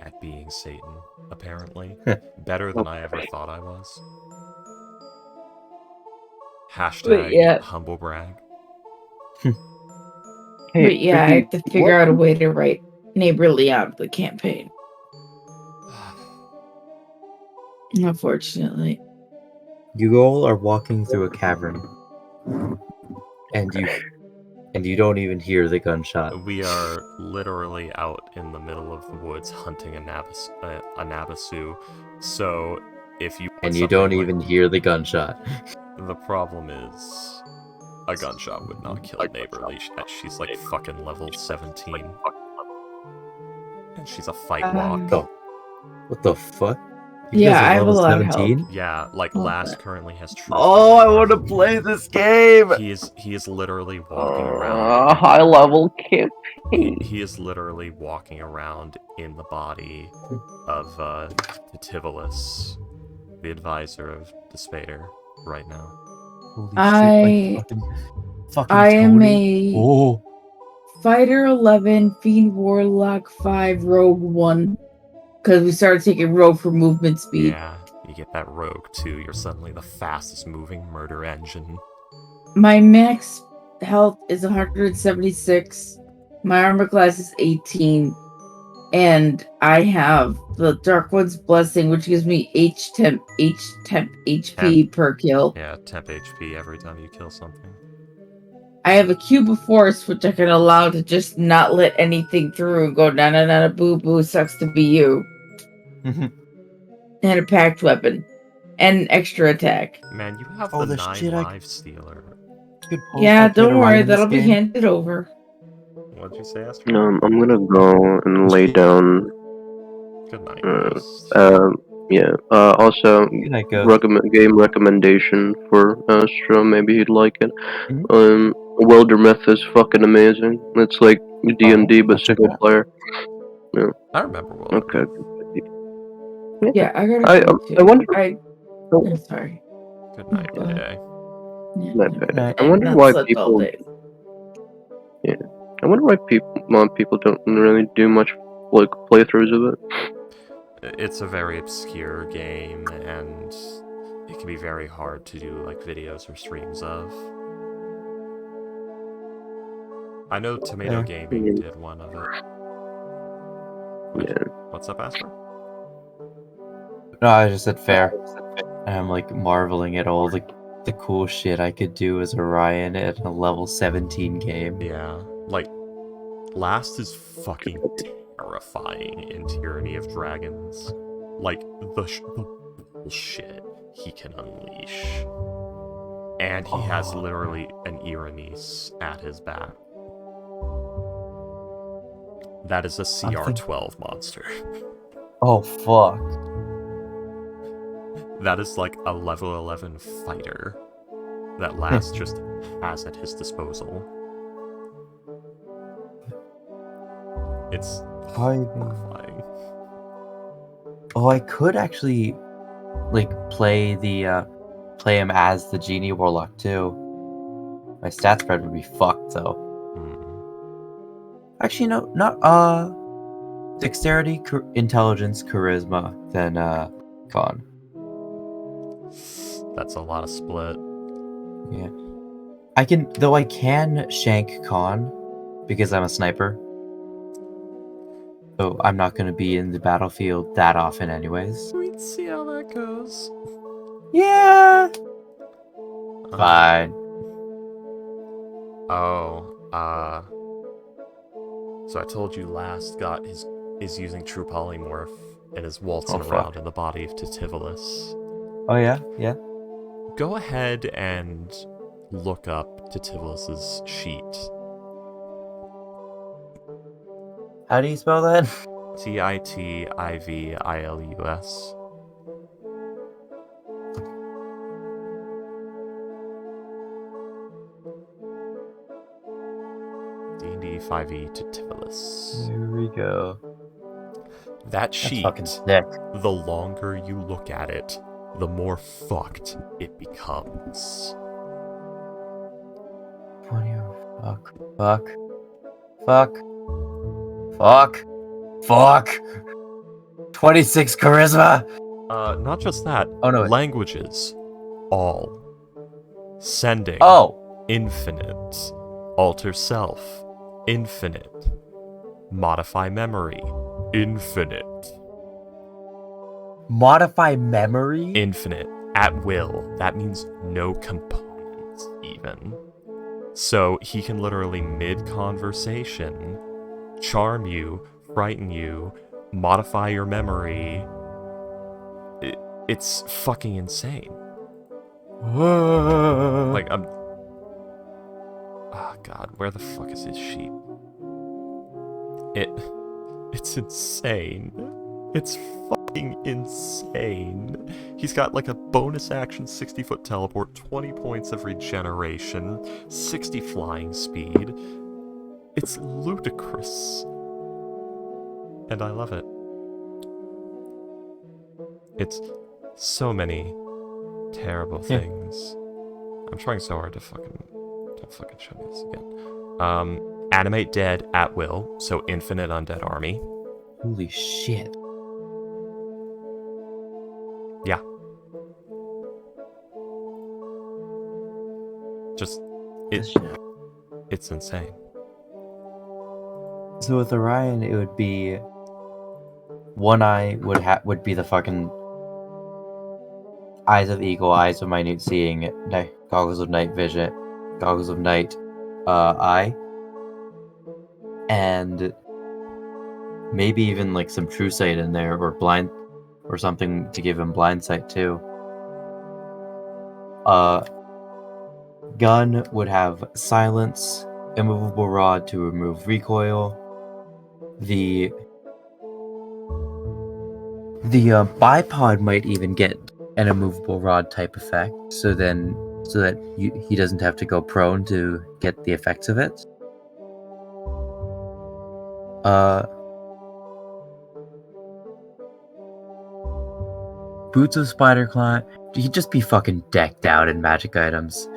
at being Satan, apparently. Better than I ever thought I was. Hashtag humble brag. But yeah, I have to figure out a way to write neighborly out of the campaign. Unfortunately. You all are walking through a cavern, and you don't even hear the gunshot. We are literally out in the middle of the woods hunting a Nabasu. So if you And you don't even hear the gunshot. The problem is, a gunshot would not kill Neighborly. She's like fucking level 17. And she's a fight walk. What the fuck? Yeah, I have a lot of help. Yeah, like Last currently has true. Oh, I want to play this game! He is literally walking around. High level campaign. He is literally walking around in the body of Tivolus, the advisor of Despair, right now. Holy shit, fucking I am Tony. a Fighter 11, Fiend Warlock 5, Rogue 1. Because we started taking Rogue for movement speed. Yeah, you get that Rogue too. You're suddenly the fastest moving murder engine. My max health is 176. My armor class is 18. And I have the Dark One's Blessing, which gives me temp HP per kill. Yeah, temp HP every time you kill something. I have a Cube of Force, which I can allow to just not let anything through and go na boo boo, sucks to be you. And a packed weapon. And extra attack. Man, you have the 9 life stealer. Yeah, don't worry, that'll be handed over. What'd you say, Astrid? I'm gonna go and lay down. Good night. Yeah. Also, go. Game recommendation for Astro. Maybe he'd like it. Wildermyth is fucking amazing. It's like D&D but single player. Yeah. I remember Wildermyth. Okay. Yeah, I gotta. I wonder. I'm sorry. Good night, today. I wonder why people. Yeah, I wonder why people don't really do much like playthroughs of it. It's a very obscure game, and it can be very hard to do like videos or streams of. I know Tomato Gaming did one of it. What's up, Astro? No, I just said fair. And I'm like marveling at all the cool shit I could do as Orion at a level 17 game. Yeah, like Last is fucking terrifying in Tyranny of Dragons. Like the bullshit he can unleash, and he has literally an Iranice at his back. That is a CR12 monster. Oh fuck. That is like a level 11 fighter that Last just has at his disposal. It's horrifying. Oh, I could actually like play him as the Genie Warlock too. My stat spread would be fucked though. Hmm. Actually, no, not dexterity, intelligence, charisma, then con. That's a lot of split. Yeah. I can shank con because I'm a sniper. So I'm not going to be in the battlefield that often anyways. We'd see how that goes. Yeah. Fine. So I told you last got is using true polymorph and is waltzing Oh, around fuck. in the body of Titivolus. Oh yeah? Yeah. Go ahead and look up Titivolus's sheet. How do you spell that? Titivillus. D&D-5E Titivolus. Here we go. That That's sheet, fucking sick. the longer you look at it, the more fucked it becomes. 20. Fuck. 26 charisma. Not just that. Oh no. Languages. All. Sending. Oh. Infinite. Alter self. Infinite. Modify memory. Infinite. Modify memory? Infinite. At will. That means no components, even. So he can literally mid-conversation charm you, frighten you, modify your memory. It's fucking insane. Like, I'm... Oh, God, where the fuck is his sheet? It's insane. It's fucking insane. He's got, like, a bonus action 60-foot teleport, 20 points of regeneration, 60 flying speed. It's ludicrous. And I love it. It's so many terrible things. I'm trying so hard to fucking... Don't fucking show me this again. Animate dead at will, so infinite undead army. Holy shit. Yeah. Just... It's insane. So with Orion, it would be... One eye would be the fucking... Eyes of Eagle, Eyes of Minute Seeing, Goggles of Night Vision, Goggles of Night Eye. And maybe even like some True Sight in there, or blind, or something to give him blind sight too. Gun would have Silence, Immovable Rod to remove recoil. The bipod might even get an immovable rod type effect, so that he doesn't have to go prone to get the effects of it. Boots of Spider Climb. He'd just be fucking decked out in magic items.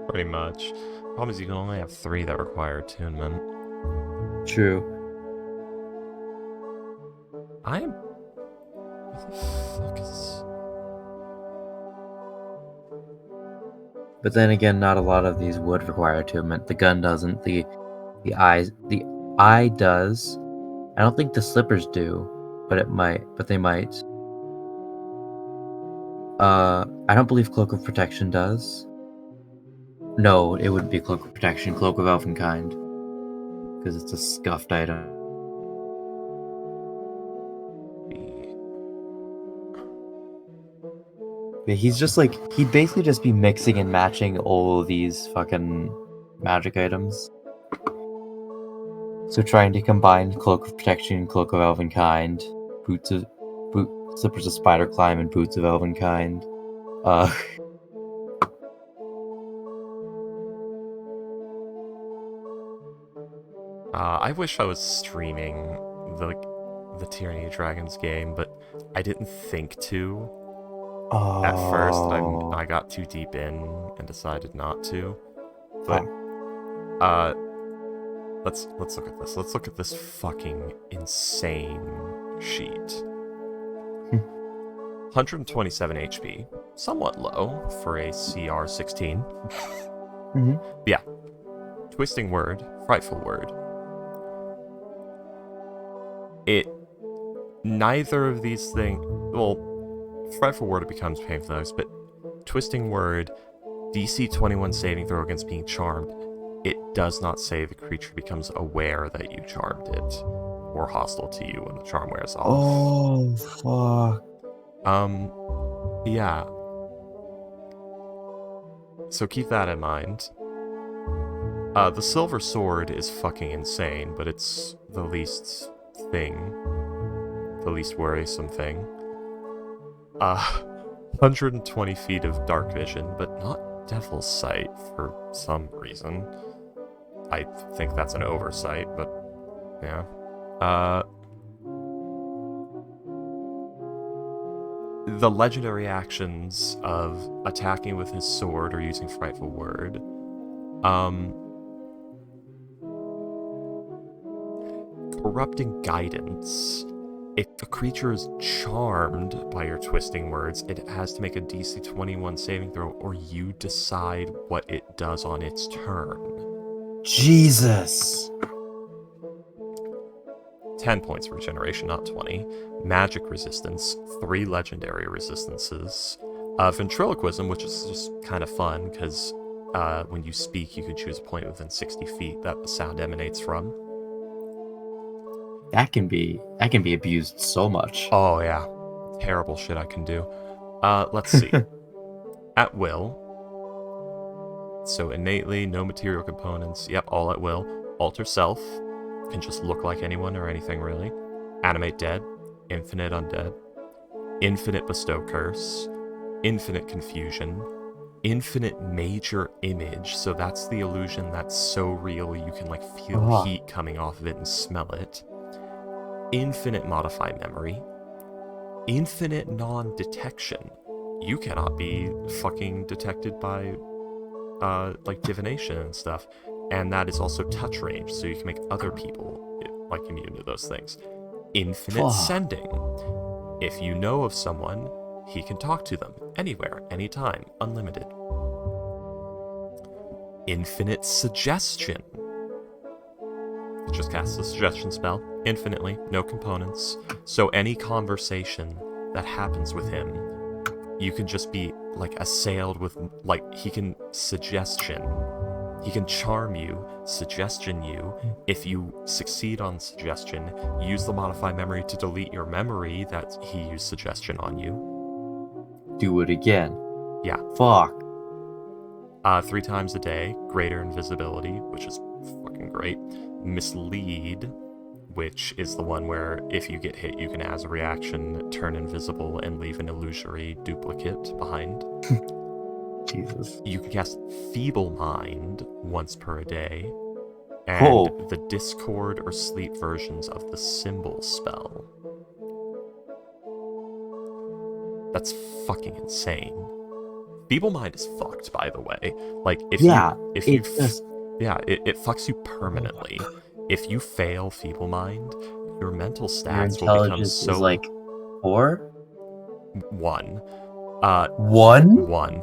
Pretty much. Problem is you can only have 3 that require attunement. True. What the fuck is... But then again, not a lot of these would require attunement. The gun doesn't. The eye does. I don't think the slippers do, but it might. But they might. I don't believe Cloak of Protection does. No, it wouldn't be Cloak of Protection. Cloak of Elvenkind, because it's a scuffed item. Yeah, he's just like, he'd basically just be mixing and matching all of these fucking magic items. So trying to combine Cloak of Protection, Cloak of Elvenkind, Slippers of Spider Climb, and Boots of Elvenkind. I wish I was streaming the Tyranny of Dragons game, but I didn't think to. At first, Oh. I got too deep in and decided not to. But, Fuck. let's look at this. Let's look at this fucking insane sheet. 127 HP, somewhat low for a CR 16. Mhm. Yeah. Twisting Word, Frightful Word. Neither of these things. Well, Frightful Word becomes painful those, but Twisting Word, DC 21 saving throw against being charmed. It does not say the creature becomes aware that you charmed it, or hostile to you when the charm wears off. Oh, fuck. Yeah. So keep that in mind. The Silver Sword is fucking insane, but it's the least worrisome thing. 120 feet of dark vision, but not Devil's Sight for some reason. I think that's an oversight, but yeah. The legendary actions of attacking with his sword or using Frightful Word. Corrupting Guidance. If a creature is charmed by your Twisting Words, it has to make a DC 21 saving throw, or you decide what it does on its turn. Jesus. 10 points of regeneration, not 20. Magic Resistance, 3 legendary resistances. Ventriloquism, which is just kind of fun, because when you speak, you can choose a point within 60 feet that the sound emanates from. That can be abused so much. Oh, yeah. Terrible shit I can do. Let's see. At will. So innately, no material components. Yep, all at will. Alter self. Can just look like anyone or anything, really. Animate dead. Infinite undead. Infinite bestow curse. Infinite confusion. Infinite major image. So that's the illusion that's so real you can like feel heat coming off of it and smell it. Infinite modify memory. Infinite non-detection. You cannot be fucking detected by like divination and stuff. And that is also touch range, so you can make other people like immune to those things. Infinite sending. If you know of someone, he can talk to them anywhere, anytime, unlimited. Infinite suggestion. Just cast a suggestion spell infinitely, no components. So any conversation that happens with him, you can just be like assailed with, like, he can suggestion. He can charm you, suggestion you. If you succeed on suggestion, use the modify memory to delete your memory that he used suggestion on you. Do it again. Yeah. Fuck. 3 times a day. Greater invisibility, which is fucking great. Mislead, which is the one where if you get hit, you can, as a reaction, turn invisible and leave an illusory duplicate behind. Jesus. You can cast Feeble Mind once per day, and the Discord or Sleep versions of the Symbol spell. That's fucking insane. Feeble Mind is fucked, by the way. Like, it fucks you permanently. If you fail Feeble Mind, your mental stats will become so... is like 4? 1. 1? 1.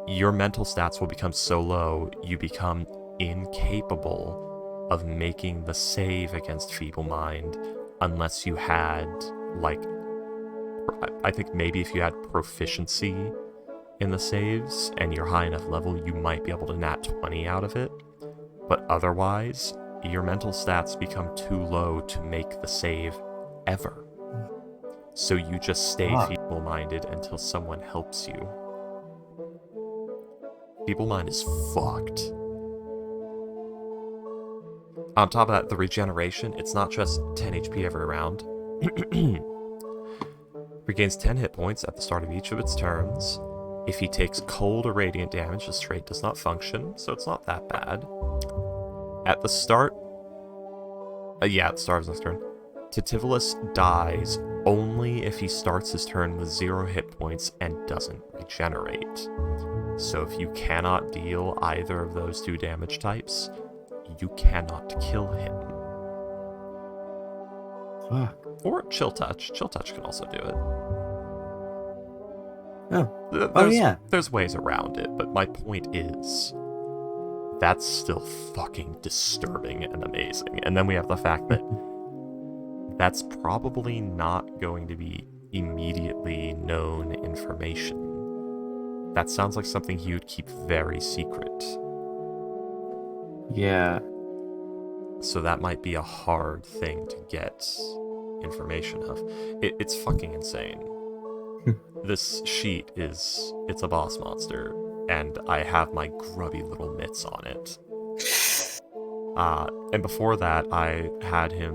Your mental stats will become so low, you become incapable of making the save against Feeble Mind unless you had, like, I think maybe if you had proficiency in the saves and you're high enough level, you might be able to nat 20 out of it. But otherwise, your mental stats become too low to make the save ever. So you just stay feeble-minded until someone helps you. Feeble Mind is fucked. On top of that, the regeneration, it's not just 10 HP every round. Regains 10 hit points at the start of each of its turns. If he takes cold or radiant damage, the trait does not function, so it's not that bad. At the start... at the start of his next turn. Titivolus dies only if he starts his turn with 0 hit points and doesn't regenerate. So if you cannot deal either of those 2 damage types, you cannot kill him. Fuck. Or Chill Touch. Chill Touch can also do it. There's ways around it, but my point is, that's still fucking disturbing and amazing. And then we have the fact that that's probably not going to be immediately known information. That sounds like something he would keep very secret. Yeah. So that might be a hard thing to get information of. It's fucking insane. This sheet it's a boss monster, and I have my grubby little mitts on it. And before that, I had him,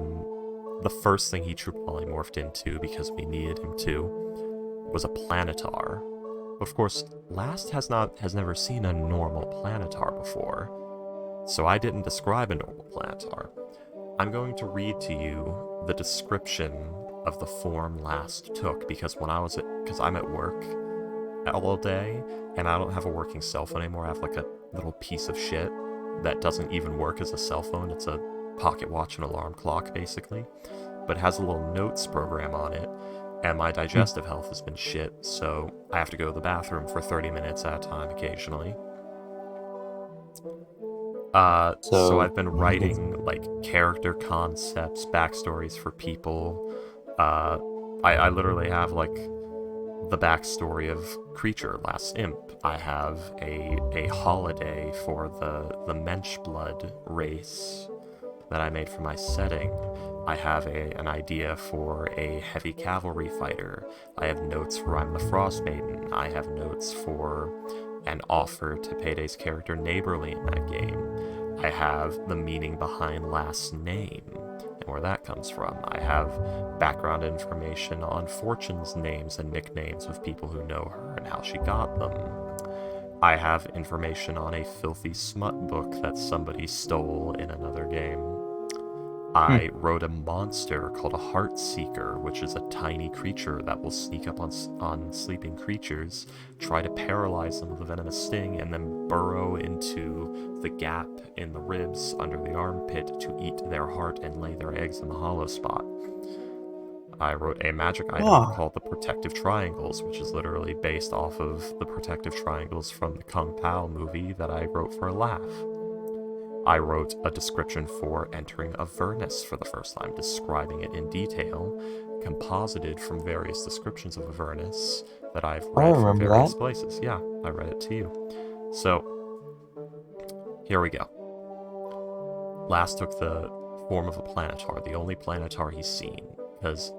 the first thing he true polymorphed into, because we needed him to, was a planetar. But of course, Last has never seen a normal planetar before, so I didn't describe a normal planetar. I'm going to read to you the description of the form Last took, because I'm at work all day, and I don't have a working cell phone anymore. I have like a little piece of shit that doesn't even work as a cell phone. It's a pocket watch and alarm clock, basically, but it has a little notes program on it, and my digestive health has been shit, so I have to go to the bathroom for 30 minutes at a time occasionally. So I've been writing like character concepts, backstories for people. I literally have like the backstory of Creature, Last Imp. I have a holiday for the Menschblood race that I made for my setting. I have an idea for a heavy cavalry fighter. I have notes for I'm the Frost Maiden. I have notes for an offer to Payday's character Neighborly in that game. I have the meaning behind Last's name and where that comes from. I have background information on Fortune's names and nicknames of people who know her and how she got them. I have information on a filthy smut book that somebody stole in another game. I wrote a monster called a Heart Seeker, which is a tiny creature that will sneak up on sleeping creatures, try to paralyze them with a venomous sting, and then burrow into the gap in the ribs under the armpit to eat their heart and lay their eggs in the hollow spot. I wrote a magic item called the Protective Triangles, which is literally based off of the Protective Triangles from the Kung Pao movie that I wrote for a laugh. I wrote a description for entering Avernus for the first time, describing it in detail, composited from various descriptions of Avernus that I've read from various places. Yeah, I read it to you. So, here we go. Last took the form of a planetar, the only planetar he's seen, because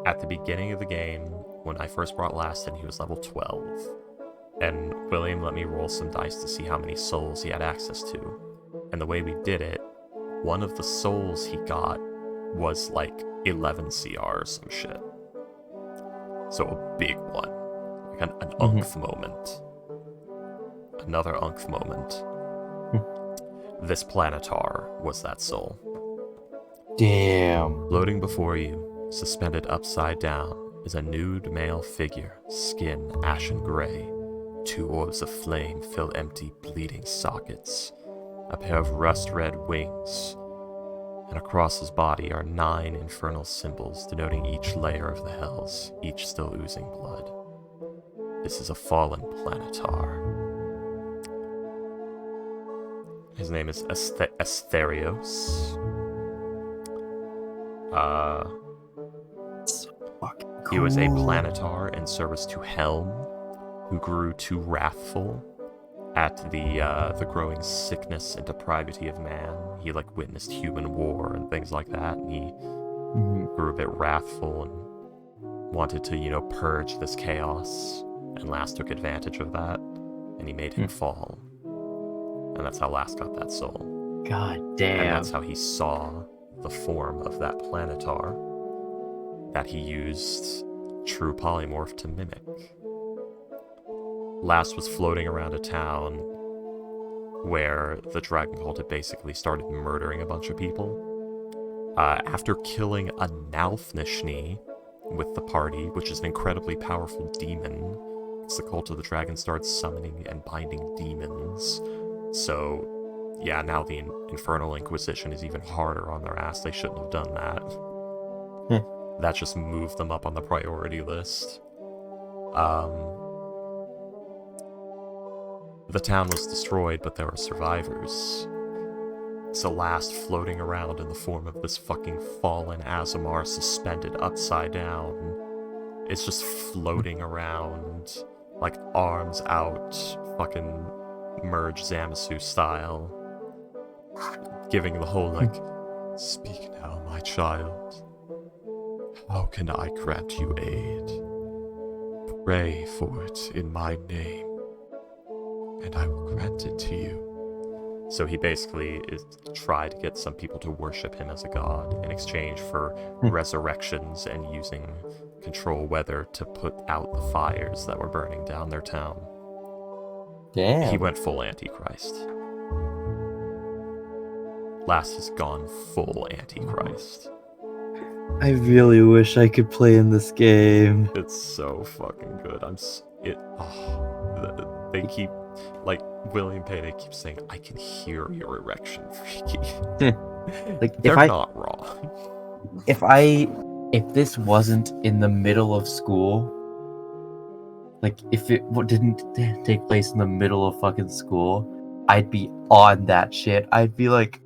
at the beginning of the game, when I first brought Last in, he was level 12, and William let me roll some dice to see how many souls he had access to. And the way we did it, one of the souls he got was like 11 CR or some shit. So a big one. Like an umph moment. Another umph moment. This planetar was that soul. Damn. Floating before you, suspended upside down, is a nude male figure, skin ashen gray. 2 orbs of flame fill empty, bleeding sockets. A pair of rust-red wings, and across his body are 9 infernal symbols denoting each layer of the hells, each still oozing blood. This is a fallen planetar. His name is Astherios. He was a planetar in service to Helm, who grew too wrathful at the growing sickness and depravity of man. He like witnessed human war and things like that, and he grew a bit wrathful and wanted to, purge this chaos, and Last took advantage of that, and he made him fall. And that's how Last got that soul. God damn. And that's how he saw the form of that planetar that he used True Polymorph to mimic. Last was floating around a town where the dragon cult had basically started murdering a bunch of people. After killing a Nauthnishni with the party, which is an incredibly powerful demon, the Cult of the Dragon starts summoning and binding demons. So, yeah, now the Infernal Inquisition is even harder on their ass. They shouldn't have done that. That just moved them up on the priority list. The town was destroyed, but there were survivors. Celeste floating around in the form of this fucking fallen Azamar suspended upside down. It's just floating around, like arms out, fucking Merge Zamasu style. Giving the whole, like, speak now, my child. How can I grant you aid? Pray for it in my name, and I will grant it to you. So he basically tried to get some people to worship him as a god in exchange for resurrections and using control weather to put out the fires that were burning down their town. Damn. He went full Antichrist. Last has gone full Antichrist. I really wish I could play in this game. It's so fucking good. They keep, like, William Payday keeps saying, I can hear your erection, Freaky. Like, They're not wrong. If this wasn't in the middle of school, like, if it didn't take place in the middle of fucking school, I'd be on that shit. I'd be like,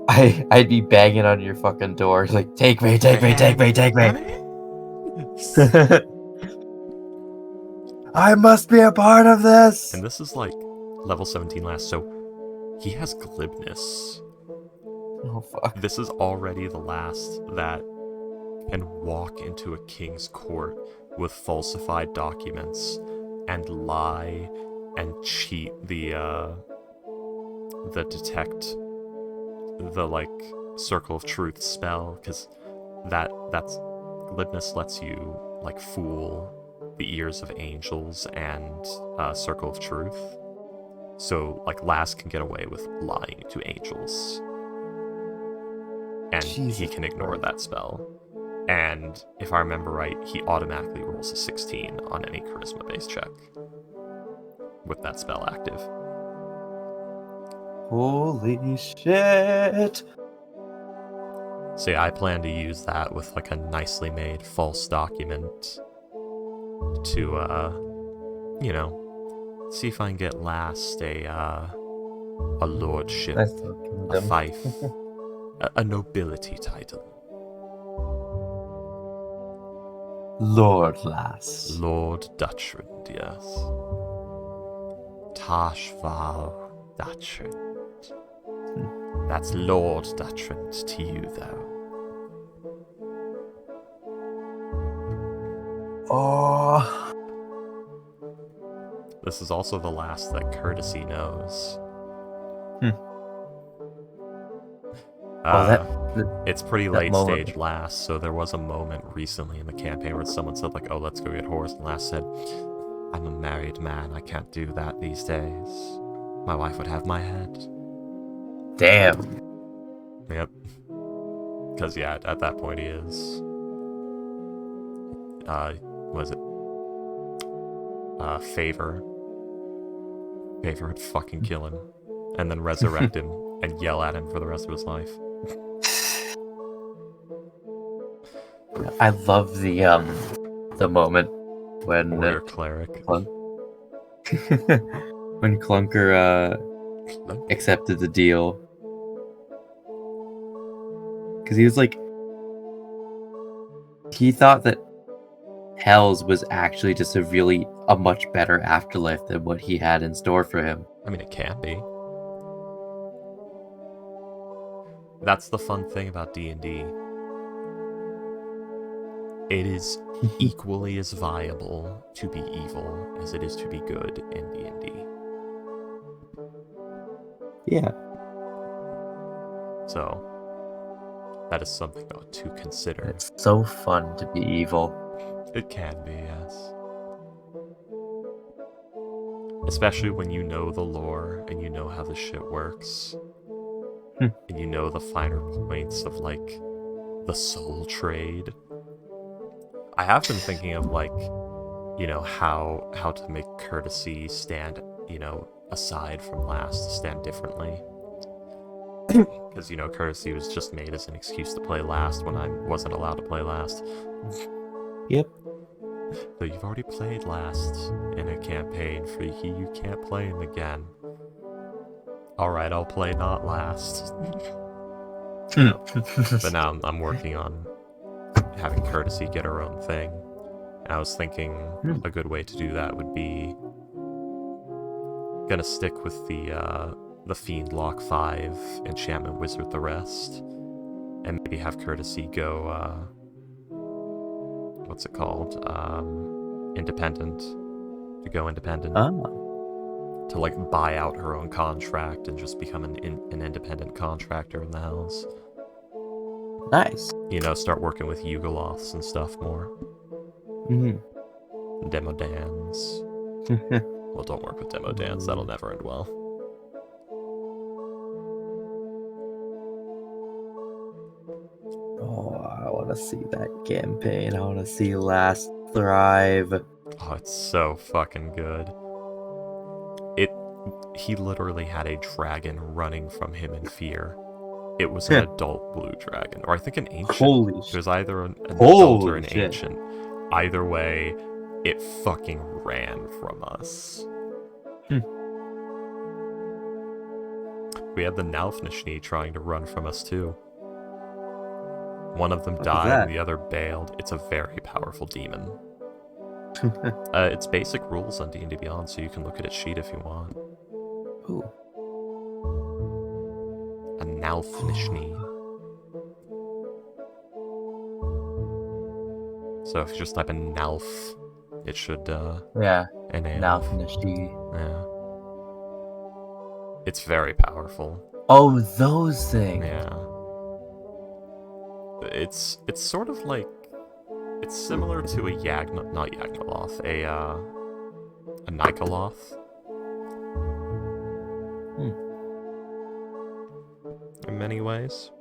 I'd be banging on your fucking door, like, take me. I must be a part of this! And this is like level 17 last, so he has glibness. Oh, fuck. This is already the last that can walk into a king's court with falsified documents and lie and cheat the detect the, like, Circle of Truth spell, because that's glibness lets you, like, fool the ears of angels and Circle of Truth. So, like, Last can get away with lying to angels. And he can ignore that spell. And if I remember right, he automatically rolls a 16 on any charisma-based check with that spell active. Holy shit! So yeah, I plan to use that with, like, a nicely made false document to, you know, see if I can get Last a lordship, a fief, a nobility title. Lord Last. Lord Dutchrand, yes. Tashval Dutchrand. That's Lord Dutchrand to you, though. Oh. This is also the last that Courtesy knows. It's pretty late stage Last, so there was a moment recently in the campaign where someone said, like, oh, let's go get horse, and Last said, I'm a married man, I can't do that these days. My wife would have my head. Damn. Yep. Because, yeah, at that point he is. Was it? Favor. Favor would fucking kill him. And then resurrect him and yell at him for the rest of his life. I love the moment when Warrior Cleric. when Clunker accepted the deal. Because he was like, he thought that Hell's was actually just a much better afterlife than what he had in store for him. I mean, it can be. That's the fun thing about D&D. It is equally as viable to be evil as it is to be good in D&D. Yeah. So, that is something to consider. It's so fun to be evil. It can be, yes. Especially when you know the lore and you know how the shit works. Hmm. And you know the finer points of, like, the soul trade. I have been thinking of, like, you know, how to make courtesy stand, you know, aside from last, to stand differently. Because, you know, courtesy was just made as an excuse to play last when I wasn't allowed to play last. Yep. So you've already played last in a campaign. For you can't play him again. Alright, I'll play not last. But now I'm working on having courtesy get her own thing. And I was thinking a good way to do that would be gonna stick with the Fiend Lock 5, Enchantment Wizard the rest, and maybe have courtesy go what's it called? Independent. To go independent. Oh. To, like, buy out her own contract and just become an independent contractor in the Hells. Nice. You know, start working with Yugoloths and stuff more. Mm-hmm. Demodans. Well, don't work with Demodans, that'll never end well. Oh, I want to see that campaign. I want to see Last thrive. Oh, it's so fucking good. He literally had a dragon running from him in fear. It was an adult blue dragon, or I think an ancient. Holy It was either an adult Holy or an shit. ancient. Either way, it fucking ran from us. We had the Nalfnishni trying to run from us too. One of them What is died that? and the other bailed. It's a very powerful demon. It's basic rules on D&D Beyond, so you can look at its sheet if you want. Ooh. A Nalfnishni. So if you just type in Nalf, it should Yeah. enable. Nalfnishni. Yeah. It's very powerful. Oh, those things. Yeah. It's sort of like, it's similar to a not Yagnoloth, a Nikoloth. In many ways.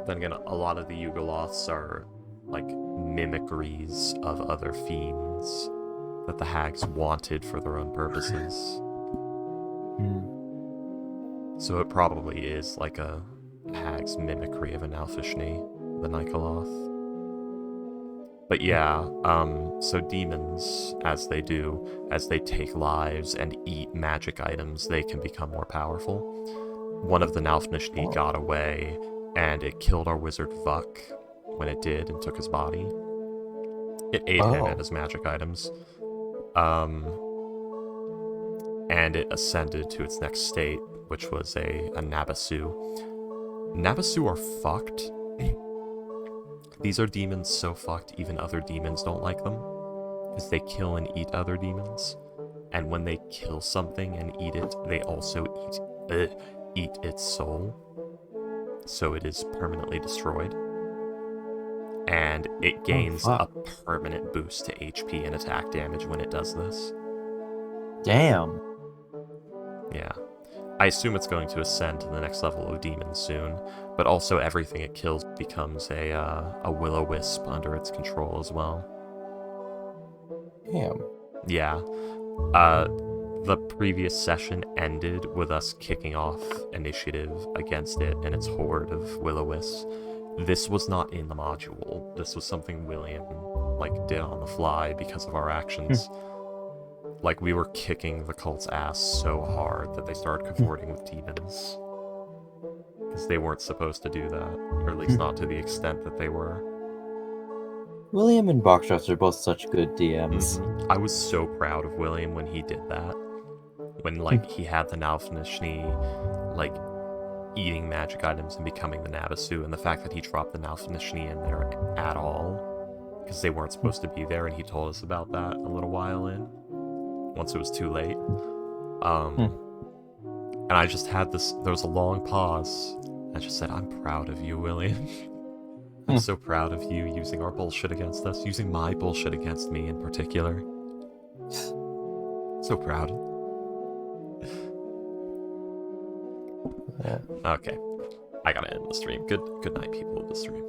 Then again, a lot of the Yugoloths are like mimicries of other fiends that the hags wanted for their own purposes. So it probably is like a hag's mimicry of an Nalfnishni, the Nikoloth. But yeah, so demons, as they take lives and eat magic items, they can become more powerful. One of the Nalfnishni got away, and it killed our wizard Vuk when it did and took his body. It ate him and his magic items. And it ascended to its next state, which was a Nabasu. Nabasu are fucked. These are demons so fucked even other demons don't like them, because they kill and eat other demons. And when they kill something and eat it, they also eat its soul. So it is permanently destroyed. And it gains a permanent boost to HP and attack damage when it does this. Damn. Yeah. I assume it's going to ascend to the next level of demons soon, but also everything it kills becomes a will-o-wisp under its control as well. Damn. Yeah. The previous session ended with us kicking off initiative against it and its horde of will-o-wisps. This was not in the module. This was something William, did on the fly because of our actions. We were kicking the cult's ass so hard that they started cavorting with demons. Because they weren't supposed to do that. Or at least not to the extent that they were. William and Boxshots are both such good DMs. I was so proud of William when he did that. When, he had the Nalfnishni, eating magic items and becoming the Nabasu, and the fact that he dropped the Nalfnishni in there at all. Because they weren't supposed to be there, and he told us about that a little while in. Once it was too late. And I just had there was a long pause. I just said, I'm proud of you, William. I'm so proud of you using our bullshit against us, using my bullshit against me in particular. So proud. Yeah. Okay. I gotta end the stream. Good night, people of the stream.